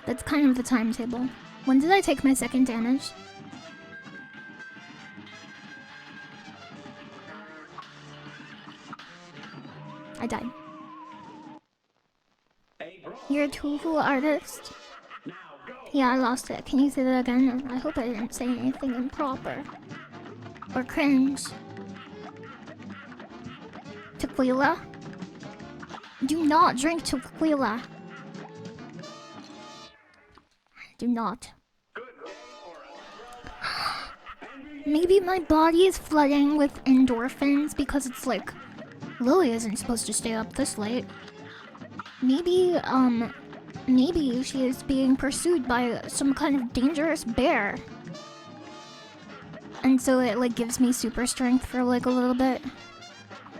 That's kind of the timetable. When did I take my second damage? I died. You're a tofu artist? Yeah, I lost it. Can you say that again? I hope I didn't say anything improper. Or cringe. Tequila? Do not drink tequila. Do not. Maybe my body is flooding with endorphins because it's like, Lily isn't supposed to stay up this late. Maybe she is being pursued by some kind of dangerous bear. And so it like gives me super strength for like a little bit.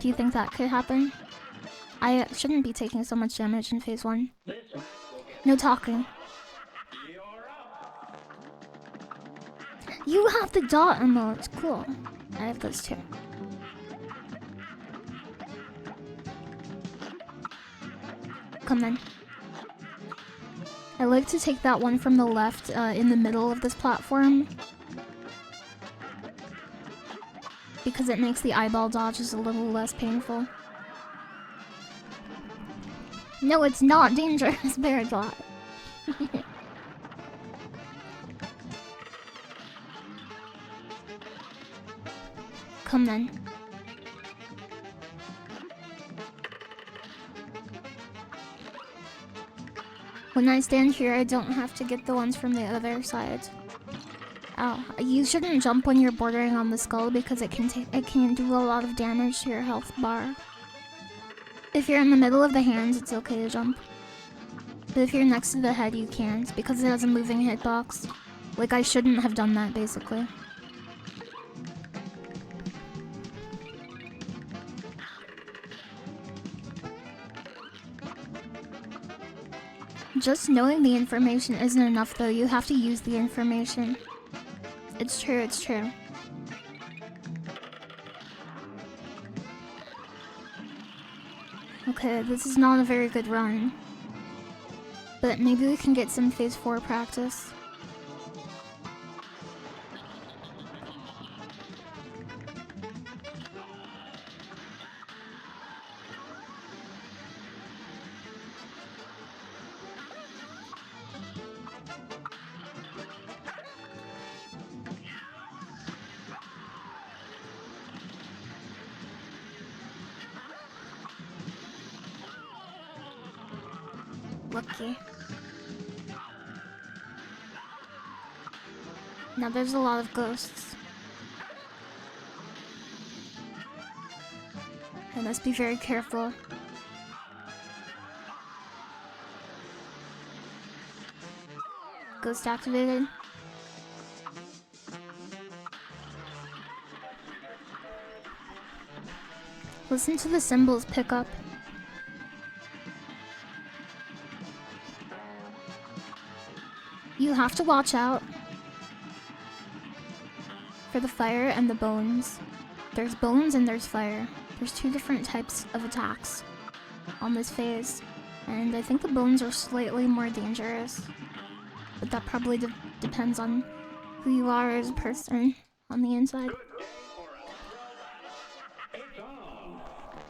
Do you think that could happen? I shouldn't be taking so much damage in phase 1. No talking. You have the dot emotes, cool. I have those too. Come then. I like to take that one from the left in the middle of this platform. Because it makes the eyeball dodges a little less painful. No, it's not dangerous, bear dot. Come then. When I stand here, I don't have to get the ones from the other side. Ow. You shouldn't jump when you're bordering on the skull because it can do a lot of damage to your health bar. If you're in the middle of the hands, it's okay to jump. But if you're next to the head, you can't because it has a moving hitbox. Like, I shouldn't have done that, basically. Just knowing the information isn't enough though, you have to use the information. It's true, it's true. Okay, this is not a very good run. But maybe we can get some phase 4 practice. Lucky. Now there's a lot of ghosts. I must be very careful. ghost activated. Listen to the cymbals pick up. You have to watch out for the fire and the bones. There's bones and there's fire. There's two different types of attacks on this phase, and I think the bones are slightly more dangerous, but that probably depends on who you are as a person on the inside.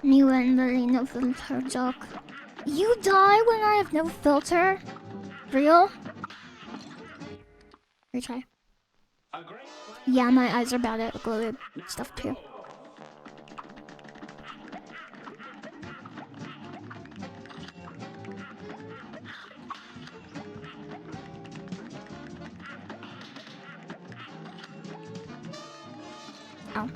Me when there ain't no filter joke. You die when I have no filter? Real? Retry. Yeah, my eyes are bad at glowy stuff too. Ow.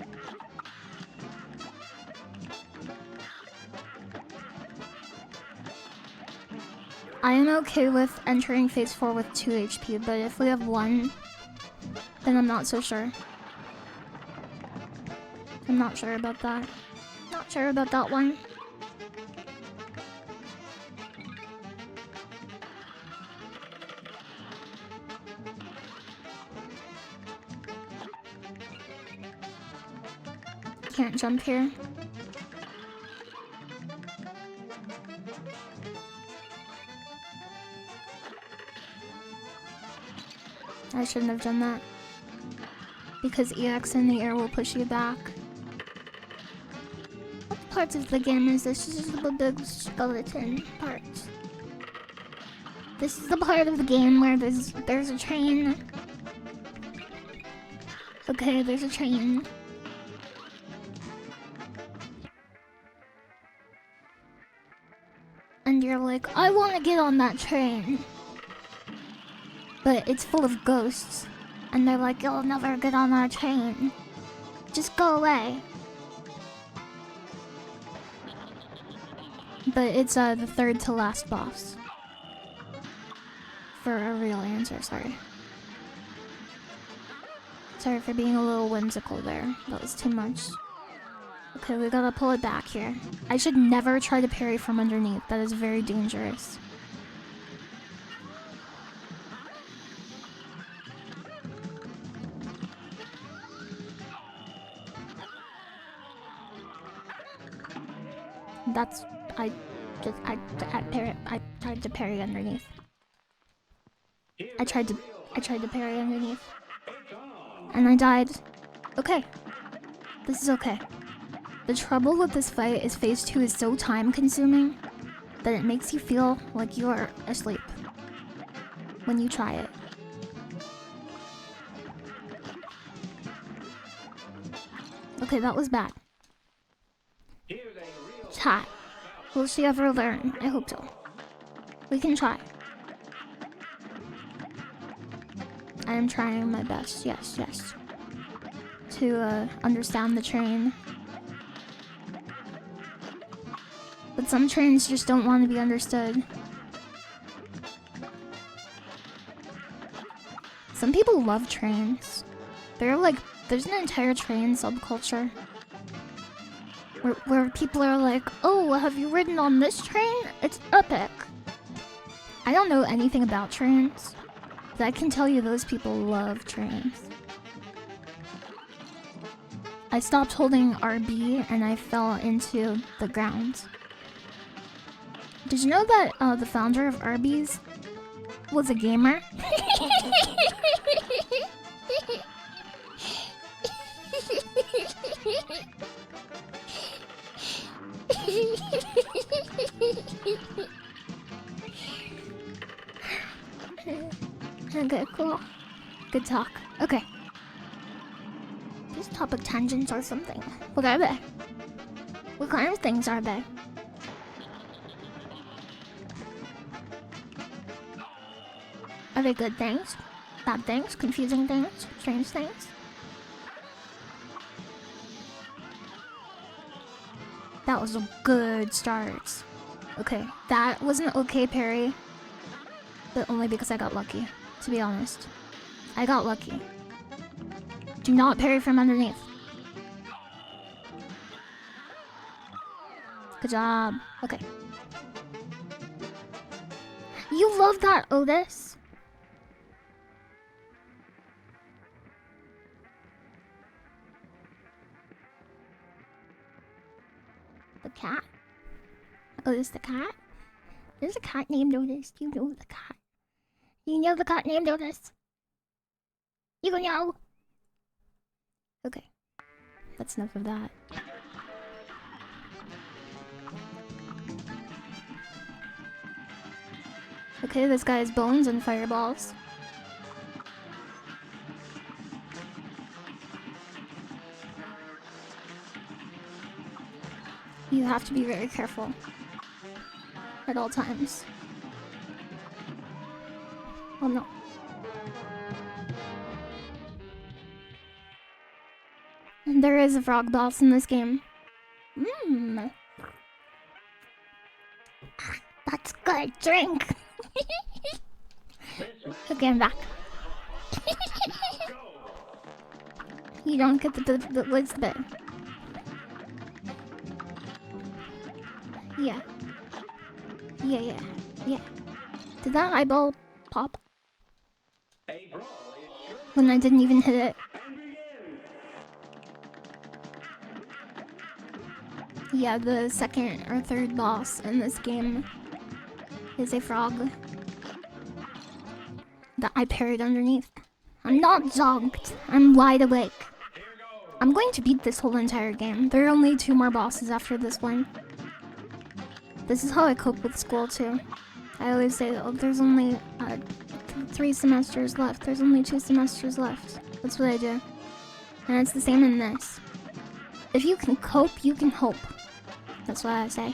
I am okay with entering phase 4 with 2 HP, but if we have 1, then I'm not so sure. I'm not sure about that. Not sure about that one. Can't jump here. I shouldn't have done that. Because EX in the air will push you back. What parts of the game is this? This is the big skeleton parts. This is the part of the game where there's a train. Okay, there's a train. And you're like, I want to get on that train. But it's full of ghosts. And they're like, you'll never get on our train. Just go away. But it's the third to last boss. For a real answer, sorry. Sorry for being a little whimsical there. That was too much. Okay, we gotta pull it back here. I should never try to parry from underneath. That is very dangerous. That's... I tried to parry underneath. I tried to parry underneath. And I died. Okay. This is okay. The trouble with this fight is phase 2 is so time consuming that it makes you feel like you're asleep when you try it. Okay, that was bad. Chat. Will she ever learn? I hope so. We can try. I am trying my best, yes, to understand the train. But some trains just don't want to be understood. Some people love trains. There's an entire train subculture. Where people are like, oh, have you ridden on this train? It's epic. I don't know anything about trains, but I can tell you those people love trains. I stopped holding RB and I fell into the ground. Did you know that the founder of Arby's was a gamer? Okay, cool. Good talk. Okay. These topic tangents or something. What are they? What kind of things are they? Are they good things? Bad things? Confusing things? Strange things? That was a good start. Okay, that was an okay parry. But only because I got lucky. to be honest. I got lucky. Do not parry from underneath. Good job. Okay. You love that, Otis. The cat? Otis the cat? There's a cat named Otis. You know the cat. You know the cat named Otis. You know. Okay. That's enough of that. Okay, this guy has bones and fireballs. You have to be very careful at all times. Oh no. And there is a frog boss in this game. Mmm. That's good. Drink. Okay, I'm back. You don't get the what's the bit? Yeah. Yeah. Did that eyeball pop? When I didn't even hit it. Yeah, the second or third boss in this game is a frog that I parried underneath. I'm not zonked. I'm wide awake. I'm going to beat this whole entire game. There are only 2 more bosses after this one. This is how I cope with school too. I always say, oh, there's only 3 semesters left. There's only 2 semesters left. That's what I do. And it's the same in this. If you can cope, you can hope. That's what I say.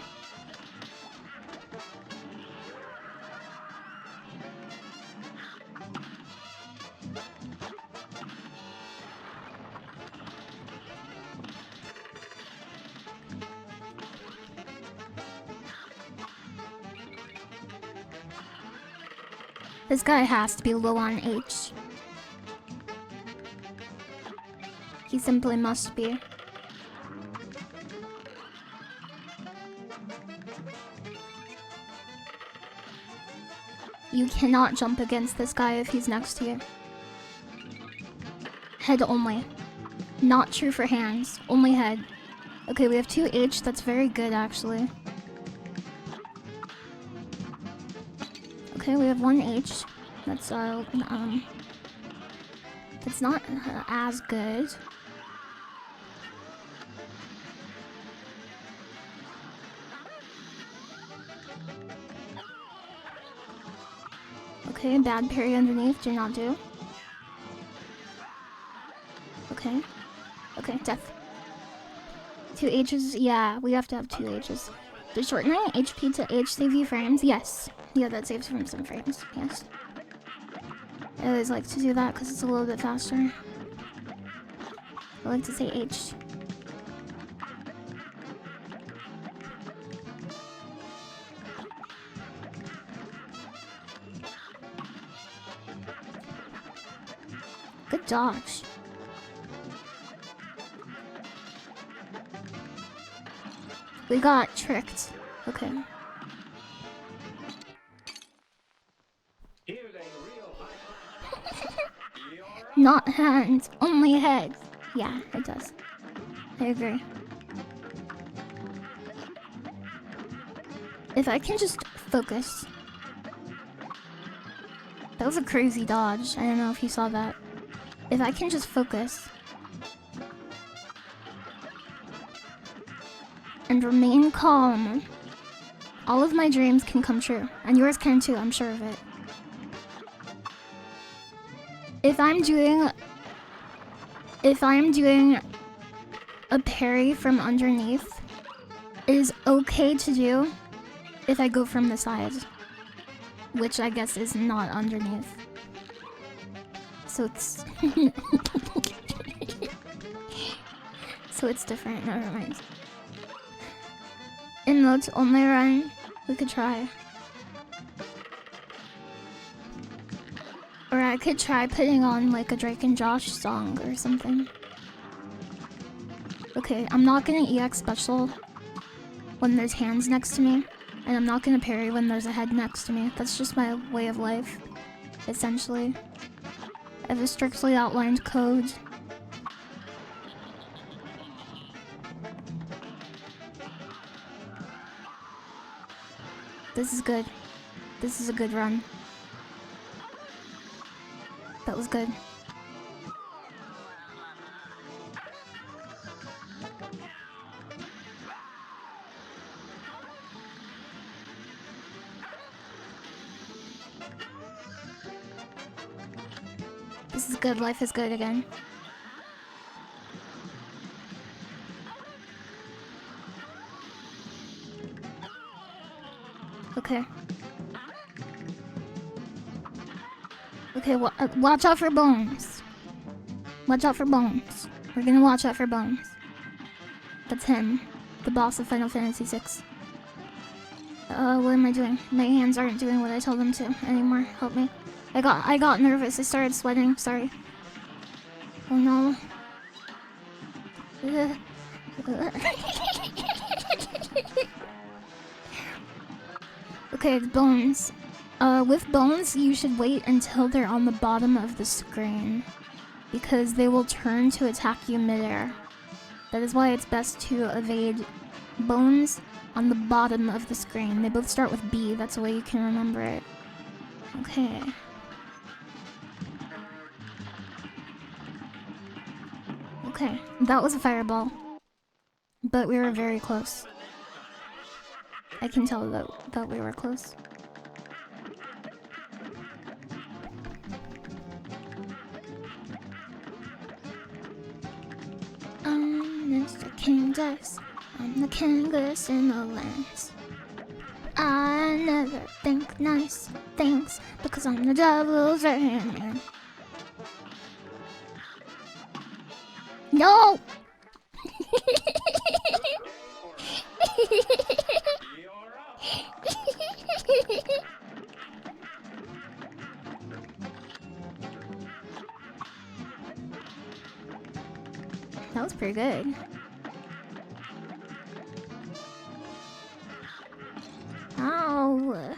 This guy has to be low on H. He simply must be. You cannot jump against this guy if he's next to you. Head only. Not true for hands, only head. Okay, we have 2 H, that's very good actually. Okay, we have 1 H. That's not as good. Okay, bad parry underneath, do not do. Okay. Okay, death. 2 H's, yeah, we have to have 2 H's. Does shortening HP to H save you frames? Yes. Yeah, that saves from some frames, yes. I always like to do that because it's a little bit faster. I like to say H. Good dodge. We got tricked. Okay. Not hands, only heads. Yeah, it does. I agree. If I can just focus. That was a crazy dodge. I don't know if you saw that. If I can just focus and remain calm, all of my dreams can come true. And yours can too, I'm sure of it. If I'm doing a parry from underneath, it is okay to do if I go from the side, which I guess is not underneath. So it's so it's different. Never mind. In modes only run, we could try. Or I could try putting on like a Drake and Josh song or something. Okay, I'm not gonna EX special when there's hands next to me, and I'm not gonna parry when there's a head next to me. That's just my way of life, essentially. I have a strictly outlined code. This is good. This is a good run. That was good. This is good. Life is good again. Okay. Okay, watch out for bones. Watch out for bones. We're gonna watch out for bones. That's him, the boss of Final Fantasy VI. What am I doing? My hands aren't doing what I told them to anymore. Help me. I got nervous. I started sweating. Sorry. Oh no. Okay, the bones. With bones, you should wait until they're on the bottom of the screen, because they will turn to attack you midair. That is why it's best to evade bones on the bottom of the screen. They both start with B, that's the way you can remember it. Okay. Okay, that was a fireball. But we were very close. I can tell that we were close. Mr. Candace, I'm the kingest in the lands. I never think nice things because I'm the devil's right hand man. No! That was pretty good. Ow!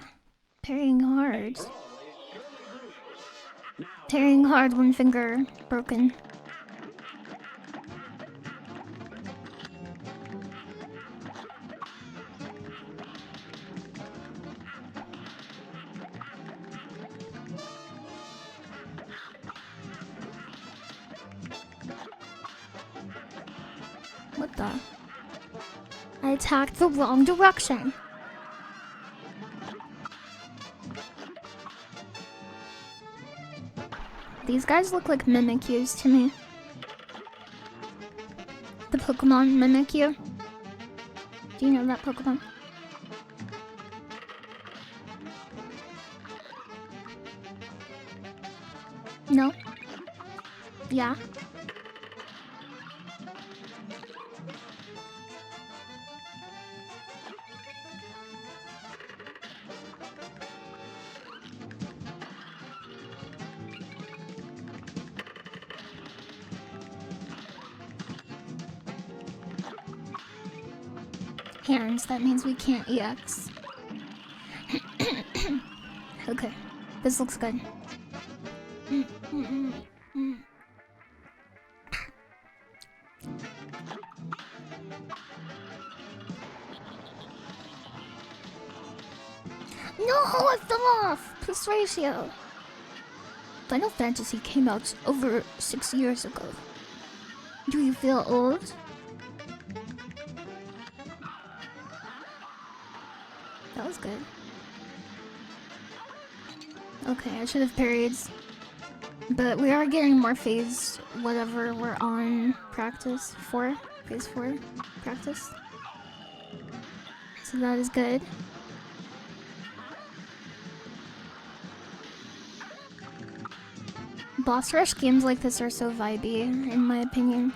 Parrying hard. Parrying hard, one finger broken. What the? I attacked the wrong direction. These guys look like Mimikyus to me. The Pokemon Mimikyu. Do you know that Pokemon? No? Yeah? Hands, that means we can't EX. Okay, this looks good. No, I fell off! Plus ratio. Final Fantasy came out over 6 years ago. Do you feel old? That was good. Okay, I should have parried. But we are getting more phased whatever we're on practice for. Phase 4 practice. So that is good. Boss rush games like this are so vibey, in my opinion.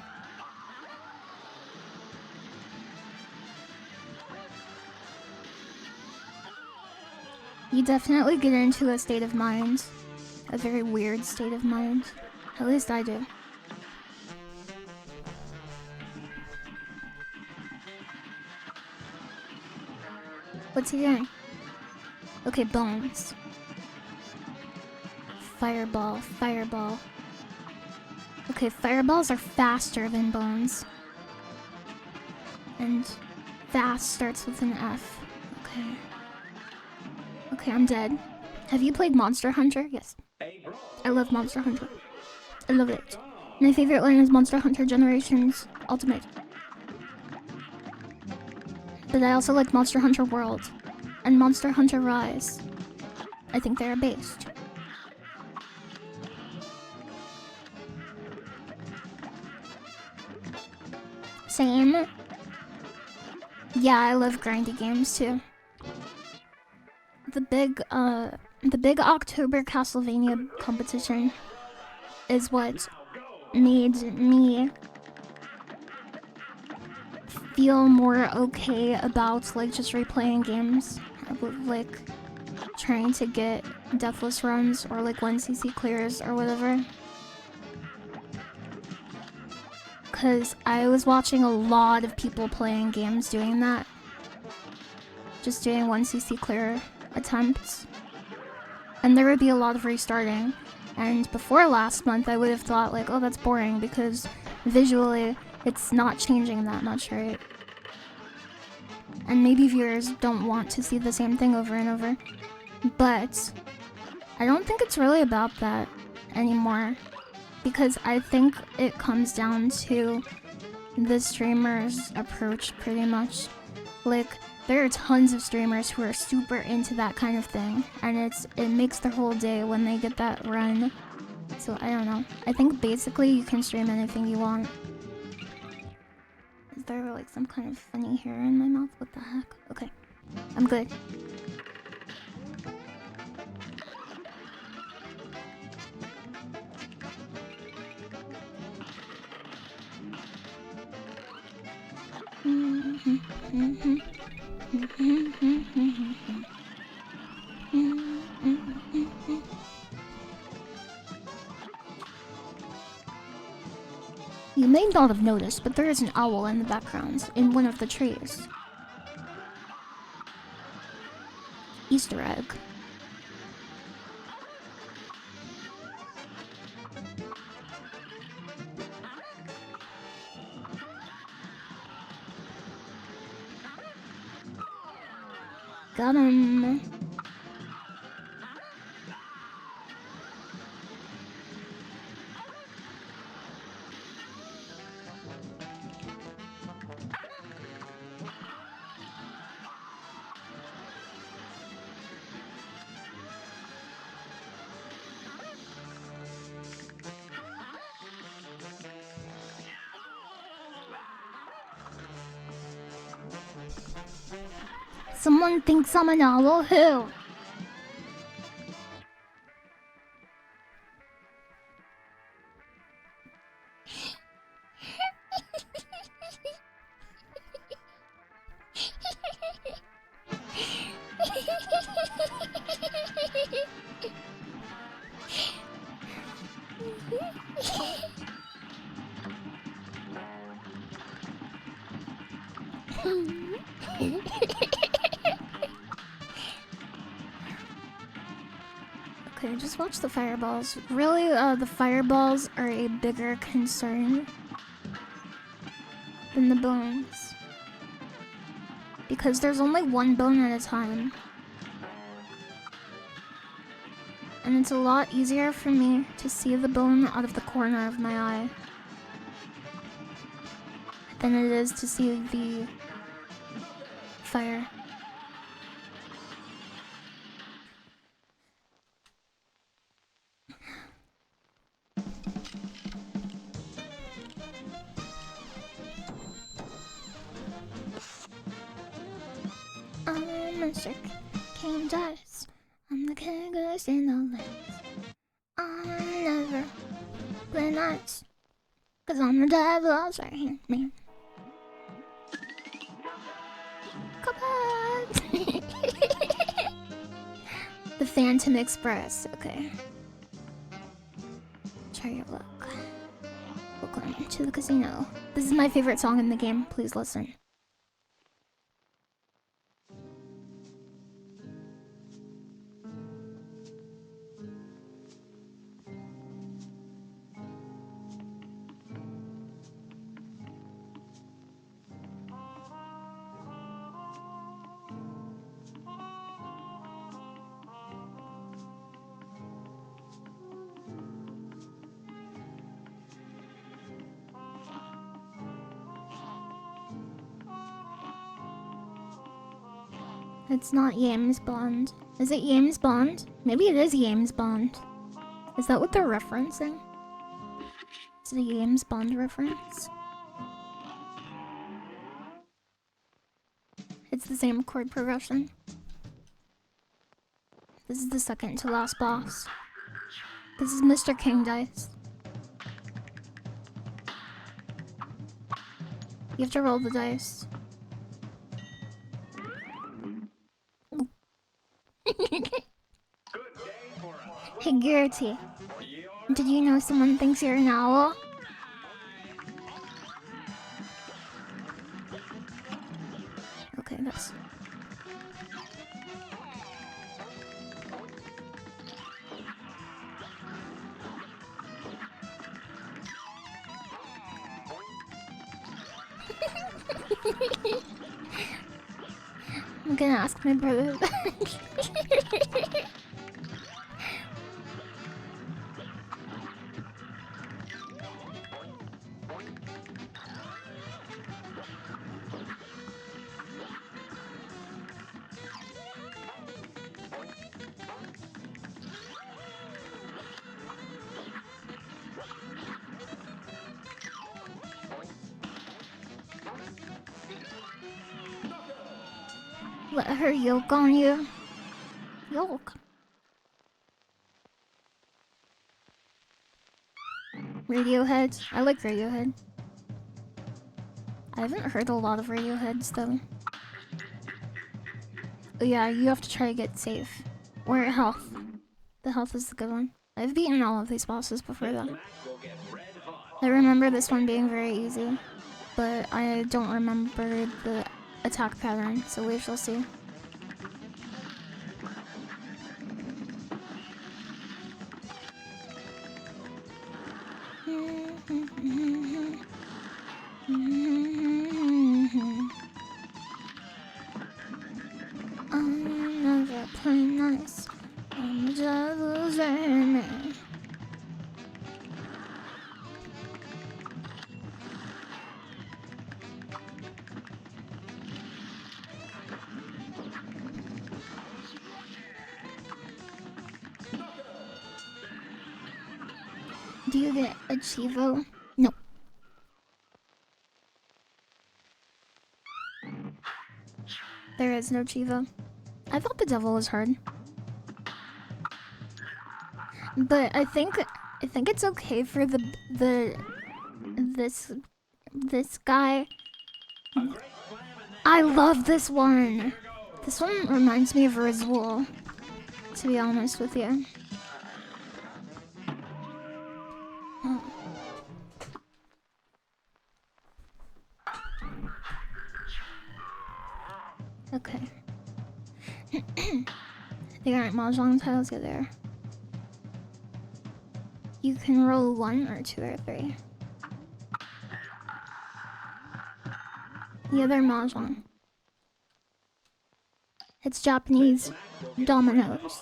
You definitely get into a state of mind a very weird state of mind. At least I do. What's he doing? Okay, bones. Fireball, fireball. Okay, fireballs are faster than bones. And fast starts with an F. Okay. Okay, I'm dead. Have you played Monster Hunter? Yes. I love Monster Hunter. I love it. My favorite one is Monster Hunter Generations Ultimate. But I also like Monster Hunter World and Monster Hunter Rise. I think they are based. Same. Yeah, I love grindy games too. The big October Castlevania competition is what made me feel more okay about like just replaying games, like trying to get deathless runs or like 1cc clears or whatever. Cause I was watching a lot of people playing games doing that, just doing 1cc clear attempts, and there would be a lot of restarting. And before last month I would have thought like, oh, that's boring because visually it's not changing that much, right? And maybe viewers don't want to see the same thing over and over, but I don't think it's really about that anymore, because I think it comes down to the streamer's approach pretty much. Like, there are tons of streamers who are super into that kind of thing, and it makes their whole day when they get that run. So I don't know. I think basically you can stream anything you want. Is there like some kind of funny hair in my mouth? What the heck? Okay, I'm good. You may not have noticed, but there is an owl in the background in one of the trees. Easter egg. Got him. Someone thinks I'm an owl? Who? Okay, just watch the fireballs. Really, the fireballs are a bigger concern than the bones, because there's only one bone at a time, and it's a lot easier for me to see the bone out of the corner of my eye than it is to see the fire. I'm a sick king dice. I'm the kingest in the lands. I never play nice, 'cause I'm the devil's right hand man. Cuphead! The Phantom Express, okay. try your luck. Welcome to the casino. This is my favorite song in the game. Please listen. It's not James Bond. Is it James Bond? Maybe it is James Bond. Is that what they're referencing? Is it a James Bond reference? It's the same chord progression. This is the second to last boss. This is Mr. King Dice. You have to roll the dice. Hey Gertie, did you know someone thinks you're an owl? Okay, that's... I'm gonna ask my brother that. Let her yoke on you. Yoke. Radiohead. I like Radiohead. I haven't heard a lot of Radioheads though. Oh, yeah, you have to try to get safe. Or health. The health is the good one. I've beaten all of these bosses before though. I remember this one being very easy. But I don't remember the attack pattern, so we shall see. I'm never play nice. I'm the devil's enemy. Do you get a Chivo? No. There is no Chivo. I thought the devil was hard. But I think it's okay for this guy. I love this one. This one reminds me of Rizwal, to be honest with you. Oh. Okay. There aren't mahjong tiles yet there. You can roll 1 or 2 or 3. Yeah, they're mahjong. It's Japanese dominoes.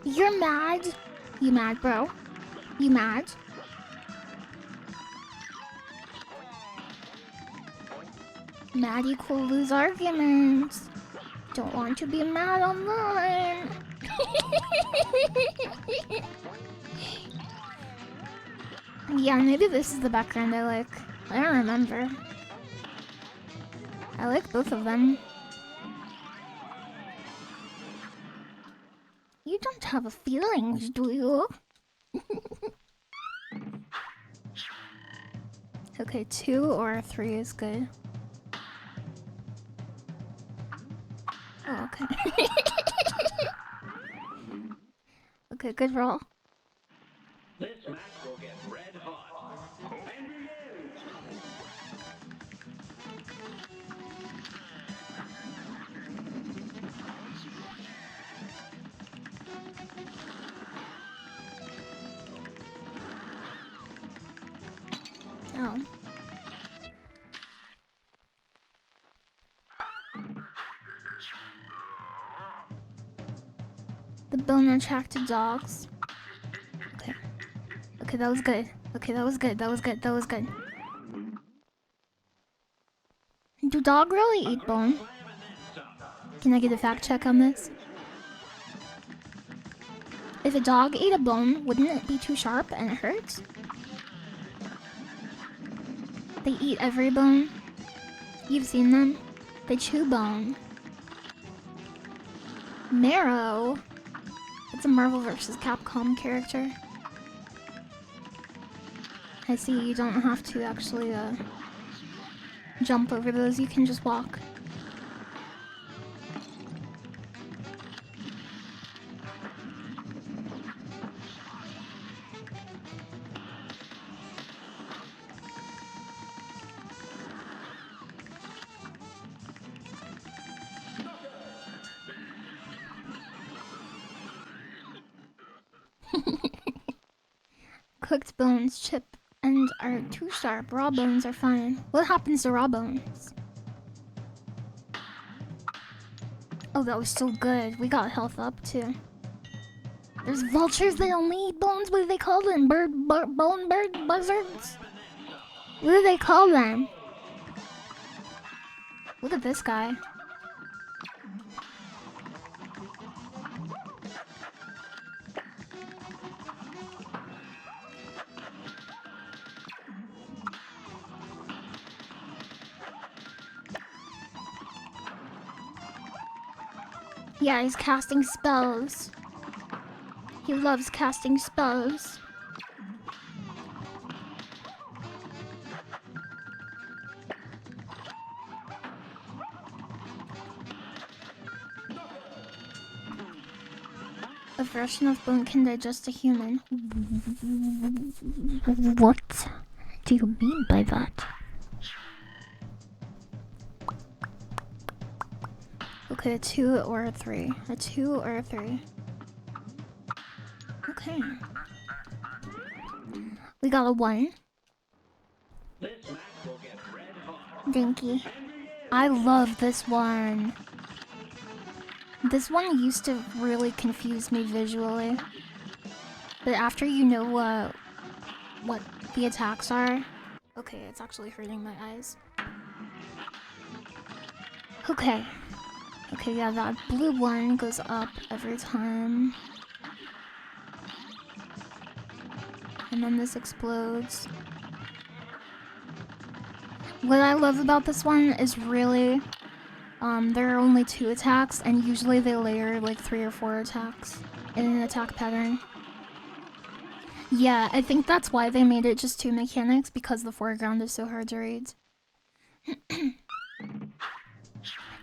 You're mad? You mad, bro? You mad? Mad equal lose arguments. Don't want to be mad online. Yeah, maybe this is the background I like. I don't remember. I like both of them. You don't have feelings, do you? Okay. Okay, 2 or 3 is good. Oh, okay. Okay, good roll. This match will get red hot. And begin. Oh. The bone attracted dogs. Okay. Okay, that was good. Okay, that was good. That was good. That was good. Do dogs really eat bone? Can I get a fact check on this? If a dog ate a bone, wouldn't it be too sharp and it hurts? They eat every bone. You've seen them? They chew bone. Marrow? It's a Marvel vs. Capcom character. I see you don't have to actually jump over those, you can just walk. Cooked bones chip and are too sharp. Raw bones are fine. What happens to raw bones? Oh, that was so good. We got health up too. There's vultures that only eat bones. What do they call them? Bone bird buzzards? What do they call them? Look at this guy. Yeah, he's casting spells. He loves casting spells. A version of bone can digest a human. What do you mean by that? Okay, a 2 or a 3. A 2 or a 3. Okay. We got a 1. Dinky. I love this one. This one used to really confuse me visually. But after you know what the attacks are... Okay, it's actually hurting my eyes. Okay. Okay, yeah, that blue one goes up every time. And then this explodes. What I love about this one is really... there are only 2 attacks, and usually they layer like 3 or 4 attacks in an attack pattern. Yeah, I think that's why they made it just 2 mechanics, because the foreground is so hard to read.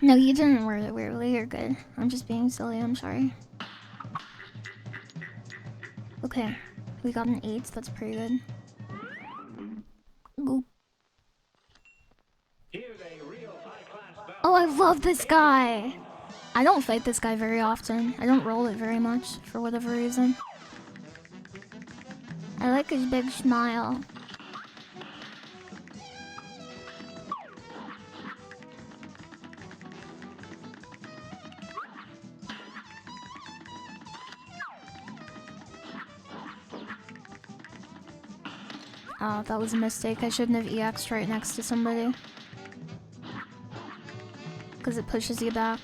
No, you didn't word it weirdly, you're good. I'm just being silly, I'm sorry. Okay, we got an 8, that's pretty good. Oop. Oh, I love this guy! I don't fight this guy very often. I don't roll it very much, for whatever reason. I like his big smile. Oh, that was a mistake. I shouldn't have EX'd right next to somebody. Because it pushes you back.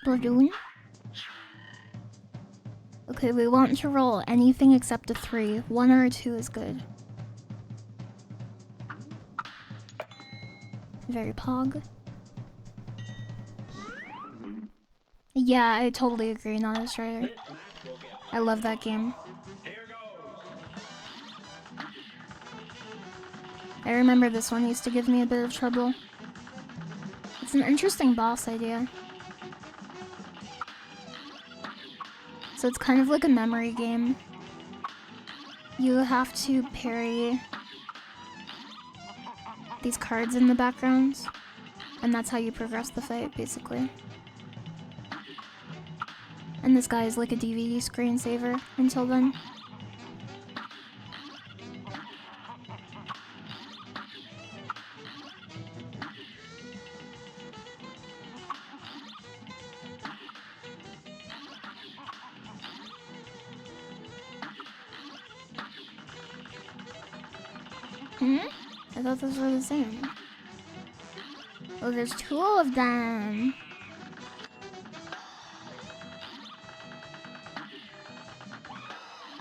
Splatoon? Okay, we want to roll anything except a 3. 1 or a 2 is good. Very pog. Yeah, I totally agree, not a Strider. I love that game. I remember this one used to give me a bit of trouble. It's an interesting boss idea. So it's kind of like a memory game. You have to parry these cards in the background, and that's how you progress the fight, basically. And this guy is like a DVD screensaver until then. I thought those were the same. Oh, there's two of them.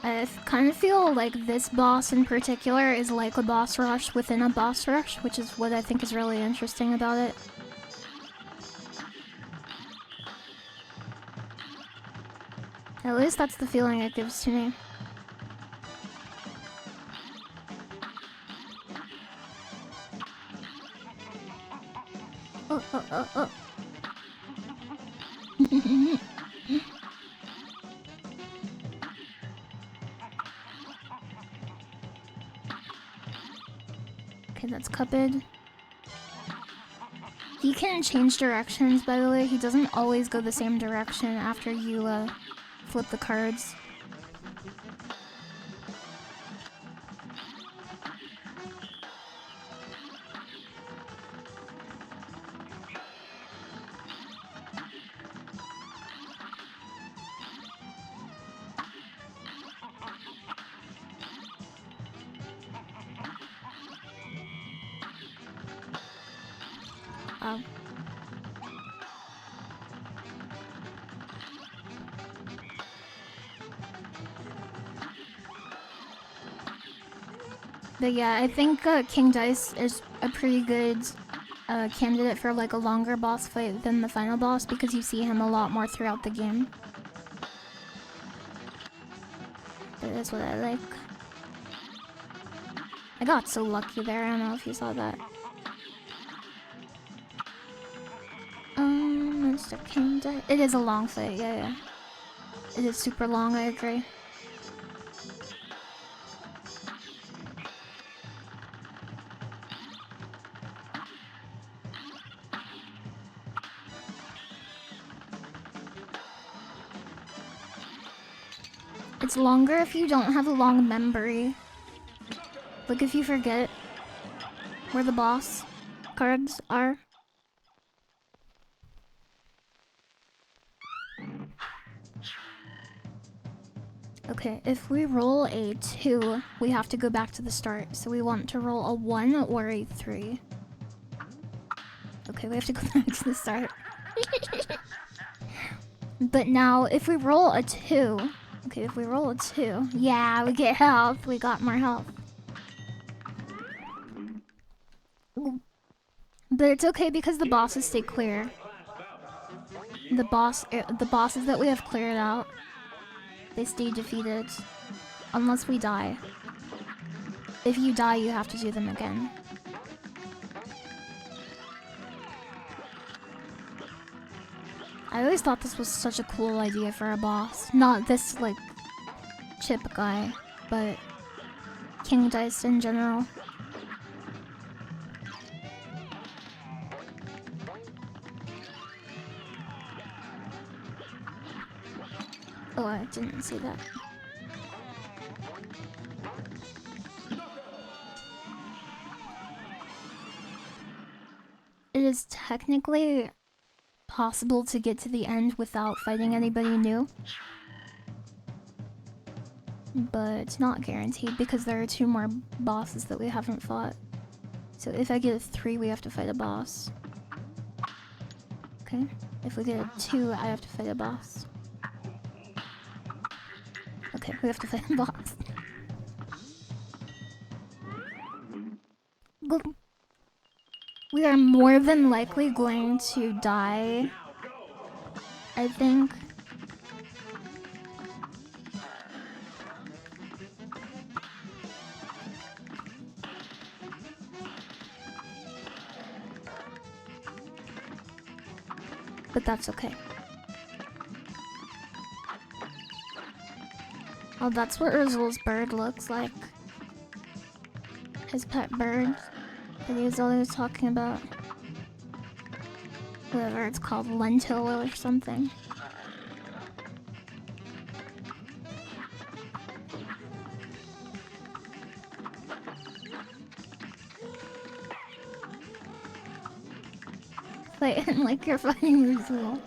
I kind of feel like this boss in particular is like a boss rush within a boss rush, which is what I think is really interesting about it. At least that's the feeling it gives to me. Oh. Okay, that's Cuphead. He can change directions, by the way. He doesn't always go the same direction after you flip the cards. But yeah, I think King Dice is a pretty good candidate for like a longer boss fight than the final boss because you see him a lot more throughout the game. But that's what I like. I got so lucky there, I don't know if you saw that. Mr. King Dice. It is a long fight, yeah. It is super long, I agree. It's longer if you don't have a long memory. Like if you forget where the boss cards are. Okay, if we roll a 2, we have to go back to the start. So we want to roll a 1 or a 3. Okay, we have to go back to the start. But now, if we roll a 2... Okay, if we roll a 2... Yeah, we get health. We got more health. But it's okay because the bosses stay clear. The bosses that we have cleared out, they stay defeated. Unless we die. If you die, you have to do them again. I always thought this was such a cool idea for a boss. Not this, like, chip guy, but King Dice in general. Oh, I didn't see that. It is technically possible to get to the end without fighting anybody new. But it's not guaranteed because there are 2 more bosses that we haven't fought. So if I get a 3, we have to fight a boss. Okay. If we get a 2, I have to fight a boss. Okay, we have to fight a boss. We are more than likely going to die I think. But that's okay. Oh, that's what Urzel's bird looks like. His pet bird that he was always talking about. Whatever it's called, lentil or something. Play it like you're fighting Urzel.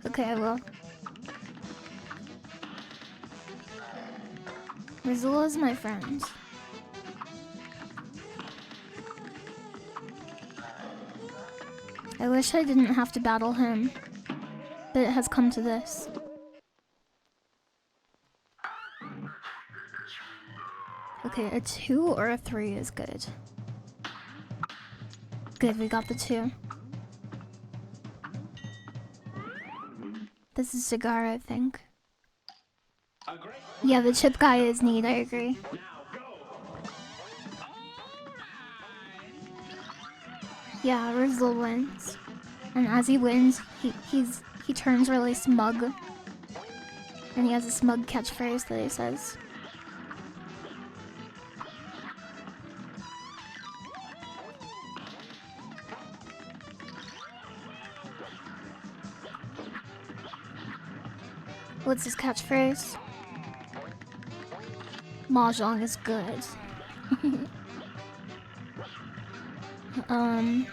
Okay, I will. Rizula is my friend. I wish I didn't have to battle him, but it has come to this. Okay, a 2 or a 3 is good. Good, we got the 2. This is Cigar, I think. Yeah, the chip guy is neat, I agree. Yeah, Rizzle wins. And as he wins, he turns really smug. And he has a smug catchphrase that he says. What's his catchphrase? Mahjong is good.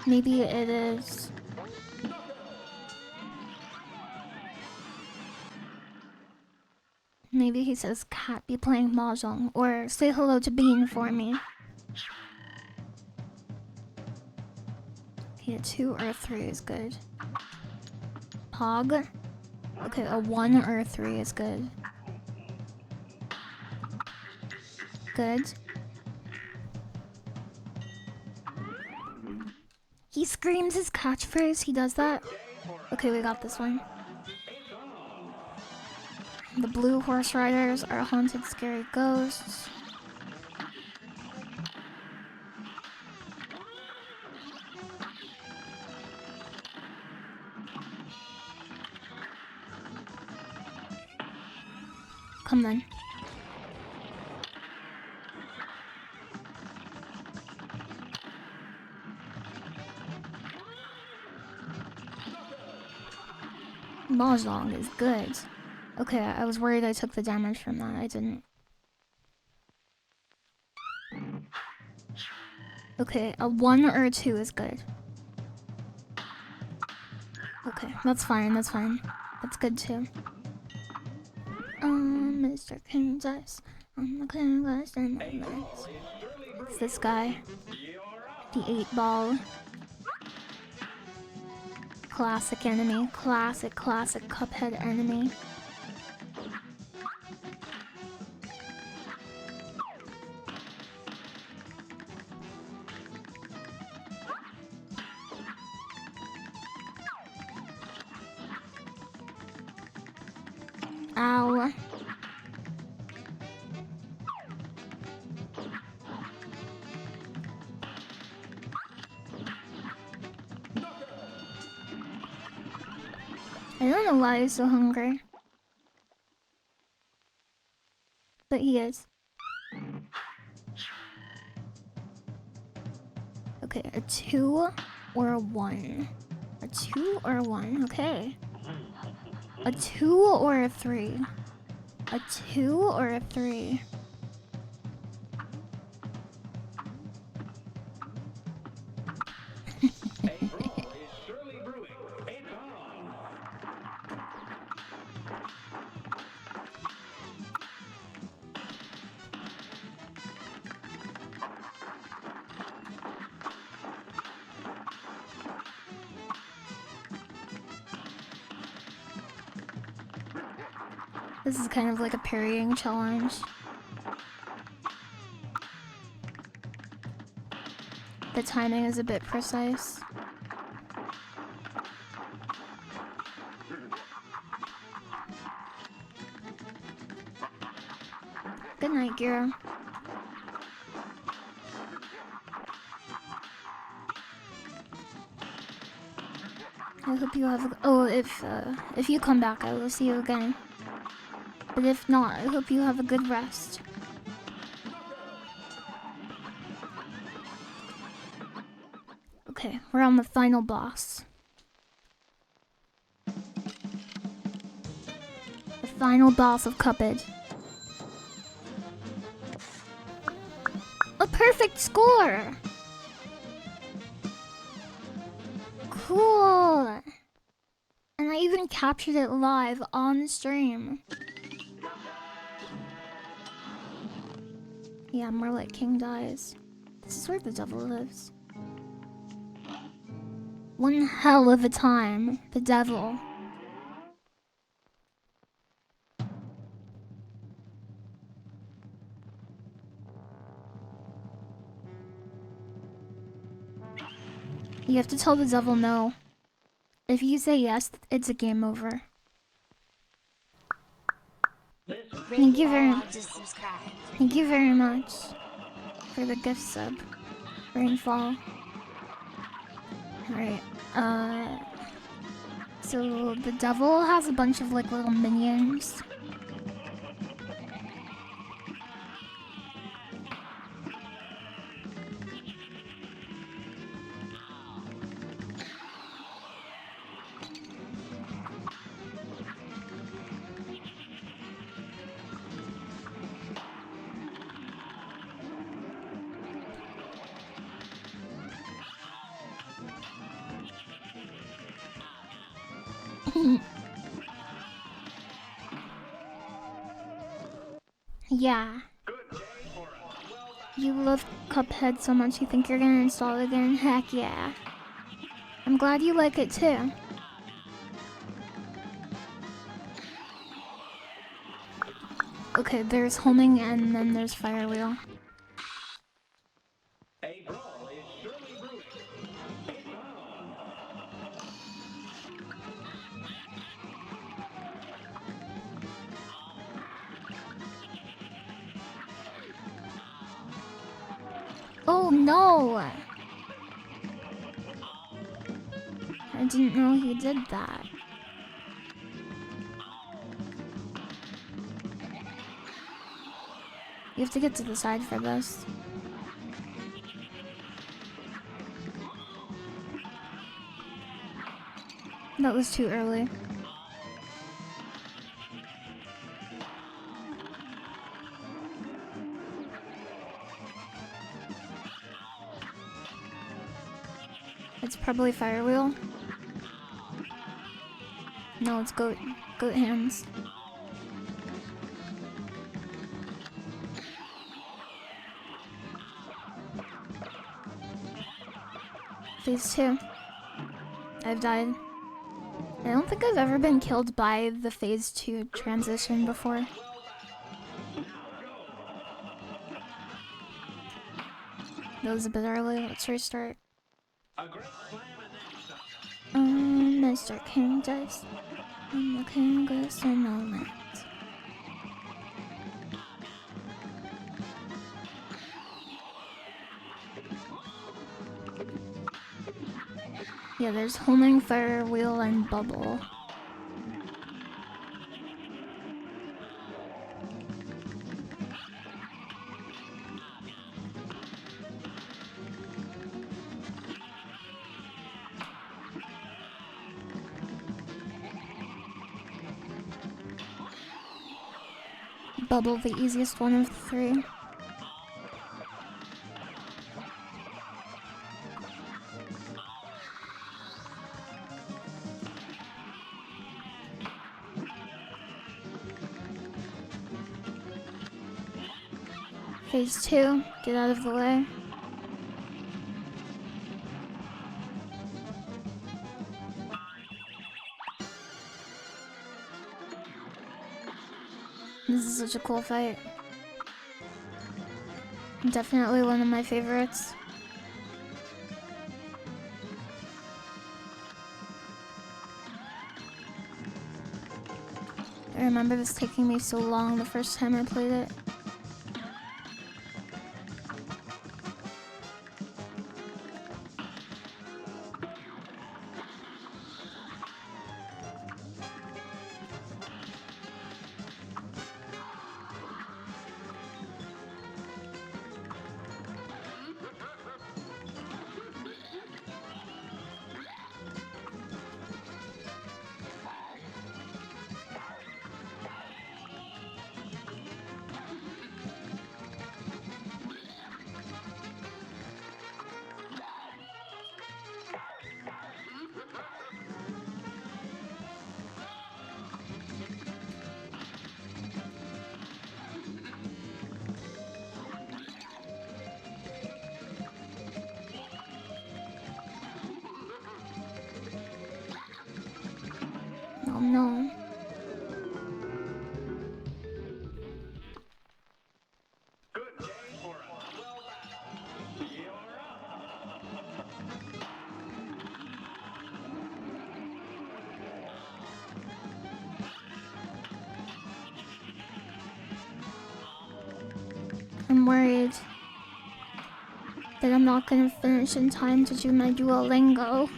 Maybe it is... Maybe he says, "Cat, be playing Mahjong," or "Say hello to Bean for me." Okay, a 2 or a 3 is good. Pog? Okay, a 1 or a 3 is good. Good. He screams his catchphrase, he does that? Okay, we got this one. The blue horse riders are haunted, scary ghosts. Come then. Mahjong is good. Okay, I was worried I took the damage from that. I didn't. Okay, a 1 or a 2 is good. Okay, that's fine, that's fine. That's good too. Mr. King's Ice. On the clear glass and the lights. It's this guy. The 8-ball. Classic enemy. Classic Cuphead enemy. Ow. I don't know why he's so hungry. But he is. Okay, a 2 or a 1? A 2 or a 1? Okay. A 2 or a 3? A 2 or a 3? This is kind of like a parrying challenge. The timing is a bit precise. Good night, Gira. I hope you have a, oh, if you come back, I will see you again. But if not, I hope you have a good rest. Okay, we're on the final boss. The final boss of Cuphead. A perfect score! Cool! And I even captured it live on stream. Yeah, more like King dies. This is where the devil lives. One hell of a time, the devil. You have to tell the devil no. If you say yes, it's a game over. Thank you very much for the gift sub, Rainfall. Alright, so the devil has a bunch of like little minions. Yeah. You love Cuphead so much you think you're gonna install it again? Heck yeah. I'm glad you like it too. Okay, there's homing and then there's fire wheel. A brawl is surely brewing. Oh no! I didn't know he did that. You have to get to the side for this. That was too early. It's probably fire wheel. No, it's goat hands. Phase 2. I've died. I don't think I've ever been killed by the phase 2 transition before. That was a bit early. Let's restart. Mr. King dice. And the king goes to no limit. Yeah, there's homing, fire wheel, and bubble. Bubble, the easiest one of the three. Phase 2, get out of the way. This is such a cool fight. Definitely one of my favorites. I remember this taking me so long the first time I played it. I'm worried that I'm not gonna finish in time to do my Duolingo.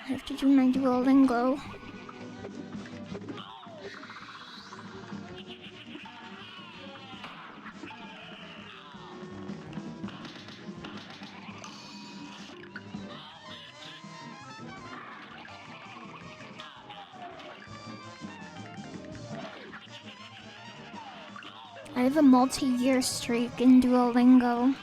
I have to do my Duolingo. I have a multi-year streak in Duolingo.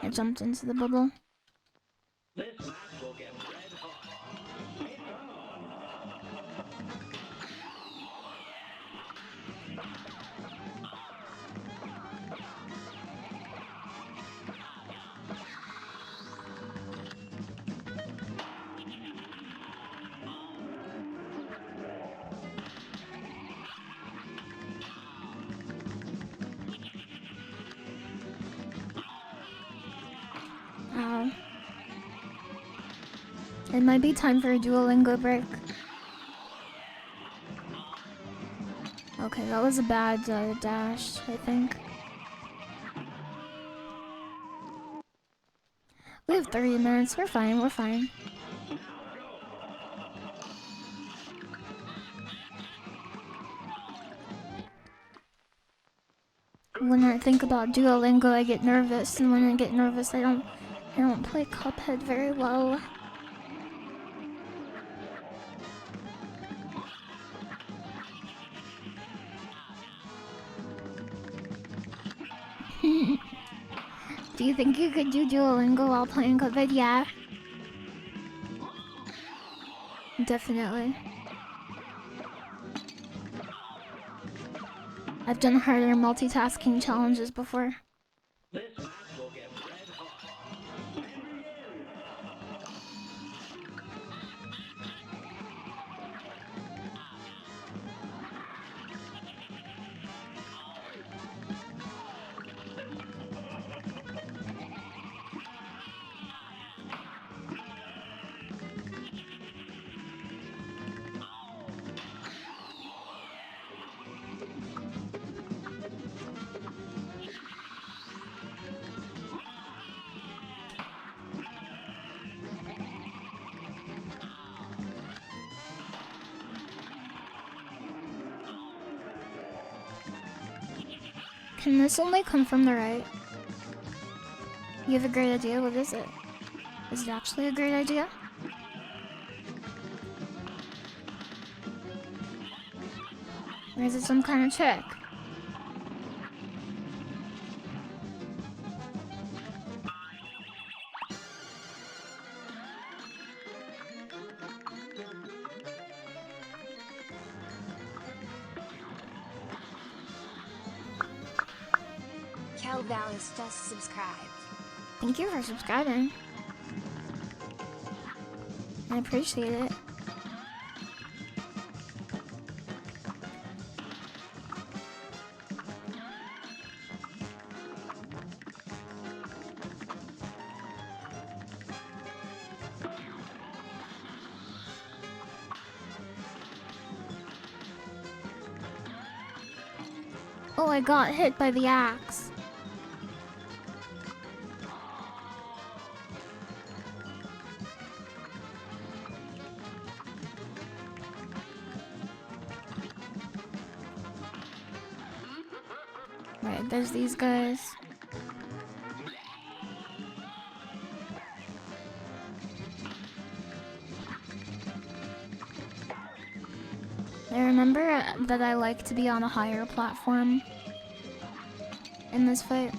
I jumped into the bubble. This match will get red hot. Ow. It might be time for a Duolingo break. Okay, that was a bad dash, I think. We have 30 minutes. We're fine, we're fine. When I think about Duolingo, I get nervous, and when I get nervous, I don't play Cuphead very well. Do you think you could do Duolingo while playing Cuphead? Yeah. Definitely. I've done harder multitasking challenges before. This match will get red hot. Can this only come from the right? You have a great idea? What is it? Is it actually a great idea? Or is it some kind of trick? Cal Vallis just subscribed. Thank you for subscribing. I appreciate it. Oh, I got hit by the axe. Right, there's these guys. I remember that I like to be on a higher platform in this fight.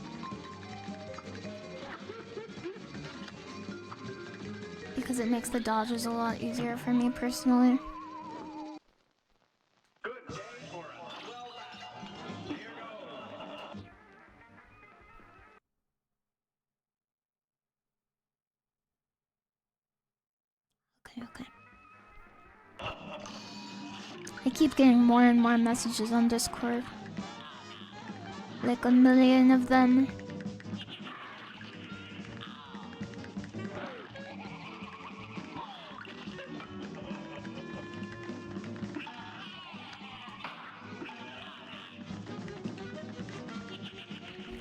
Because it makes the dodges a lot easier for me personally. Good day for a swell battle. Here goes. Okay. I keep getting more and more messages on Discord. Like a million of them.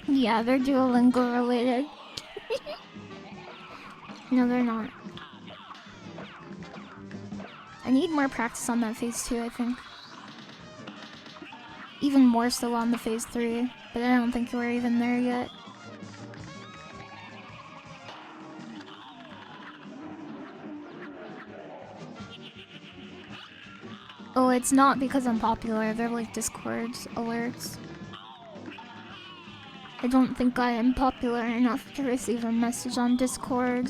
Yeah, they're Duolingo related. No, they're not. I need more practice on that phase 2, I think. Even more so on the phase 3, but I don't think we're even there yet. Oh, it's not because I'm popular, they're like Discord alerts. I don't think I am popular enough to receive a message on Discord.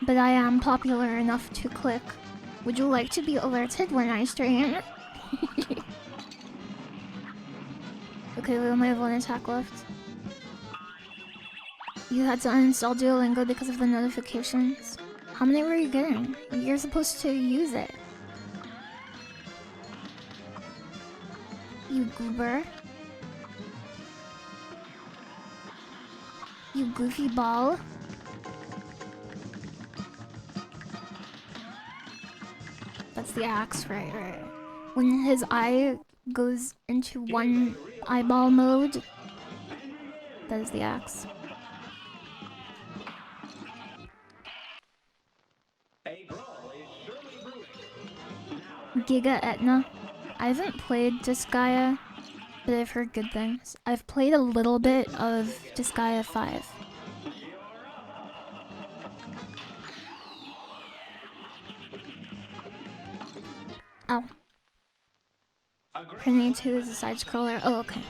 But I am popular enough to click. Would you like to be alerted when I stream? Okay, we only have one attack left. You had to uninstall Duolingo because of the notifications. How many were you getting? You're supposed to use it. You goober. You goofy ball. That's the axe, right. When his eye goes into one eyeball mode, that is the axe. Giga Etna. I haven't played Disgaea, but I've heard good things. I've played a little bit of Disgaea 5. Oh. Printing 2 is a side scroller. Oh, okay.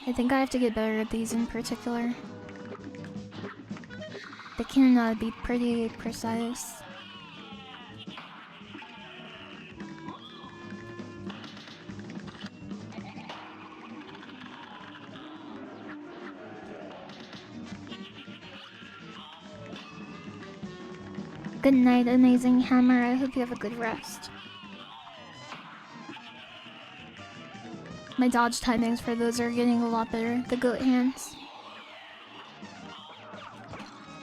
I think I have to get better at these in particular. They can be pretty precise. Good night, amazing hammer. I hope you have a good rest. My dodge timings for those are getting a lot better. The goat hands.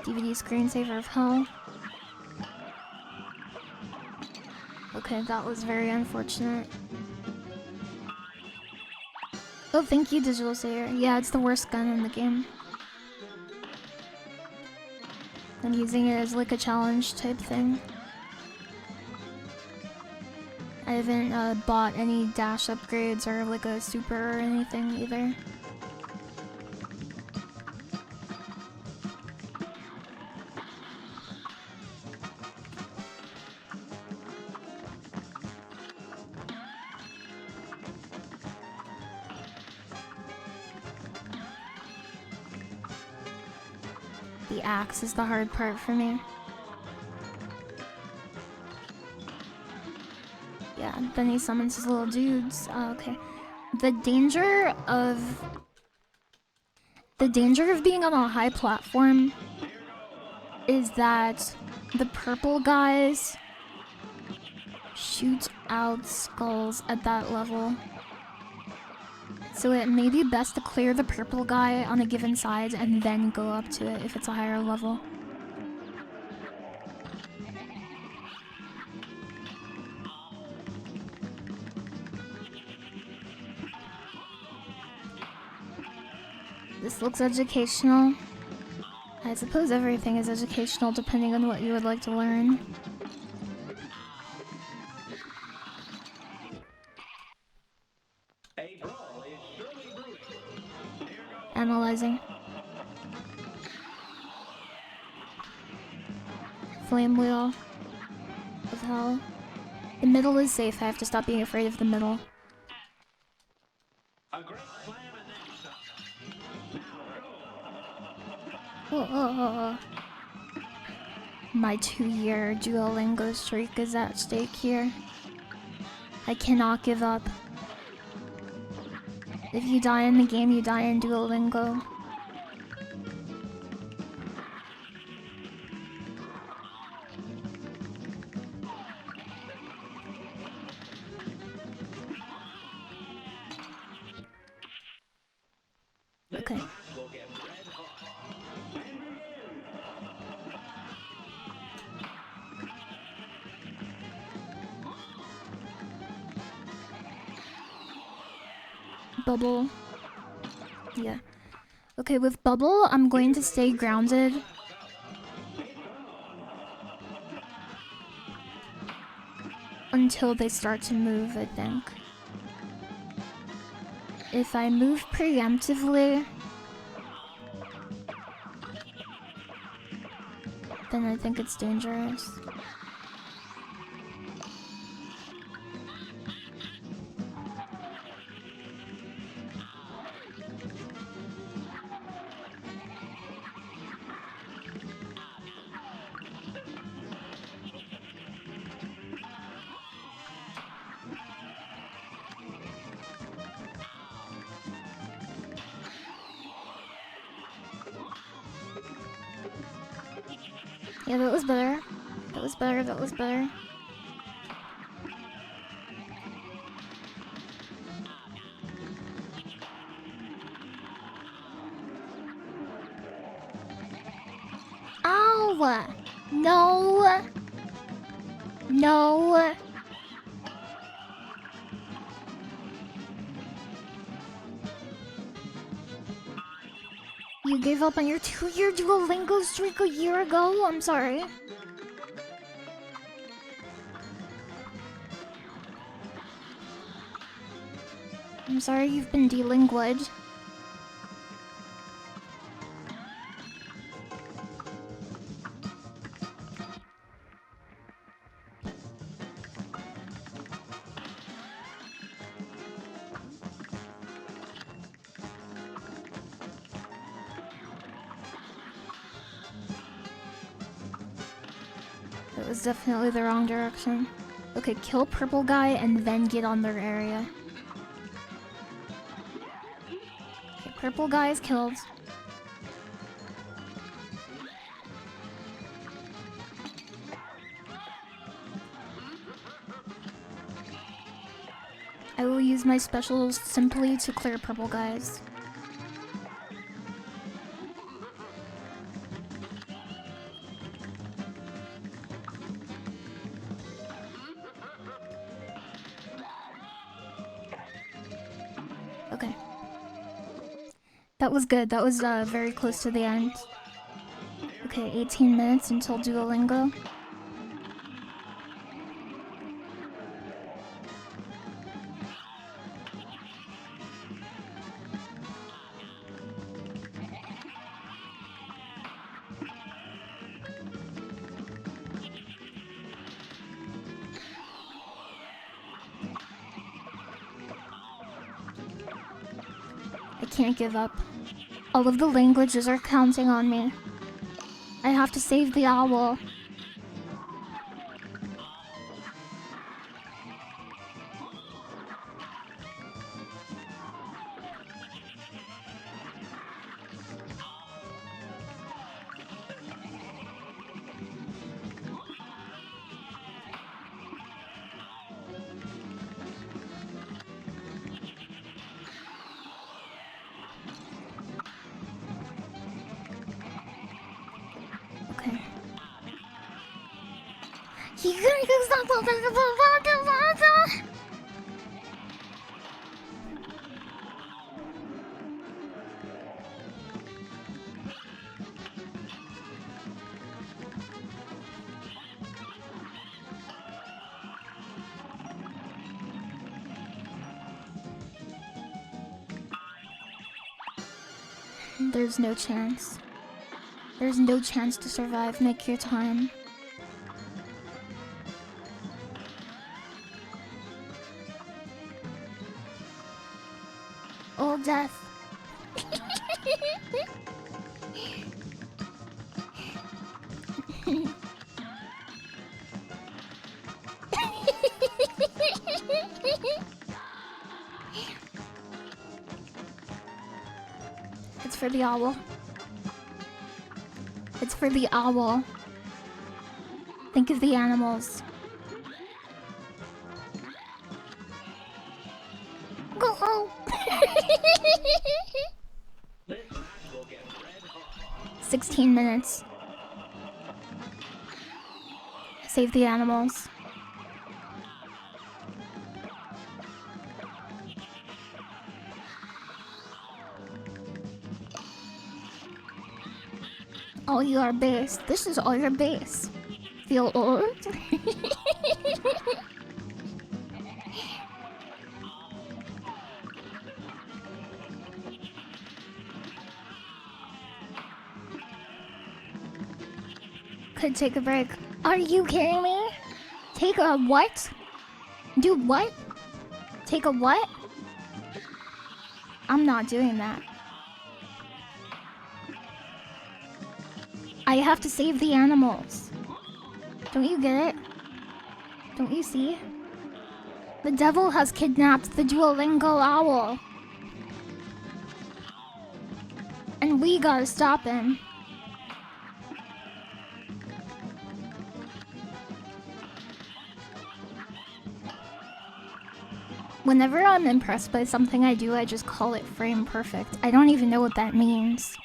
DVD screensaver of hell. Okay, that was very unfortunate. Oh, thank you, Digital Sayer. Yeah, it's the worst gun in the game. I'm using it as like a challenge type thing. I haven't bought any dash upgrades or like a super or anything either. The axe is the hard part for me. Yeah, then he summons his little dudes. Oh, okay. The danger of being on a high platform is that the purple guys shoot out skulls at that level. So it may be best to clear the purple guy on a given side and then go up to it if it's a higher level. This looks educational. I suppose everything is educational depending on what you would like to learn. Analyzing. Flame wheel of hell. The middle is safe. I have to stop being afraid of the middle. Oh. My 2-year Duolingo streak is at stake here. I cannot give up. If you die in the game, you die in Duolingo. Okay. Bubble. Yeah. Okay, with Bubble, I'm going to stay grounded. Until they start to move, I think. If I move preemptively, then I think it's dangerous. Yeah, that was better. That was better, that was better. Ow! No! No! You gave up on your 2-year Duolingo streak a year ago? I'm sorry. I'm sorry you've been delinquid. That was definitely the wrong direction. Okay, kill purple guy and then get on their area. Okay, purple guy is killed. I will use my specials simply to clear purple guys. Okay. That was good. That was very close to the end. Okay, 18 minutes until Duolingo. I can't give up. All of the languages are counting on me. I have to save the owl. Okay. There's no chance. There's no chance to survive. Make your time. All death. It's for the owl. It's for the owl. Think of the animals. Go home. 16 minutes. Save the animals. all your base. This is all your base. Feel old? Could take a break. Are you kidding me? Take a what? Do what? Take a what? I'm not doing that. I have to save the animals. Don't you get it? Don't you see? The devil has kidnapped the Duolingo owl. And we gotta stop him. Whenever I'm impressed by something I do, I just call it frame perfect. I don't even know what that means.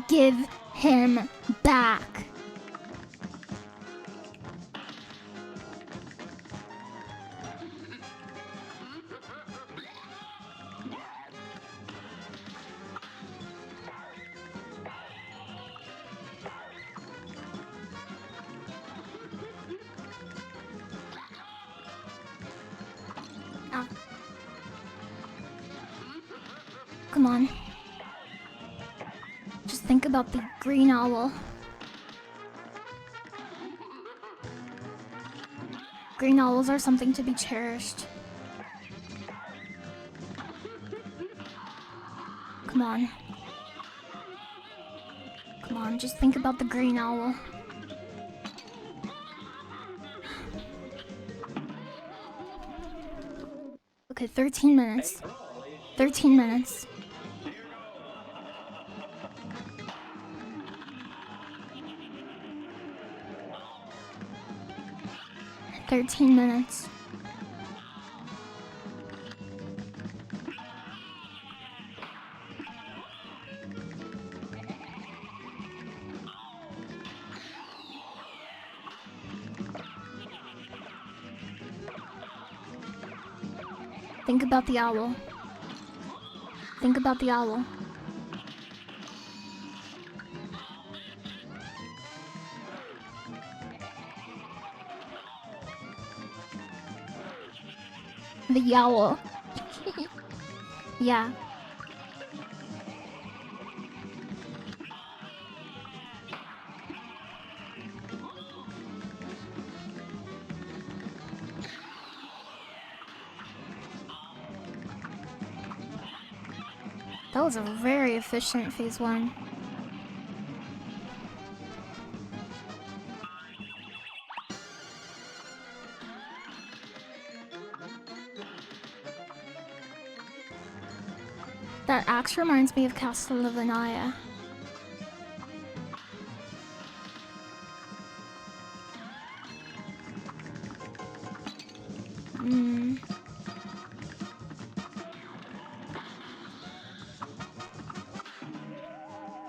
Give him back. Ah. Come on. Just think about the green owl. Green owls are something to be cherished. Come on. Come on, just think about the green owl. Okay, 13 minutes. 13 minutes. Thirteen minutes. Think about the owl. Think about the owl. The yowl. Yeah. That was a very efficient phase 1. That axe reminds me of Castlevania.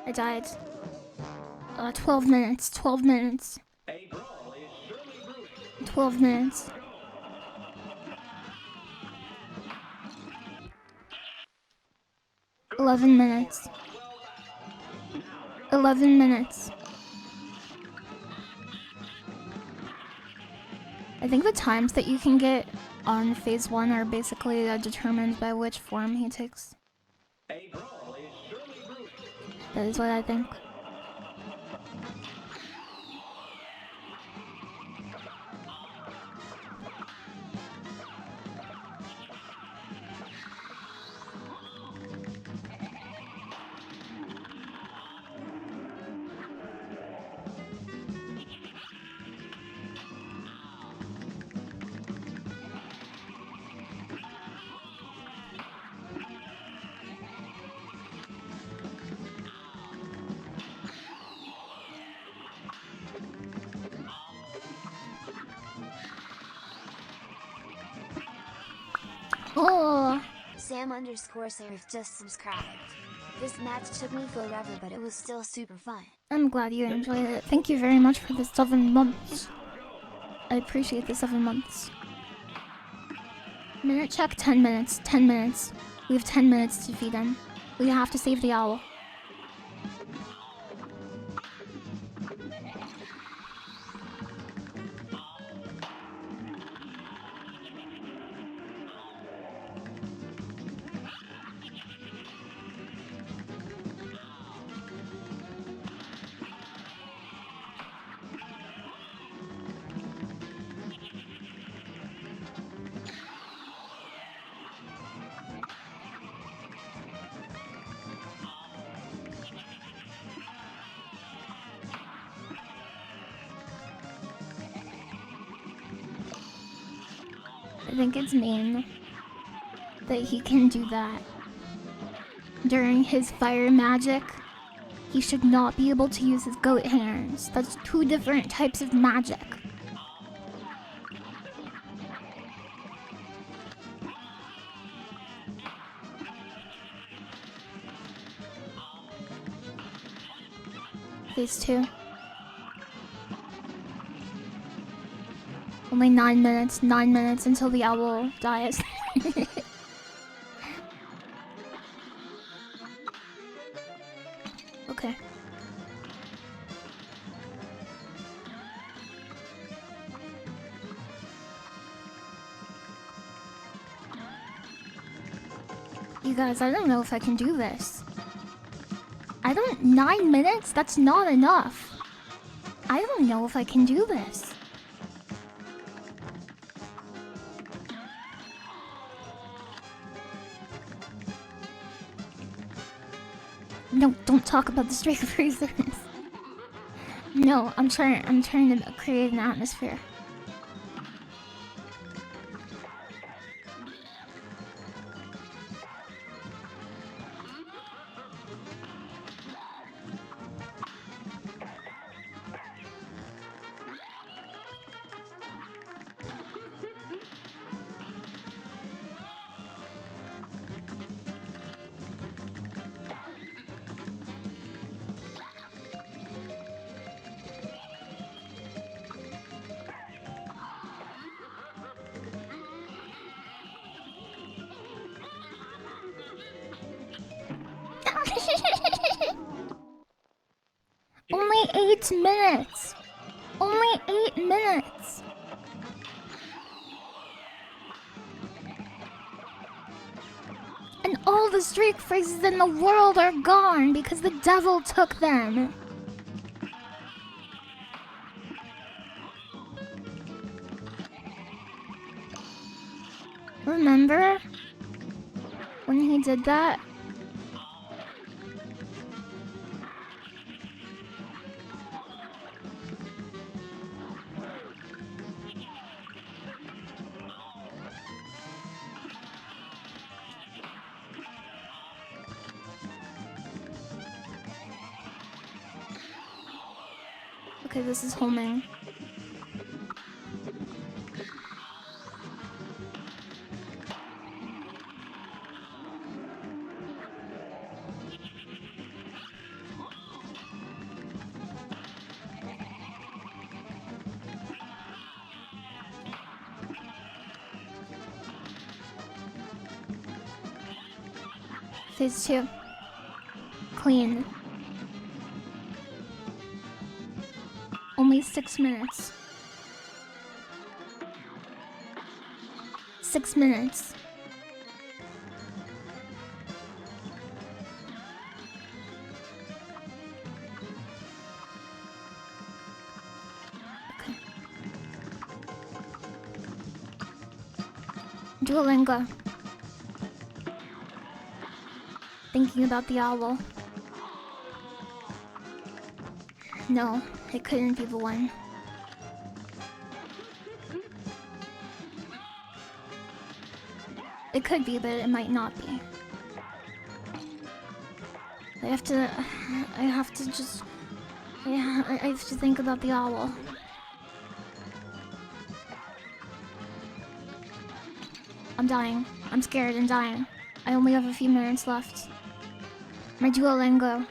I died. 12 minutes. 12 minutes. 12 minutes. $11 minutes. 11 minutes. I think the times that you can get on phase 1 are basically determined by which form he takes. That is what I think. Oh, Sam_Serif just subscribed. This match took me forever, but it was still super fun. I'm glad you enjoyed it. Thank you very much for the 7 months. I appreciate the 7 months. Minute check, 10 minutes. 10 minutes. We have 10 minutes to feed him. We have to save the owl. I think it's mean that he can do that. During his fire magic, he should not be able to use his goat hands. That's 2 different types of magic. Phase 2. Only 9 minutes. 9 minutes until the owl dies. Okay. You guys, I don't know if I can do this. 9 minutes? That's not enough. I don't know if I can do this. No, don't talk about the Strike Freezers. No, I'm trying to create an atmosphere. Only 8 minutes. Only 8 minutes. And all the streak phrases in the world are gone because the devil took them. Remember when he did that? Okay, this is homing. Phase 2. Clean. Only 6 minutes. 6 minutes. Okay. Duolingo. Thinking about the owl. No, it couldn't be the one. It could be, but it might not be. I have to just... Yeah, I have to think about the owl. I'm dying. I'm scared and dying. I only have a few minutes left. My Duolingo.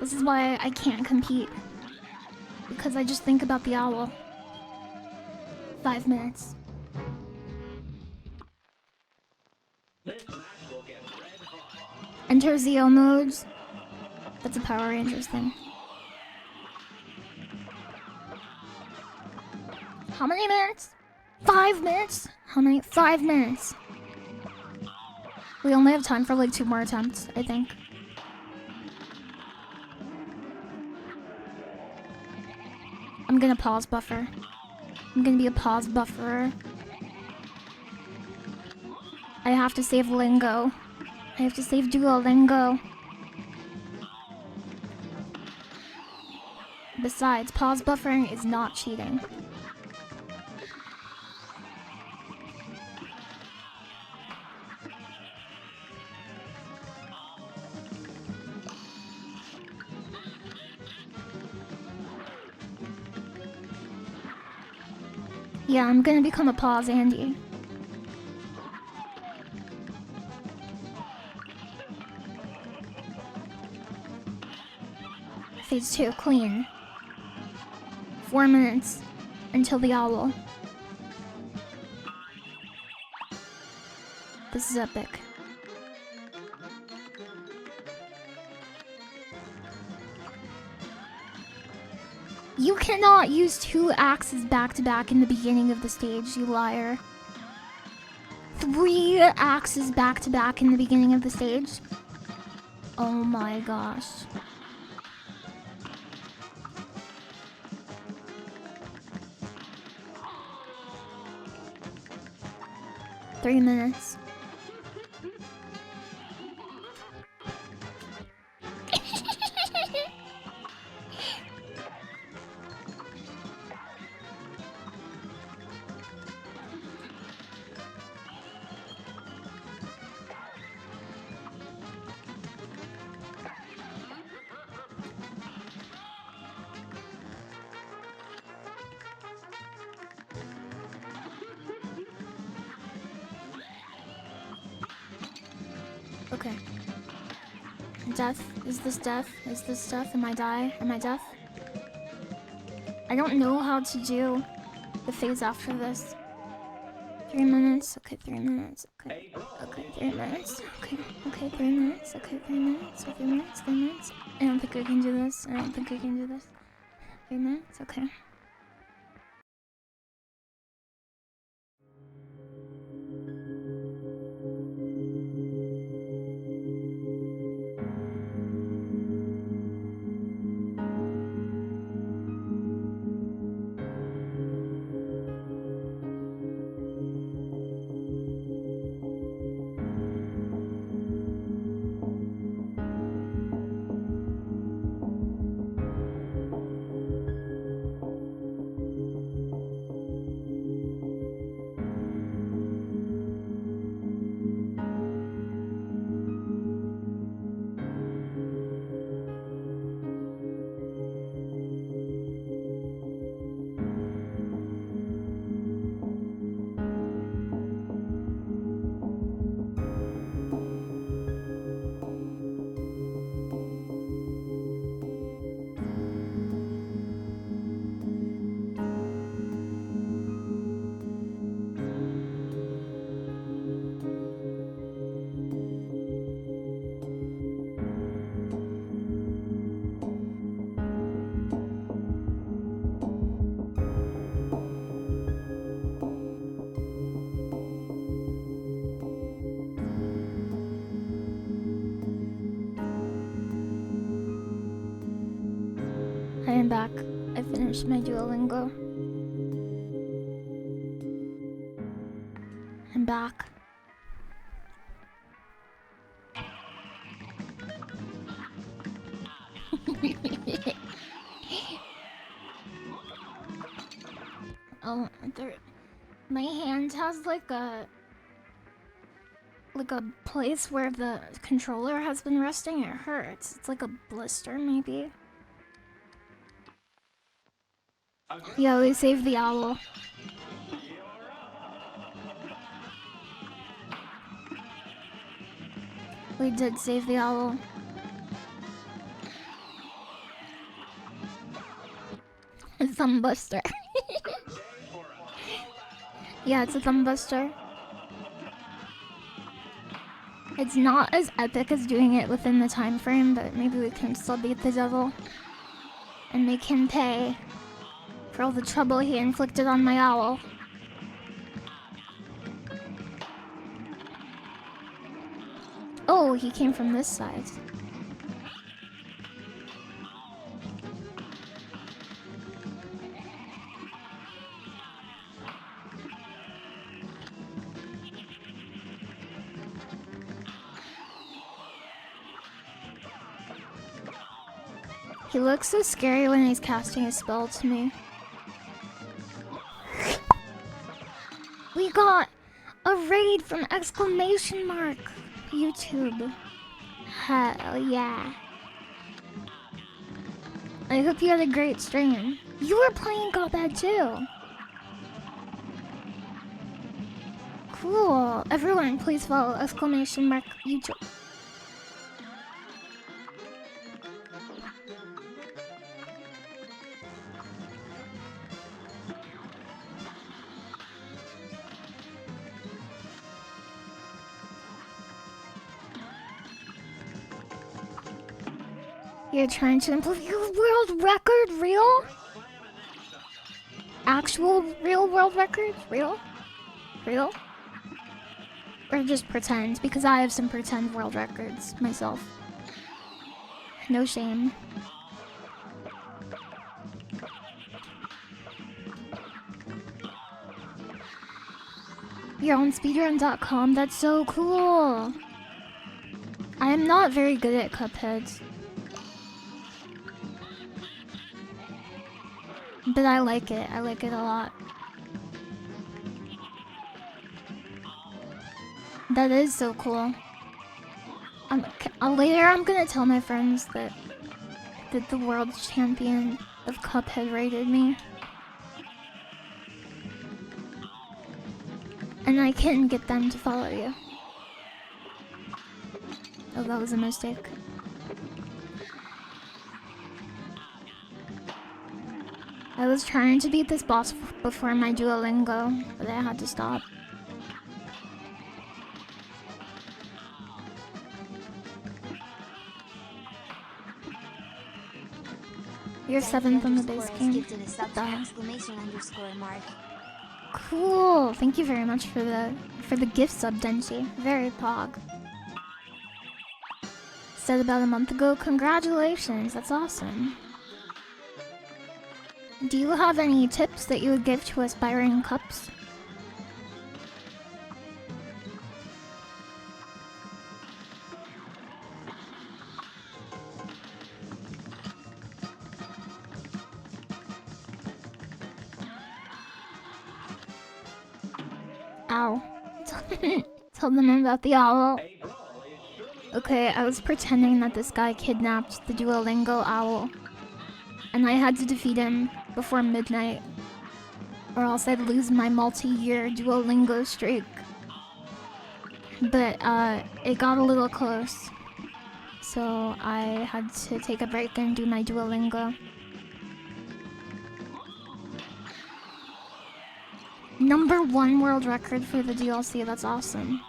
This is why I can't compete. Because I just think about the owl. 5 minutes. Enter ZO modes. That's a Power Rangers thing. How many minutes? 5 minutes? How many? 5 minutes. We only have time for like 2 more attempts, I think. I'm gonna pause buffer. I'm gonna be a pause bufferer. I have to save lingo. I have to save Duolingo. Besides, pause buffering is not cheating. Yeah, I'm gonna become a pause Andy. Phase 2, clean. 4 minutes until the owl. This is epic. You cannot use 2 axes back to back in the beginning of the stage, you liar. 3 axes back to back in the beginning of the stage? Oh my gosh. Three minutes. Okay. Death? Is this death? Is this death? Am I die? Am I death? I don't know how to do the phase after this. 3 minutes. Okay, 3 minutes. Okay. Okay, 3 minutes. Okay. Okay, 3 minutes. Okay, 3 minutes. 3 minutes. 3 minutes. I don't think I can do this. I don't think I can do this. 3 minutes. Okay. I am back. I finished my Duolingo. I'm back. Oh, my hand has like a place where the controller has been resting. It hurts. It's like a blister, maybe. Yeah, we saved the owl. We did save the owl. Thumbbuster. Yeah, it's a thumbbuster. It's not as epic as doing it within the time frame, but maybe we can still beat the devil and make him pay for all the trouble he inflicted on my owl. Oh, he came from this side. He looks so scary when he's casting a spell to me. We got a raid from exclamation mark YouTube. Hell yeah. I hope you had a great stream. You were playing Cuphead too. Cool. Everyone, please follow exclamation mark YouTube. You're trying to improve your world record? Real? Actual real world record? Real? Real? Or just pretend? Because I have some pretend world records myself. No shame. You're on speedrun.com? That's so cool! I am not very good at Cuphead. But I like it. I like it a lot. That is so cool. Later I'm gonna tell my friends that the world champion of Cuphead raided me. And I can get them to follow you. Oh, that was a mistake. I was trying to beat this boss before my Duolingo, but I had to stop. You're 7th on the base game. Cool. Thank you very much for the gift sub, Denji. Very pog. Said about a month ago. Congratulations. That's awesome. Do you have any tips that you would give to aspiring cups? Ow. Tell them about the owl. Okay, I was pretending that this guy kidnapped the Duolingo owl. And I had to defeat him before midnight, or else I'd lose my multi-year Duolingo streak. But it got a little close, so I had to take a break and do my Duolingo. #1 world record for the DLC, that's awesome.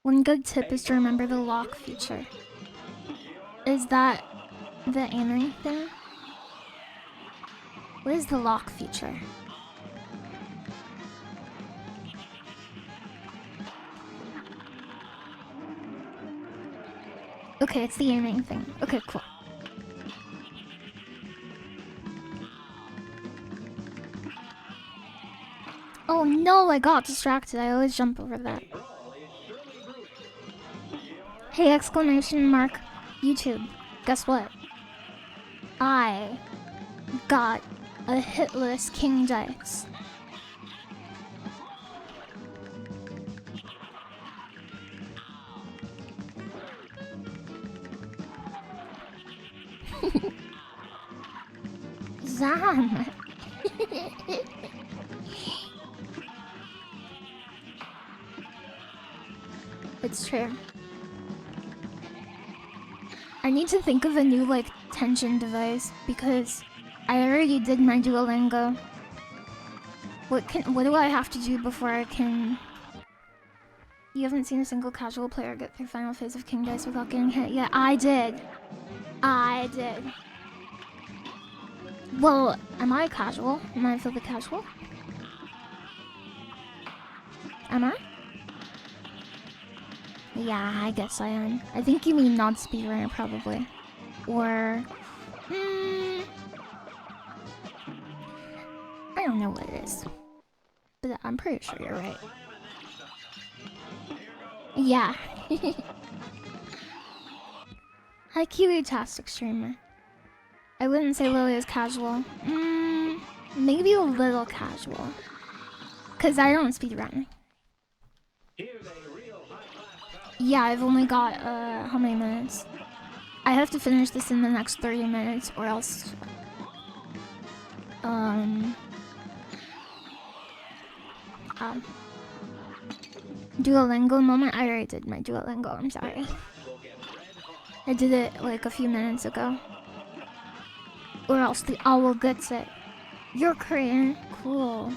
One good tip is to remember the lock feature. Is that the aiming thing? What is the lock feature? Okay, it's the aiming thing. Okay, cool. Oh no, I got distracted. I always jump over that. Hey, exclamation mark, YouTube. Guess what? I got a hitless King Dice. Zam! It's true. I need to think of a new, like, tension device because I already did my Duolingo. What do I have to do before I can... You haven't seen a single casual player get through final phase of King Dice without getting hit yet? I did. I did. Well, am I casual? Am I filthy casual? Am I? Yeah, I guess I am. I think you mean non-speedrunner, probably. Or... I don't know what it is. But I'm pretty sure you're right. Yeah. Hi, Kiwi-tastic streamer. I wouldn't say Lily is casual. Maybe a little casual. Cause I don't speedrun. Yeah, I've only got, how many minutes? I have to finish this in the next 30 minutes or else... Duolingo moment? I already did my Duolingo, I'm sorry. I did it like a few minutes ago. Or else the owl gets it. You're Korean? Cool.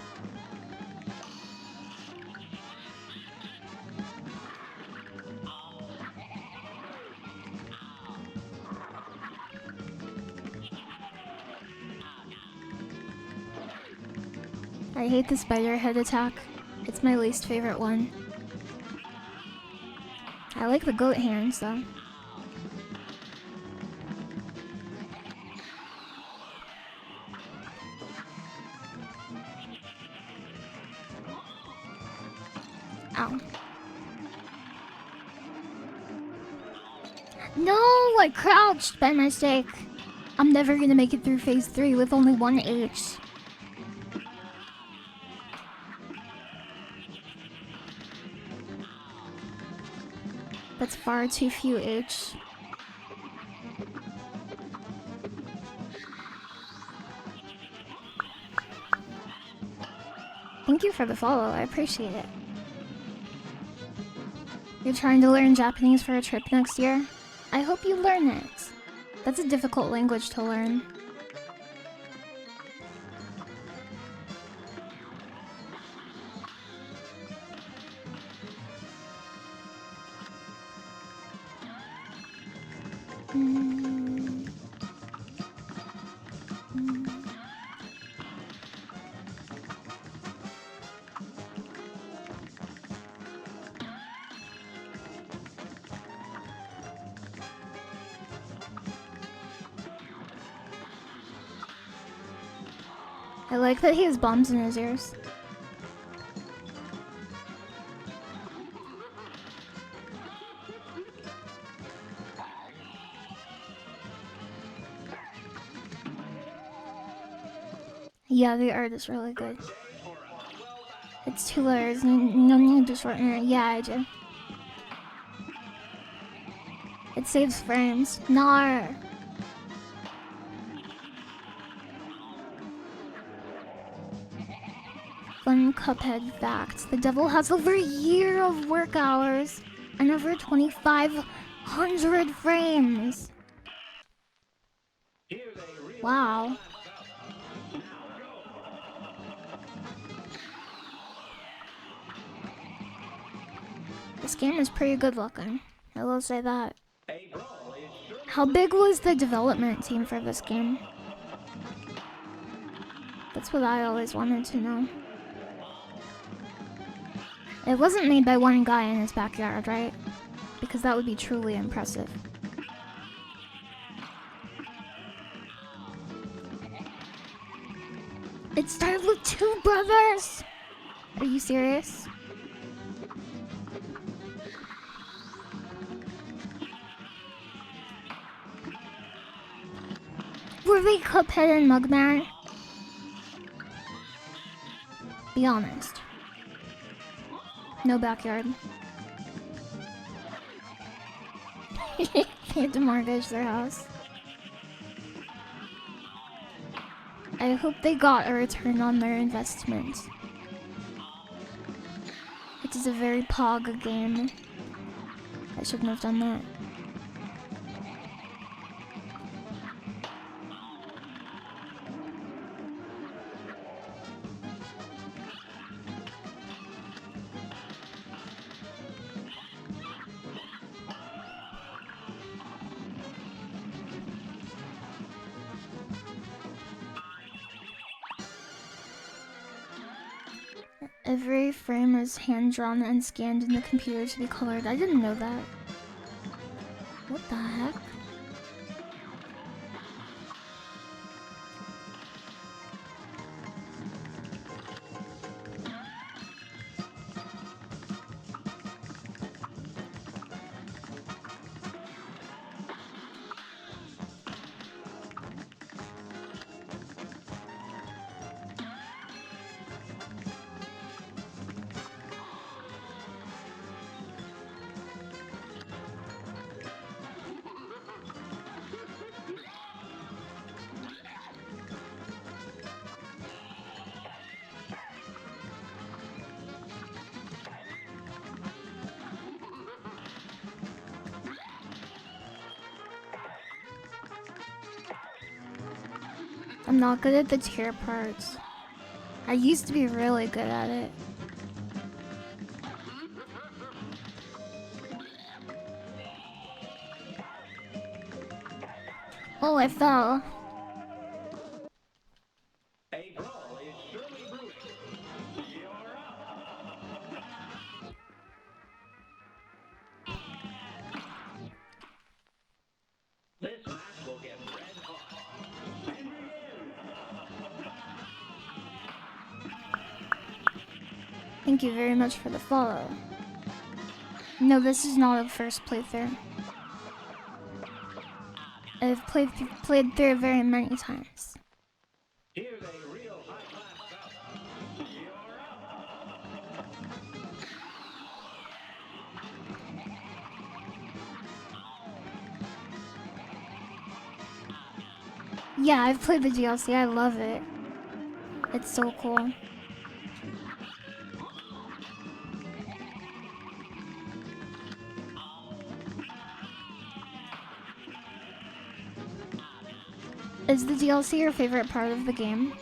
I hate the spider head attack. It's my least favorite one. I like the goat hands though. Ow. No, I crouched by mistake. I'm never gonna make it through phase 3 with only 1 H. That's far too few H. Thank you for the follow, I appreciate it. You're trying to learn Japanese for a trip next year? I hope you learn it. That's a difficult language to learn. I like that he has bombs in his ears. Yeah, the art is really good. It's 2 layers, no need to shorten it. Yeah, I do. It saves frames. Nar! Fun Cuphead facts. The devil has over a year of work hours and over 2,500 frames. Wow. This game is pretty good looking. I will say that. How big was the development team for this game? That's what I always wanted to know. It wasn't made by one guy in his backyard, right? Because that would be truly impressive. It started with 2 brothers! Are you serious? Were they Cuphead and Mugman? Be honest. No backyard. They had to mortgage their house. I hope they got a return on their investment. It is a very pog game. I shouldn't have done that. Every frame is hand-drawn and scanned in the computer to be colored. I didn't know that. What the heck? I'm not good at the tier parts. I used to be really good at it. Oh, I fell. A brawl is surely brewing. You're up. This match will get red hot. And begin. Thank you very much for the follow. No, this is not a first playthrough. I've played through it very many times. Here's a real high-class bout. You're up. Yeah, I've played the DLC. I love it. It's so cool. Is the DLC your favorite part of the game?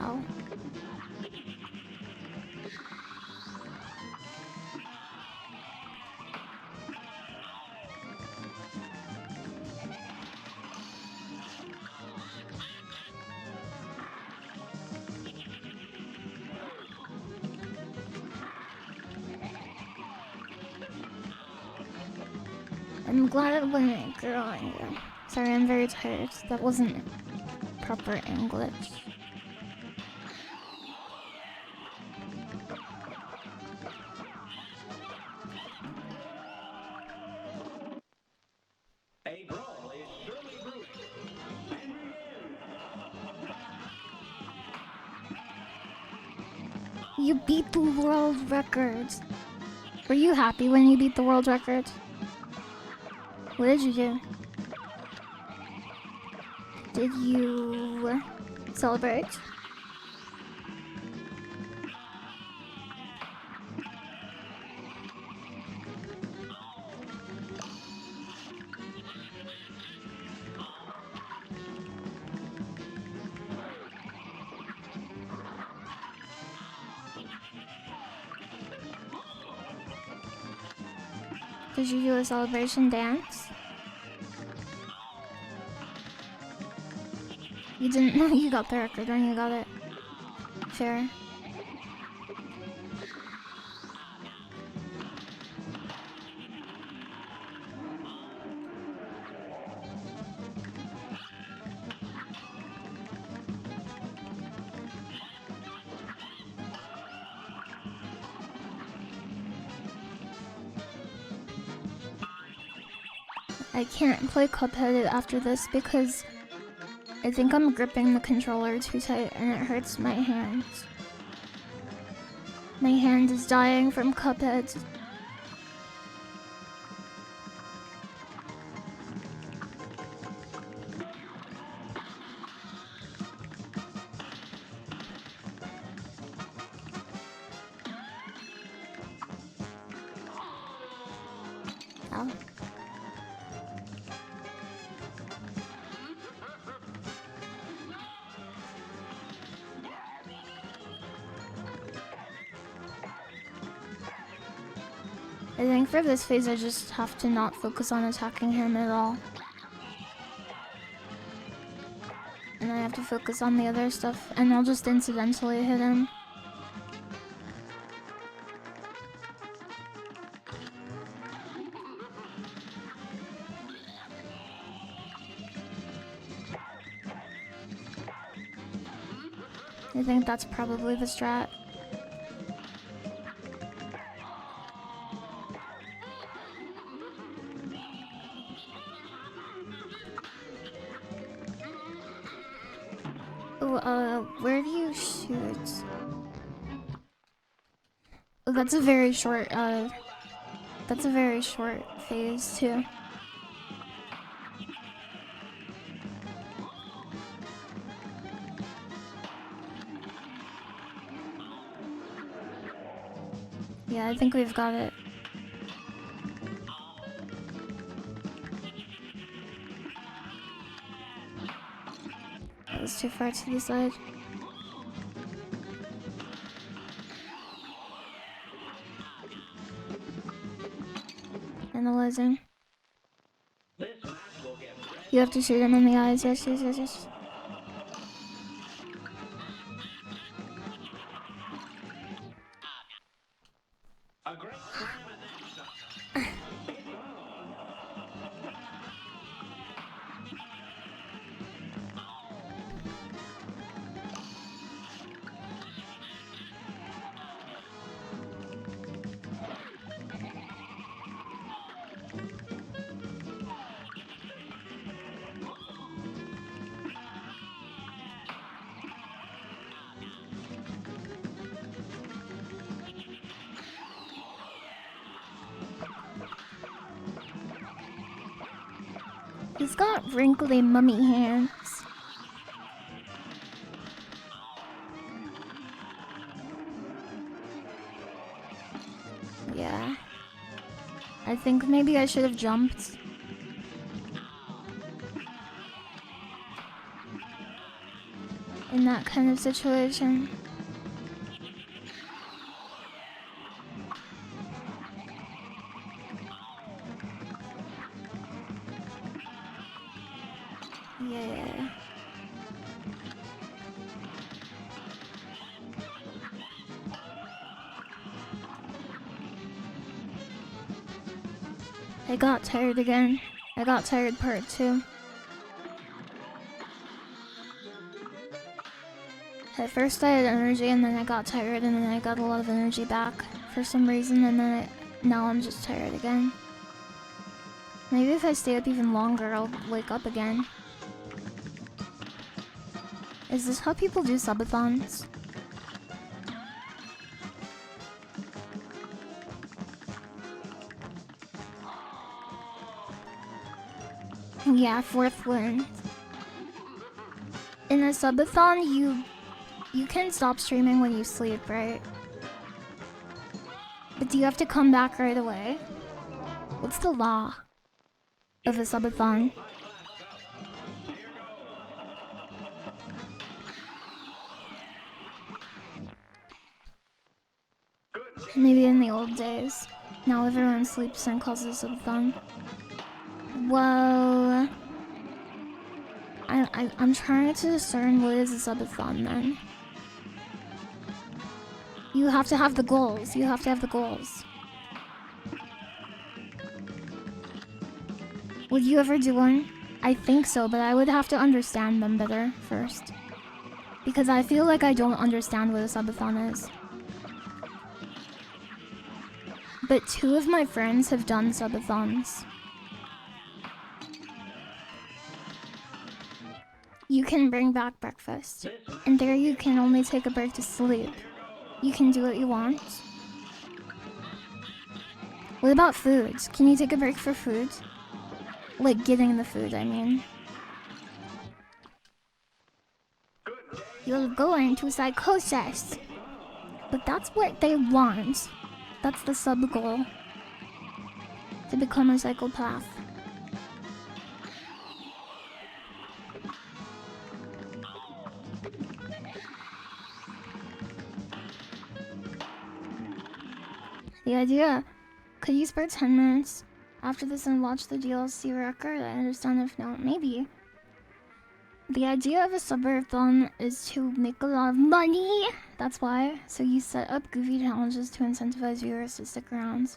Oh. I'm glad it wasn't a girl on you. Sorry, I'm very tired. That wasn't proper English. A brawl is surely brewing. And begin. You beat the world record. Were you happy when you beat the world record? What did you do? Did you celebrate? Did you do a celebration dance? You didn't know you got the record when you got it. Fair. I can't play Cuphead after this because I think I'm gripping the controller too tight and it hurts my hands. My hand is dying from Cuphead. I think for this phase I just have to not focus on attacking him at all. And I have to focus on the other stuff, and I'll just incidentally hit him. I think that's probably the strat. Oh, where do you shoot? Oh, that's a very short phase too. Yeah, I think we've got it. That was too far to the side. Analyzing. You have to shoot him in the eyes. Yes, yes, yes, yes. He's got wrinkly mummy hands. Yeah. I think maybe I should have jumped. In that kind of situation. Yeah. I got tired again. I got tired part 2. At first I had energy and then I got tired and then I got a lot of energy back for some reason and then now I'm just tired again. Maybe if I stay up even longer I'll wake up again. Is this how people do subathons? Yeah, 4th win. In a subathon, you can stop streaming when you sleep, right? But do you have to come back right away? What's the law of a subathon? Maybe in the old days. Now everyone sleeps and calls it a subathon. Well, I'm trying to discern what is a subathon then. You have to have the goals. You have to have the goals. Would you ever do one? I think so, but I would have to understand them better first. Because I feel like I don't understand what a subathon is. But 2 of my friends have done subathons. You can bring back breakfast, and there you can only take a break to sleep. You can do what you want. What about food? Can you take a break for food? Like getting the food, I mean. You're going to psychosis. But that's what they want. That's the sub-goal. To become a psychopath. The idea Could you spare 10 minutes after this and watch the DLC record? I understand if no, maybe. The idea of a subathon is to make a lot of money. That's why. So you set up goofy challenges to incentivize viewers to stick around.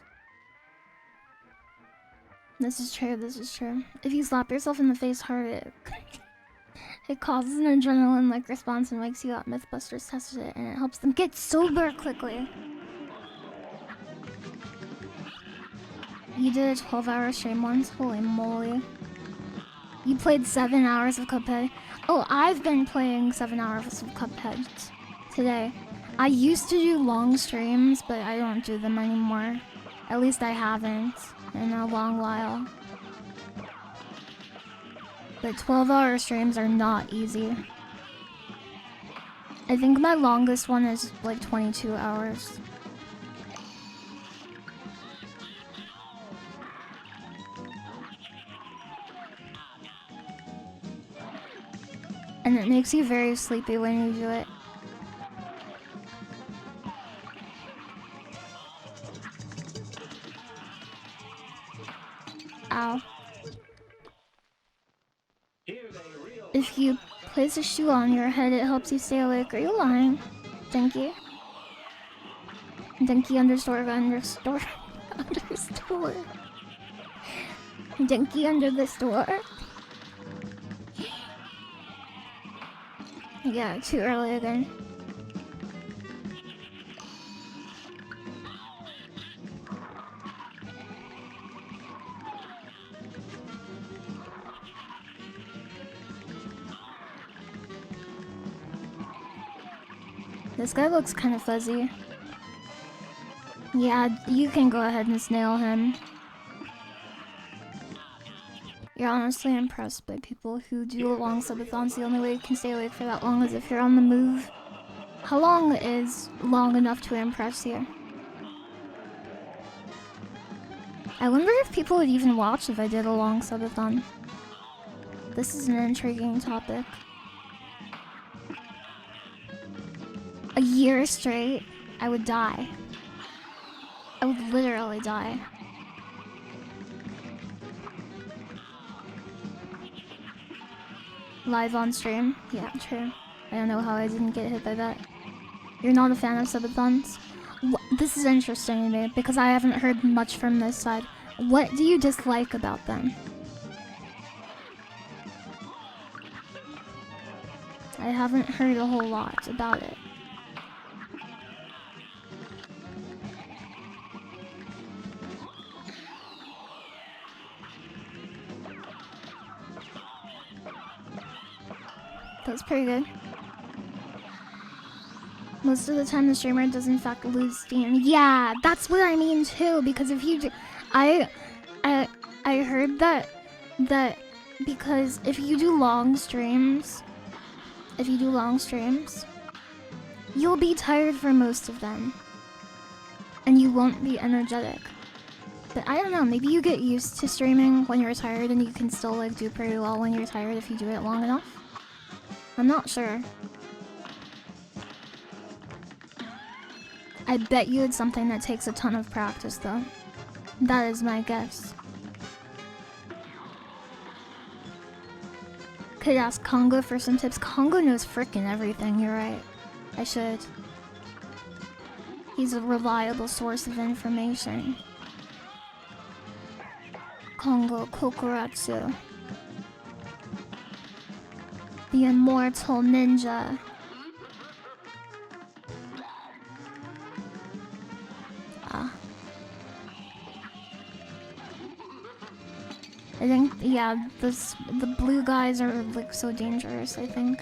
This is true, this is true. If you slap yourself in the face hard, it causes an adrenaline-like response and wakes you up. Mythbusters tested it, and it helps them get sober quickly. You did a 12-hour stream once? Holy moly. You played 7 hours of Cuphead? Oh, I've been playing 7 hours of Cuphead today. I used to do long streams, but I don't do them anymore. At least I haven't in a long while. But 12-hour streams are not easy. I think my longest one is like 22 hours. And it makes you very sleepy when you do it. Ow. If you place a shoe on your head, it helps you stay awake. Are you lying? Thank you. Denki underscore underscore underscore. Denki under the store. Yeah, too early again. This guy looks kind of fuzzy. Yeah, you can go ahead and snail him. You're honestly impressed by people who do long subathons. The only way you can stay awake for that long is if you're on the move. How long is long enough to impress you? I wonder if people would even watch if I did a long subathon. This is an intriguing topic. A year straight, I would die. I would literally die. Live on stream? Yeah, true. I don't know how I didn't get hit by that. You're not a fan of subathons? This is interesting to me because I haven't heard much from this side. What do you dislike about them? I haven't heard a whole lot about it. That's pretty good. Most of the time the streamer does in fact lose steam. Yeah, that's what I mean too, because if you do, I heard that because if you do long streams, you'll be tired for most of them. And you won't be energetic. But I don't know, maybe you get used to streaming when you're tired and you can still like do pretty well when you're tired if you do it long enough. I'm not sure. I bet you it's something that takes a ton of practice though. That is my guess. Could ask Congo for some tips. Congo knows frickin' everything, you're right. I should. He's a reliable source of information. Congo Kokoratsu. The immortal ninja. Ah. I think, yeah, the blue guys are like so dangerous, I think.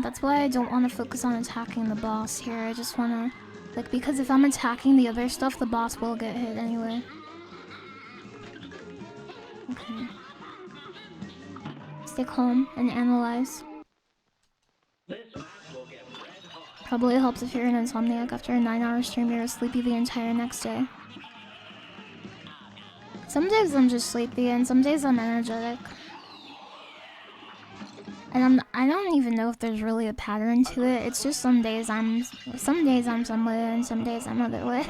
That's why I don't want to focus on attacking the boss here. I just want to, like, because if I'm attacking the other stuff, the boss will get hit anyway. Okay. Stay calm and analyze. Probably helps if you're an insomniac. After a 9-hour stream, you're sleepy the entire next day. Some days I'm just sleepy and some days I'm energetic. And I don't even know if there's really a pattern to it. It's just some days I'm some way and some days I'm other way.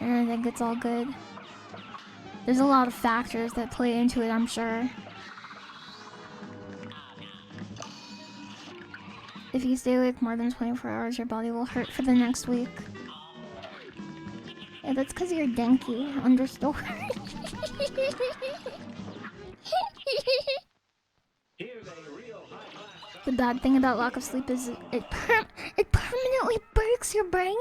And I think it's all good. There's a lot of factors that play into it, I'm sure. If you stay awake more than 24 hours, your body will hurt for the next week. Yeah, that's because you're danky. Understood. The bad thing about lack of sleep is it permanently breaks your brain.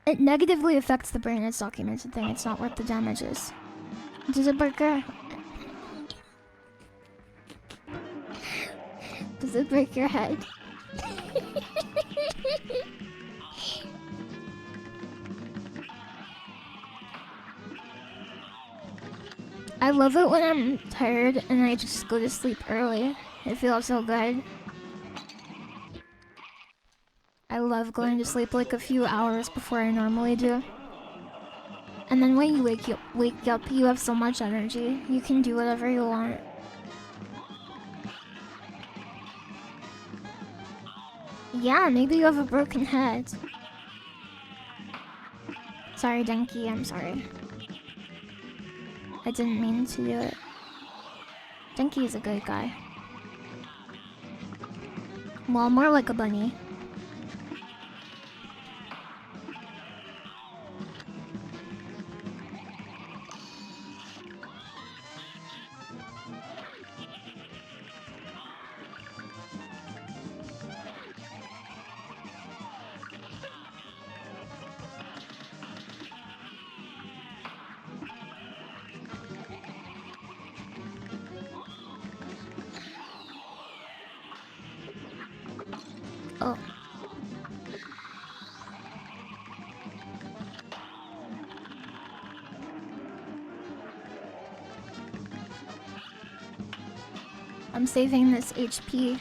It negatively affects the brain. It's documented thing. It's not worth the damages. Does it break your... Does it break your head? I love it when I'm tired and I just go to sleep early. It feels so good. I love going to sleep like a few hours before I normally do. And then when you wake up, you have so much energy. You can do whatever you want. Yeah, maybe you have a broken head. Sorry, Denki, I'm sorry. I didn't mean to do it. Denki is a good guy. Well, more like a bunny. Oh. I'm saving this HP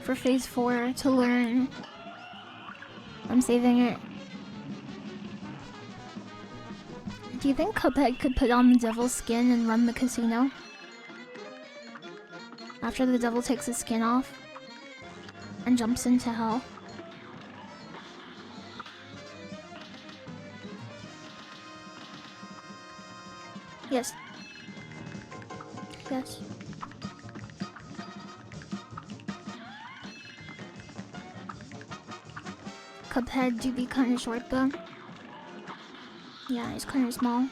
for phase 4 to learn. I'm saving it. Do you think Cuphead could put on the devil's skin and run the casino? After the devil takes his skin off and jumps into hell? Yes. Yes. Cuphead do be kinda short though. Yeah, he's kinda small.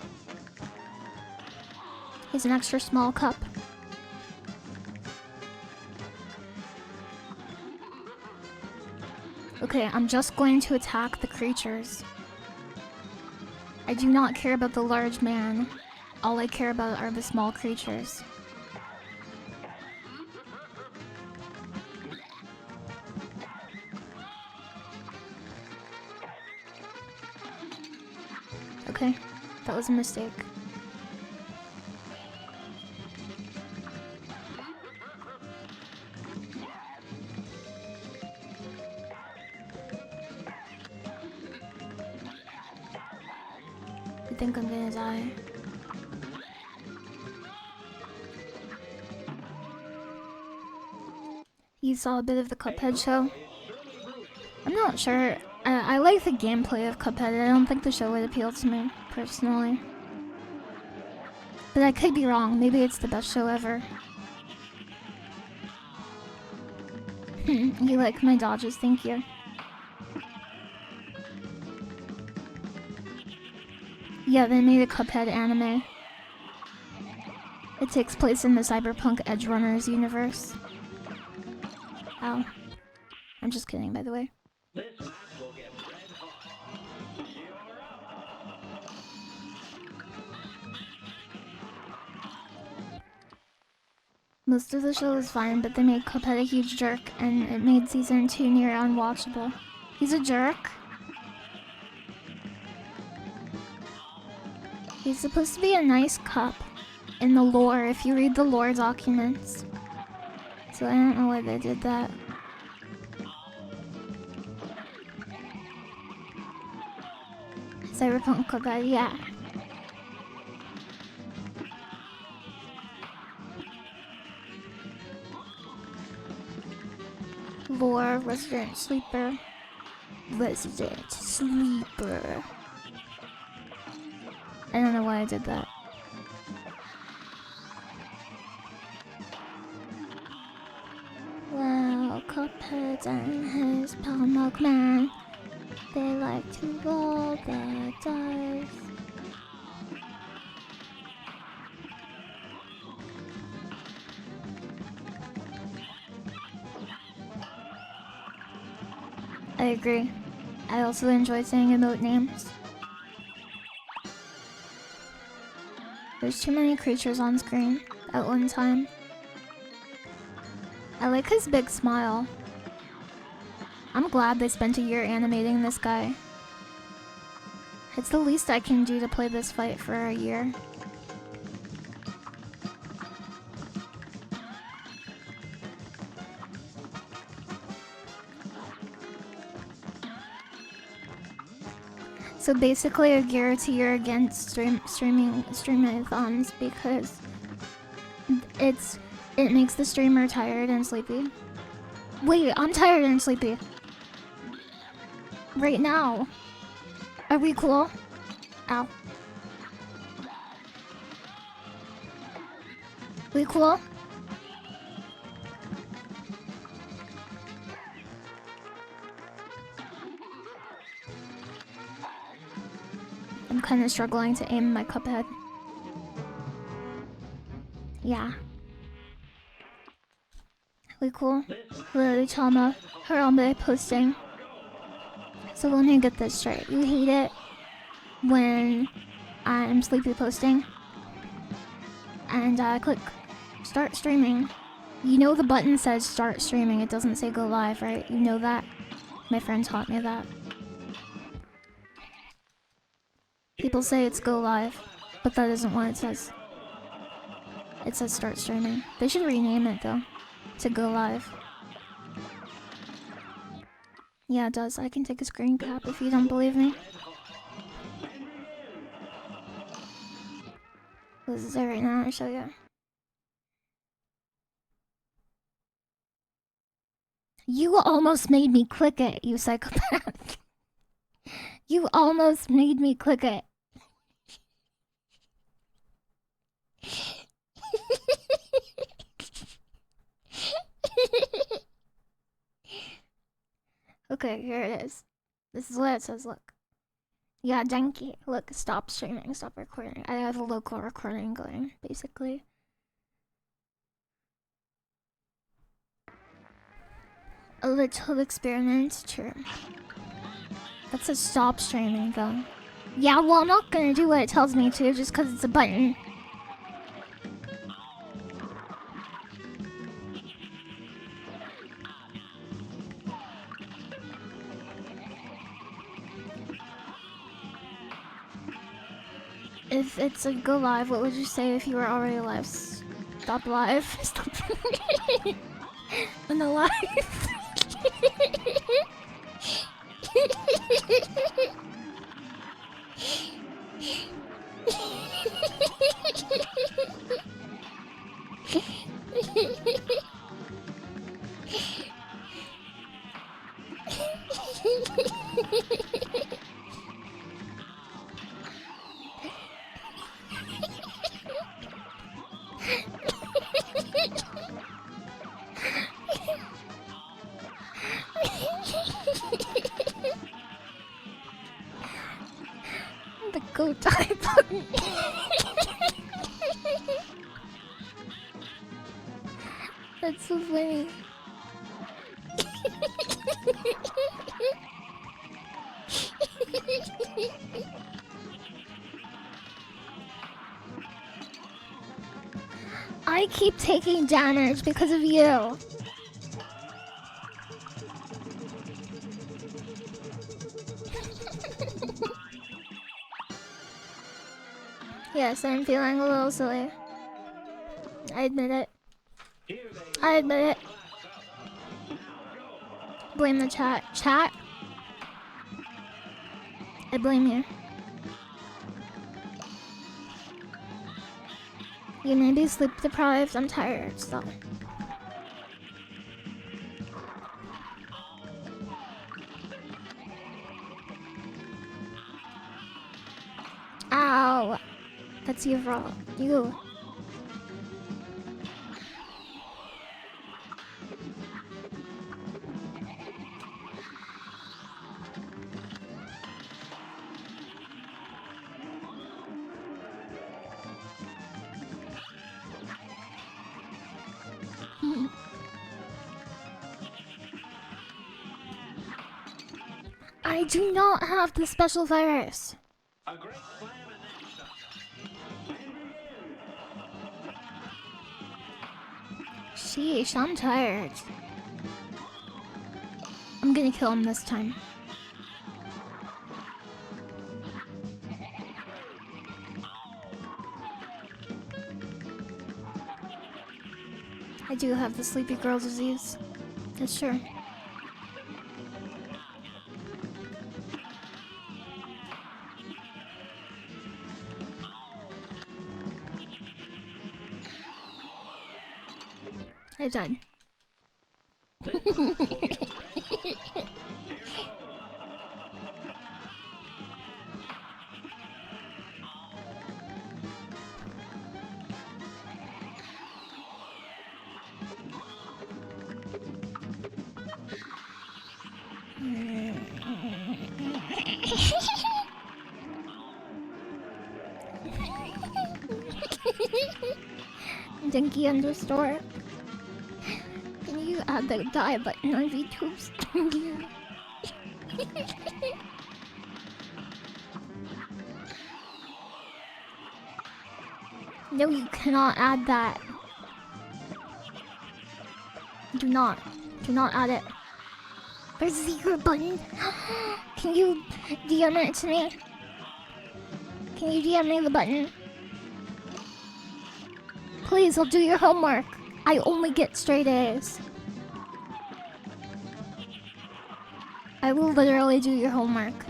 He's an extra small cup. Okay, I'm just going to attack the creatures. I do not care about the large man. All I care about are the small creatures. Okay, that was a mistake. I think I'm gonna die. You saw a bit of the Cuphead show? I'm not sure. I like the gameplay of Cuphead. I don't think the show would appeal to me, personally. But I could be wrong. Maybe it's the best show ever. You like my dodges, thank you. Yeah, they made a Cuphead anime. It takes place in the Cyberpunk Edge Runners universe. Ow. I'm just kidding, by the way. Most of the show is fine, but they made Cuphead a huge jerk, and it made season 2 near unwatchable. He's a jerk? He's supposed to be a nice cup in the lore, if you read the lore documents. So I don't know why they did that. Cyberpunk Cuphead, yeah. Lore, resident sleeper. Resident sleeper. I don't know why I did that. Well, Cuphead and his pal Milkman, they like to roll the dice. I agree. I also enjoy saying emote names. There's too many creatures on screen at one time. I like his big smile. I'm glad they spent a year animating this guy. It's the least I can do to play this fight for a year. So basically a guarantee against streamathons because it makes the streamer tired and sleepy. Wait, I'm tired and sleepy. Right now. Are we cool? Ow. We cool? I'm kind of struggling to aim my Cuphead. Yeah. We cool? Lily Chama, Harambe posting. So let me get this straight. You hate it when I'm sleepy posting and click start streaming. You know the button says start streaming, it doesn't say go live, right? You know that? My friend taught me that. People say it's go live, but that isn't what it says. It says start streaming. They should rename it though, to go live. Yeah, it does. I can take a screen cap if you don't believe me. This is it right now, I'll show you. You almost made me click it, you psychopath. You almost made me click it. Okay, here it is. This is what it says, look. Yeah, janky. Look, stop streaming, stop recording. I have a local recording going, basically. A little experiment, true. That says stop streaming, though. Yeah, well, I'm not gonna do what it tells me to just because it's a button. If it's a go live, what would you say if you were already live? Stop live. Stop. On the live. The go die button. That's so funny. I keep taking damage because of you. Yes, I'm feeling a little silly. I admit it. I admit it. Blame the chat. Chat? I blame you. You may be sleep deprived. I'm tired, so. Let's see if you. I do not have the special virus. A great slam and then stop. Sheesh, I'm tired. I'm gonna kill him this time. I do have the sleepy girl disease. That's true. I died. Dinky underscore. Can you add the die button on VTubes? Thank you. No, you cannot add that. Do not add it. There's a secret button. Can you DM it to me? Can you DM me the button? Please, I'll do your homework. I only get straight A's. I will literally do your homework.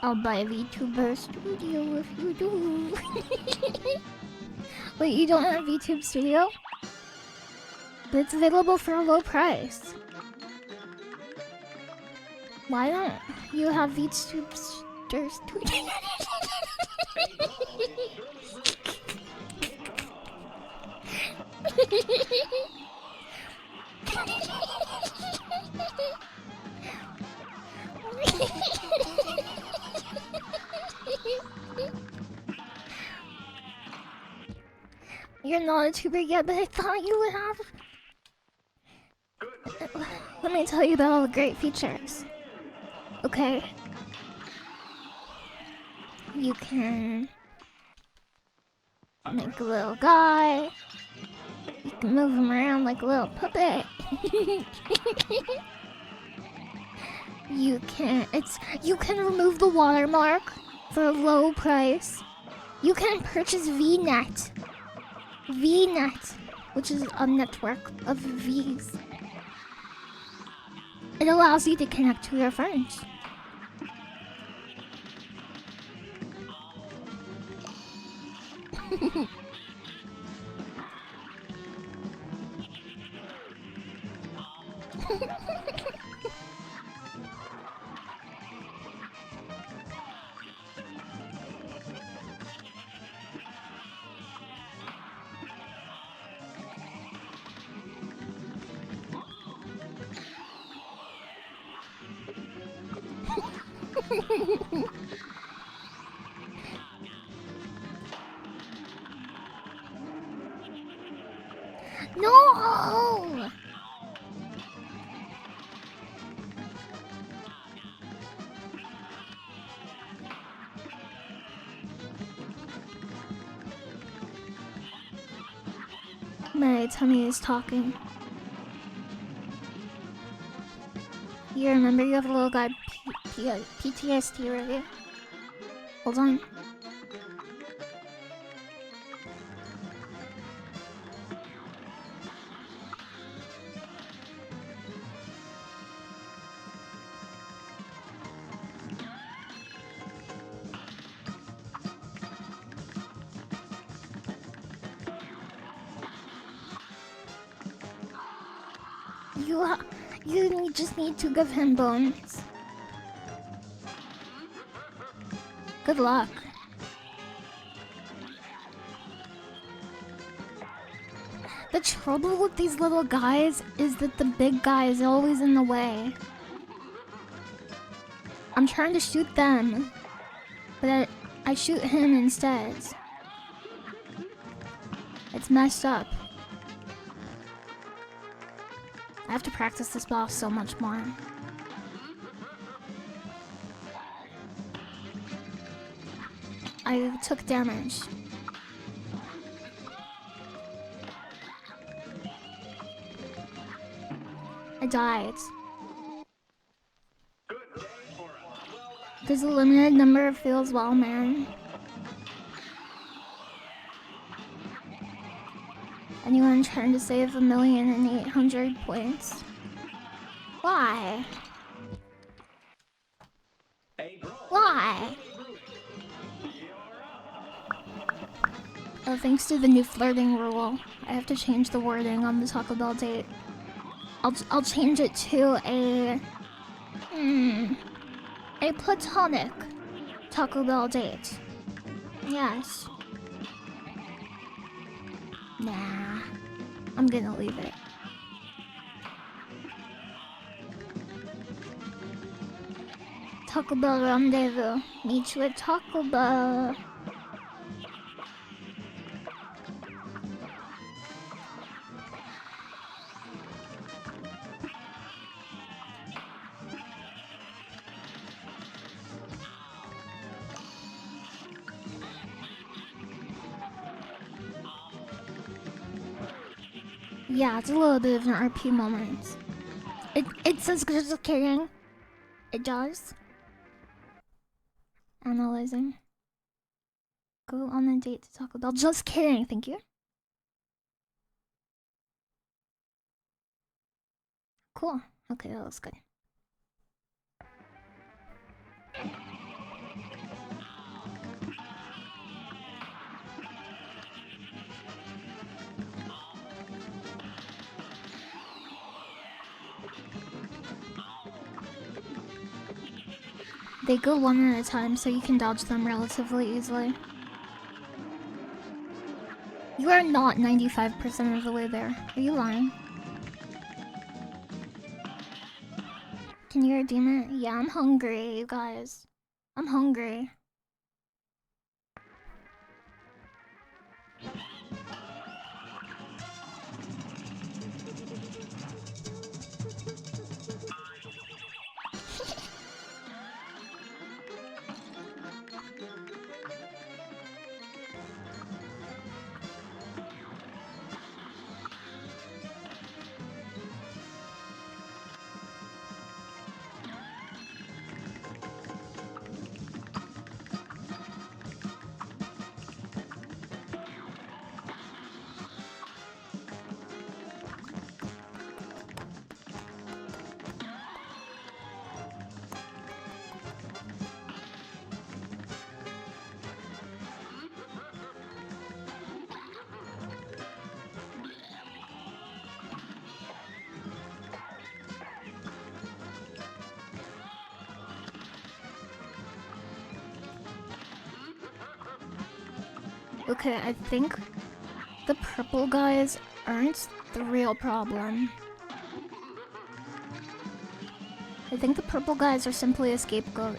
I'll buy a VTuber Studio if you do. Wait, you don't have VTube Studio? But it's available for a low price. Why don't you have VTube Studio? You're not a tuber yet, but I thought you would have. Let me tell you about all the great features. Okay. You can make a little guy. You can move him around like a little puppet. You can remove the watermark for a low price. You can purchase VNet, which is a network of V's. It allows you to connect to your friends. No! My tummy is talking. You remember you have a little guy PTSD, right? Hold on. You just need to give him bones. Good luck. The trouble with these little guys is that the big guy is always in the way. I'm trying to shoot them, but I shoot him instead. It's messed up. I have to practice this boss so much more. I took damage. I died. There's a limited number of fields, well, man. Anyone trying to save 1,800,000 points? Why? Why? Oh, thanks to the new flirting rule, I have to change the wording on the Taco Bell date. I'll change it to a platonic Taco Bell date. Yes. Nah, I'm gonna leave it. Taco Bell rendezvous. Meet you at Taco Bell. Yeah, it's a little bit of an RP moment. It says just kidding. It does. Analyzing. Go on a date to Taco Bell. Just kidding, thank you. Cool. Okay, that was good. They go one at a time, so you can dodge them relatively easily. You are not 95% of the way there. Are you lying? Can you redeem it? Yeah, I'm hungry, you guys. I'm hungry. Okay, I think the purple guys aren't the real problem. I think the purple guys are simply a scapegoat.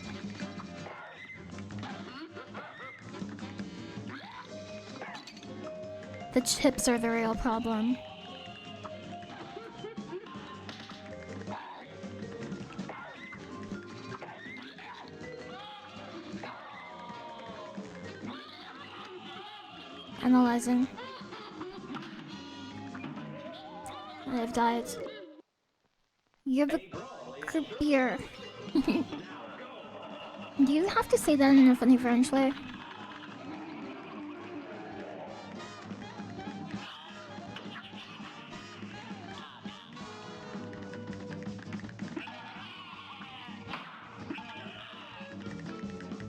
The chips are the real problem. Analyzing. I've died. You're the creepier. Do you have to say that in a funny French way?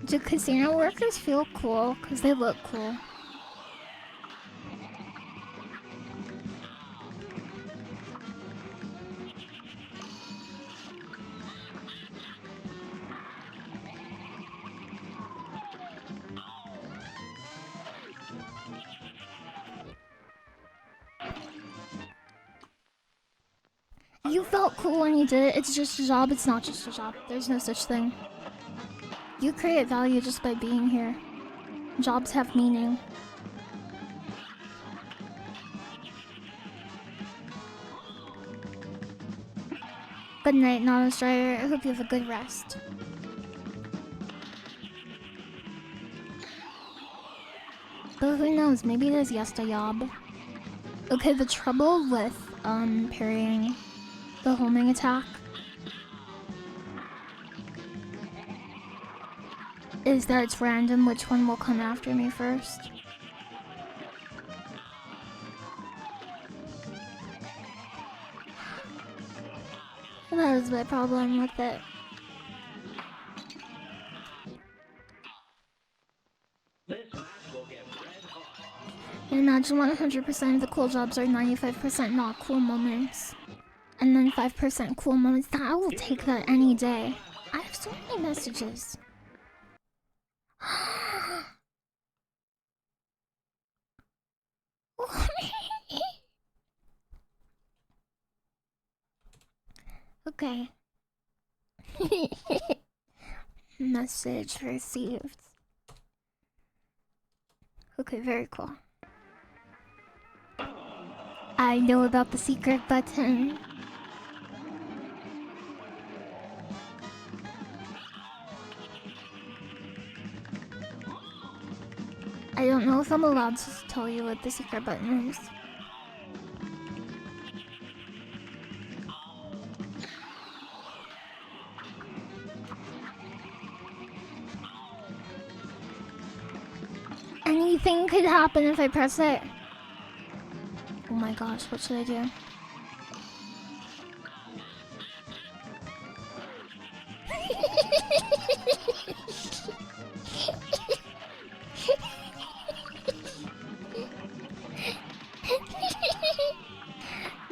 Do casino workers feel cool? Because they look cool. You felt cool when you did it. It's just a job. It's not just a job. There's no such thing. You create value just by being here. Jobs have meaning. Good night, non-Australia. I hope you have a good rest. But who knows? Maybe there's Yesta Yob. Okay, the trouble with parrying the homing attack is that it's random which one will come after me first. That is my problem with it. Imagine 100% of the cool jobs are 95% not cool moments. And then 5% cool moments. I will take that any day. I have so many messages. Okay. Message received. Okay, very cool. I know about the secret button. I don't know if I'm allowed to tell you what the secret button is. Anything could happen if I press it. Oh my gosh, what should I do?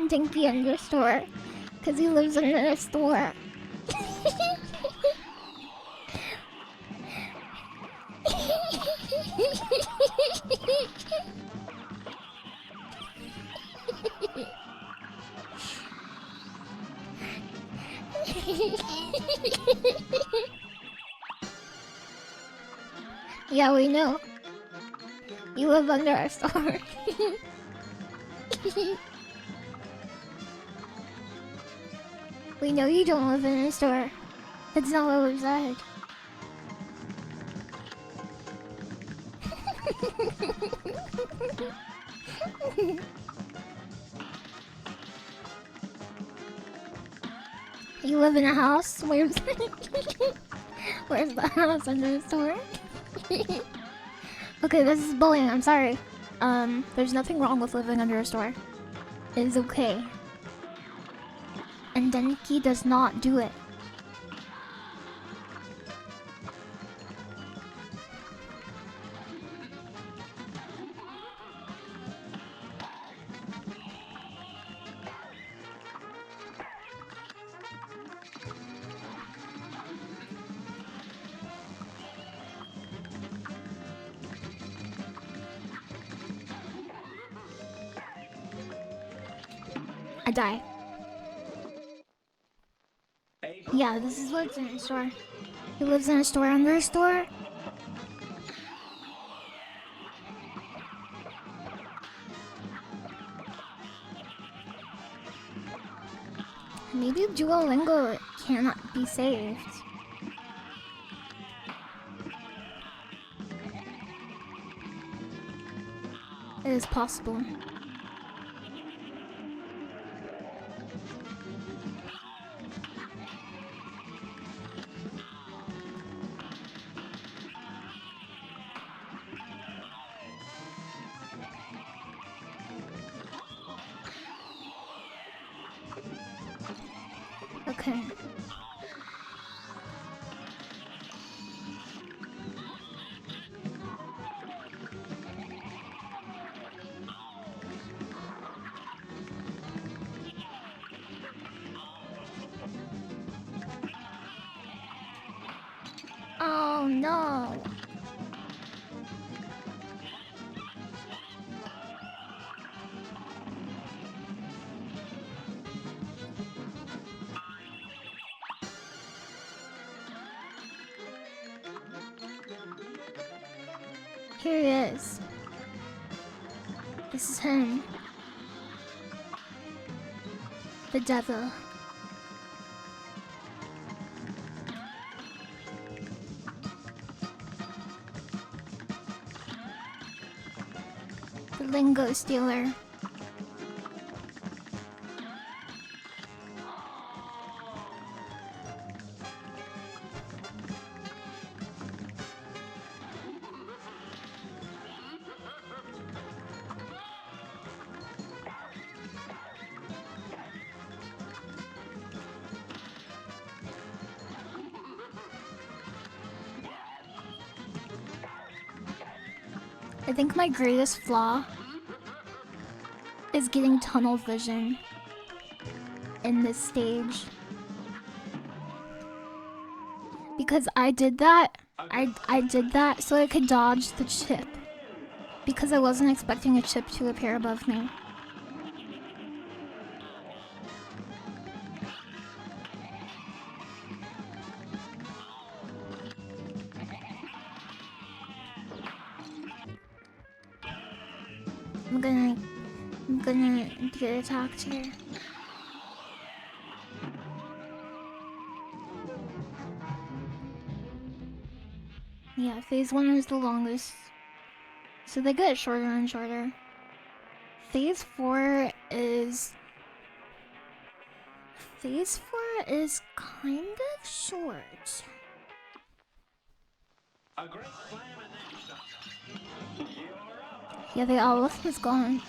Dinky in the store, because he lives in a store. Yeah, we know. You live under our store. We know you don't live in a store. That's not what we said. You live in a house? Where's where's the house under the store? Okay, this is bullying, I'm sorry. There's nothing wrong with living under a store. It is okay. And Denki does not do it. I die. Yeah, this is what's in a store. He lives in a store under a store. Maybe Duolingo cannot be saved. It is possible. Okay. Oh no. Here he is. This is him. The devil. The lingo stealer. I think my greatest flaw is getting tunnel vision in this stage. Because I did that. I did that so I could dodge the chip. Because I wasn't expecting a chip to appear above me. I'm gonna get attacked here. Yeah, phase 1 is the longest. So they get shorter and shorter. Phase 4 is... Phase 4 is kind of short. Yeah, the olive is gone.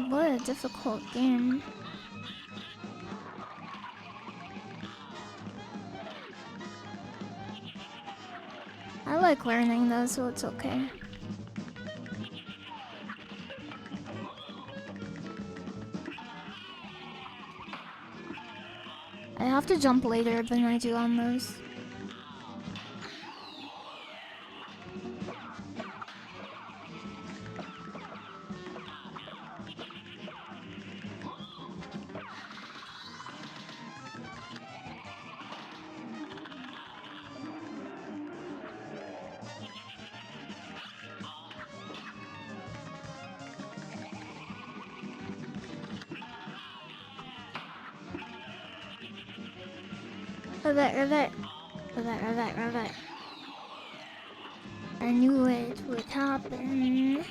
What a difficult game. I like learning though, so it's okay. I have to jump later than I do on those. Rivet. I knew it would happen.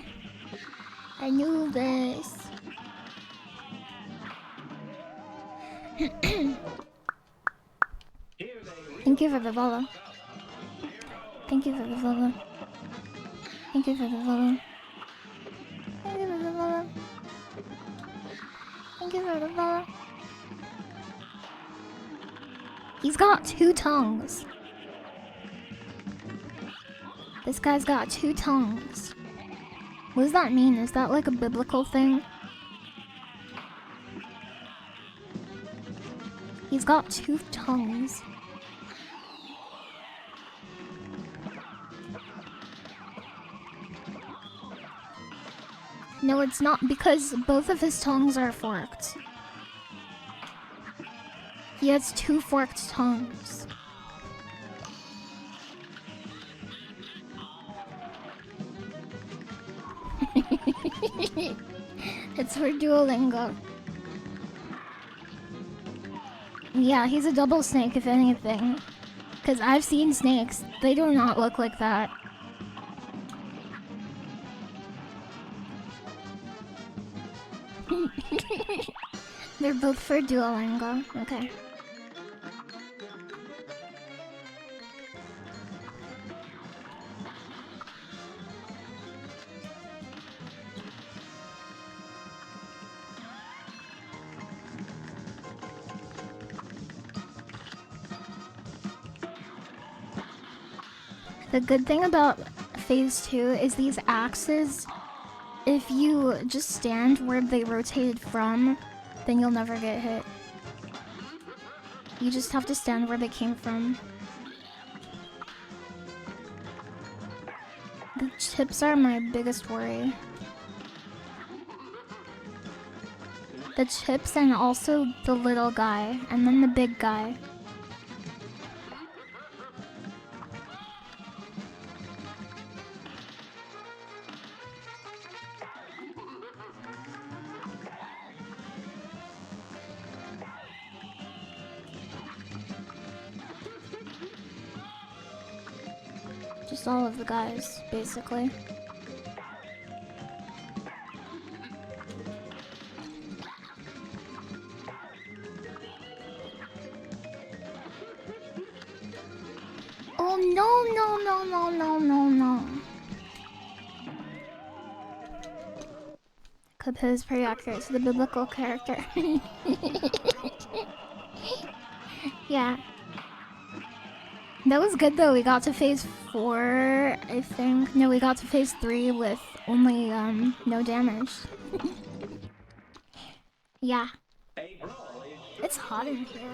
I knew this. Thank you for the follow. Thank you for the follow. Thank you for the follow. Thank you for the follow. Thank you for the follow. He's got 2 tongues. This guy's got 2 tongues. What does that mean? Is that like a biblical thing? He's got 2 tongues. No, it's not, because both of his tongues are forked. He has 2 forked tongues. It's for Duolingo. Yeah, he's a double snake if anything. Because I've seen snakes. They do not look like that. They're both for Duolingo. Okay. The good thing about phase 2 is these axes, if you just stand where they rotated from, then you'll never get hit. You just have to stand where they came from. chips are my biggest worry. The chips and also the little guy, and then the big guy. Just all of the guys, basically. Oh no. Cuphead is pretty accurate to the biblical character. Yeah. That was good though, we got to phase 4, I think. No, we got to phase 3 with only, no damage. Yeah. It's hot in here.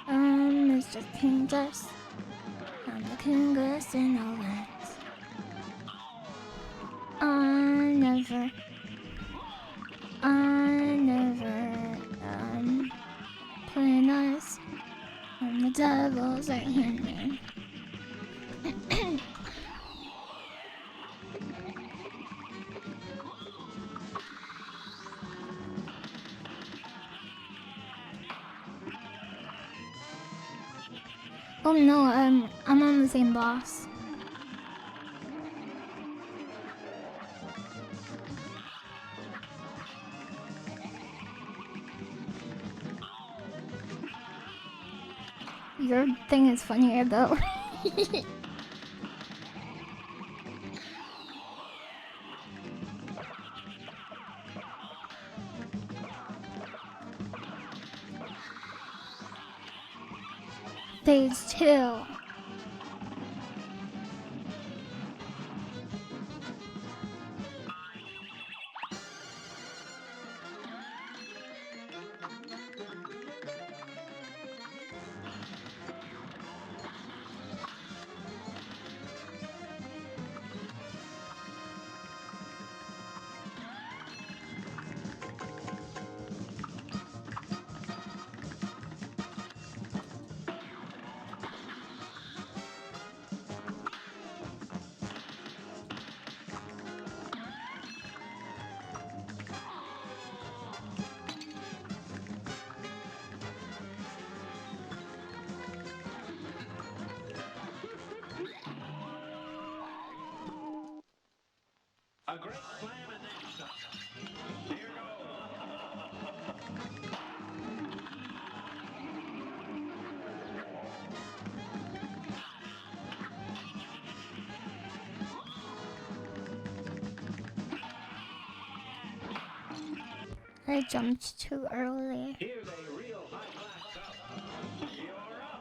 Mr. Kingus. I'm the Kingus in the lands. I never, play nice. I'm the devil's right hand man. Oh no, I'm on the same boss. Your thing is funnier though. Phase 2. A great slam and then some. Here I jumped too early. Here's a real high-class cup. You're up.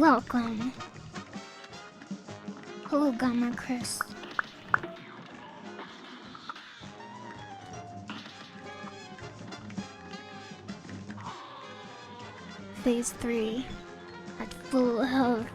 welcome. Hello, Gamma Chris. Phase 3 at full health.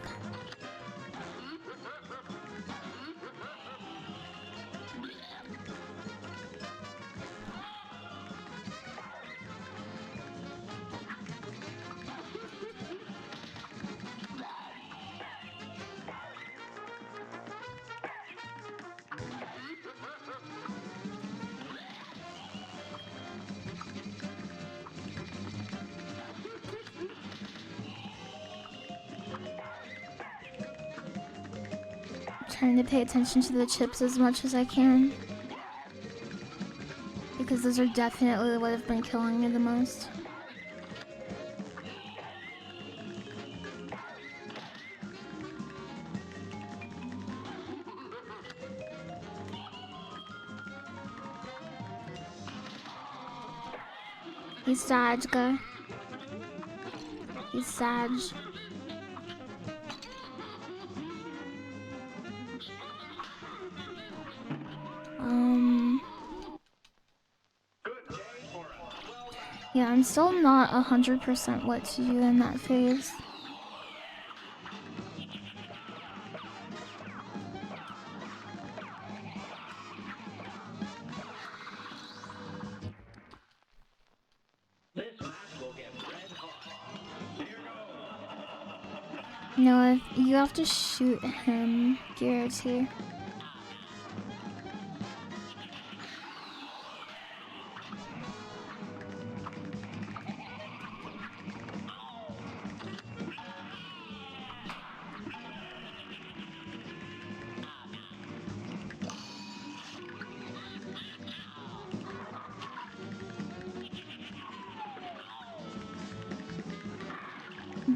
Trying to pay attention to the chips as much as I can, because those are definitely what have been killing me the most. He's Sag, guy. He's Sag. Yeah, I'm still not 100% what to do in that phase. No, you have to shoot him, guarantee.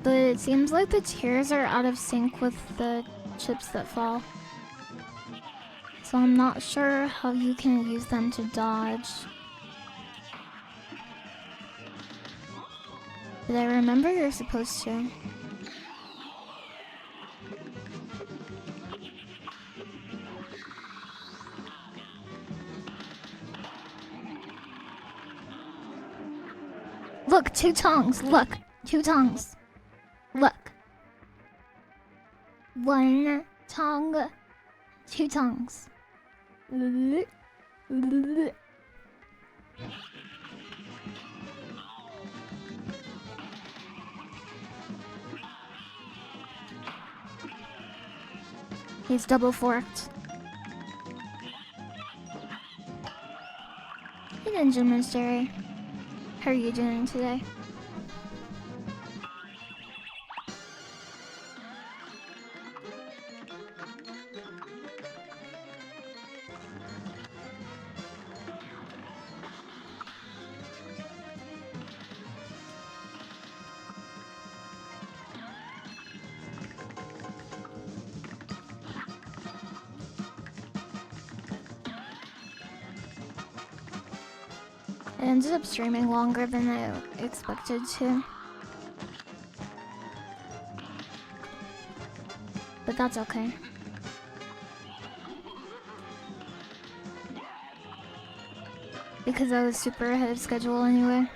But it seems like the tiers are out of sync with the chips that fall. So I'm not sure how you can use them to dodge. But I remember you're supposed to. Look, 2 tongues, look, 2 tongues. Look. 1 tongue, 2 tongues. He's double forked. Hey Ninja Mystery. How are you doing today? I ended up streaming longer than I expected to. But that's okay. Because I was super ahead of schedule anyway.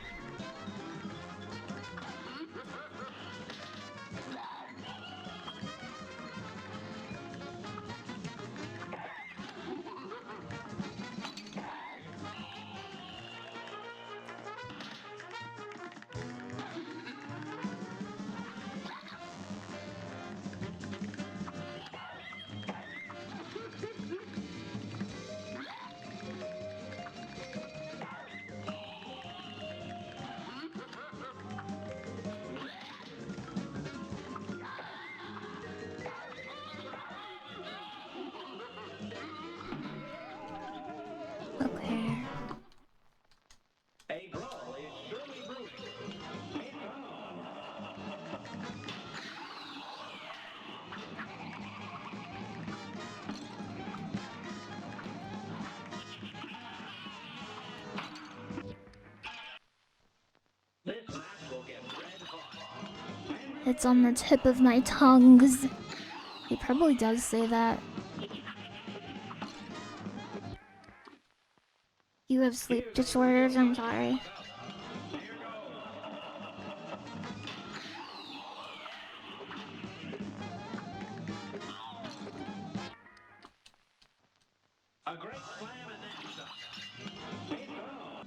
It's on the tip of my tongues. He probably does say that. You have sleep disorders, I'm sorry. A great slam and then some. Big ball.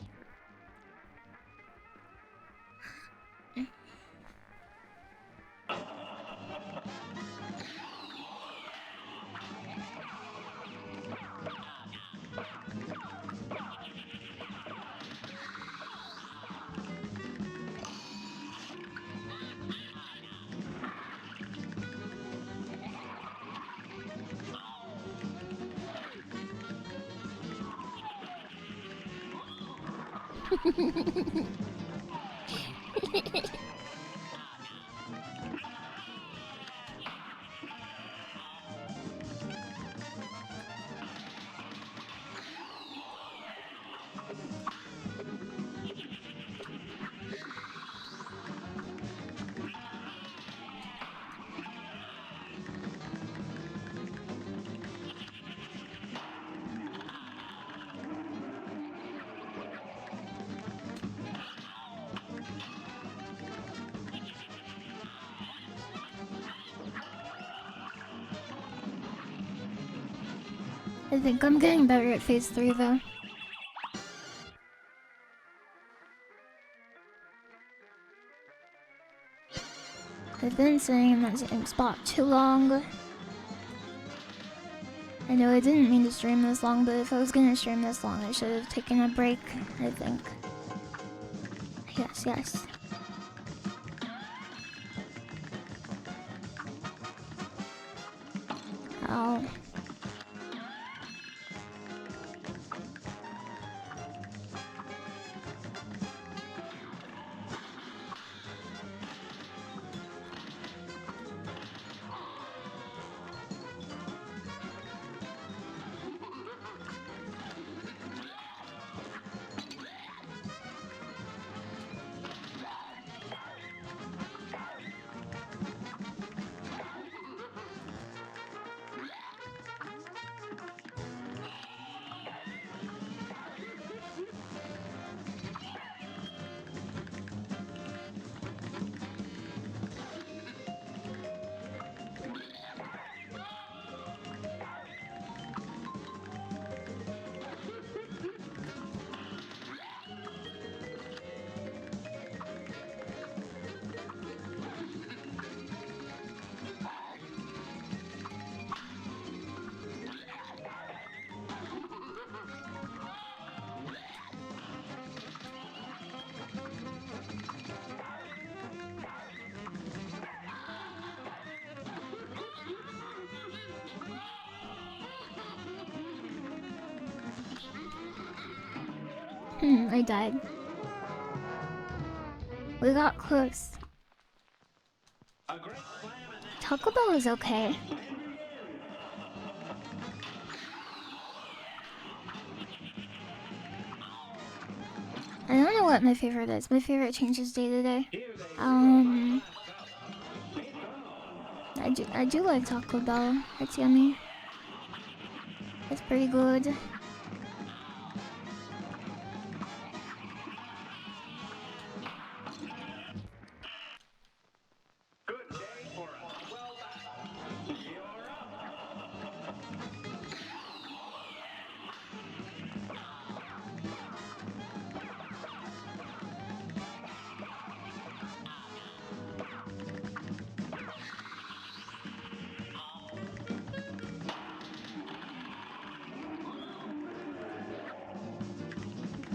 I think I'm getting better at phase 3 though. I've been sitting in that same spot too long. I know I didn't mean to stream this long, but if I was gonna stream this long, I should have taken a break, I think. Yes, yes. Oh. I died. We got close. A great slam and then Taco Bell is okay. I don't know what my favorite is. My favorite changes day to day. I do like Taco Bell. It's yummy. It's pretty good. good day for a swell battle. You're up.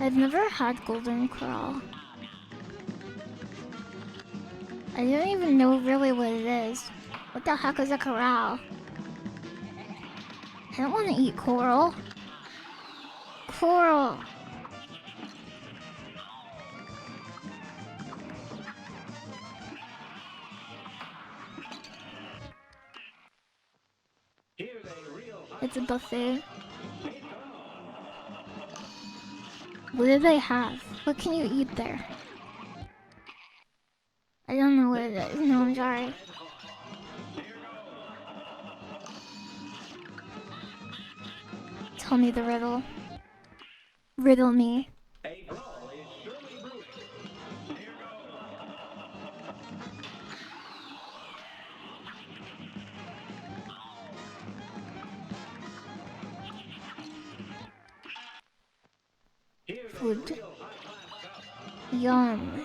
I've never had Golden Corral. I don't even know really what it is. What the heck is a corral? I don't want to eat coral. Coral! Here's a real It's a buffet. What do they have? What can you eat there? I don't know what No, I'm sorry. Tell me the riddle. Riddle me. A brawl is surely brewing. Here goes. Here's a Food. real high-class cup. Yum.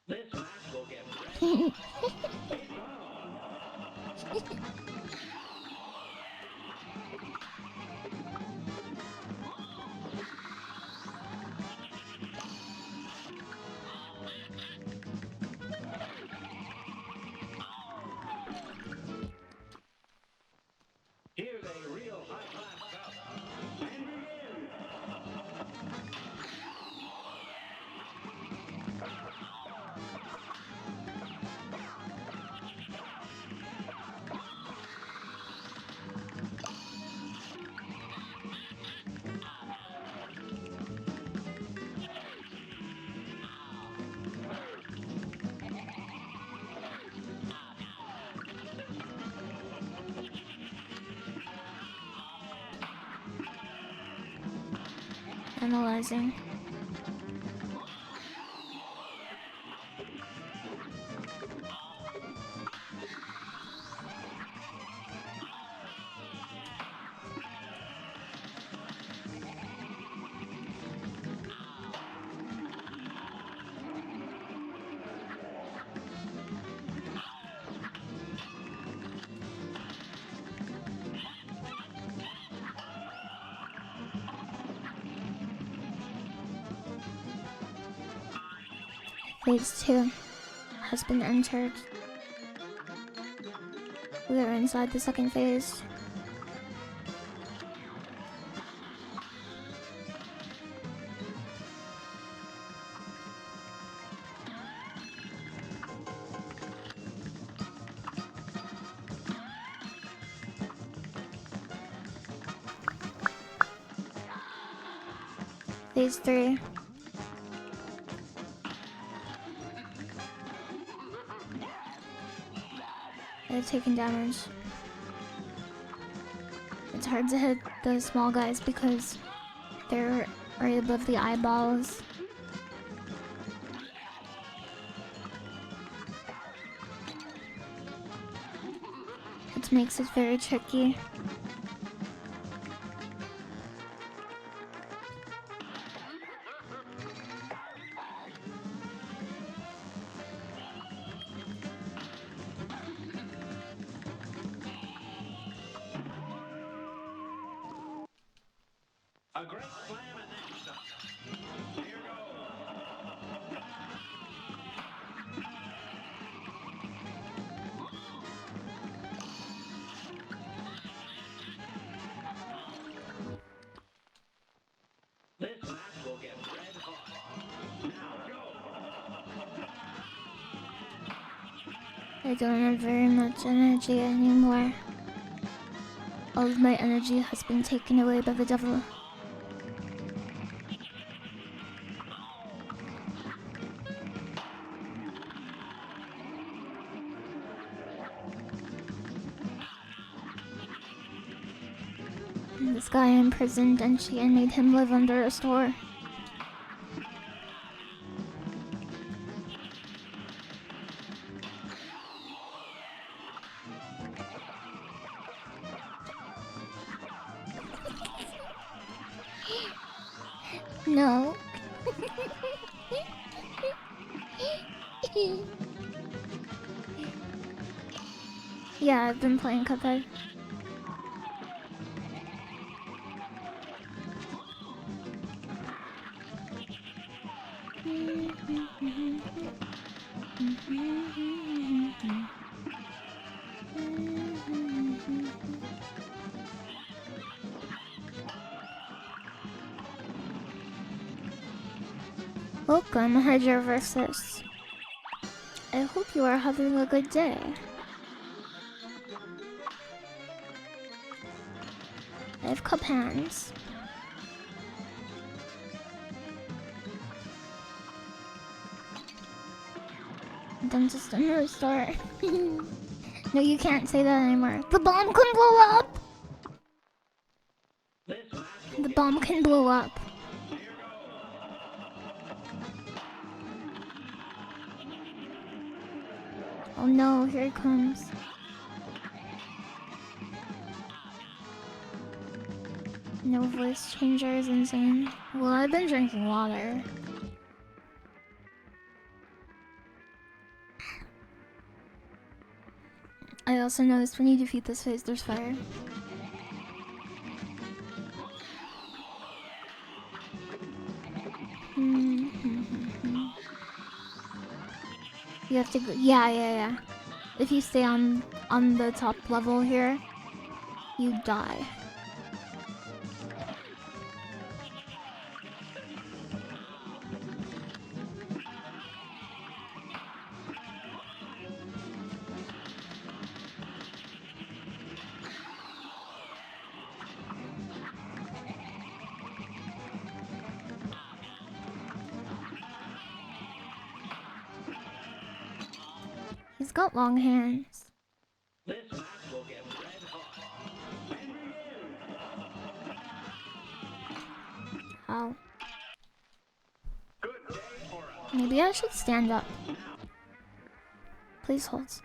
This match will get red. Here's a real high-class cup. And begin. Analyzing. Phase 2 has been entered. We are inside the second phase. Phase 3. They're taking damage. It's hard to hit the small guys because they're right above the eyeballs. It makes it very tricky. A great slam and then some. Here goes. This match will get red hot. Now go. I don't have very much energy anymore. All of my energy has been taken away by the devil. This guy imprisoned Denchi and made him live under a store. No. Yeah, I've been playing Cuphead. Welcome, Hydroversus. I hope you are having a good day. I have cup hands. Then just a new start. No, you can't say that anymore. The bomb can blow up! The bomb can blow up. Oh no, here it comes. No voice changer is insane. Well, I've been drinking water. I also noticed when you defeat this phase, there's fire. You have to go. Yeah. If you stay on the top level here, you die. He's got long hands. This match will get red hot. How? Good day for us. Maybe I should stand up. Please hold.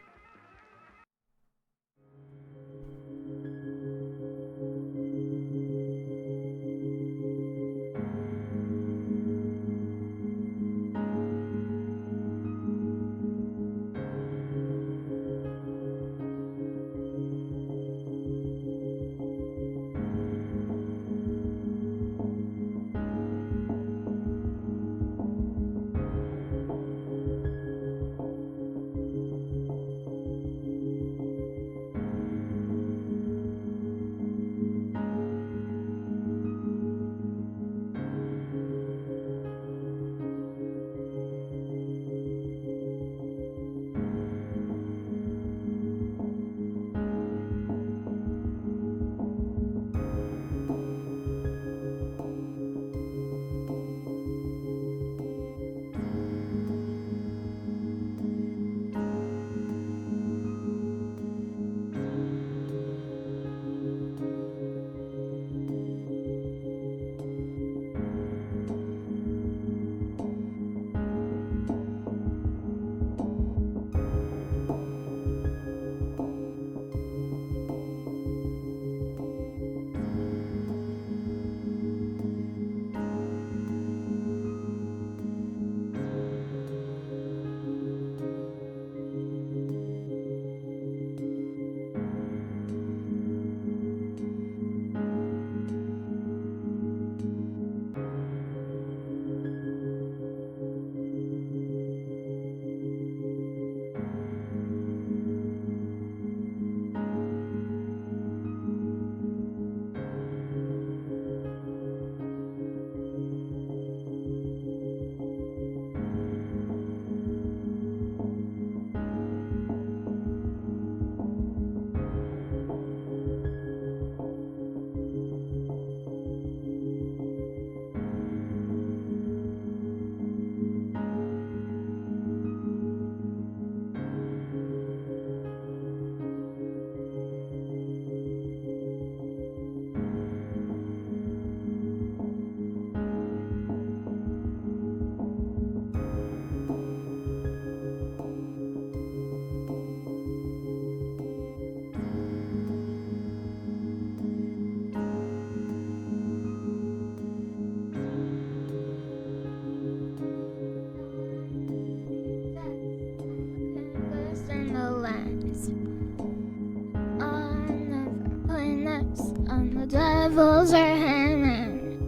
Devils are hanging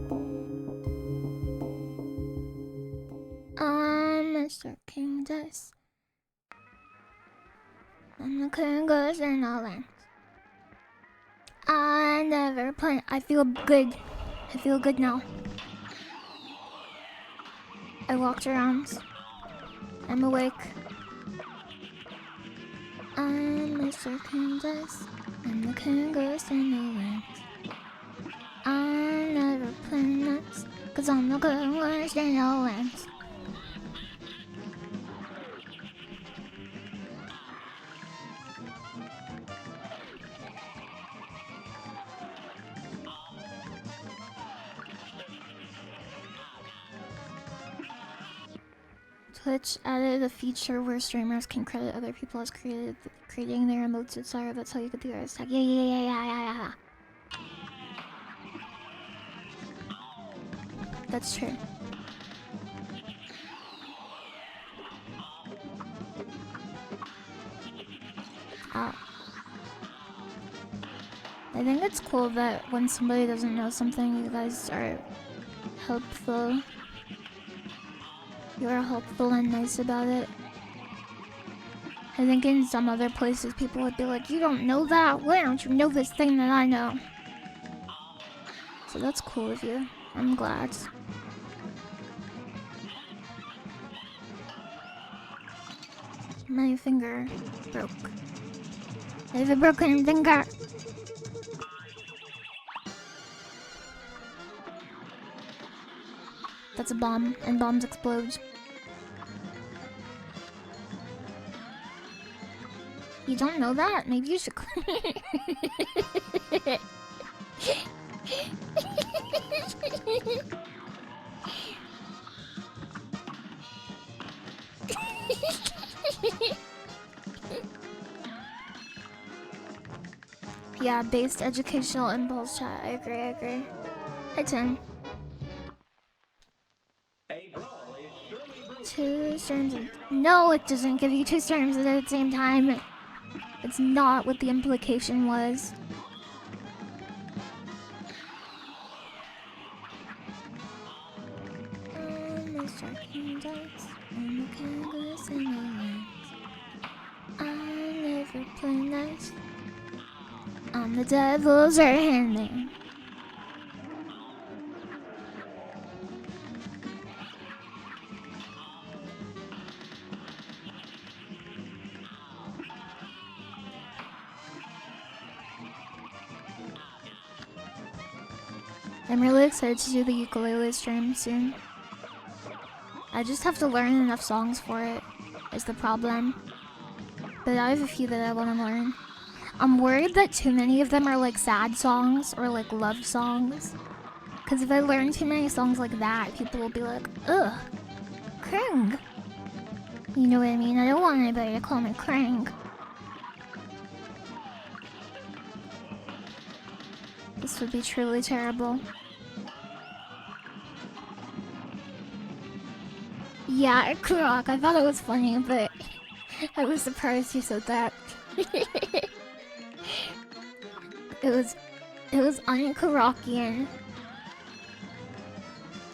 on Mr. King Dice. And the king goes in all lands. I never play. I feel good. I feel good now. I walked around. I'm awake. I'm Mr. Candace. I'm the kangaroos in the wind. I never play nuts, 'cause I'm the good worst in the wind. Twitch added a feature where streamers can credit other people as creating their emotes, etc. That's how you get the artist tag. Yeah. That's true. I think it's cool that when somebody doesn't know something, you guys are helpful. You are helpful and nice about it. I think in some other places people would be like, you don't know that? Why don't you know this thing that I know? So that's cool of you. I'm glad. My finger broke. I have a broken finger. That's a bomb, and bombs explode. You don't know that? Maybe you should. Yeah, based educational impulse chat. I agree. Hi, Tim. 2 streams. No, it doesn't give you 2 streams at the same time. It's not what the implication was. Mr. Candace, I'm the kangaroos in the wind. I never play nice. I'm the devil's right hand man. I'm really excited to do the ukulele stream soon. I just have to learn enough songs for it, is the problem. But I have a few that I want to learn. I'm worried that too many of them are like sad songs or like love songs. Because if I learn too many songs like that, people will be like, ugh, cring. You know what I mean? I don't want anybody to call me cring. This would be truly terrible. Yeah, Kurok, I thought it was funny, but I was surprised you said that. It was un-Kurokian.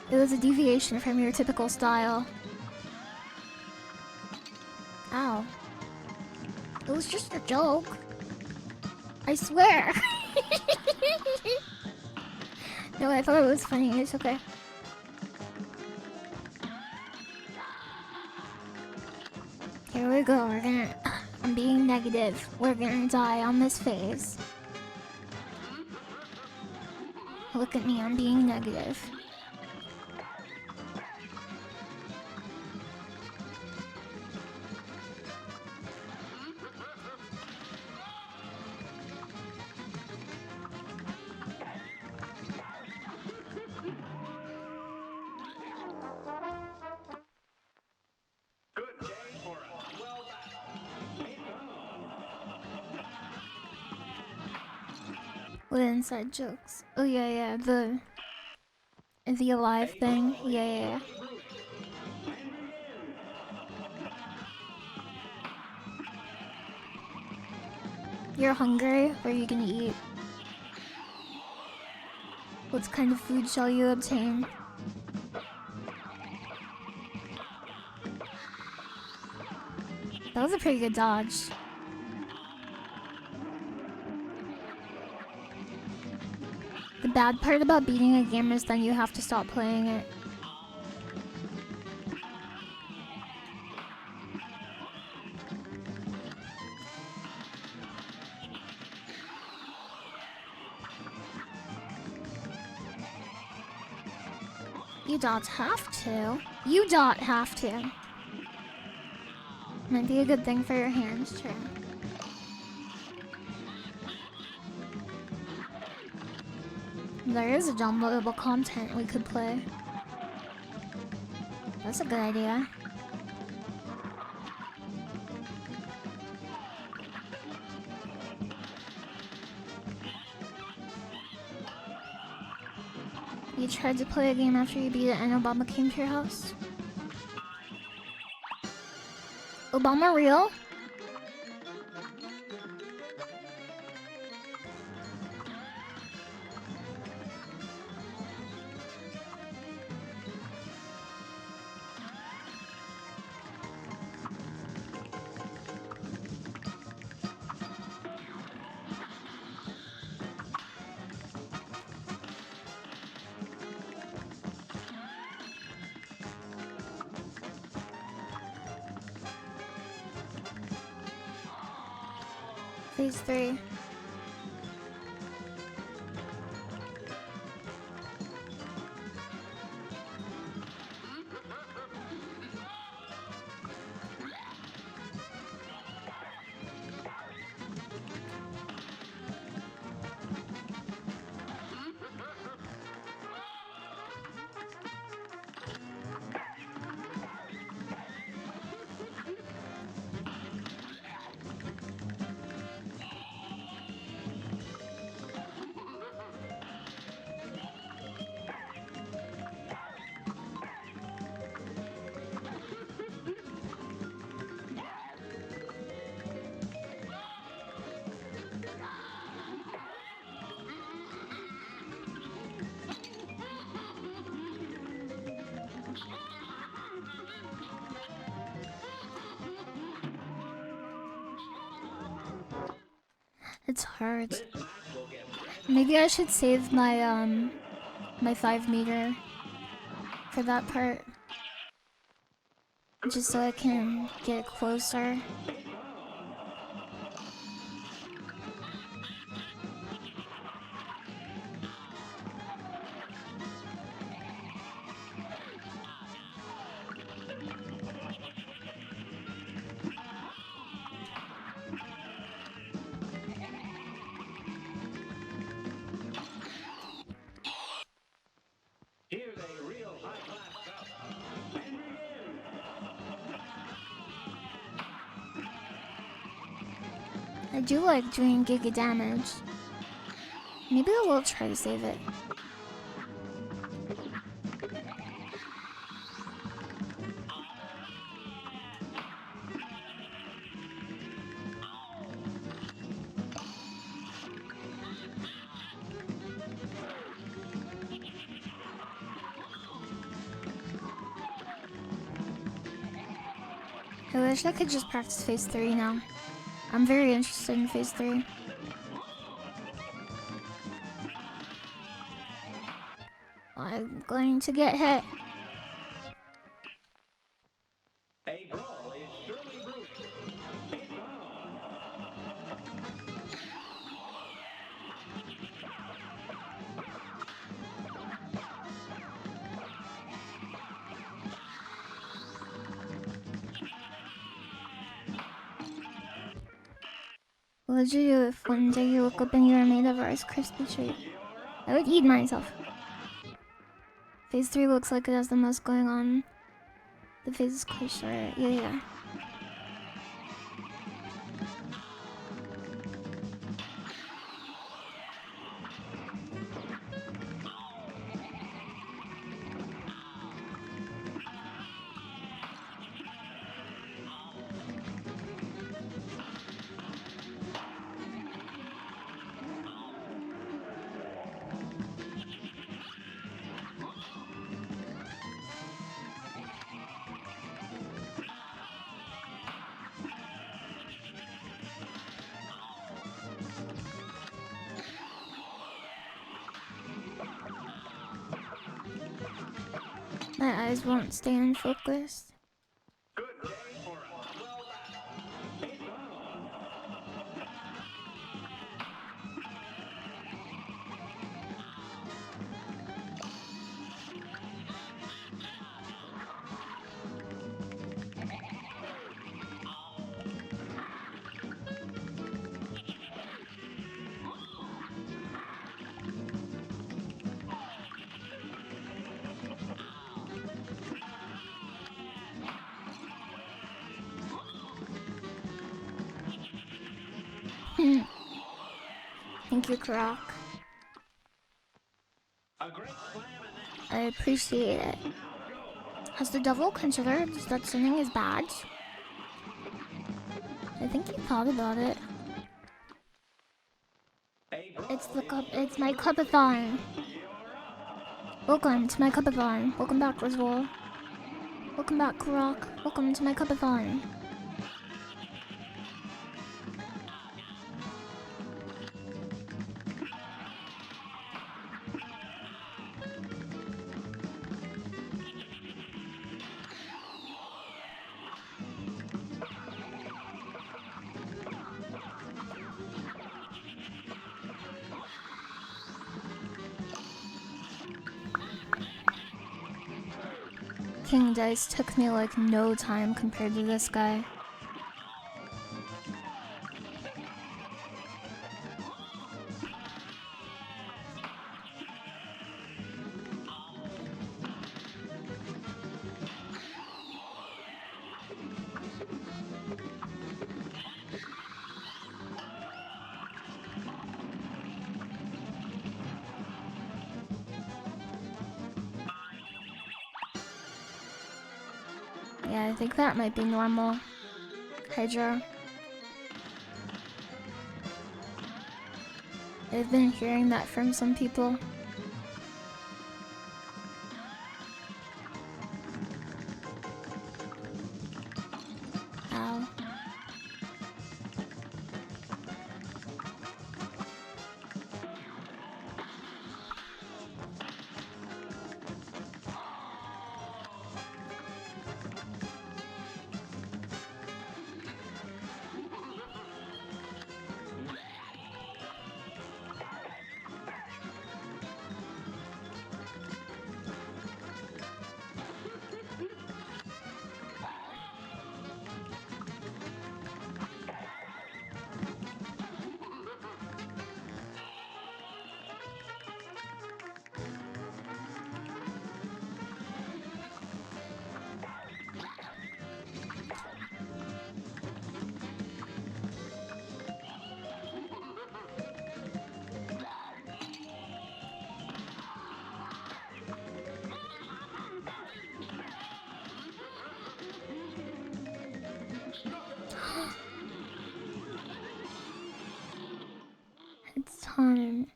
It was a deviation from your typical style. Ow. It was just a joke. I swear. No, I thought it was funny. It's okay. Here we go. I'm being negative. We're gonna die on this phase. Look at me. I'm being negative. With inside jokes. Oh yeah, the alive thing. Yeah. You're hungry? What are you gonna eat? What kind of food shall you obtain? That was a pretty good dodge. The bad part about beating a game is then you have to stop playing it. You don't have to. You don't have to. Might be a good thing for your hands, too. There is a downloadable content we could play. That's a good idea. You tried to play a game after you beat it and Obama came to your house? Obama real? Phase 3. It's hard. Maybe I should save my my 5 meter for that part. Just so I can get closer. Here's a real high-class cup. And begin! I do like doing giga damage. Maybe I will try to save it. I wish I could just practice phase 3 now. I'm very interested in phase 3. I'm going to get hit. A brawl is surely brewing. It's What would you do if one day you woke up and you were made of Rice Krispie treat? I would eat myself. Phase 3 looks like it has the most going on. The phase is quite short. Yeah. My eyes won't stay in focus. good day for a well battle. It's Thank you, Karak. I appreciate it. Has the devil considered that sinning is bad? I think he thought about it. It's my cupathon. Welcome to my cupathon. Welcome back, Roswell. Welcome back, Karak. Welcome to my cupathon. King Dice took me like no time compared to this guy. Yeah, I think that might be normal. Hydra. I've been hearing that from some people. Ow. It's time.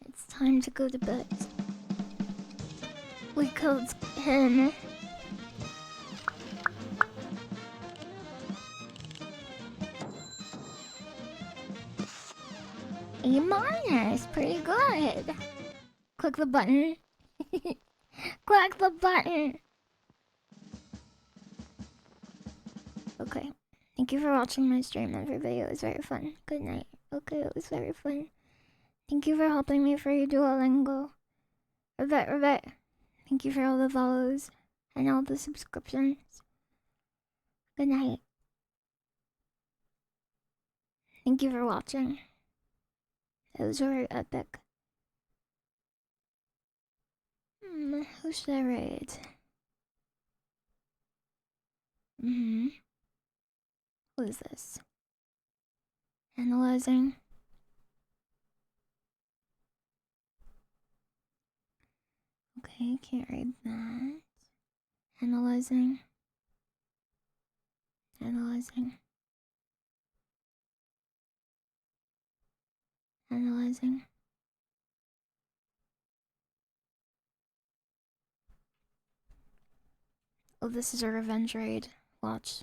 It's time to go to bed. We killed him. A minus, pretty good. Click the button. Click the button. Okay. Thank you for watching my stream, everybody. It was very fun. Good night. Okay, it was very fun. Thank you for helping me for your Duolingo. Rivet. Thank you for all the follows and all the subscriptions. Good night. Thank you for watching. It was very epic. Who should I raid? Who is this? Analyzing. Okay, can't read that. Analyzing. Analyzing. Analyzing. Oh, this is a revenge raid. Watch.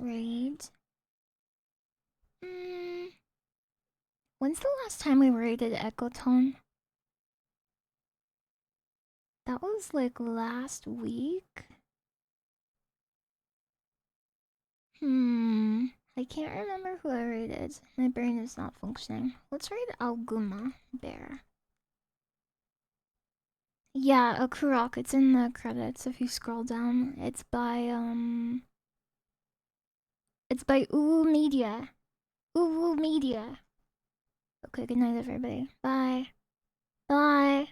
Raid. When's the last time we raided Ecotone? That was like last week? I can't remember who I raided. My brain is not functioning. Let's raid Alguma Bear. Yeah, a Kurok. It's in the credits if you scroll down. It's by Uwu Media. Uwu Media. Okay, good night, everybody. Bye. Bye.